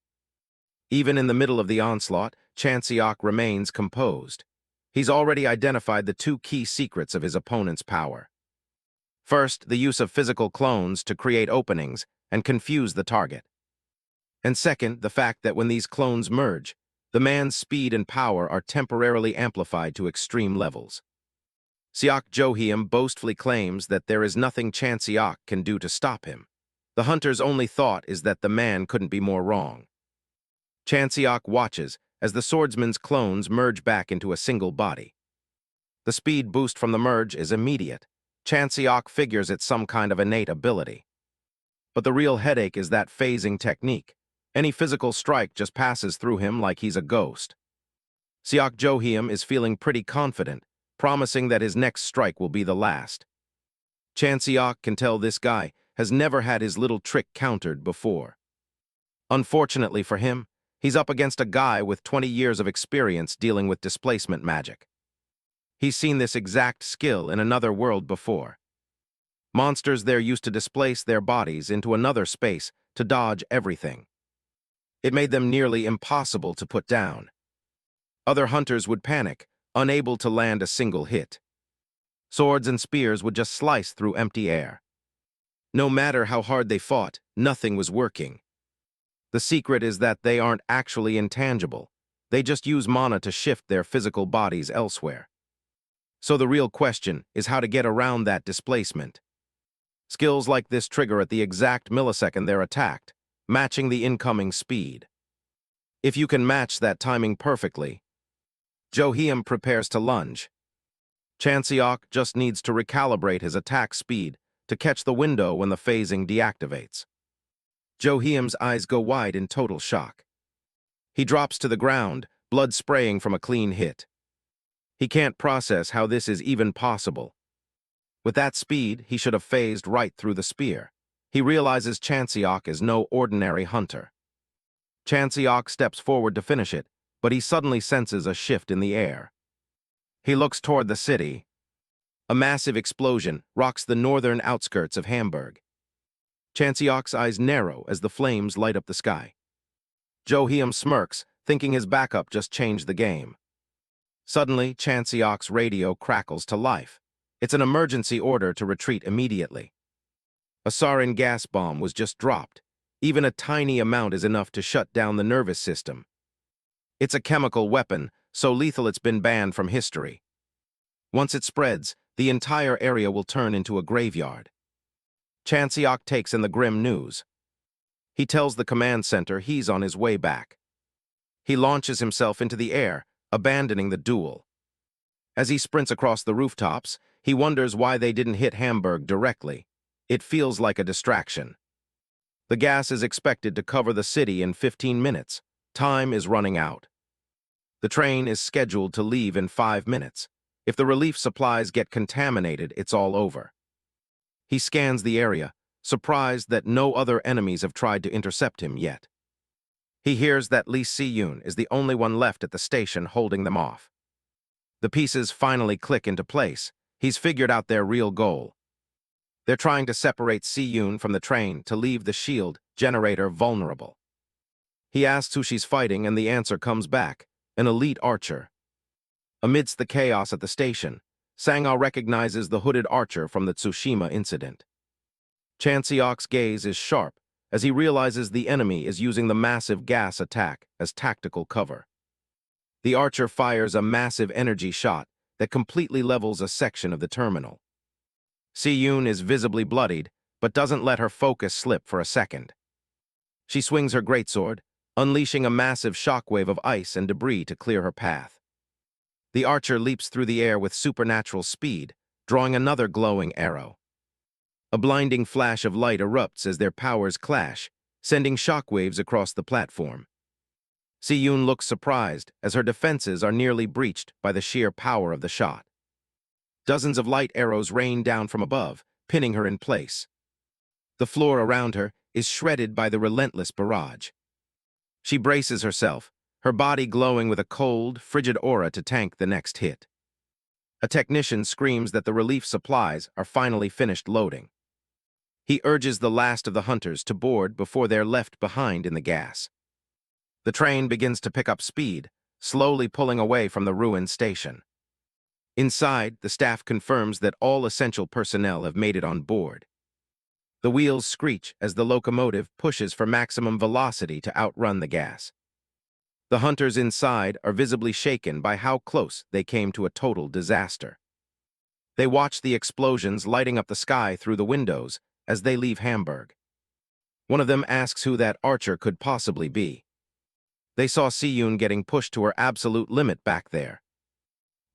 Even in the middle of the onslaught, Chan Seok remains composed. He's already identified the two key secrets of his opponent's power. First, the use of physical clones to create openings and confuse the target. And second, the fact that when these clones merge, the man's speed and power are temporarily amplified to extreme levels. Seok Jo-hyum boastfully claims that there is nothing Chan Seok can do to stop him. The hunter's only thought is that the man couldn't be more wrong. Chan Seok watches as the swordsman's clones merge back into a single body. The speed boost from the merge is immediate. Chan Seok figures it's some kind of innate ability. But the real headache is that phasing technique. Any physical strike just passes through him like he's a ghost. Seok Jo-hyum is feeling pretty confident, promising that his next strike will be the last. Chan Seok can tell this guy has never had his little trick countered before. Unfortunately for him, he's up against a guy with 20 years of experience dealing with displacement magic. He's seen this exact skill in another world before. Monsters there used to displace their bodies into another space to dodge everything. It made them nearly impossible to put down. Other hunters would panic, unable to land a single hit. Swords and spears would just slice through empty air. No matter how hard they fought, nothing was working. The secret is that they aren't actually intangible. They just use mana to shift their physical bodies elsewhere. So the real question is how to get around that displacement. Skills like this trigger at the exact millisecond they're attacked, matching the incoming speed. If you can match that timing perfectly, Jo-hyum prepares to lunge. Chan Seok just needs to recalibrate his attack speed to catch the window when the phasing deactivates. Jo-hyum's eyes go wide in total shock. He drops to the ground, blood spraying from a clean hit. He can't process how this is even possible. With that speed, he should have phased right through the spear. He realizes Chan Seok is no ordinary hunter. Chan Seok steps forward to finish it, but he suddenly senses a shift in the air. He looks toward the city. A massive explosion rocks the northern outskirts of Hamburg. Chan Seok's eyes narrow as the flames light up the sky. Jo-hyum smirks, thinking his backup just changed the game. Suddenly, Chan Seok's radio crackles to life. It's an emergency order to retreat immediately. A sarin gas bomb was just dropped. Even a tiny amount is enough to shut down the nervous system. It's a chemical weapon, so lethal it's been banned from history. Once it spreads, the entire area will turn into a graveyard. Chanseok takes in the grim news. He tells the command center he's on his way back. He launches himself into the air, abandoning the duel. As he sprints across the rooftops, he wonders why they didn't hit Hamburg directly. It feels like a distraction. The gas is expected to cover the city in 15 minutes. Time is running out. The train is scheduled to leave in 5 minutes. If the relief supplies get contaminated, it's all over. He scans the area, surprised that no other enemies have tried to intercept him yet. He hears that Lee Si-yoon is the only one left at the station holding them off. The pieces finally click into place. He's figured out their real goal. They're trying to separate Si-yoon from the train to leave the shield generator vulnerable. He asks who she's fighting, and the answer comes back, an elite archer. Amidst the chaos at the station, Sang-ah recognizes the hooded archer from the Tsushima incident. Chanseok's gaze is sharp as he realizes the enemy is using the massive gas attack as tactical cover. The archer fires a massive energy shot that completely levels a section of the terminal. Si-yoon is visibly bloodied, but doesn't let her focus slip for a second. She swings her greatsword, unleashing a massive shockwave of ice and debris to clear her path. The archer leaps through the air with supernatural speed, drawing another glowing arrow. A blinding flash of light erupts as their powers clash, sending shockwaves across the platform. Si-yoon looks surprised as her defenses are nearly breached by the sheer power of the shot. Dozens of light arrows rain down from above, pinning her in place. The floor around her is shredded by the relentless barrage. She braces herself, her body glowing with a cold, frigid aura to tank the next hit. A technician screams that the relief supplies are finally finished loading. He urges the last of the hunters to board before they're left behind in the gas. The train begins to pick up speed, slowly pulling away from the ruined station. Inside, the staff confirms that all essential personnel have made it on board. The wheels screech as the locomotive pushes for maximum velocity to outrun the gas. The hunters inside are visibly shaken by how close they came to a total disaster. They watch the explosions lighting up the sky through the windows as they leave Hamburg. One of them asks who that archer could possibly be. They saw Si-yoon getting pushed to her absolute limit back there.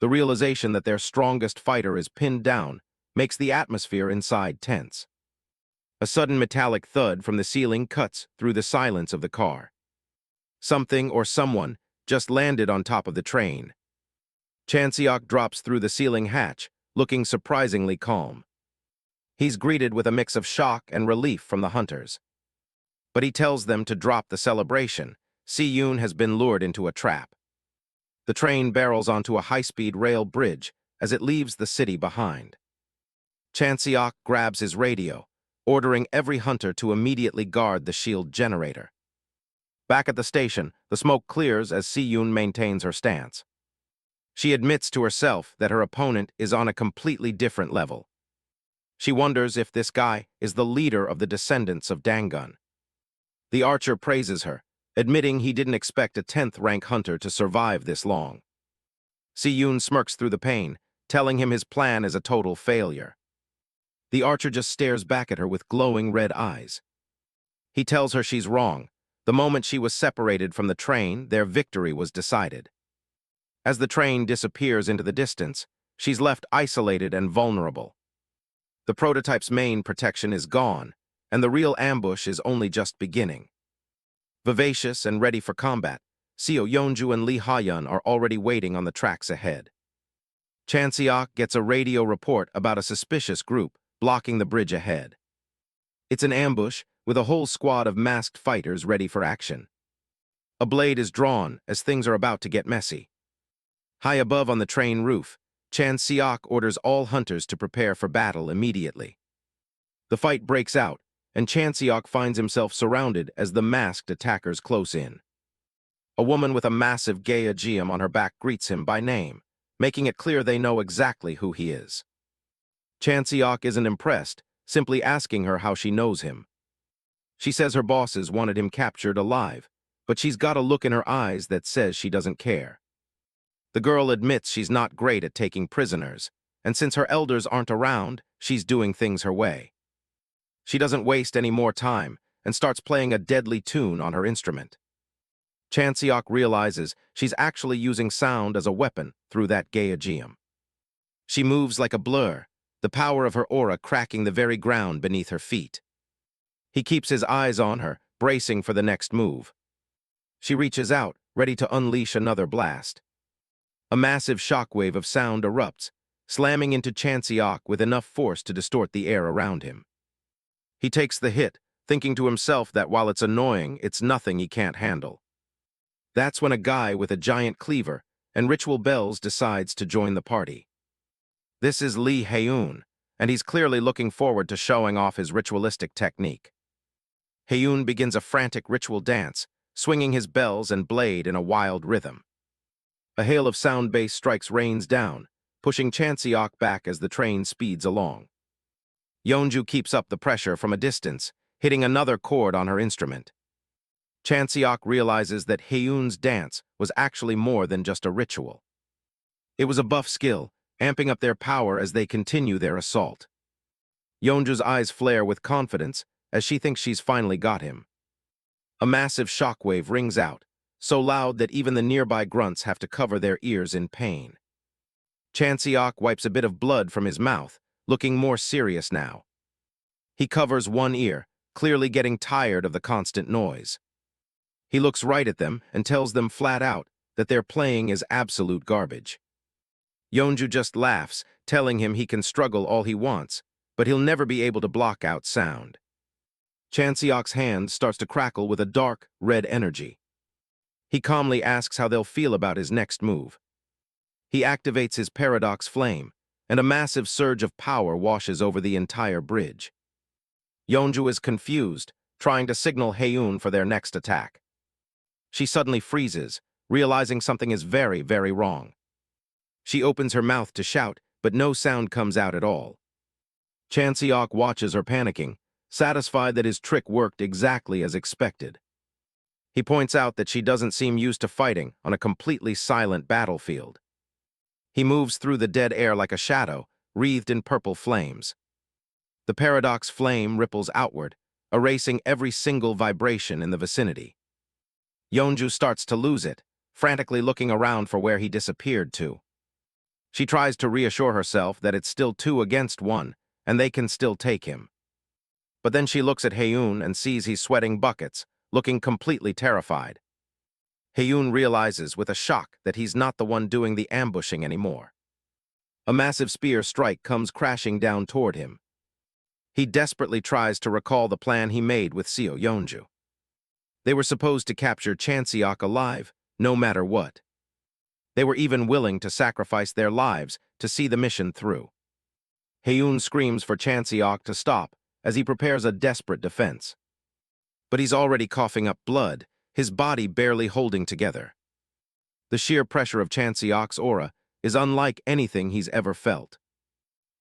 The realization that their strongest fighter is pinned down makes the atmosphere inside tense. A sudden metallic thud from the ceiling cuts through the silence of the car. Something or someone just landed on top of the train. Chanseok drops through the ceiling hatch, looking surprisingly calm. He's greeted with a mix of shock and relief from the hunters. But he tells them to drop the celebration. Si-yoon has been lured into a trap. The train barrels onto a high-speed rail bridge as it leaves the city behind. Chanseok grabs his radio, ordering every hunter to immediately guard the shield generator. Back at the station, the smoke clears as Si-yoon maintains her stance. She admits to herself that her opponent is on a completely different level. She wonders if this guy is the leader of the descendants of Dangun. The archer praises her, admitting he didn't expect a 10th-rank hunter to survive this long. Si-yoon smirks through the pain, telling him his plan is a total failure. The archer just stares back at her with glowing red eyes. He tells her she's wrong. The moment she was separated from the train, their victory was decided. As the train disappears into the distance, she's left isolated and vulnerable. The prototype's main protection is gone, and the real ambush is only just beginning. Vivacious and ready for combat, Seo Yeonju and Lee Ha-yeon are already waiting on the tracks ahead. Chanseok gets a radio report about a suspicious group blocking the bridge ahead. It's an ambush with a whole squad of masked fighters ready for action. A blade is drawn as things are about to get messy. High above on the train roof, Chanseok orders all hunters to prepare for battle immediately. The fight breaks out, and Chanseok finds himself surrounded as the masked attackers close in. A woman with a massive geum on her back greets him by name, making it clear they know exactly who he is. Chanseok isn't impressed, simply asking her how she knows him. She says her bosses wanted him captured alive, but she's got a look in her eyes that says she doesn't care. The girl admits she's not great at taking prisoners, and since her elders aren't around, she's doing things her way. She doesn't waste any more time and starts playing a deadly tune on her instrument. Chanseok realizes she's actually using sound as a weapon through that Gaiageum. She moves like a blur, the power of her aura cracking the very ground beneath her feet. He keeps his eyes on her, bracing for the next move. She reaches out, ready to unleash another blast. A massive shockwave of sound erupts, slamming into Chanseok with enough force to distort the air around him. He takes the hit, thinking to himself that while it's annoying, it's nothing he can't handle. That's when a guy with a giant cleaver and ritual bells decides to join the party. This is Lee Hae-un, and he's clearly looking forward to showing off his ritualistic technique. Hae-un begins a frantic ritual dance, swinging his bells and blade in a wild rhythm. A hail of sound bass strikes rains down, pushing Chanseok back as the train speeds along. Yeonju keeps up the pressure from a distance, hitting another chord on her instrument. Chanseok realizes that Hae-un's dance was actually more than just a ritual. It was a buff skill, amping up their power as they continue their assault. Yeonju's eyes flare with confidence as she thinks she's finally got him. A massive shockwave rings out, so loud that even the nearby grunts have to cover their ears in pain. Chanseok wipes a bit of blood from his mouth, looking more serious now. He covers one ear, clearly getting tired of the constant noise. He looks right at them and tells them flat out that their playing is absolute garbage. Yeonju just laughs, telling him he can struggle all he wants, but he'll never be able to block out sound. Chanseok's hand starts to crackle with a dark, red energy. He calmly asks how they'll feel about his next move. He activates his paradox flame, and a massive surge of power washes over the entire bridge. Yeonju is confused, trying to signal Hae-un for their next attack. She suddenly freezes, realizing something is very, very wrong. She opens her mouth to shout, but no sound comes out at all. Chanseok watches her panicking, satisfied that his trick worked exactly as expected. He points out that she doesn't seem used to fighting on a completely silent battlefield. He moves through the dead air like a shadow, wreathed in purple flames. The paradox flame ripples outward, erasing every single vibration in the vicinity. Yeonju starts to lose it, frantically looking around for where he disappeared to. She tries to reassure herself that it's still 2 against 1, and they can still take him. But then she looks at Hae-un and sees he's sweating buckets, looking completely terrified. Hae-un realizes with a shock that he's not the one doing the ambushing anymore. A massive spear strike comes crashing down toward him. He desperately tries to recall the plan he made with Seo Yeonju. They were supposed to capture Chanseok alive, no matter what. They were even willing to sacrifice their lives to see the mission through. Hae-un screams for Chanseok to stop as he prepares a desperate defense. But he's already coughing up blood, his body barely holding together. The sheer pressure of Chanseok's aura is unlike anything he's ever felt.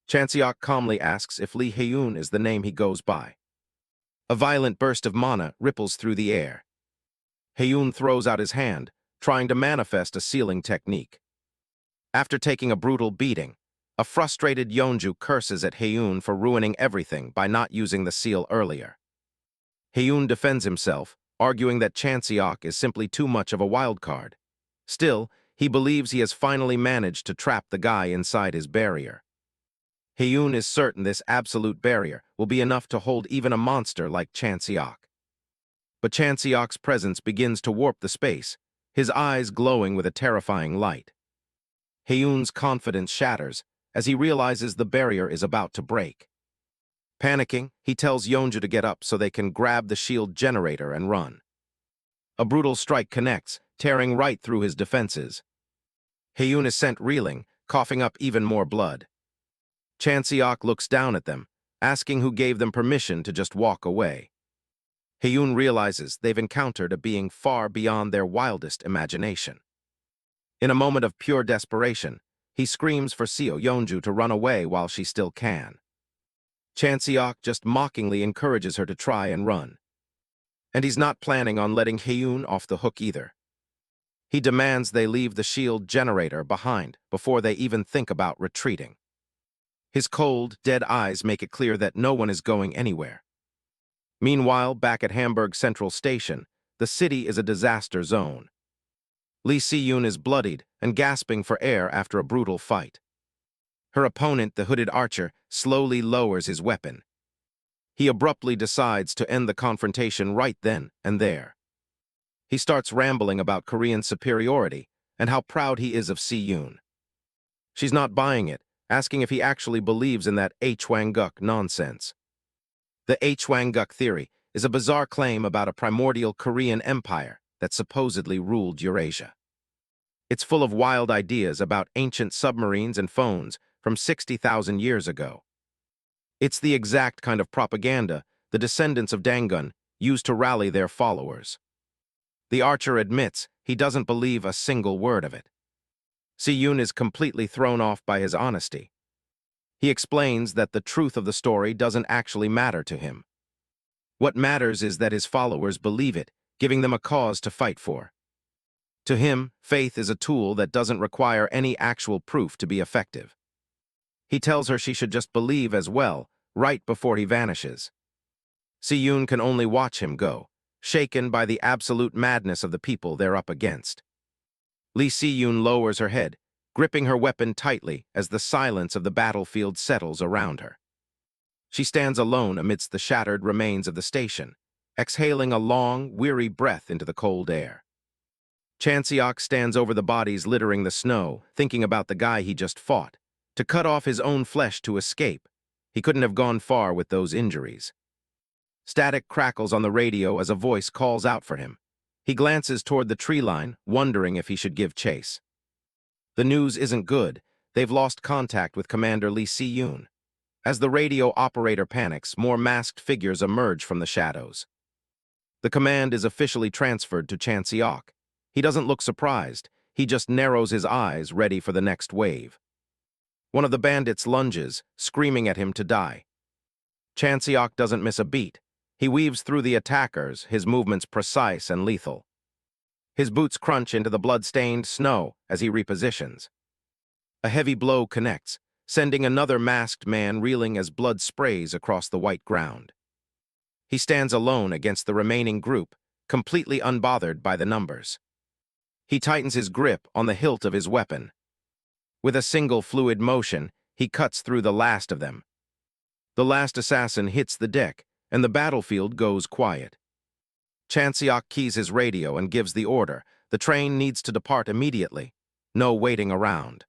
Chanseok calmly asks if Lee Hae-un is the name he goes by. A violent burst of mana ripples through the air. Hae-un throws out his hand, trying to manifest a sealing technique. After taking a brutal beating, a frustrated Yeonju curses at Hae-un for ruining everything by not using the seal earlier. Hae-un defends himself, arguing that Chanseok is simply too much of a wild card. Still, he believes he has finally managed to trap the guy inside his barrier. Hae-un is certain this absolute barrier will be enough to hold even a monster like Chanseok. But Chanseok's presence begins to warp the space, his eyes glowing with a terrifying light. Hae-un's confidence shatters as he realizes the barrier is about to break. Panicking, he tells Yeonju to get up so they can grab the shield generator and run. A brutal strike connects, tearing right through his defenses. Hae-un is sent reeling, coughing up even more blood. Chanseok looks down at them, asking who gave them permission to just walk away. Hae-un realizes they've encountered a being far beyond their wildest imagination. In a moment of pure desperation, he screams for Seo Yeonju to run away while she still can. Chanseok just mockingly encourages her to try and run. And he's not planning on letting Hae-un off the hook either. He demands they leave the shield generator behind before they even think about retreating. His cold, dead eyes make it clear that no one is going anywhere. Meanwhile, back at Hamburg Central Station, the city is a disaster zone. Lee Si-yoon is bloodied and gasping for air after a brutal fight. Her opponent, the hooded archer, slowly lowers his weapon. He abruptly decides to end the confrontation right then and there. He starts rambling about Korean superiority and how proud he is of Si-yoon. She's not buying it, asking if he actually believes in that Hwanguk nonsense. The Hwanguk theory is a bizarre claim about a primordial Korean empire that supposedly ruled Eurasia. It's full of wild ideas about ancient submarines and phones from 60,000 years ago. It's the exact kind of propaganda the descendants of Dangun used to rally their followers. The archer admits he doesn't believe a single word of it. Si-yoon is completely thrown off by his honesty. He explains that the truth of the story doesn't actually matter to him. What matters is that his followers believe it, giving them a cause to fight for. To him, faith is a tool that doesn't require any actual proof to be effective. He tells her she should just believe as well, right before he vanishes. Si-yoon can only watch him go, shaken by the absolute madness of the people they're up against. Lee Si-yoon lowers her head, gripping her weapon tightly as the silence of the battlefield settles around her. She stands alone amidst the shattered remains of the station, exhaling a long, weary breath into the cold air. Chanseok stands over the bodies littering the snow, thinking about the guy he just fought. To cut off his own flesh to escape, he couldn't have gone far with those injuries. Static crackles on the radio as a voice calls out for him. He glances toward the tree line, wondering if he should give chase. The news isn't good. They've lost contact with Commander Lee Si-yoon. As the radio operator panics, more masked figures emerge from the shadows. The command is officially transferred to Chanseok. He doesn't look surprised. He just narrows his eyes, ready for the next wave. One of the bandits lunges, screaming at him to die. Chanseok doesn't miss a beat. He weaves through the attackers, his movements precise and lethal. His boots crunch into the blood-stained snow as he repositions. A heavy blow connects, sending another masked man reeling as blood sprays across the white ground. He stands alone against the remaining group, completely unbothered by the numbers. He tightens his grip on the hilt of his weapon. With a single fluid motion, he cuts through the last of them. The last assassin hits the deck, and the battlefield goes quiet. Chanseok keys his radio and gives the order. The train needs to depart immediately. No waiting around.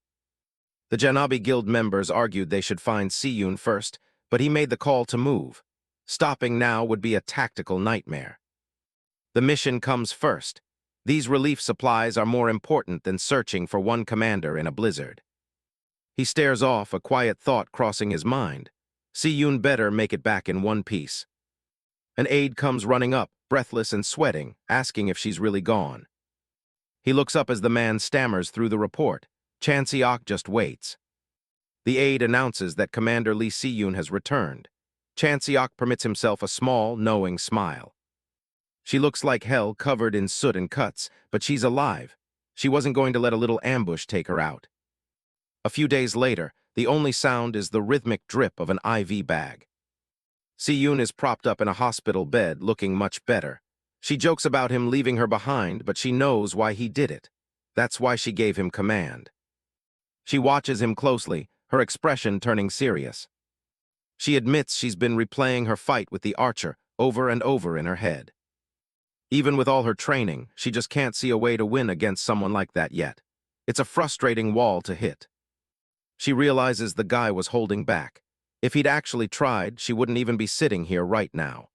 The Janabi Guild members argued they should find Si-yoon first, but he made the call to move. Stopping now would be a tactical nightmare. The mission comes first. These relief supplies are more important than searching for one commander in a blizzard. He stares off, a quiet thought crossing his mind. Si-yoon better make it back in one piece. An aide comes running up, breathless and sweating, asking if she's really gone. He looks up as the man stammers through the report. Chanseok just waits. The aide announces that Commander Lee Si-yoon has returned. Chanseok permits himself a small, knowing smile. She looks like hell, covered in soot and cuts, but she's alive. She wasn't going to let a little ambush take her out. A few days later, the only sound is the rhythmic drip of an IV bag. Si-yoon is propped up in a hospital bed, looking much better. She jokes about him leaving her behind, but she knows why he did it. That's why she gave him command. She watches him closely, her expression turning serious. She admits she's been replaying her fight with the archer over and over in her head. Even with all her training, she just can't see a way to win against someone like that yet. It's a frustrating wall to hit. She realizes the guy was holding back. If he'd actually tried, she wouldn't even be sitting here right now.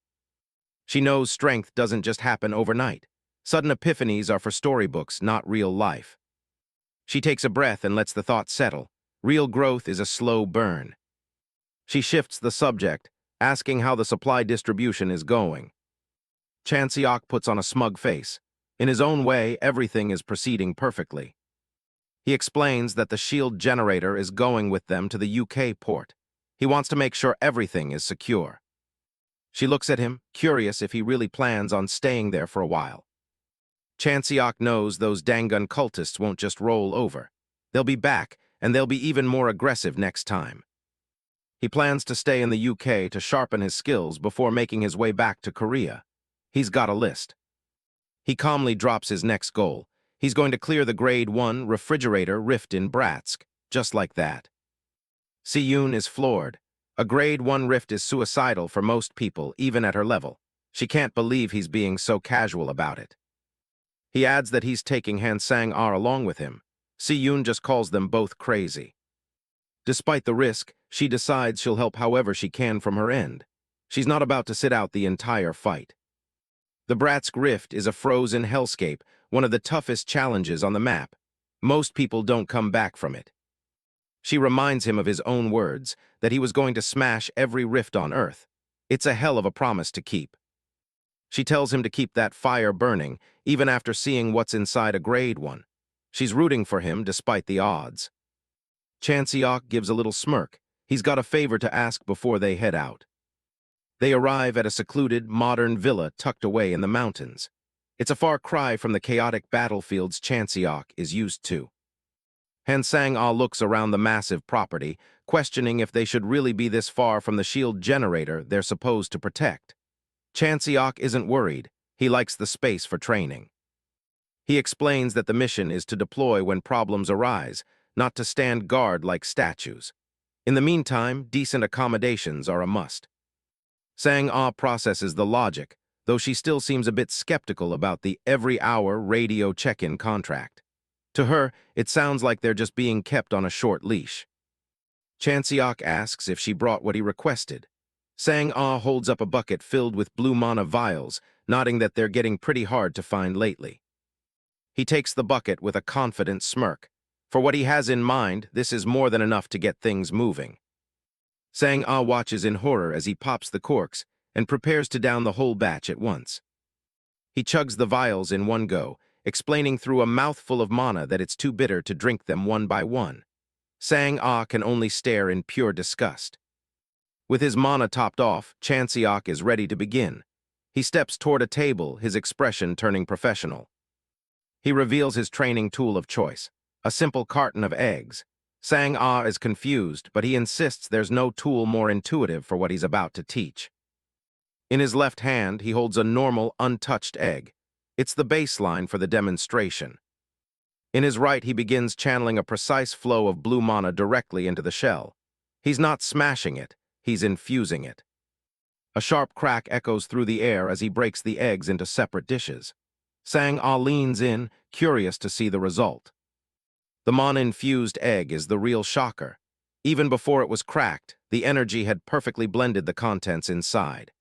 She knows strength doesn't just happen overnight. Sudden epiphanies are for storybooks, not real life. She takes a breath and lets the thought settle. Real growth is a slow burn. She shifts the subject, asking how the supply distribution is going. Chanseok puts on a smug face. In his own way, everything is proceeding perfectly. He explains that the shield generator is going with them to the UK port. He wants to make sure everything is secure. She looks at him, curious if he really plans on staying there for a while. Chanseok knows those Dangun cultists won't just roll over. They'll be back, and they'll be even more aggressive next time. He plans to stay in the UK to sharpen his skills before making his way back to Korea. He's got a list. He calmly drops his next goal. He's going to clear the Grade 1 refrigerator rift in Bratsk, just like that. Si-yoon is floored. A Grade 1 rift is suicidal for most people, even at her level. She can't believe he's being so casual about it. He adds that he's taking Han Sang-ah along with him. Si-yoon just calls them both crazy. Despite the risk, she decides she'll help however she can from her end. She's not about to sit out the entire fight. The Bratsk Rift is a frozen hellscape, one of the toughest challenges on the map. Most people don't come back from it. She reminds him of his own words, that he was going to smash every rift on Earth. It's a hell of a promise to keep. She tells him to keep that fire burning, even after seeing what's inside a Grade 1. She's rooting for him despite the odds. Chanseok gives a little smirk. He's got a favor to ask before they head out. They arrive at a secluded, modern villa tucked away in the mountains. It's a far cry from the chaotic battlefields Chanseok is used to. Han Sang-ah looks around the massive property, questioning if they should really be this far from the shield generator they're supposed to protect. Chanseok isn't worried. He likes the space for training. He explains that the mission is to deploy when problems arise, not to stand guard like statues. In the meantime, decent accommodations are a must. Sang-ah processes the logic, though she still seems a bit skeptical about the every-hour radio check-in contract. To her, it sounds like they're just being kept on a short leash. Chanseok asks if she brought what he requested. Sang-ah holds up a bucket filled with blue mana vials, nodding that they're getting pretty hard to find lately. He takes the bucket with a confident smirk. For what he has in mind, this is more than enough to get things moving. Sang-ah watches in horror as he pops the corks and prepares to down the whole batch at once. He chugs the vials in one go, explaining through a mouthful of mana that it's too bitter to drink them one by one. Sang-ah can only stare in pure disgust. With his mana topped off, Chanseok is ready to begin. He steps toward a table, his expression turning professional. He reveals his training tool of choice, a simple carton of eggs. Sang-ah is confused, but he insists there's no tool more intuitive for what he's about to teach. In his left hand, he holds a normal, untouched egg. It's the baseline for the demonstration. In his right, he begins channeling a precise flow of blue mana directly into the shell. He's not smashing it, he's infusing it. A sharp crack echoes through the air as he breaks the eggs into separate dishes. Sang-ah leans in, curious to see the result. The mana-infused egg is the real shocker. Even before it was cracked, the energy had perfectly blended the contents inside.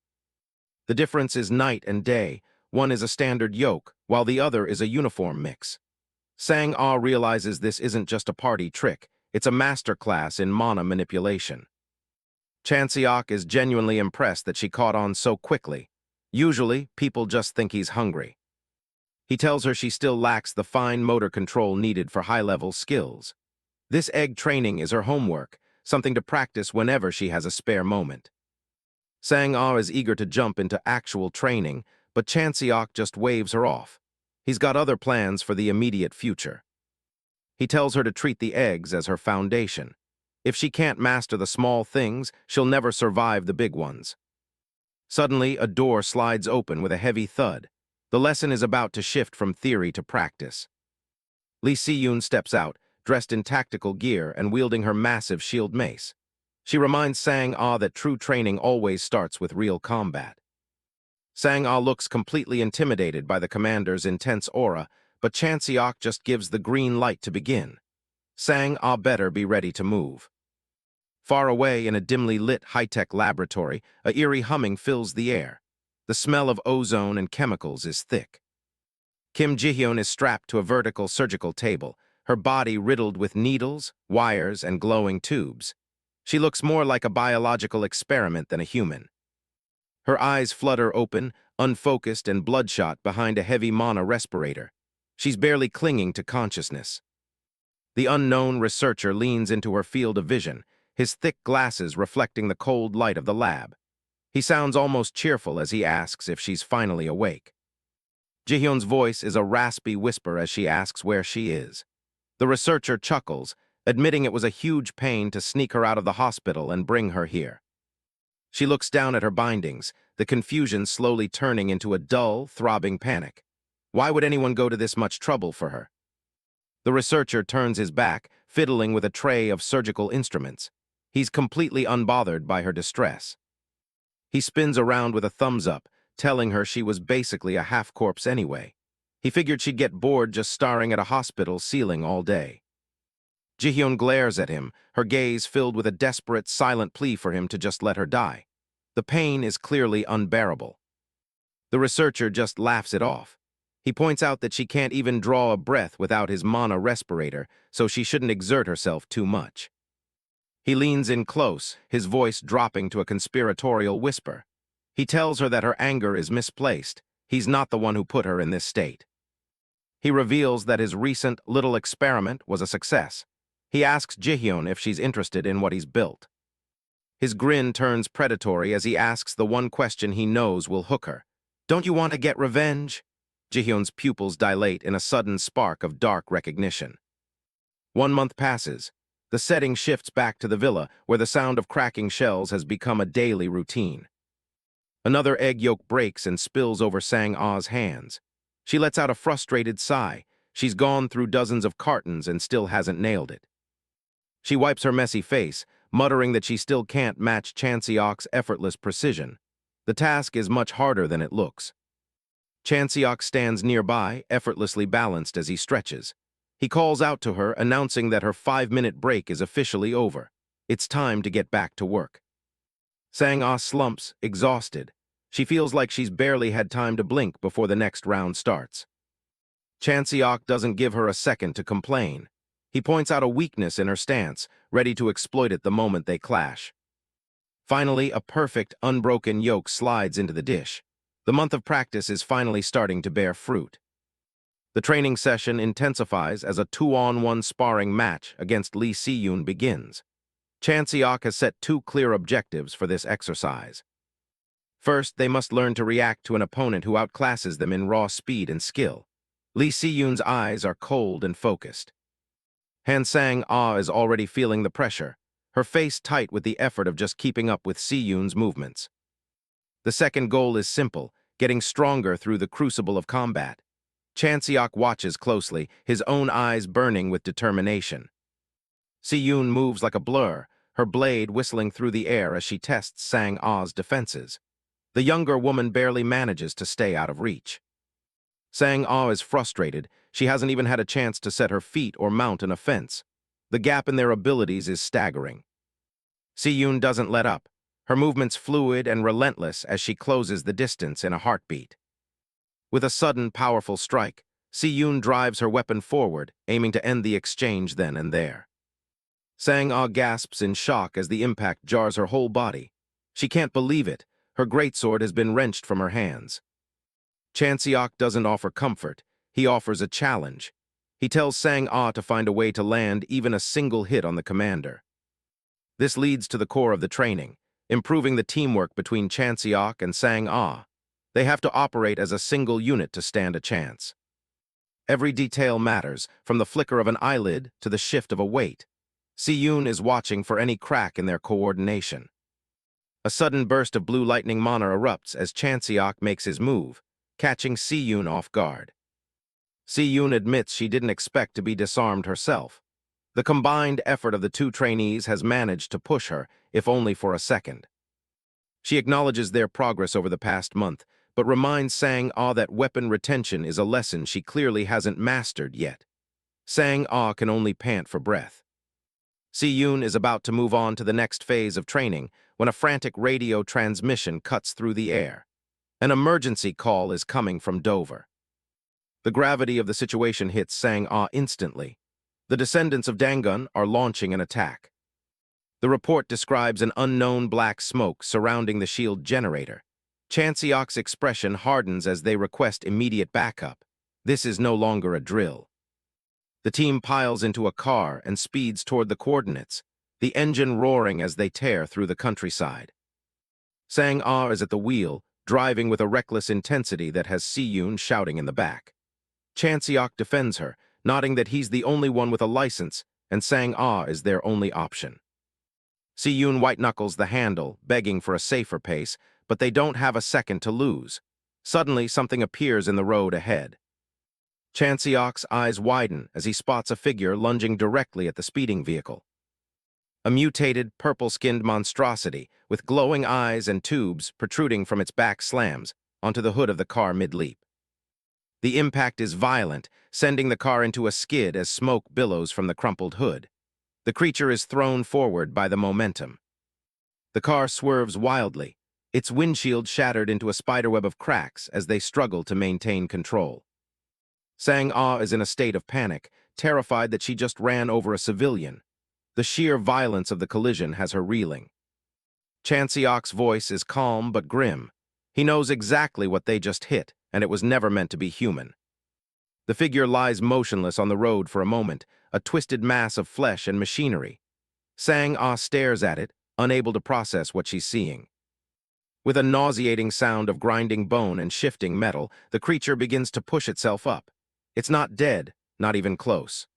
The difference is night and day. One is a standard yolk, while the other is a uniform mix. Sang-ah realizes this isn't just a party trick, it's a masterclass in mana manipulation. Chanseok is genuinely impressed that she caught on so quickly. Usually, people just think he's hungry. He tells her she still lacks the fine motor control needed for high-level skills. This egg training is her homework, something to practice whenever she has a spare moment. Sang-ah is eager to jump into actual training, but Chanseok just waves her off. He's got other plans for the immediate future. He tells her to treat the eggs as her foundation. If she can't master the small things, she'll never survive the big ones. Suddenly, a door slides open with a heavy thud. The lesson is about to shift from theory to practice. Lee Si-yoon steps out, dressed in tactical gear and wielding her massive shield mace. She reminds Sang-ah that true training always starts with real combat. Sang-ah looks completely intimidated by the commander's intense aura, but Chanseok just gives the green light to begin. Sang-ah better be ready to move. Far away in a dimly lit high-tech laboratory, a eerie humming fills the air. The smell of ozone and chemicals is thick. Kim Ji-hyun is strapped to a vertical surgical table, her body riddled with needles, wires, and glowing tubes. She looks more like a biological experiment than a human. Her eyes flutter open, unfocused and bloodshot behind a heavy mana respirator. She's barely clinging to consciousness. The unknown researcher leans into her field of vision, his thick glasses reflecting the cold light of the lab. He sounds almost cheerful as he asks if she's finally awake. Jihyun's voice is a raspy whisper as she asks where she is. The researcher chuckles, admitting it was a huge pain to sneak her out of the hospital and bring her here. She looks down at her bindings, the confusion slowly turning into a dull, throbbing panic. Why would anyone go to this much trouble for her? The researcher turns his back, fiddling with a tray of surgical instruments. He's completely unbothered by her distress. He spins around with a thumbs up, telling her she was basically a half-corpse anyway. He figured she'd get bored just staring at a hospital ceiling all day. Jihyun glares at him, her gaze filled with a desperate, silent plea for him to just let her die. The pain is clearly unbearable. The researcher just laughs it off. He points out that she can't even draw a breath without his mana respirator, so she shouldn't exert herself too much. He leans in close, his voice dropping to a conspiratorial whisper. He tells her that her anger is misplaced. He's not the one who put her in this state. He reveals that his recent little experiment was a success. He asks Jihyun if she's interested in what he's built. His grin turns predatory as he asks the one question he knows will hook her. "Don't you want to get revenge?" Jihyun's pupils dilate in a sudden spark of dark recognition. 1 month passes. The setting shifts back to the villa, where the sound of cracking shells has become a daily routine. Another egg yolk breaks and spills over Sang-ah's hands. She lets out a frustrated sigh. She's gone through dozens of cartons and still hasn't nailed it. She wipes her messy face, muttering that she still can't match Chanseok's effortless precision. The task is much harder than it looks. Chanseok stands nearby, effortlessly balanced as he stretches. He calls out to her, announcing that her 5-minute break is officially over. It's time to get back to work. Sang-ah slumps, exhausted. She feels like she's barely had time to blink before the next round starts. Chanseok doesn't give her a second to complain. He points out a weakness in her stance, ready to exploit it the moment they clash. Finally, a perfect, unbroken yolk slides into the dish. The month of practice is finally starting to bear fruit. The training session intensifies as a 2-on-1 sparring match against Lee Si-yoon begins. Chanseok has set 2 clear objectives for this exercise. First, they must learn to react to an opponent who outclasses them in raw speed and skill. Lee Si-yoon's eyes are cold and focused. Han Sang-ah is already feeling the pressure, her face tight with the effort of just keeping up with Si-yoon's movements. The second goal is simple, getting stronger through the crucible of combat. Chanseok watches closely, his own eyes burning with determination. Si-yoon moves like a blur, her blade whistling through the air as she tests Sang-ah's defenses. The younger woman barely manages to stay out of reach. Sang-ah is frustrated. She hasn't even had a chance to set her feet or mount an offense. The gap in their abilities is staggering. Si-yoon doesn't let up, her movements fluid and relentless as she closes the distance in a heartbeat. With a sudden, powerful strike, Si-yoon drives her weapon forward, aiming to end the exchange then and there. Sang-ah gasps in shock as the impact jars her whole body. She can't believe it. Her greatsword has been wrenched from her hands. Chanseok doesn't offer comfort. He offers a challenge. He tells Sang-ah to find a way to land even a single hit on the commander. This leads to the core of the training, improving the teamwork between Chanseok and Sang-ah. They have to operate as a single unit to stand a chance. Every detail matters, from the flicker of an eyelid to the shift of a weight. Si-yoon is watching for any crack in their coordination. A sudden burst of blue lightning mana erupts as Chanseok makes his move, catching Si-yoon off guard. Si-yoon admits she didn't expect to be disarmed herself. The combined effort of the 2 trainees has managed to push her, if only for a second. She acknowledges their progress over the past month, but reminds Sang-ah that weapon retention is a lesson she clearly hasn't mastered yet. Sang-ah can only pant for breath. Si-yoon is about to move on to the next phase of training when a frantic radio transmission cuts through the air. An emergency call is coming from Dover. The gravity of the situation hits Sang-ah instantly. The descendants of Dangun are launching an attack. The report describes an unknown black smoke surrounding the shield generator. Chanseok's expression hardens as they request immediate backup. This is no longer a drill. The team piles into a car and speeds toward the coordinates, the engine roaring as they tear through the countryside. Sang-ah is at the wheel, driving with a reckless intensity that has Si-yoon shouting in the back. Chanseok defends her, nodding that he's the only one with a license, and Sang-ah is their only option. Si-yoon white-knuckles the handle, begging for a safer pace, but they don't have a second to lose. Suddenly, something appears in the road ahead. Chanseok's eyes widen as he spots a figure lunging directly at the speeding vehicle. A mutated, purple-skinned monstrosity with glowing eyes and tubes protruding from its back slams onto the hood of the car mid-leap. The impact is violent, sending the car into a skid as smoke billows from the crumpled hood. The creature is thrown forward by the momentum. The car swerves wildly, its windshield shattered into a spiderweb of cracks as they struggle to maintain control. Sang-ah is in a state of panic, terrified that she just ran over a civilian. The sheer violence of the collision has her reeling. Chanseok's voice is calm but grim. He knows exactly what they just hit, and it was never meant to be human. The figure lies motionless on the road for a moment, a twisted mass of flesh and machinery. Sang-ah stares at it, unable to process what she's seeing. With a nauseating sound of grinding bone and shifting metal, the creature begins to push itself up. It's not dead, not even close.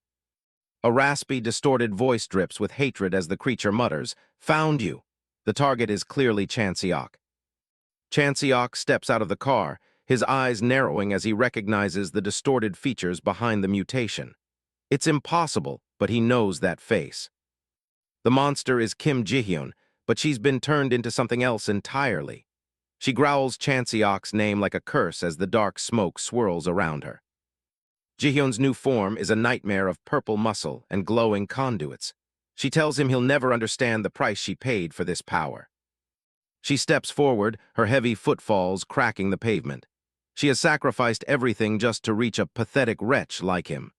A raspy, distorted voice drips with hatred as the creature mutters, "Found you." The target is clearly Chanseok. Chanseok steps out of the car, his eyes narrowing as he recognizes the distorted features behind the mutation. It's impossible, but he knows that face. The monster is Kim Ji-hyun, but she's been turned into something else entirely. She growls Chanseok's name like a curse as the dark smoke swirls around her. Ji-hyun's new form is a nightmare of purple muscle and glowing conduits. She tells him he'll never understand the price she paid for this power. She steps forward, her heavy footfalls cracking the pavement. She has sacrificed everything just to reach a pathetic wretch like him.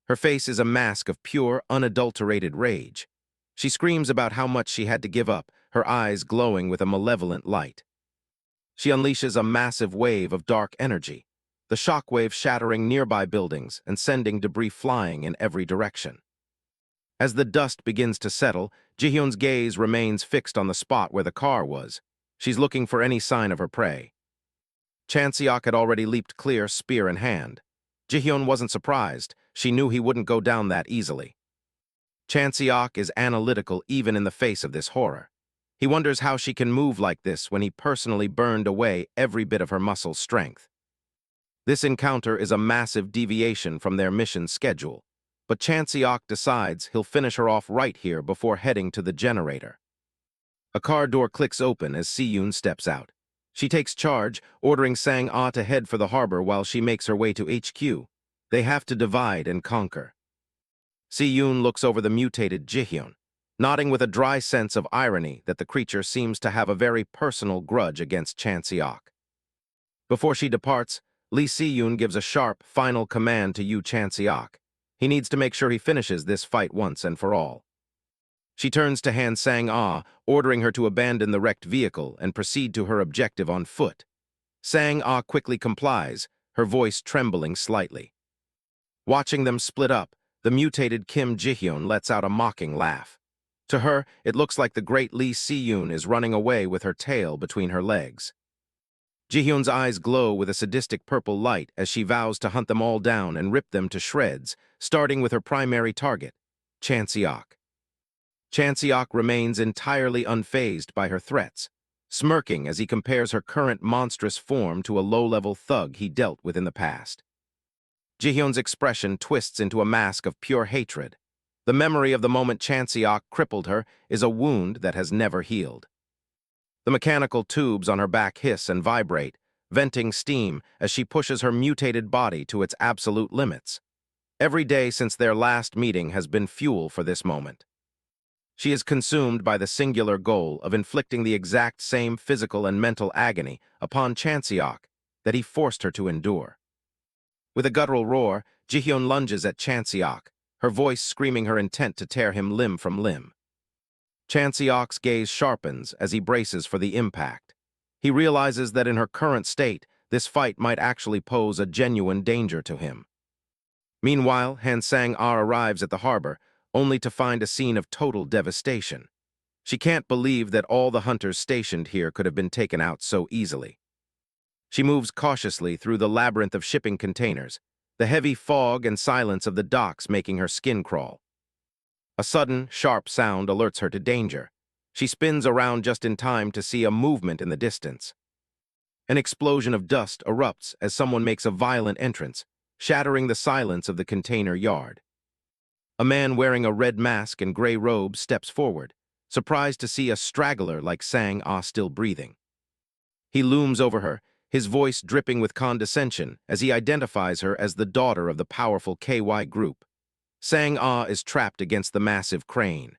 Her face is a mask of pure, unadulterated rage. She screams about how much she had to give up, her eyes glowing with a malevolent light. She unleashes a massive wave of dark energy, the shockwave shattering nearby buildings and sending debris flying in every direction. As the dust begins to settle, Ji-hyun's gaze remains fixed on the spot where the car was. She's looking for any sign of her prey. Chanseok had already leaped clear, spear in hand. Ji-hyun wasn't surprised. She knew he wouldn't go down that easily. Chanseok is analytical even in the face of this horror. He wonders how she can move like this when he personally burned away every bit of her muscle strength. This encounter is a massive deviation from their mission schedule, but Chanseok decides he'll finish her off right here before heading to the generator. A car door clicks open as Si-yoon steps out. She takes charge, ordering Sang-ah to head for the harbor while she makes her way to HQ. They have to divide and conquer. Si-yoon looks over the mutated Ji-hyun, nodding with a dry sense of irony that the creature seems to have a very personal grudge against Chanseok. Before she departs, Lee Si-yoon gives a sharp, final command to Yu Chanseok. He needs to make sure he finishes this fight once and for all. She turns to hand Sang-ah, ordering her to abandon the wrecked vehicle and proceed to her objective on foot. Sang-ah quickly complies, her voice trembling slightly. Watching them split up, the mutated Kim Ji-hyun lets out a mocking laugh. To her, it looks like the great Lee Si-yoon is running away with her tail between her legs. Ji-hyun's eyes glow with a sadistic purple light as she vows to hunt them all down and rip them to shreds, starting with her primary target, Chanseok. Chanseok remains entirely unfazed by her threats, smirking as he compares her current monstrous form to a low-level thug he dealt with in the past. Ji-hyun's expression twists into a mask of pure hatred. The memory of the moment Chanseok crippled her is a wound that has never healed. The mechanical tubes on her back hiss and vibrate, venting steam as she pushes her mutated body to its absolute limits. Every day since their last meeting has been fuel for this moment. She is consumed by the singular goal of inflicting the exact same physical and mental agony upon Chanseok that he forced her to endure. With a guttural roar, Ji-hyun lunges at Chanseok, her voice screaming her intent to tear him limb from limb. Chanseok's gaze sharpens as he braces for the impact. He realizes that in her current state, this fight might actually pose a genuine danger to him. Meanwhile, Han Sang-ah arrives at the harbor, only to find a scene of total devastation. She can't believe that all the hunters stationed here could have been taken out so easily. She moves cautiously through the labyrinth of shipping containers, the heavy fog and silence of the docks making her skin crawl. A sudden, sharp sound alerts her to danger. She spins around just in time to see a movement in the distance. An explosion of dust erupts as someone makes a violent entrance, shattering the silence of the container yard. A man wearing a red mask and gray robe steps forward, surprised to see a straggler like Sang-ah still breathing. He looms over her, his voice dripping with condescension as he identifies her as the daughter of the powerful KY group. Sang-ah is trapped against the massive crane.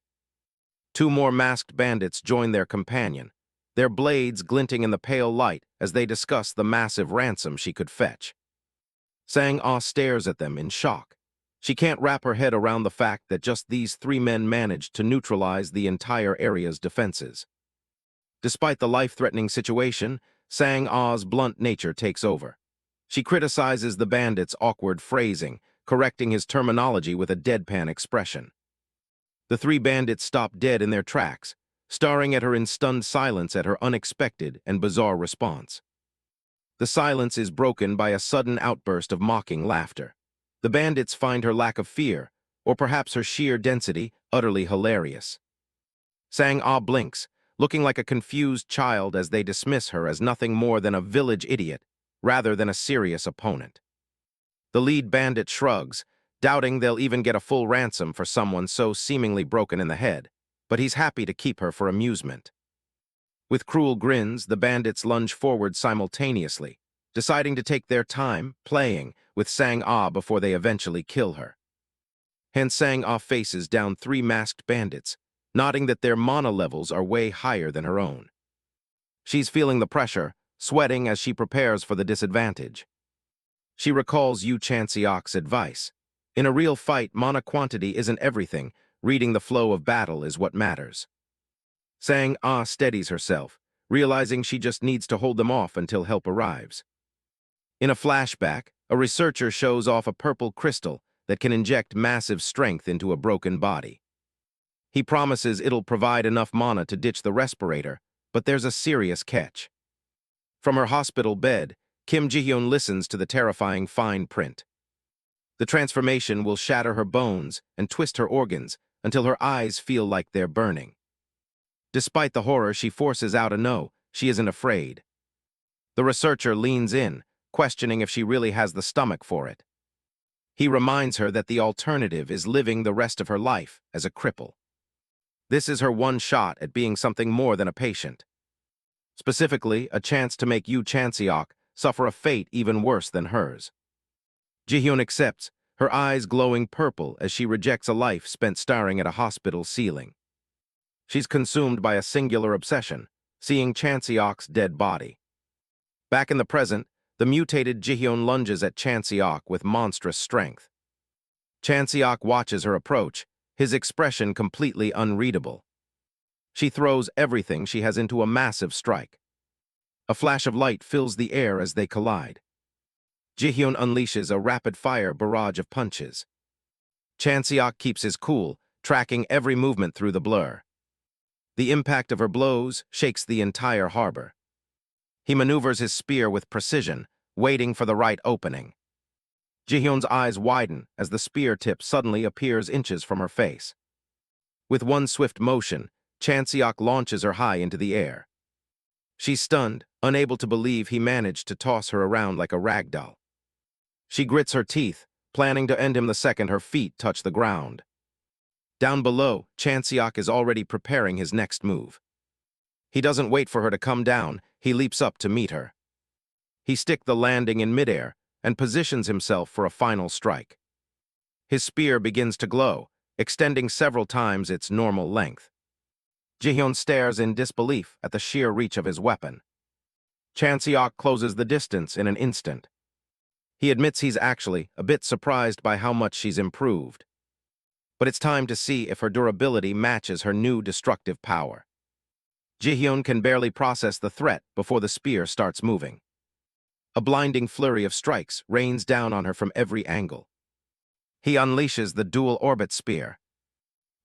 Two more masked bandits join their companion, their blades glinting in the pale light as they discuss the massive ransom she could fetch. Sang-ah stares at them in shock. She can't wrap her head around the fact that just these three men managed to neutralize the entire area's defenses. Despite the life-threatening situation, Sang-ah's blunt nature takes over. She criticizes the bandits' awkward phrasing, correcting his terminology with a deadpan expression. The three bandits stop dead in their tracks, staring at her in stunned silence at her unexpected and bizarre response. The silence is broken by a sudden outburst of mocking laughter. The bandits find her lack of fear, or perhaps her sheer density, utterly hilarious. Sang-ah blinks, looking like a confused child as they dismiss her as nothing more than a village idiot, rather than a serious opponent. The lead bandit shrugs, doubting they'll even get a full ransom for someone so seemingly broken in the head, but he's happy to keep her for amusement. With cruel grins, the bandits lunge forward simultaneously, deciding to take their time, playing with Sang-ah before they eventually kill her. Hence Sang-ah faces down three masked bandits, nodding that their mana levels are way higher than her own. She's feeling the pressure, sweating as she prepares for the disadvantage. She recalls Yu Chanseok's advice. In a real fight, mana quantity isn't everything, reading the flow of battle is what matters. Sang-ah steadies herself, realizing she just needs to hold them off until help arrives. In a flashback, a researcher shows off a purple crystal that can inject massive strength into a broken body. He promises it'll provide enough mana to ditch the respirator, but there's a serious catch. From her hospital bed, Kim Ji-hyun listens to the terrifying fine print. The transformation will shatter her bones and twist her organs until her eyes feel like they're burning. Despite the horror, she forces out a no, she isn't afraid. The researcher leans in, questioning if she really has the stomach for it. He reminds her that the alternative is living the rest of her life as a cripple. This is her one shot at being something more than a patient. Specifically, a chance to make Yu Chanseok suffer a fate even worse than hers. Ji-hyun accepts, her eyes glowing purple as she rejects a life spent staring at a hospital ceiling. She's consumed by a singular obsession, seeing Chanseok's dead body. Back in the present, the mutated Ji-hyun lunges at Chanseok with monstrous strength. Chanseok watches her approach, his expression completely unreadable. She throws everything she has into a massive strike. A flash of light fills the air as they collide. Ji-hyun unleashes a rapid-fire barrage of punches. Chanseok keeps his cool, tracking every movement through the blur. The impact of her blows shakes the entire harbor. He maneuvers his spear with precision, waiting for the right opening. Ji-hyun's eyes widen as the spear tip suddenly appears inches from her face. With one swift motion, Chanseok launches her high into the air. She's stunned, unable to believe he managed to toss her around like a rag doll. She grits her teeth, planning to end him the second her feet touch the ground. Down below, Chanseok is already preparing his next move. He doesn't wait for her to come down, he leaps up to meet her. He sticks the landing in midair and positions himself for a final strike. His spear begins to glow, extending several times its normal length. Ji-hyun stares in disbelief at the sheer reach of his weapon. Chanseok closes the distance in an instant. He admits he's actually a bit surprised by how much she's improved. But it's time to see if her durability matches her new destructive power. Ji-hyun can barely process the threat before the spear starts moving. A blinding flurry of strikes rains down on her from every angle. He unleashes the dual-orbit spear.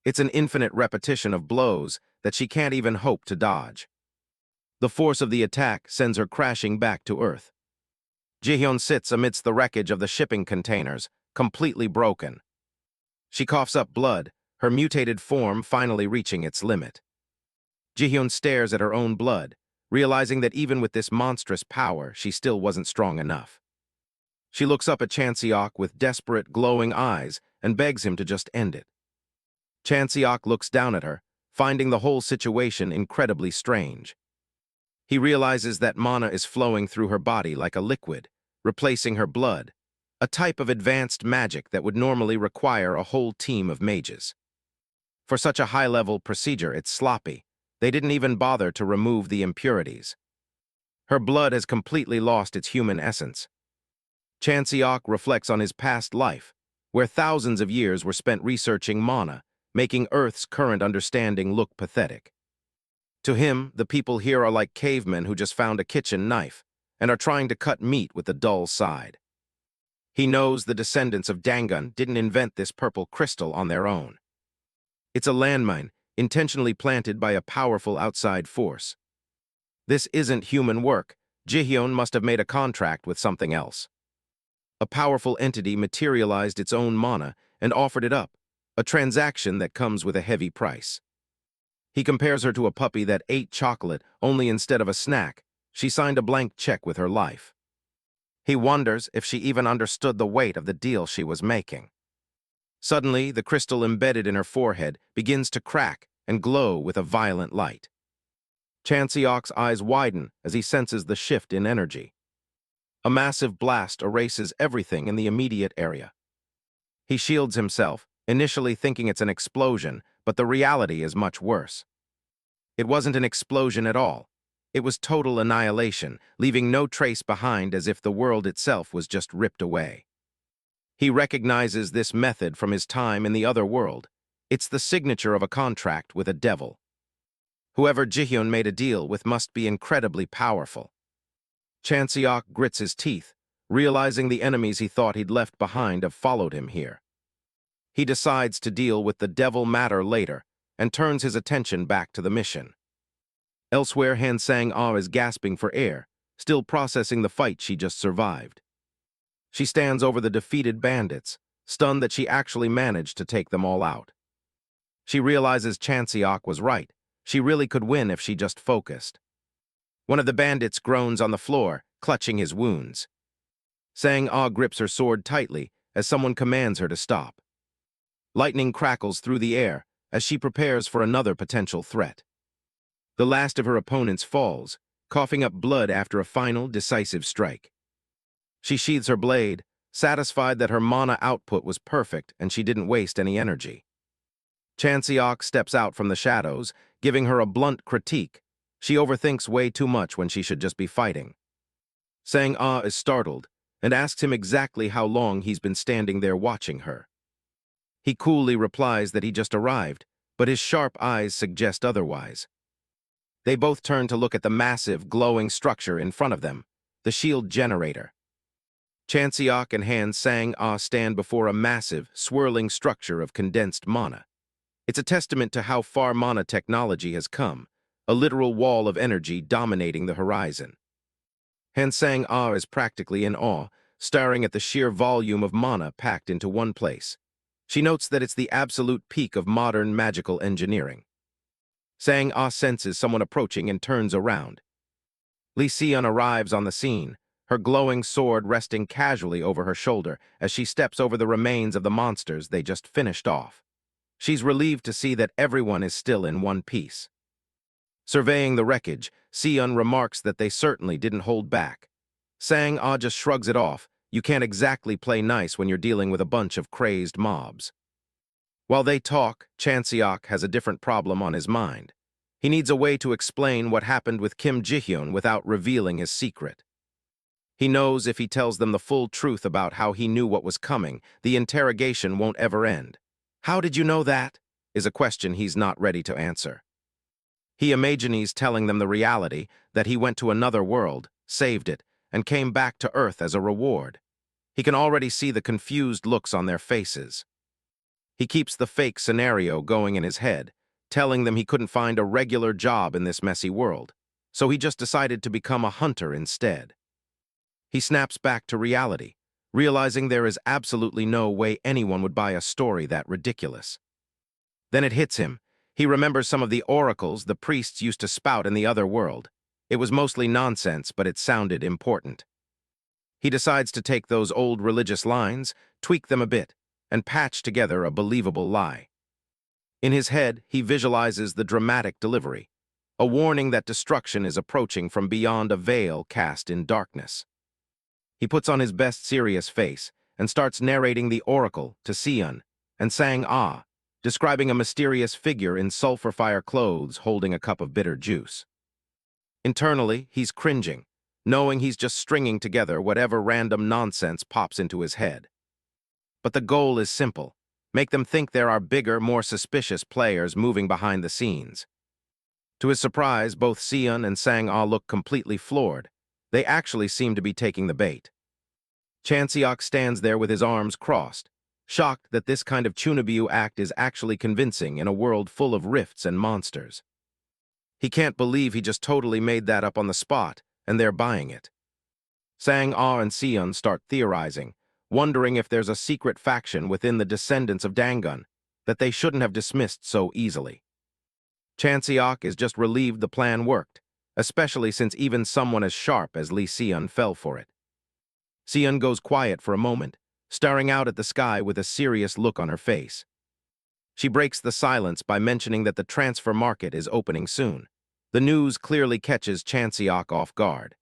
It's an infinite repetition of blows that she can't even hope to dodge. The force of the attack sends her crashing back to Earth. Jihyun sits amidst the wreckage of the shipping containers, completely broken. She coughs up blood, her mutated form finally reaching its limit. Jihyun stares at her own blood, realizing that even with this monstrous power, she still wasn't strong enough. She looks up at Chanseok with desperate, glowing eyes and begs him to just end it. Chanseok looks down at her, finding the whole situation incredibly strange. He realizes that mana is flowing through her body like a liquid, replacing her blood, a type of advanced magic that would normally require a whole team of mages. For such a high-level procedure, it's sloppy. They didn't even bother to remove the impurities. Her blood has completely lost its human essence. Chanseok reflects on his past life, where thousands of years were spent researching mana, making Earth's current understanding look pathetic. To him, the people here are like cavemen who just found a kitchen knife and are trying to cut meat with the dull side. He knows the descendants of Dangun didn't invent this purple crystal on their own. It's a landmine, intentionally planted by a powerful outside force. This isn't human work. Jihyun must have made a contract with something else. A powerful entity materialized its own mana and offered it up, a transaction that comes with a heavy price. He compares her to a puppy that ate chocolate only instead of a snack. She signed a blank check with her life. He wonders if she even understood the weight of the deal she was making. Suddenly, the crystal embedded in her forehead begins to crack and glow with a violent light. Chanseok's eyes widen as he senses the shift in energy. A massive blast erases everything in the immediate area. He shields himself, initially thinking it's an explosion, but the reality is much worse. It wasn't an explosion at all. It was total annihilation, leaving no trace behind as if the world itself was just ripped away. He recognizes this method from his time in the other world. It's the signature of a contract with a devil. Whoever Jihyun made a deal with must be incredibly powerful. Chanseok grits his teeth, realizing the enemies he thought he'd left behind have followed him here. He decides to deal with the devil matter later and turns his attention back to the mission. Elsewhere, Han Sang-ah is gasping for air, still processing the fight she just survived. She stands over the defeated bandits, stunned that she actually managed to take them all out. She realizes Chanseok was right. She really could win if she just focused. One of the bandits groans on the floor, clutching his wounds. Sang-ah grips her sword tightly as someone commands her to stop. Lightning crackles through the air as she prepares for another potential threat. The last of her opponents falls, coughing up blood after a final, decisive strike. She sheathes her blade, satisfied that her mana output was perfect and she didn't waste any energy. Chanseok steps out from the shadows, giving her a blunt critique. She overthinks way too much when she should just be fighting. Sang-ah is startled and asks him exactly how long he's been standing there watching her. He coolly replies that he just arrived, but his sharp eyes suggest otherwise. They both turn to look at the massive, glowing structure in front of them, the shield generator. Chanseok and Han Sang-ah stand before a massive, swirling structure of condensed mana. It's a testament to how far mana technology has come, a literal wall of energy dominating the horizon. Han Sang-ah is practically in awe, staring at the sheer volume of mana packed into one place. She notes that it's the absolute peak of modern magical engineering. Sang-ah senses someone approaching and turns around. Lee Seon arrives on the scene, her glowing sword resting casually over her shoulder as she steps over the remains of the monsters they just finished off. She's relieved to see that everyone is still in one piece. Surveying the wreckage, Seon remarks that they certainly didn't hold back. Sang-ah just shrugs it off. You can't exactly play nice when you're dealing with a bunch of crazed mobs. While they talk, Chanseok has a different problem on his mind. He needs a way to explain what happened with Kim Jihyun without revealing his secret. He knows if he tells them the full truth about how he knew what was coming, the interrogation won't ever end. How did you know that? Is a question he's not ready to answer. He imagines telling them the reality, that he went to another world, saved it, and came back to Earth as a reward. He can already see the confused looks on their faces. He keeps the fake scenario going in his head, telling them he couldn't find a regular job in this messy world, so he just decided to become a hunter instead. He snaps back to reality, realizing there is absolutely no way anyone would buy a story that ridiculous. Then it hits him. He remembers some of the oracles the priests used to spout in the other world. It was mostly nonsense, but it sounded important. He decides to take those old religious lines, tweak them a bit, and patch together a believable lie. In his head, he visualizes the dramatic delivery, a warning that destruction is approaching from beyond a veil cast in darkness. He puts on his best serious face and starts narrating the oracle to Sion and Sang-ah, describing a mysterious figure in sulfur fire clothes holding a cup of bitter juice. Internally, he's cringing, knowing he's just stringing together whatever random nonsense pops into his head. But the goal is simple: make them think there are bigger, more suspicious players moving behind the scenes. To his surprise, both Sion and Sang-ah look completely floored. They actually seem to be taking the bait. Chanseok stands there with his arms crossed, shocked that this kind of Chunabiu act is actually convincing in a world full of rifts and monsters. He can't believe he just totally made that up on the spot, and they're buying it. Sang-ah and Sion start theorizing, wondering if there's a secret faction within the descendants of Dangun that they shouldn't have dismissed so easily. Chanseok is just relieved the plan worked, especially since even someone as sharp as Lee Sion fell for it. Sion goes quiet for a moment, staring out at the sky with a serious look on her face. She breaks the silence by mentioning that the transfer market is opening soon. The news clearly catches Chanseok off guard.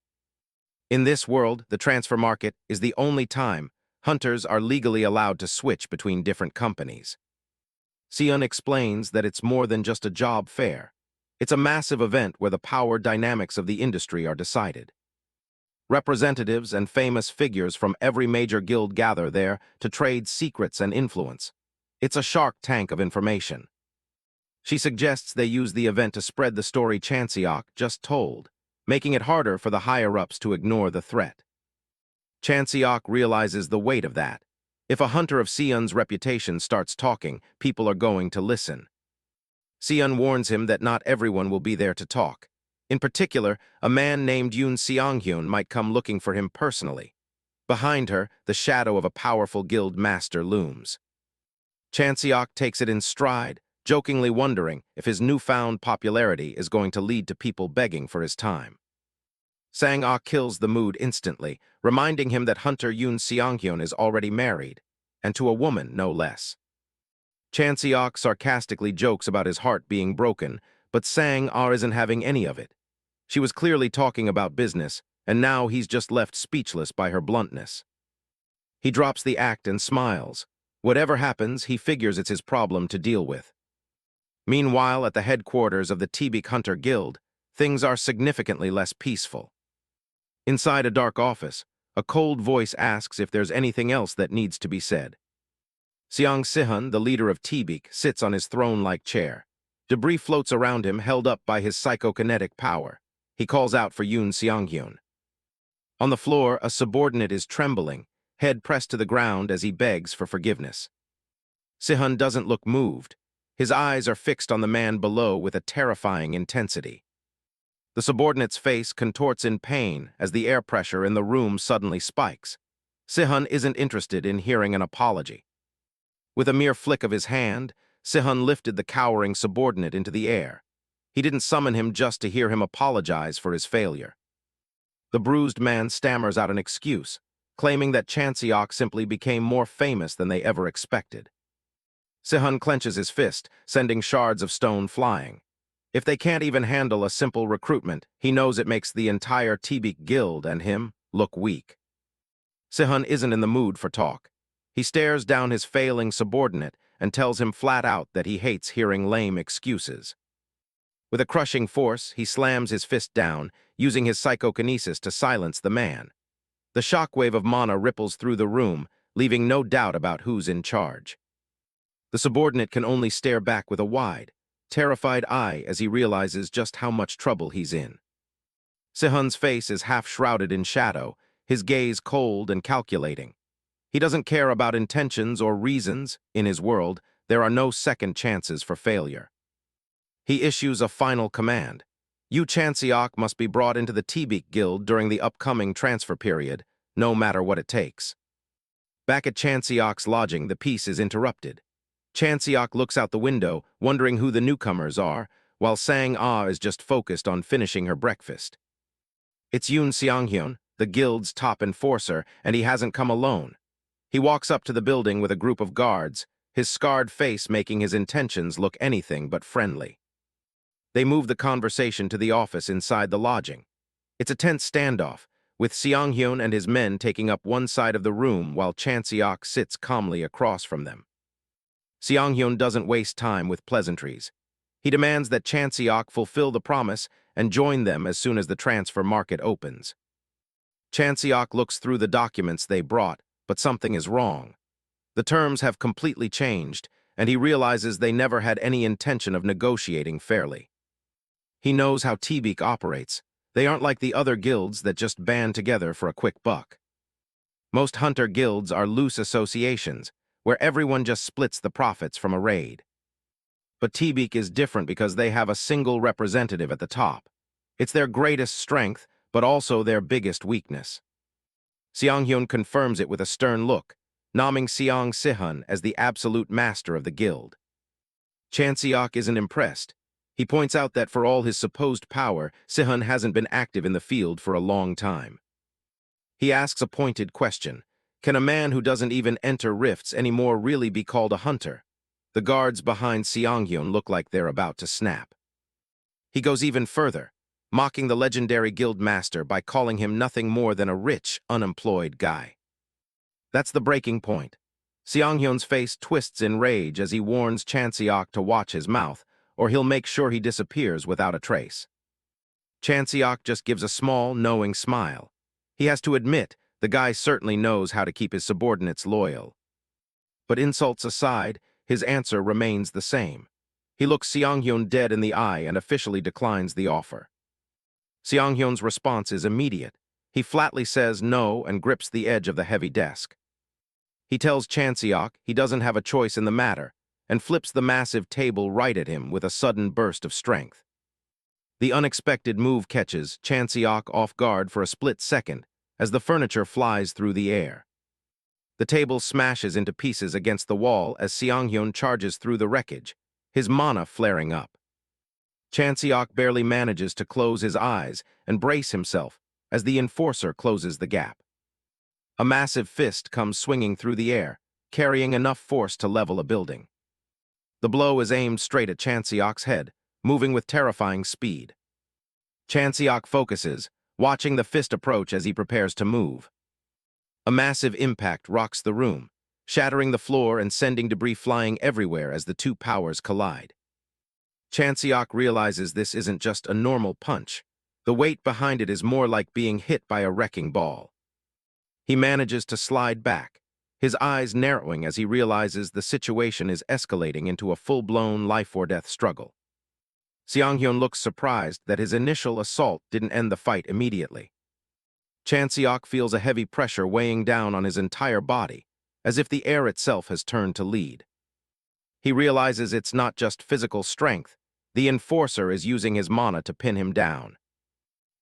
In this world, the transfer market is the only time hunters are legally allowed to switch between different companies. Sion explains that it's more than just a job fair. It's a massive event where the power dynamics of the industry are decided. Representatives and famous figures from every major guild gather there to trade secrets and influence. It's a shark tank of information. She suggests they use the event to spread the story Chanseok just told, making it harder for the higher-ups to ignore the threat. Chanseok realizes the weight of that. If a hunter of Sion's reputation starts talking, people are going to listen. Sion warns him that not everyone will be there to talk. In particular, a man named Yoon Seong-hyun might come looking for him personally. Behind her, the shadow of a powerful guild master looms. Chanseok takes it in stride, jokingly wondering if his newfound popularity is going to lead to people begging for his time. Sang-ah kills the mood instantly, reminding him that Hunter Yoon Seong-hyun is already married, and to a woman no less. Chanseok sarcastically jokes about his heart being broken, but Sang-ah isn't having any of it. She was clearly talking about business, and now he's just left speechless by her bluntness. He drops the act and smiles. Whatever happens, he figures it's his problem to deal with. Meanwhile, at the headquarters of the Tebik Hunter Guild, things are significantly less peaceful. Inside a dark office, a cold voice asks if there's anything else that needs to be said. Seong Sihun, the leader of Tebik, sits on his throne-like chair. Debris floats around him, held up by his psychokinetic power. He calls out for Yoon Seong-hyun. On the floor, a subordinate is trembling, head pressed to the ground as he begs for forgiveness. Sihun doesn't look moved. His eyes are fixed on the man below with a terrifying intensity. The subordinate's face contorts in pain as the air pressure in the room suddenly spikes. Sihun isn't interested in hearing an apology. With a mere flick of his hand, Sihun lifted the cowering subordinate into the air. He didn't summon him just to hear him apologize for his failure. The bruised man stammers out an excuse, claiming that Chanseok simply became more famous than they ever expected. Sihun clenches his fist, sending shards of stone flying. If they can't even handle a simple recruitment, he knows it makes the entire Tebik Guild and him look weak. Sihun isn't in the mood for talk. He stares down his failing subordinate and tells him flat out that he hates hearing lame excuses. With a crushing force, he slams his fist down, using his psychokinesis to silence the man. The shockwave of mana ripples through the room, leaving no doubt about who's in charge. The subordinate can only stare back with a wide, terrified eye as he realizes just how much trouble he's in. Sihun's face is half shrouded in shadow, his gaze cold and calculating. He doesn't care about intentions or reasons. In his world, there are no second chances for failure. He issues a final command. Yu Chanseok must be brought into the Tebik Guild during the upcoming transfer period, no matter what it takes. Back at Chanseok's lodging, the peace is interrupted. Chanseok looks out the window, wondering who the newcomers are, while Sang-ah is just focused on finishing her breakfast. It's Yoon Seong-hyun, the guild's top enforcer, and he hasn't come alone. He walks up to the building with a group of guards, his scarred face making his intentions look anything but friendly. They move the conversation to the office inside the lodging. It's a tense standoff, with Seong-hyun and his men taking up one side of the room while Chanseok sits calmly across from them. Seong-hyun doesn't waste time with pleasantries. He demands that Chanseok fulfill the promise and join them as soon as the transfer market opens. Chanseok looks through the documents they brought, but something is wrong. The terms have completely changed, and he realizes they never had any intention of negotiating fairly. He knows how T-Beak operates. They aren't like the other guilds that just band together for a quick buck. Most hunter guilds are loose associations, where everyone just splits the profits from a raid. But T-Beak is different because they have a single representative at the top. It's their greatest strength, but also their biggest weakness. Seong-hyun confirms it with a stern look, naming Seong Sihun as the absolute master of the guild. Chanseok isn't impressed. He points out that for all his supposed power, Sihun hasn't been active in the field for a long time. He asks a pointed question. Can a man who doesn't even enter rifts anymore really be called a hunter? The guards behind Seong-hyun look like they're about to snap. He goes even further, mocking the legendary guild master by calling him nothing more than a rich, unemployed guy. That's the breaking point. Seong-hyun's face twists in rage as he warns Chanseok to watch his mouth, or he'll make sure he disappears without a trace. Chanseok just gives a small, knowing smile. He has to admit, the guy certainly knows how to keep his subordinates loyal. But insults aside, his answer remains the same. He looks Seong-hyun dead in the eye and officially declines the offer. Seong-hyun's response is immediate. He flatly says no and grips the edge of the heavy desk. He tells Chanseok he doesn't have a choice in the matter and flips the massive table right at him with a sudden burst of strength. The unexpected move catches Chanseok off guard for a split second as the furniture flies through the air. The table smashes into pieces against the wall as Seong-hyun charges through the wreckage, his mana flaring up. Chanseok barely manages to close his eyes and brace himself as the enforcer closes the gap. A massive fist comes swinging through the air, carrying enough force to level a building. The blow is aimed straight at Chanseok's head, moving with terrifying speed. Chanseok focuses, watching the fist approach as he prepares to move. A massive impact rocks the room, shattering the floor and sending debris flying everywhere as the two powers collide. Chanseok realizes this isn't just a normal punch. The weight behind it is more like being hit by a wrecking ball. He manages to slide back, his eyes narrowing as he realizes the situation is escalating into a full-blown life-or-death struggle. Seong-hyun looks surprised that his initial assault didn't end the fight immediately. Chanseok feels a heavy pressure weighing down on his entire body, as if the air itself has turned to lead. He realizes it's not just physical strength. The enforcer is using his mana to pin him down.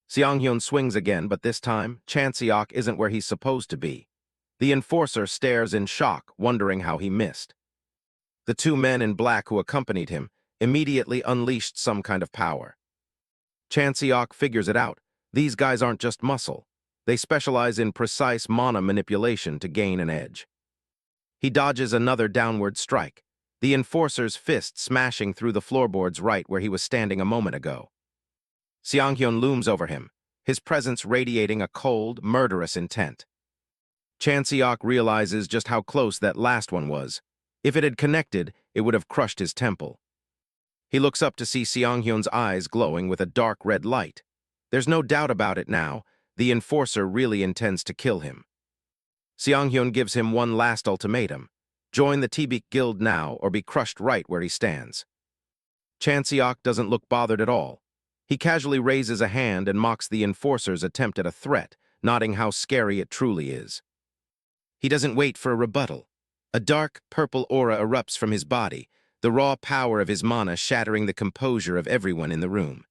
Seong-hyun swings again, but this time, Chanseok isn't where he's supposed to be. The enforcer stares in shock, wondering how he missed. The two men in black who accompanied him immediately unleashed some kind of power. Chanseok figures it out. These guys aren't just muscle. They specialize in precise mana manipulation to gain an edge. He dodges another downward strike, the enforcer's fist smashing through the floorboards right where he was standing a moment ago. Seong-hyun looms over him, his presence radiating a cold, murderous intent. Chanseok realizes just how close that last one was. If it had connected, it would have crushed his temple. He looks up to see Seong-hyun's eyes glowing with a dark red light. There's no doubt about it now. The enforcer really intends to kill him. Seong-hyun gives him one last ultimatum. Join the T-Beak Guild now or be crushed right where he stands. Chanseok doesn't look bothered at all. He casually raises a hand and mocks the enforcer's attempt at a threat, noting how scary it truly is. He doesn't wait for a rebuttal. A dark, purple aura erupts from his body, the raw power of his mana shattering the composure of everyone in the room.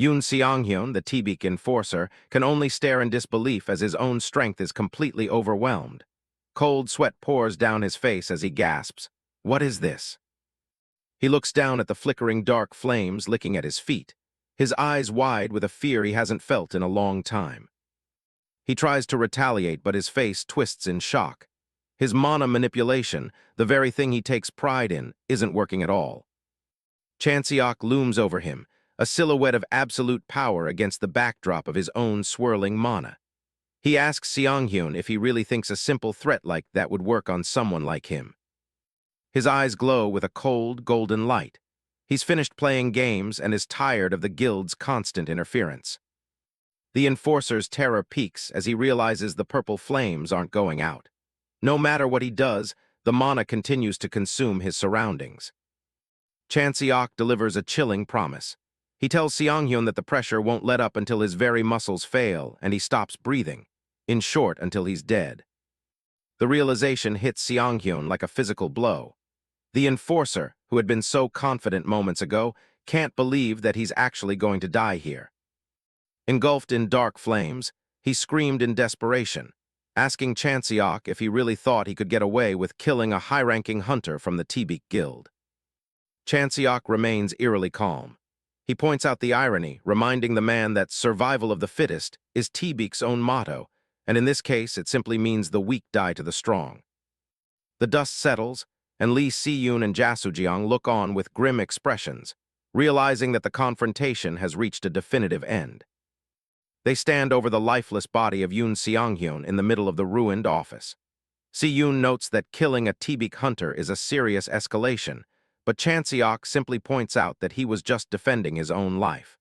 Yoon Seong-hyun, the T-beak enforcer, can only stare in disbelief as his own strength is completely overwhelmed. Cold sweat pours down his face as he gasps. What is this? He looks down at the flickering dark flames licking at his feet, his eyes wide with a fear he hasn't felt in a long time. He tries to retaliate, but his face twists in shock. His mana manipulation, the very thing he takes pride in, isn't working at all. Chanseok looms over him, a silhouette of absolute power against the backdrop of his own swirling mana. He asks Seong-hyun if he really thinks a simple threat like that would work on someone like him. His eyes glow with a cold, golden light. He's finished playing games and is tired of the guild's constant interference. The enforcer's terror peaks as he realizes the purple flames aren't going out. No matter what he does, the mana continues to consume his surroundings. Chanseok delivers a chilling promise. He tells Seong-hyun that the pressure won't let up until his very muscles fail and he stops breathing. In short, until he's dead. The realization hits Seong-hyun like a physical blow. The enforcer, who had been so confident moments ago, can't believe that he's actually going to die here. Engulfed in dark flames, he screamed in desperation, asking Chanseok if he really thought he could get away with killing a high-ranking hunter from the T-beak guild. Chanseok remains eerily calm. He points out the irony, reminding the man that survival of the fittest is T-beak's own motto, and in this case it simply means the weak die to the strong. The dust settles, and Lee Si-yoon and Jasujeong look on with grim expressions, realizing that the confrontation has reached a definitive end. They stand over the lifeless body of Yoon Seong-hyun in the middle of the ruined office. Si-yoon notes that killing a T-beak hunter is a serious escalation, but Chanseok simply points out that he was just defending his own life.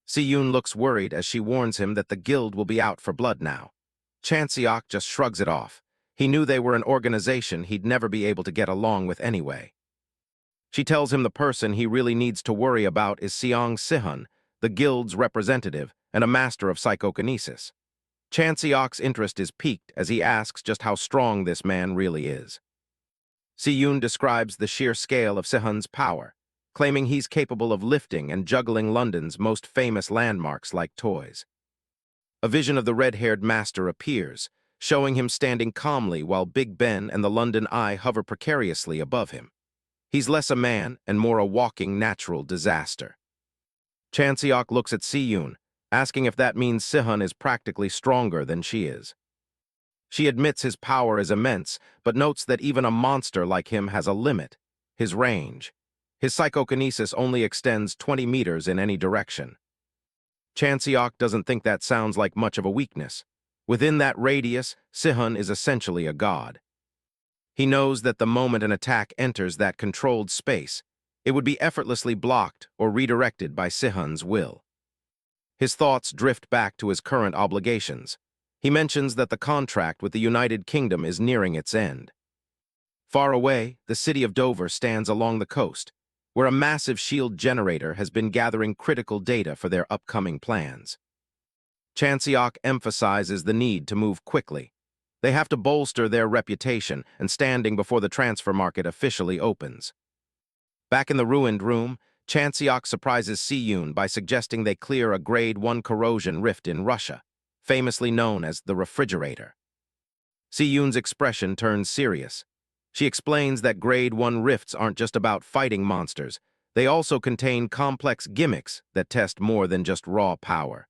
Si-yoon looks worried as she warns him that the guild will be out for blood now. Chanseok just shrugs it off. He knew they were an organization he'd never be able to get along with anyway. She tells him the person he really needs to worry about is Seong Sihun, the guild's representative and a master of psychokinesis. Chanseok's interest is piqued as he asks just how strong this man really is. Si-yoon describes the sheer scale of Sihun's power, claiming he's capable of lifting and juggling London's most famous landmarks like toys. A vision of the red-haired master appears, showing him standing calmly while Big Ben and the London Eye hover precariously above him. He's less a man and more a walking natural disaster. Chanseok looks at Si-yoon, asking if that means Sihun is practically stronger than she is. She admits his power is immense, but notes that even a monster like him has a limit, his range. His psychokinesis only extends 20 meters in any direction. Chanseok doesn't think that sounds like much of a weakness. Within that radius, Sihun is essentially a god. He knows that the moment an attack enters that controlled space, it would be effortlessly blocked or redirected by Sihun's will. His thoughts drift back to his current obligations. He mentions that the contract with the United Kingdom is nearing its end. Far away, the city of Dover stands along the coast, where a massive shield generator has been gathering critical data for their upcoming plans. Chanseok emphasizes the need to move quickly. They have to bolster their reputation and standing before the transfer market officially opens. Back in the ruined room, Chanseok surprises Si-yoon by suggesting they clear a Grade 1 corrosion rift in Russia, famously known as the refrigerator. Si-yoon's expression turns serious. She explains that Grade 1 rifts aren't just about fighting monsters. They also contain complex gimmicks that test more than just raw power.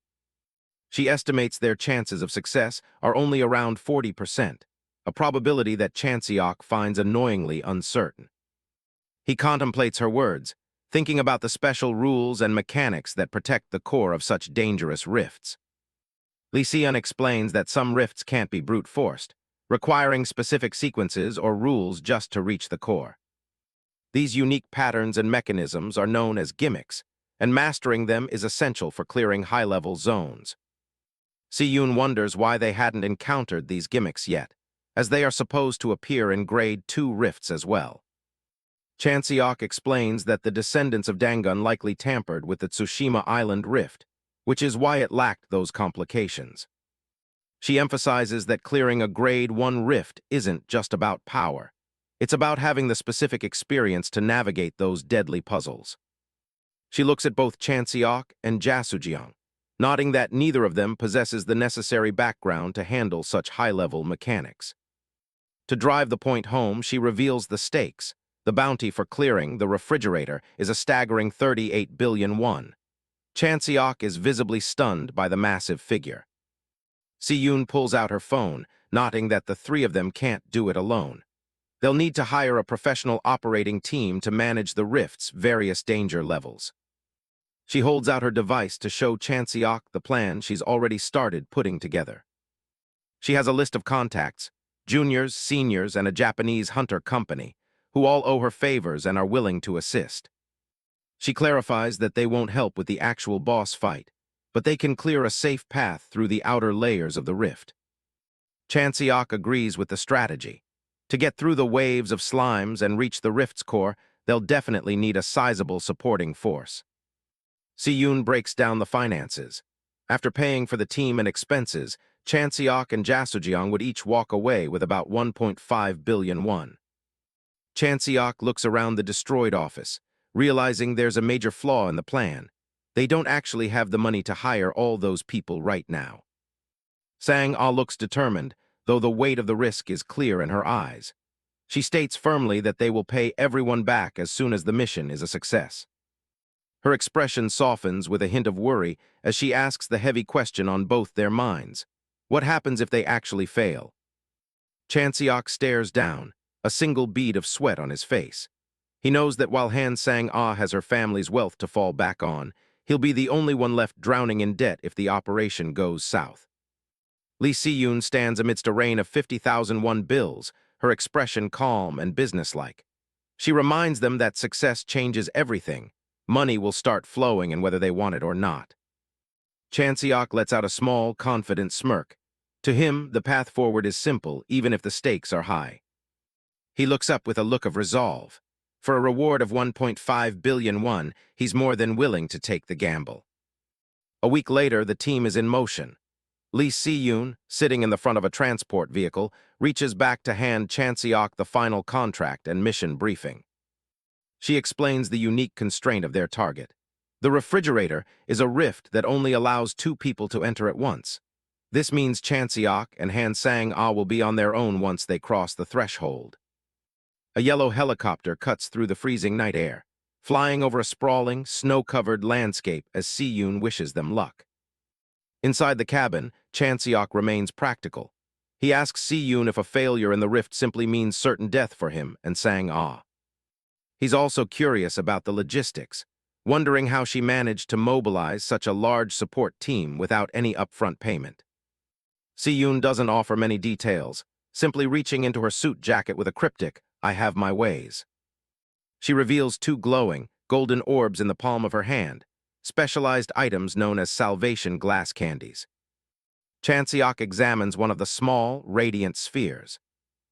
She estimates their chances of success are only around 40%, a probability that Chanseok finds annoyingly uncertain. He contemplates her words, thinking about the special rules and mechanics that protect the core of such dangerous rifts. Lee Si-yoon explains that some rifts can't be brute-forced, requiring specific sequences or rules just to reach the core. These unique patterns and mechanisms are known as gimmicks, and mastering them is essential for clearing high-level zones. Si-yoon wonders why they hadn't encountered these gimmicks yet, as they are supposed to appear in Grade 2 rifts as well. Chanseok explains that the descendants of Dangun likely tampered with the Tsushima Island rift, which is why it lacked those complications. She emphasizes that clearing a Grade 1 rift isn't just about power. It's about having the specific experience to navigate those deadly puzzles. She looks at both Chanseok and Jasujiang, nodding that neither of them possesses the necessary background to handle such high-level mechanics. To drive the point home, she reveals the stakes. The bounty for clearing the refrigerator is a staggering 38 billion won. Chanseok is visibly stunned by the massive figure. Si-yoon pulls out her phone, noting that the three of them can't do it alone. They'll need to hire a professional operating team to manage the rift's various danger levels. She holds out her device to show Chanseok the plan she's already started putting together. She has a list of contacts, juniors, seniors, and a Japanese hunter company, who all owe her favors and are willing to assist. She clarifies that they won't help with the actual boss fight, but they can clear a safe path through the outer layers of the rift. Chanseok agrees with the strategy. To get through the waves of slimes and reach the rift's core, they'll definitely need a sizable supporting force. Si-yoon breaks down the finances. After paying for the team and expenses, Chanseok and Jasujiang would each walk away with about 1.5 billion won. Chanseok looks around the destroyed office, realizing there's a major flaw in the plan. They don't actually have the money to hire all those people right now. Sang-ah looks determined, though the weight of the risk is clear in her eyes. She states firmly that they will pay everyone back as soon as the mission is a success. Her expression softens with a hint of worry as she asks the heavy question on both their minds. What happens if they actually fail? Chanseok stares down, a single bead of sweat on his face. He knows that while Han Sang-ah has her family's wealth to fall back on, he'll be the only one left drowning in debt if the operation goes south. Lee Si-yoon stands amidst a rain of 50,000 won bills, her expression calm and businesslike. She reminds them that success changes everything. Money will start flowing and whether they want it or not. Chanseok lets out a small, confident smirk. To him, the path forward is simple, even if the stakes are high. He looks up with a look of resolve. For a reward of 1.5 billion won, he's more than willing to take the gamble. A week later, the team is in motion. Lee Si-yoon, sitting in the front of a transport vehicle, reaches back to hand Chanseok the final contract and mission briefing. She explains the unique constraint of their target. The refrigerator is a rift that only allows 2 people to enter at once. This means Chanseok and Han Sang-ah will be on their own once they cross the threshold. A yellow helicopter cuts through the freezing night air, flying over a sprawling, snow-covered landscape as Si-yoon wishes them luck. Inside the cabin, Chanseok remains practical. He asks Si-yoon if a failure in the rift simply means certain death for him and Sang-ah. He's also curious about the logistics, wondering how she managed to mobilize such a large support team without any upfront payment. Si-yoon doesn't offer many details, simply reaching into her suit jacket with a cryptic, "I have my ways." She reveals 2 glowing, golden orbs in the palm of her hand, specialized items known as salvation glass candies. Chanseok examines one of the small, radiant spheres.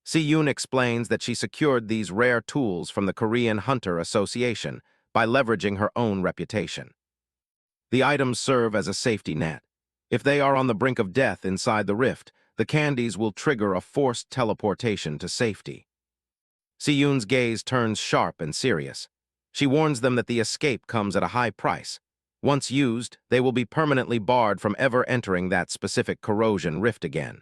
Si-yoon explains that she secured these rare tools from the Korean Hunter Association by leveraging her own reputation. The items serve as a safety net. If they are on the brink of death inside the rift, the candies will trigger a forced teleportation to safety. Si-yoon's gaze turns sharp and serious. She warns them that the escape comes at a high price. Once used, they will be permanently barred from ever entering that specific corrosion rift again.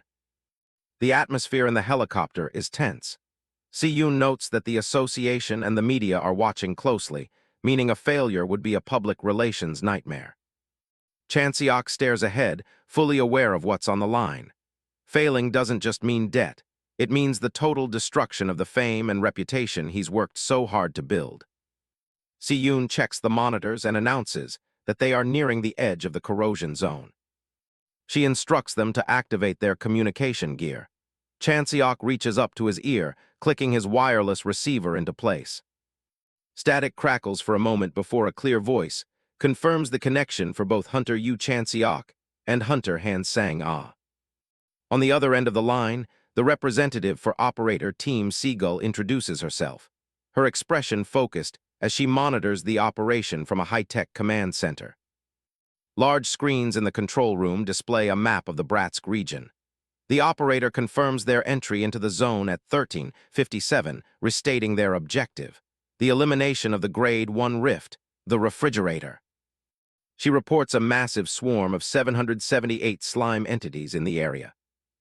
The atmosphere in the helicopter is tense. Si-yoon notes that the association and the media are watching closely, meaning a failure would be a public relations nightmare. Chanseok stares ahead, fully aware of what's on the line. Failing doesn't just mean debt. It means the total destruction of the fame and reputation he's worked so hard to build. Si-yoon checks the monitors and announces that they are nearing the edge of the corrosion zone. She instructs them to activate their communication gear. Chanseok reaches up to his ear, clicking his wireless receiver into place. Static crackles for a moment before a clear voice confirms the connection for both Hunter Yu Chanseok and Hunter Han Sang-ah. On the other end of the line, the representative for Operator Team Seagull introduces herself, her expression focused as she monitors the operation from a high-tech command center. Large screens in the control room display a map of the Bratsk region. The operator confirms their entry into the zone at 13:57, restating their objective, the elimination of the Grade 1 rift, the refrigerator. She reports a massive swarm of 778 slime entities in the area.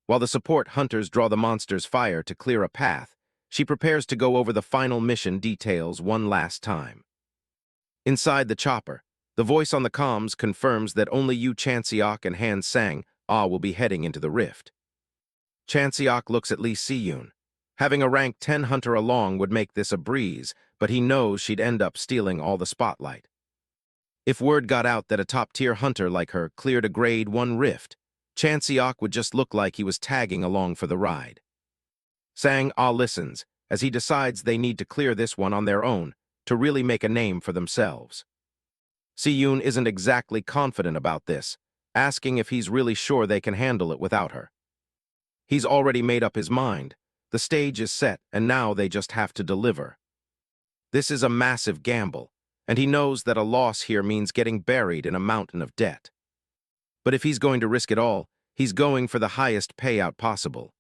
While the support hunters draw the monster's fire to clear a path, she prepares to go over the final mission details one last time. Inside the chopper, the voice on the comms confirms that only Yu Chanseok and Han Sang-ah will be heading into the rift. Chanseok looks at Lee Si-yoon. Having a rank 10 hunter along would make this a breeze, but he knows she'd end up stealing all the spotlight. If word got out that a top-tier hunter like her cleared a grade 1 rift, Chanseok would just look like he was tagging along for the ride. Sang-ah listens, as he decides they need to clear this one on their own to really make a name for themselves. Si-yoon isn't exactly confident about this, asking if he's really sure they can handle it without her. He's already made up his mind. The stage is set, and now they just have to deliver. This is a massive gamble, and he knows that a loss here means getting buried in a mountain of debt. But if he's going to risk it all, he's going for the highest payout possible.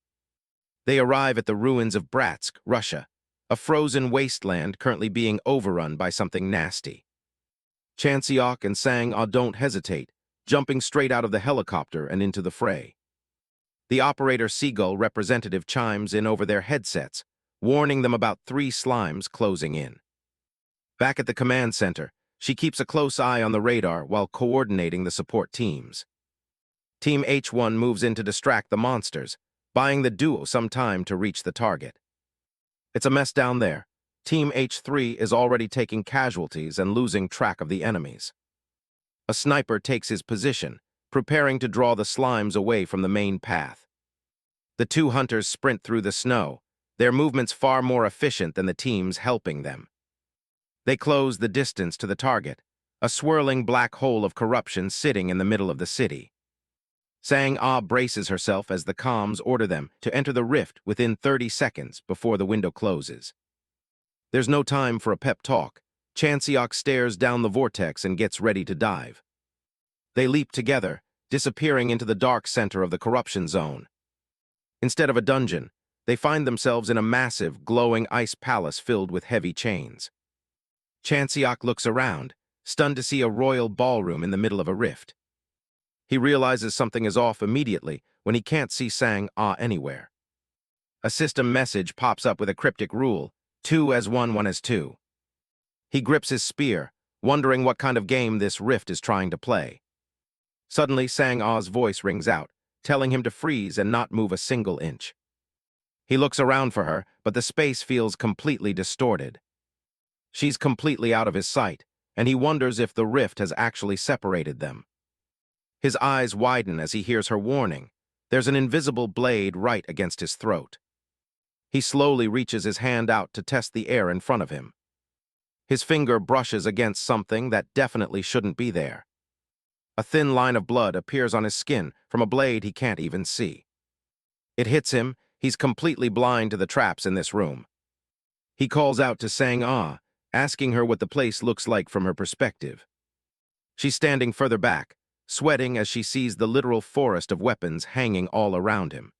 They arrive at the ruins of Bratsk, Russia, a frozen wasteland currently being overrun by something nasty. Chanseok and Sang-ah don't hesitate, jumping straight out of the helicopter and into the fray. The operator Seagull representative chimes in over their headsets, warning them about 3 slimes closing in. Back at the command center, she keeps a close eye on the radar while coordinating the support teams. Team H1 moves in to distract the monsters, buying the duo some time to reach the target. It's a mess down there. Team H3 is already taking casualties and losing track of the enemies. A sniper takes his position, preparing to draw the slimes away from the main path. The 2 hunters sprint through the snow, their movements far more efficient than the teams helping them. They close the distance to the target, a swirling black hole of corruption sitting in the middle of the city. Sang-ah braces herself as the comms order them to enter the rift within 30 seconds before the window closes. There's no time for a pep talk. Chanseok stares down the vortex and gets ready to dive. They leap together, disappearing into the dark center of the corruption zone. Instead of a dungeon, they find themselves in a massive, glowing ice palace filled with heavy chains. Chanseok looks around, stunned to see a royal ballroom in the middle of a rift. He realizes something is off immediately when he can't see Sang-ah anywhere. A system message pops up with a cryptic rule, 2 as 1, 1 as 2. He grips his spear, wondering what kind of game this rift is trying to play. Suddenly, Sang-ah's voice rings out, telling him to freeze and not move a single inch. He looks around for her, but the space feels completely distorted. She's completely out of his sight, and he wonders if the rift has actually separated them. His eyes widen as he hears her warning. There's an invisible blade right against his throat. He slowly reaches his hand out to test the air in front of him. His finger brushes against something that definitely shouldn't be there. A thin line of blood appears on his skin from a blade he can't even see. It hits him. He's completely blind to the traps in this room. He calls out to Sang-ah, asking her what the place looks like from her perspective. She's standing further back, sweating as she sees the literal forest of weapons hanging all around him.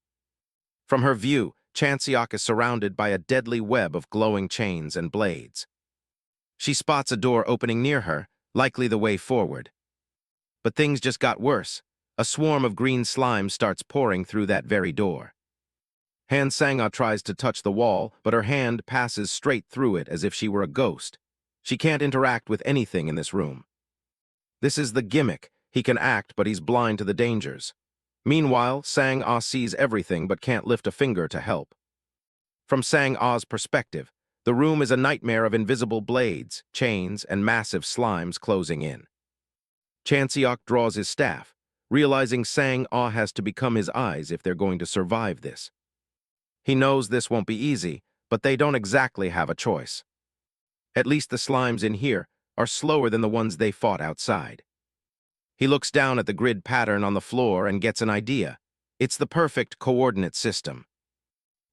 From her view, Chanseok is surrounded by a deadly web of glowing chains and blades. She spots a door opening near her, likely the way forward. But things just got worse. A swarm of green slime starts pouring through that very door. Han Sang-ah tries to touch the wall, but her hand passes straight through it as if she were a ghost. She can't interact with anything in this room. This is the gimmick. He can act, but he's blind to the dangers. Meanwhile, Sang-ah sees everything but can't lift a finger to help. From Sang-ah's perspective, the room is a nightmare of invisible blades, chains, and massive slimes closing in. Chanseok draws his staff, realizing Sang-ah has to become his eyes if they're going to survive this. He knows this won't be easy, but they don't exactly have a choice. At least the slimes in here are slower than the ones they fought outside. He looks down at the grid pattern on the floor and gets an idea. It's the perfect coordinate system.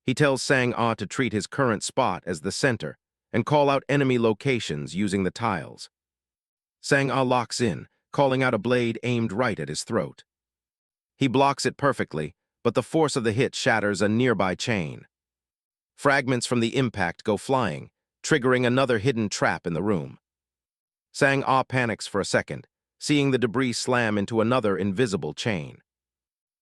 He tells Sang-ah to treat his current spot as the center and call out enemy locations using the tiles. Sang-ah locks in, calling out a blade aimed right at his throat. He blocks it perfectly, but the force of the hit shatters a nearby chain. Fragments from the impact go flying, triggering another hidden trap in the room. Sang-ah panics for a second, seeing the debris slam into another invisible chain.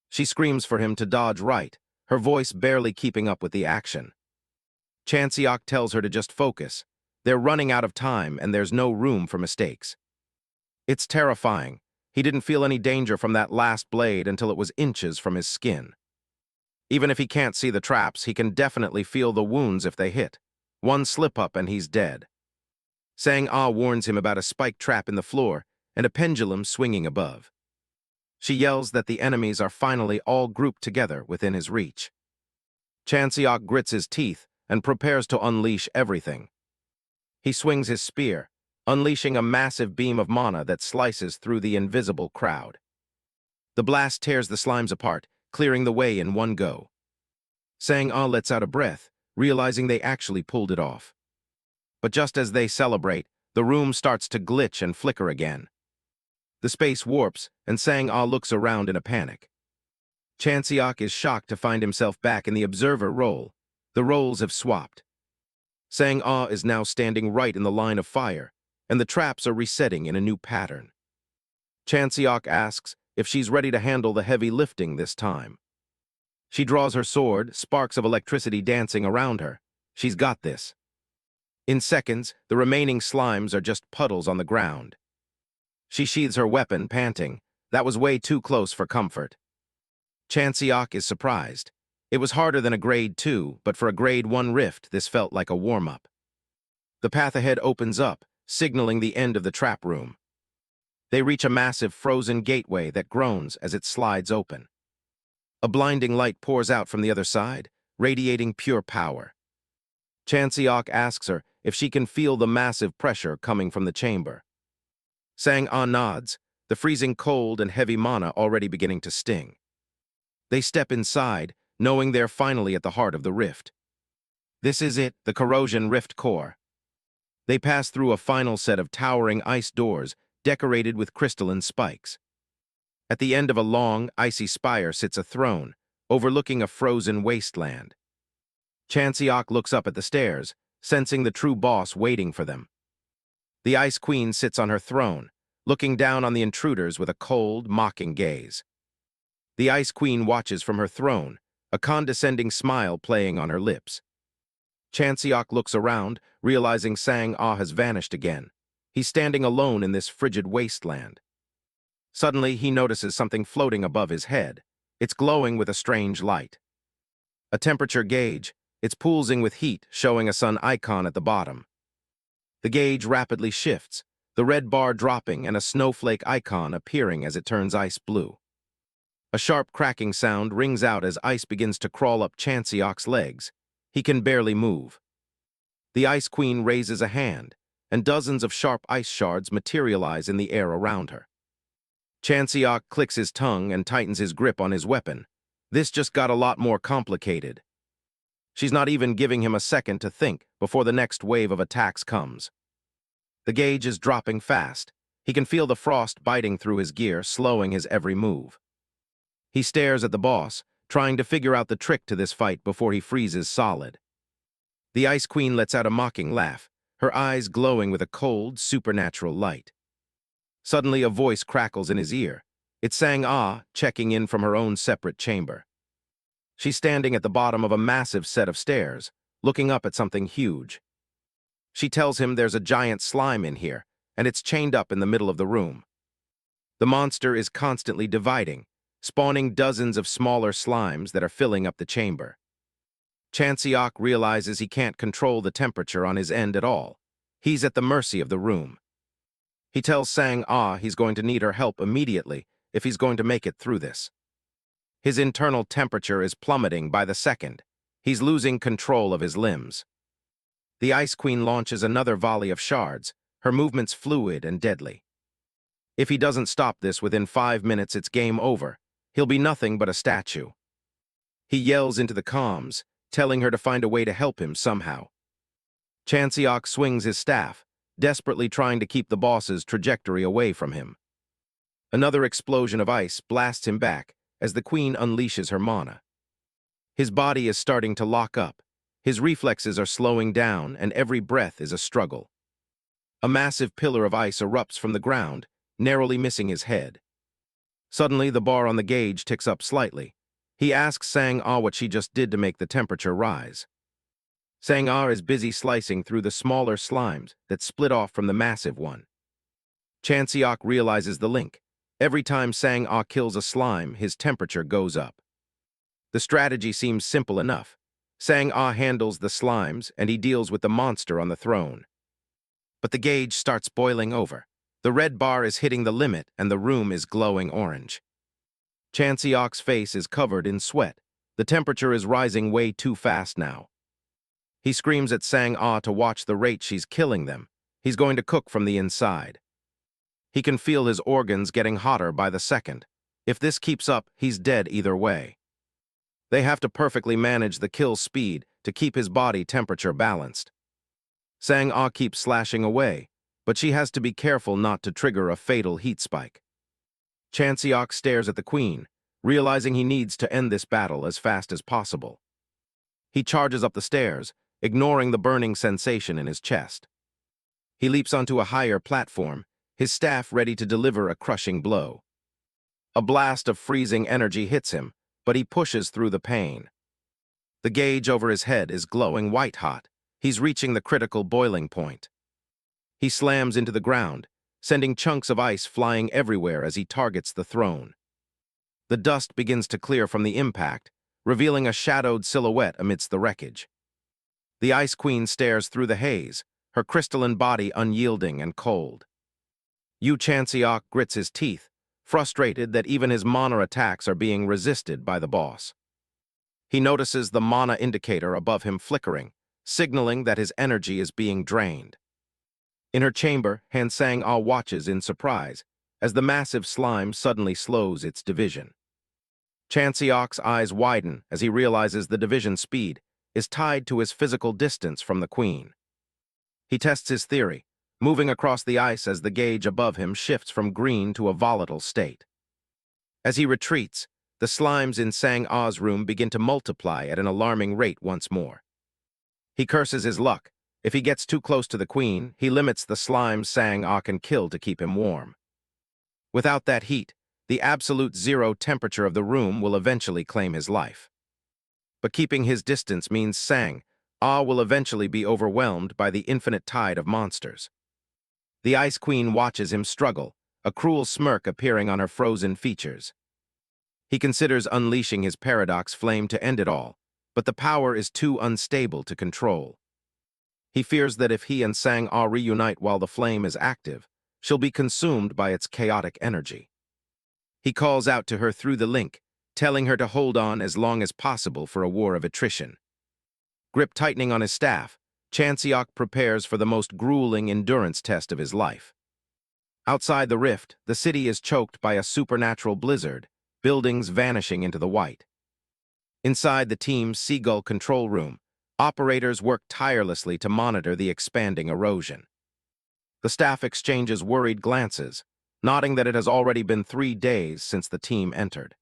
She screams for him to dodge right, her voice barely keeping up with the action. Chanseok tells her to just focus. They're running out of time and there's no room for mistakes. It's terrifying. He didn't feel any danger from that last blade until it was inches from his skin. Even if he can't see the traps, he can definitely feel the wounds if they hit. One slip-up and he's dead. Sang-ah warns him about a spike trap in the floor and a pendulum swinging above. She yells that the enemies are finally all grouped together within his reach. Chanseok grits his teeth and prepares to unleash everything. He swings his spear, unleashing a massive beam of mana that slices through the invisible crowd. The blast tears the slimes apart, clearing the way in one go. Sang-ah lets out a breath, realizing they actually pulled it off. But just as they celebrate, the room starts to glitch and flicker again. The space warps, and Sang-ah looks around in a panic. Chanseok is shocked to find himself back in the observer role. The roles have swapped. Sang-ah is now standing right in the line of fire, and the traps are resetting in a new pattern. Chanseok asks if she's ready to handle the heavy lifting this time. She draws her sword, sparks of electricity dancing around her. She's got this. In seconds, the remaining slimes are just puddles on the ground. She sheathes her weapon, panting. That was way too close for comfort. Chanseok is surprised. It was harder than a grade 2, but for a grade 1 rift, this felt like a warm-up. The path ahead opens up, signaling the end of the trap room. They reach a massive frozen gateway that groans as it slides open. A blinding light pours out from the other side, radiating pure power. Chanseok asks her if she can feel the massive pressure coming from the chamber. Sang-ah nods, the freezing cold and heavy mana already beginning to sting. They step inside, knowing they're finally at the heart of the rift. This is it, the corrosion rift core. They pass through a final set of towering ice doors, decorated with crystalline spikes. At the end of a long, icy spire sits a throne, overlooking a frozen wasteland. Chanseok looks up at the stairs, sensing the true boss waiting for them. The Ice Queen sits on her throne, looking down on the intruders with a cold, mocking gaze. The Ice Queen watches from her throne, a condescending smile playing on her lips. Chanseok looks around, realizing Sang-ah has vanished again. He's standing alone in this frigid wasteland. Suddenly, he notices something floating above his head. It's glowing with a strange light. A temperature gauge. It's pulsing with heat, showing a sun icon at the bottom. The gauge rapidly shifts, the red bar dropping and a snowflake icon appearing as it turns ice blue. A sharp cracking sound rings out as ice begins to crawl up Chanseok's legs. He can barely move. The Ice Queen raises a hand, and dozens of sharp ice shards materialize in the air around her. Chanseok clicks his tongue and tightens his grip on his weapon. This just got a lot more complicated. She's not even giving him a second to think before the next wave of attacks comes. The gauge is dropping fast. He can feel the frost biting through his gear, slowing his every move. He stares at the boss, trying to figure out the trick to this fight before he freezes solid. The Ice Queen lets out a mocking laugh, her eyes glowing with a cold, supernatural light. Suddenly, a voice crackles in his ear. It's Sang-ah, checking in from her own separate chamber. She's standing at the bottom of a massive set of stairs, looking up at something huge. She tells him there's a giant slime in here, and it's chained up in the middle of the room. The monster is constantly dividing, spawning dozens of smaller slimes that are filling up the chamber. Chanseok realizes he can't control the temperature on his end at all. He's at the mercy of the room. He tells Sang-ah he's going to need her help immediately if he's going to make it through this. His internal temperature is plummeting by the second. He's losing control of his limbs. The Ice Queen launches another volley of shards, her movements fluid and deadly. If he doesn't stop this within 5 minutes, it's game over. He'll be nothing but a statue. He yells into the comms, telling her to find a way to help him somehow. Chanseok swings his staff, desperately trying to keep the boss's trajectory away from him. Another explosion of ice blasts him back as the Queen unleashes her mana. His body is starting to lock up. His reflexes are slowing down, and every breath is a struggle. A massive pillar of ice erupts from the ground, narrowly missing his head. Suddenly, the bar on the gauge ticks up slightly. He asks Sang-ah what she just did to make the temperature rise. Sang-ah is busy slicing through the smaller slimes that split off from the massive one. Chanseok realizes the link. Every time Sang-ah kills a slime, his temperature goes up. The strategy seems simple enough. Sang-ah handles the slimes, and he deals with the monster on the throne. But the gauge starts boiling over. The red bar is hitting the limit, and the room is glowing orange. Chanseok's face is covered in sweat. The temperature is rising way too fast now. He screams at Sang-ah to watch the rate she's killing them. He's going to cook from the inside. He can feel his organs getting hotter by the second. If this keeps up, he's dead either way. They have to perfectly manage the kill speed to keep his body temperature balanced. Sang-ah keeps slashing away, but she has to be careful not to trigger a fatal heat spike. Chanseok stares at the queen, realizing he needs to end this battle as fast as possible. He charges up the stairs, ignoring the burning sensation in his chest. He leaps onto a higher platform, his staff ready to deliver a crushing blow. A blast of freezing energy hits him, but he pushes through the pain. The gauge over his head is glowing white-hot. He's reaching the critical boiling point. He slams into the ground, sending chunks of ice flying everywhere as he targets the throne. The dust begins to clear from the impact, revealing a shadowed silhouette amidst the wreckage. The Ice Queen stares through the haze, her crystalline body unyielding and cold. Yu Chanseok grits his teeth, frustrated that even his mana attacks are being resisted by the boss. He notices the mana indicator above him flickering, signaling that his energy is being drained. In her chamber, Han Sang-ah watches in surprise as the massive slime suddenly slows its division. Chanseok's eyes widen as he realizes the division speed is tied to his physical distance from the queen. He tests his theory, moving across the ice as the gauge above him shifts from green to a volatile state. As he retreats, the slimes in Sang-ah's room begin to multiply at an alarming rate once more. He curses his luck. If he gets too close to the queen, he limits the slimes Sang-ah can kill to keep him warm. Without that heat, the absolute zero temperature of the room will eventually claim his life. But keeping his distance means Sang-ah will eventually be overwhelmed by the infinite tide of monsters. The Ice Queen watches him struggle, a cruel smirk appearing on her frozen features. He considers unleashing his paradox flame to end it all, but the power is too unstable to control. He fears that if he and Sang-ah reunite while the flame is active, she'll be consumed by its chaotic energy. He calls out to her through the link, telling her to hold on as long as possible for a war of attrition. Grip tightening on his staff, Chanseok prepares for the most grueling endurance test of his life. Outside the rift, the city is choked by a supernatural blizzard, buildings vanishing into the white. Inside the team's seagull control room, operators work tirelessly to monitor the expanding erosion. The staff exchanges worried glances, nodding that it has already been 3 days since the team entered.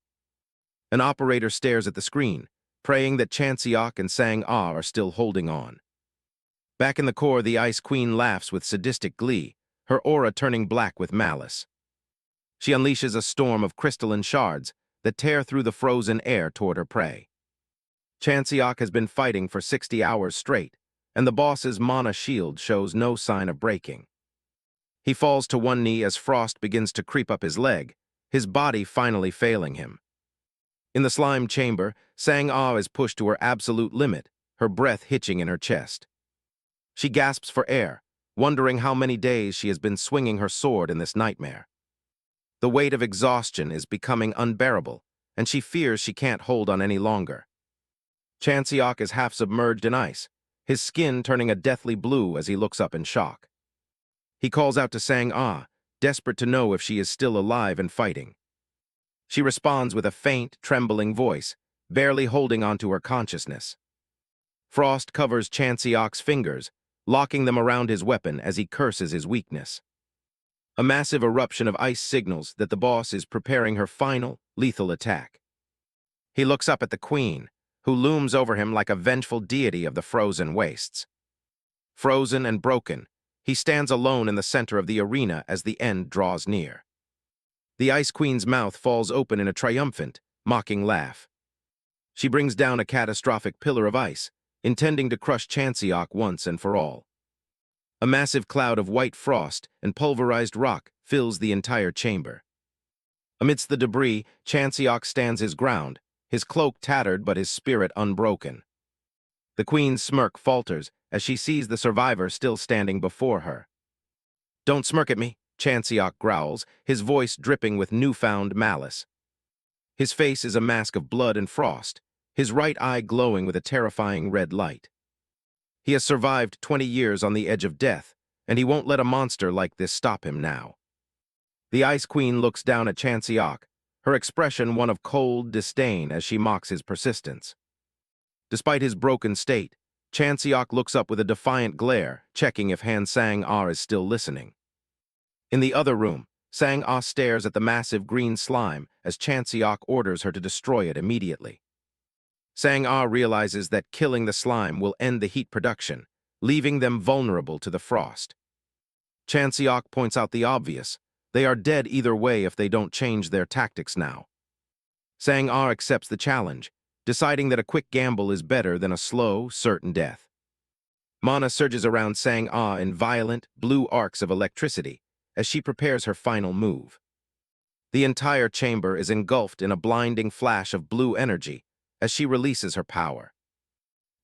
An operator stares at the screen, praying that Chanseok and Sang-ah are still holding on. Back in the core, the Ice Queen laughs with sadistic glee, her aura turning black with malice. She unleashes a storm of crystalline shards that tear through the frozen air toward her prey. Chanseok has been fighting for 60 hours straight, and the boss's mana shield shows no sign of breaking. He falls to one knee as frost begins to creep up his leg, his body finally failing him. In the slime chamber, Sang-ah is pushed to her absolute limit, her breath hitching in her chest. She gasps for air, wondering how many days she has been swinging her sword in this nightmare. The weight of exhaustion is becoming unbearable, and she fears she can't hold on any longer. Chanseok is half submerged in ice, his skin turning a deathly blue as he looks up in shock. He calls out to Sang-ah, desperate to know if she is still alive and fighting. She responds with a faint, trembling voice, barely holding onto her consciousness. Frost covers Chanseok's fingers, locking them around his weapon as he curses his weakness. A massive eruption of ice signals that the boss is preparing her final, lethal attack. He looks up at the queen, who looms over him like a vengeful deity of the frozen wastes. Frozen and broken, He stands alone in the center of the arena as the end draws near. The Ice Queen's mouth falls open in a triumphant, mocking laugh. She brings down a catastrophic pillar of ice, intending to crush Chanseok once and for all. A massive cloud of white frost and pulverized rock fills the entire chamber. Amidst the debris, Chanseok stands his ground, his cloak tattered but his spirit unbroken. The queen's smirk falters as she sees the survivor still standing before her. "Don't smirk at me," Chanseok growls, his voice dripping with newfound malice. His face is a mask of blood and frost, his right eye glowing with a terrifying red light. He has survived 20 years on the edge of death, and he won't let a monster like this stop him now. The Ice Queen looks down at Chanseok, her expression one of cold disdain as she mocks his persistence. Despite his broken state, Chanseok looks up with a defiant glare, checking if Han Sang-ah is still listening. In the other room, Sang-ah stares at the massive green slime as Chanseok orders her to destroy it immediately. Sang-ah realizes that killing the slime will end the heat production, leaving them vulnerable to the frost. Chanseok points out the obvious. They are dead either way if they don't change their tactics now. Sang-ah accepts the challenge, deciding that a quick gamble is better than a slow, certain death. Mana surges around Sang-ah in violent, blue arcs of electricity as she prepares her final move. The entire chamber is engulfed in a blinding flash of blue energy as she releases her power.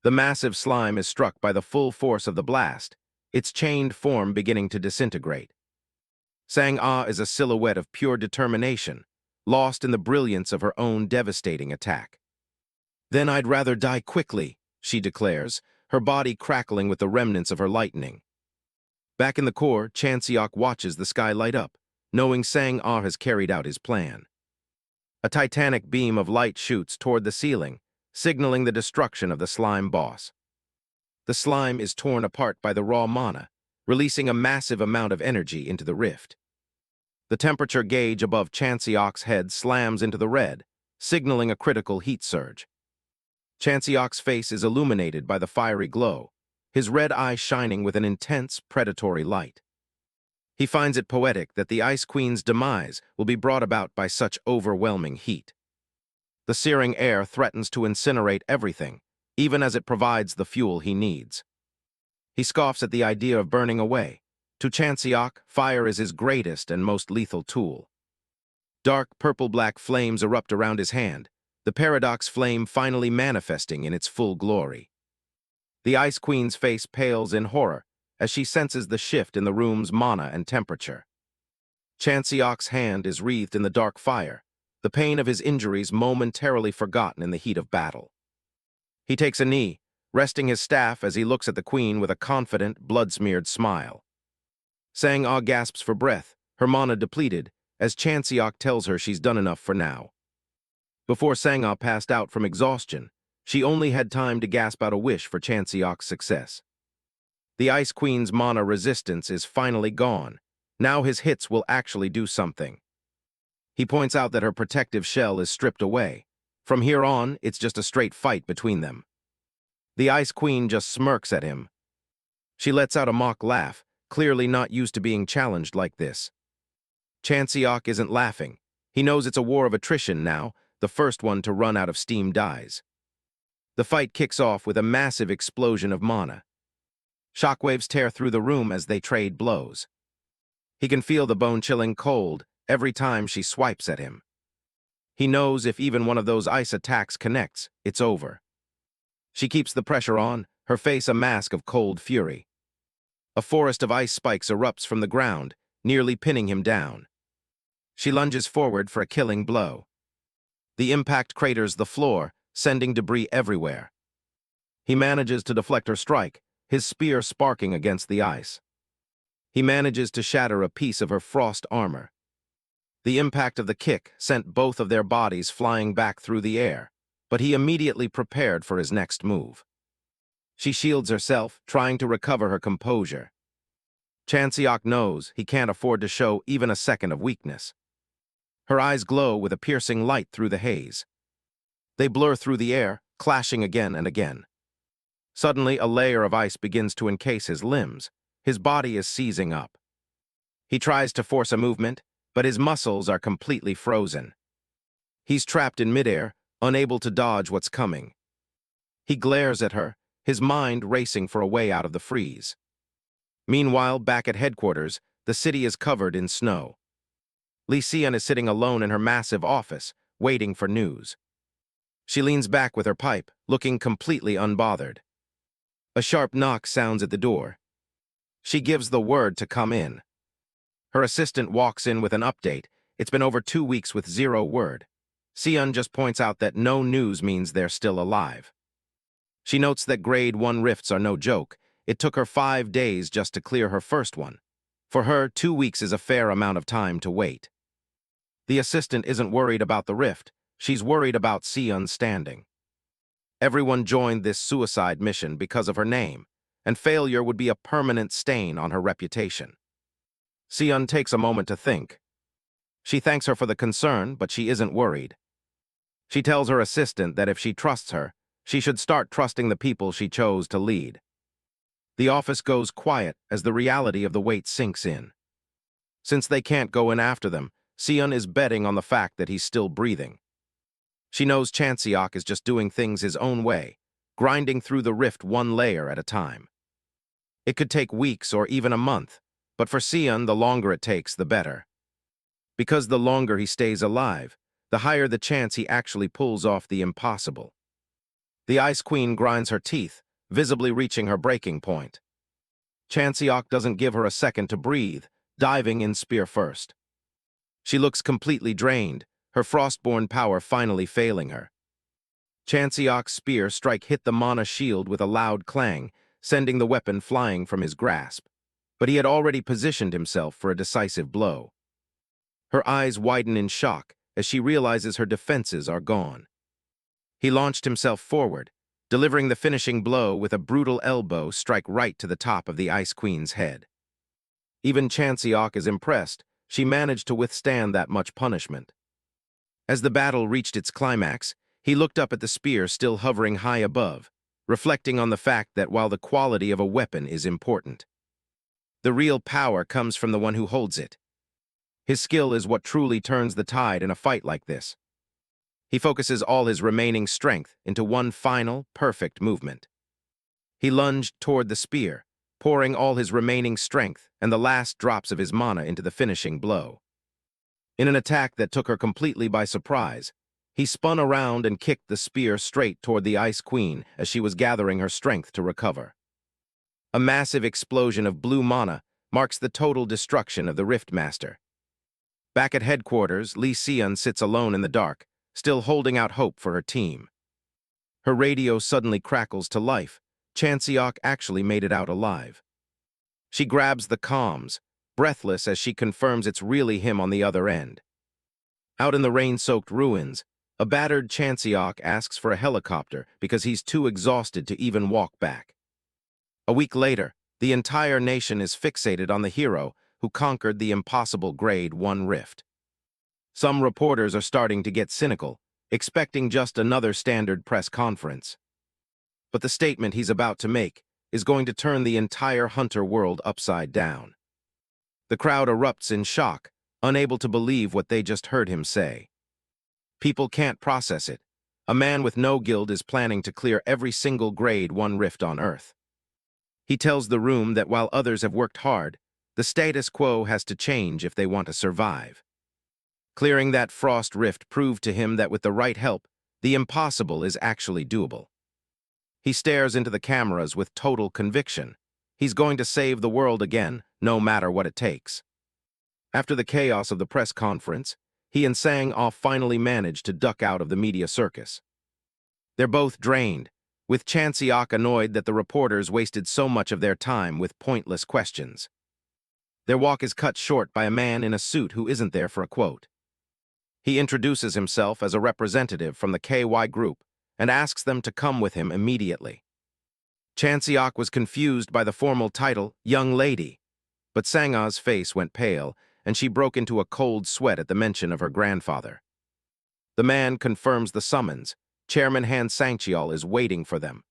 The massive slime is struck by the full force of the blast, its chained form beginning to disintegrate. Sang-ah is a silhouette of pure determination, lost in the brilliance of her own devastating attack. "Then I'd rather die quickly," she declares, her body crackling with the remnants of her lightning. Back in the core, Chanseok watches the sky light up, knowing Sang-ah has carried out his plan. A titanic beam of light shoots toward the ceiling, signaling the destruction of the slime boss. The slime is torn apart by the raw mana, releasing a massive amount of energy into the rift. The temperature gauge above Chanseok's head slams into the red, signaling a critical heat surge. Chanseok's face is illuminated by the fiery glow, his red eye shining with an intense, predatory light. He finds it poetic that the Ice Queen's demise will be brought about by such overwhelming heat. The searing air threatens to incinerate everything, even as it provides the fuel he needs. He scoffs at the idea of burning away. To Chanseok, fire is his greatest and most lethal tool. Dark purple-black flames erupt around his hand, the paradox flame finally manifesting in its full glory. The Ice Queen's face pales in horror as she senses the shift in the room's mana and temperature. Chanseok's hand is wreathed in the dark fire, the pain of his injuries momentarily forgotten in the heat of battle. He takes a knee, resting his staff as he looks at the Queen with a confident, blood-smeared smile. Sang-ah gasps for breath, her mana depleted, as Chanseok tells her she's done enough for now. Before Sang-ah passed out from exhaustion, she only had time to gasp out a wish for Chanseok's success. The Ice Queen's mana resistance is finally gone. Now his hits will actually do something. He points out that her protective shell is stripped away. From here on, it's just a straight fight between them. The Ice Queen just smirks at him. She lets out a mock laugh, clearly not used to being challenged like this. Chanseok isn't laughing. He knows it's a war of attrition now, the first one to run out of steam dies. The fight kicks off with a massive explosion of mana. Shockwaves tear through the room as they trade blows. He can feel the bone-chilling cold every time she swipes at him. He knows if even one of those ice attacks connects, it's over. She keeps the pressure on, her face a mask of cold fury. A forest of ice spikes erupts from the ground, nearly pinning him down. She lunges forward for a killing blow. The impact craters the floor, sending debris everywhere. He manages to deflect her strike, his spear sparking against the ice. He manages to shatter a piece of her frost armor. The impact of the kick sent both of their bodies flying back through the air, but he immediately prepared for his next move. She shields herself, trying to recover her composure. Chanseok knows he can't afford to show even a second of weakness. Her eyes glow with a piercing light through the haze. They blur through the air, clashing again and again. Suddenly, a layer of ice begins to encase his limbs. His body is seizing up. He tries to force a movement, but his muscles are completely frozen. He's trapped in midair, unable to dodge what's coming. He glares at her, his mind racing for a way out of the freeze. Meanwhile, back at headquarters, the city is covered in snow. Lee Seon is sitting alone in her massive office, waiting for news. She leans back with her pipe, looking completely unbothered. A sharp knock sounds at the door. She gives the word to come in. Her assistant walks in with an update. It's been over 2 weeks with zero word. Seon just points out that no news means they're still alive. She notes that grade 1 rifts are no joke. It took her 5 days just to clear her first one. For her, 2 weeks is a fair amount of time to wait. The assistant isn't worried about the rift. She's worried about Seon's standing. Everyone joined this suicide mission because of her name, and failure would be a permanent stain on her reputation. Seon takes a moment to think. She thanks her for the concern, but she isn't worried. She tells her assistant that if she trusts her, she should start trusting the people she chose to lead. The office goes quiet as the reality of the wait sinks in. Since they can't go in after them, Seon is betting on the fact that he's still breathing. She knows Chanseok is just doing things his own way, grinding through the rift one layer at a time. It could take weeks or even a month, but for Seon, the longer it takes, the better. Because the longer he stays alive, the higher the chance he actually pulls off the impossible. The Ice Queen grinds her teeth, visibly reaching her breaking point. Chanseok doesn't give her a second to breathe, diving in spear first. She looks completely drained, her frostborn power finally failing her. Chanseok's spear strike hit the mana shield with a loud clang, sending the weapon flying from his grasp. But he had already positioned himself for a decisive blow. Her eyes widen in shock as she realizes her defenses are gone. He launched himself forward, delivering the finishing blow with a brutal elbow strike right to the top of the Ice Queen's head. Even Chanseok is impressed. She managed to withstand that much punishment. As the battle reached its climax, he looked up at the spear still hovering high above, reflecting on the fact that while the quality of a weapon is important, the real power comes from the one who holds it. His skill is what truly turns the tide in a fight like this. He focuses all his remaining strength into one final, perfect movement. He lunged toward the spear, pouring all his remaining strength and the last drops of his mana into the finishing blow. In an attack that took her completely by surprise, he spun around and kicked the spear straight toward the Ice Queen as she was gathering her strength to recover. A massive explosion of blue mana marks the total destruction of the Riftmaster. Back at headquarters, Lee Seon sits alone in the dark, still holding out hope for her team. Her radio suddenly crackles to life. Chanseok actually made it out alive. She grabs the comms, breathless as she confirms it's really him on the other end. Out in the rain-soaked ruins, a battered Chanseok asks for a helicopter because he's too exhausted to even walk back. A week later, the entire nation is fixated on the hero who conquered the impossible Grade 1 rift. Some reporters are starting to get cynical, expecting just another standard press conference. But the statement he's about to make is going to turn the entire hunter world upside down. The crowd erupts in shock, unable to believe what they just heard him say. People can't process it. A man with no guild is planning to clear every single Grade 1 rift on Earth. He tells the room that while others have worked hard, the status quo has to change if they want to survive. Clearing that frost rift proved to him that with the right help, the impossible is actually doable. He stares into the cameras with total conviction. He's going to save the world again, no matter what it takes. After the chaos of the press conference, he and Sang-Ah finally managed to duck out of the media circus. They're both drained, with Chanseok annoyed that the reporters wasted so much of their time with pointless questions. Their walk is cut short by a man in a suit who isn't there for a quote. He introduces himself as a representative from the KY group and asks them to come with him immediately. Chanseok was confused by the formal title, Young Lady, but Sang-Ah's face went pale, and she broke into a cold sweat at the mention of her grandfather. The man confirms the summons. Chairman Han Sangcheol is waiting for them.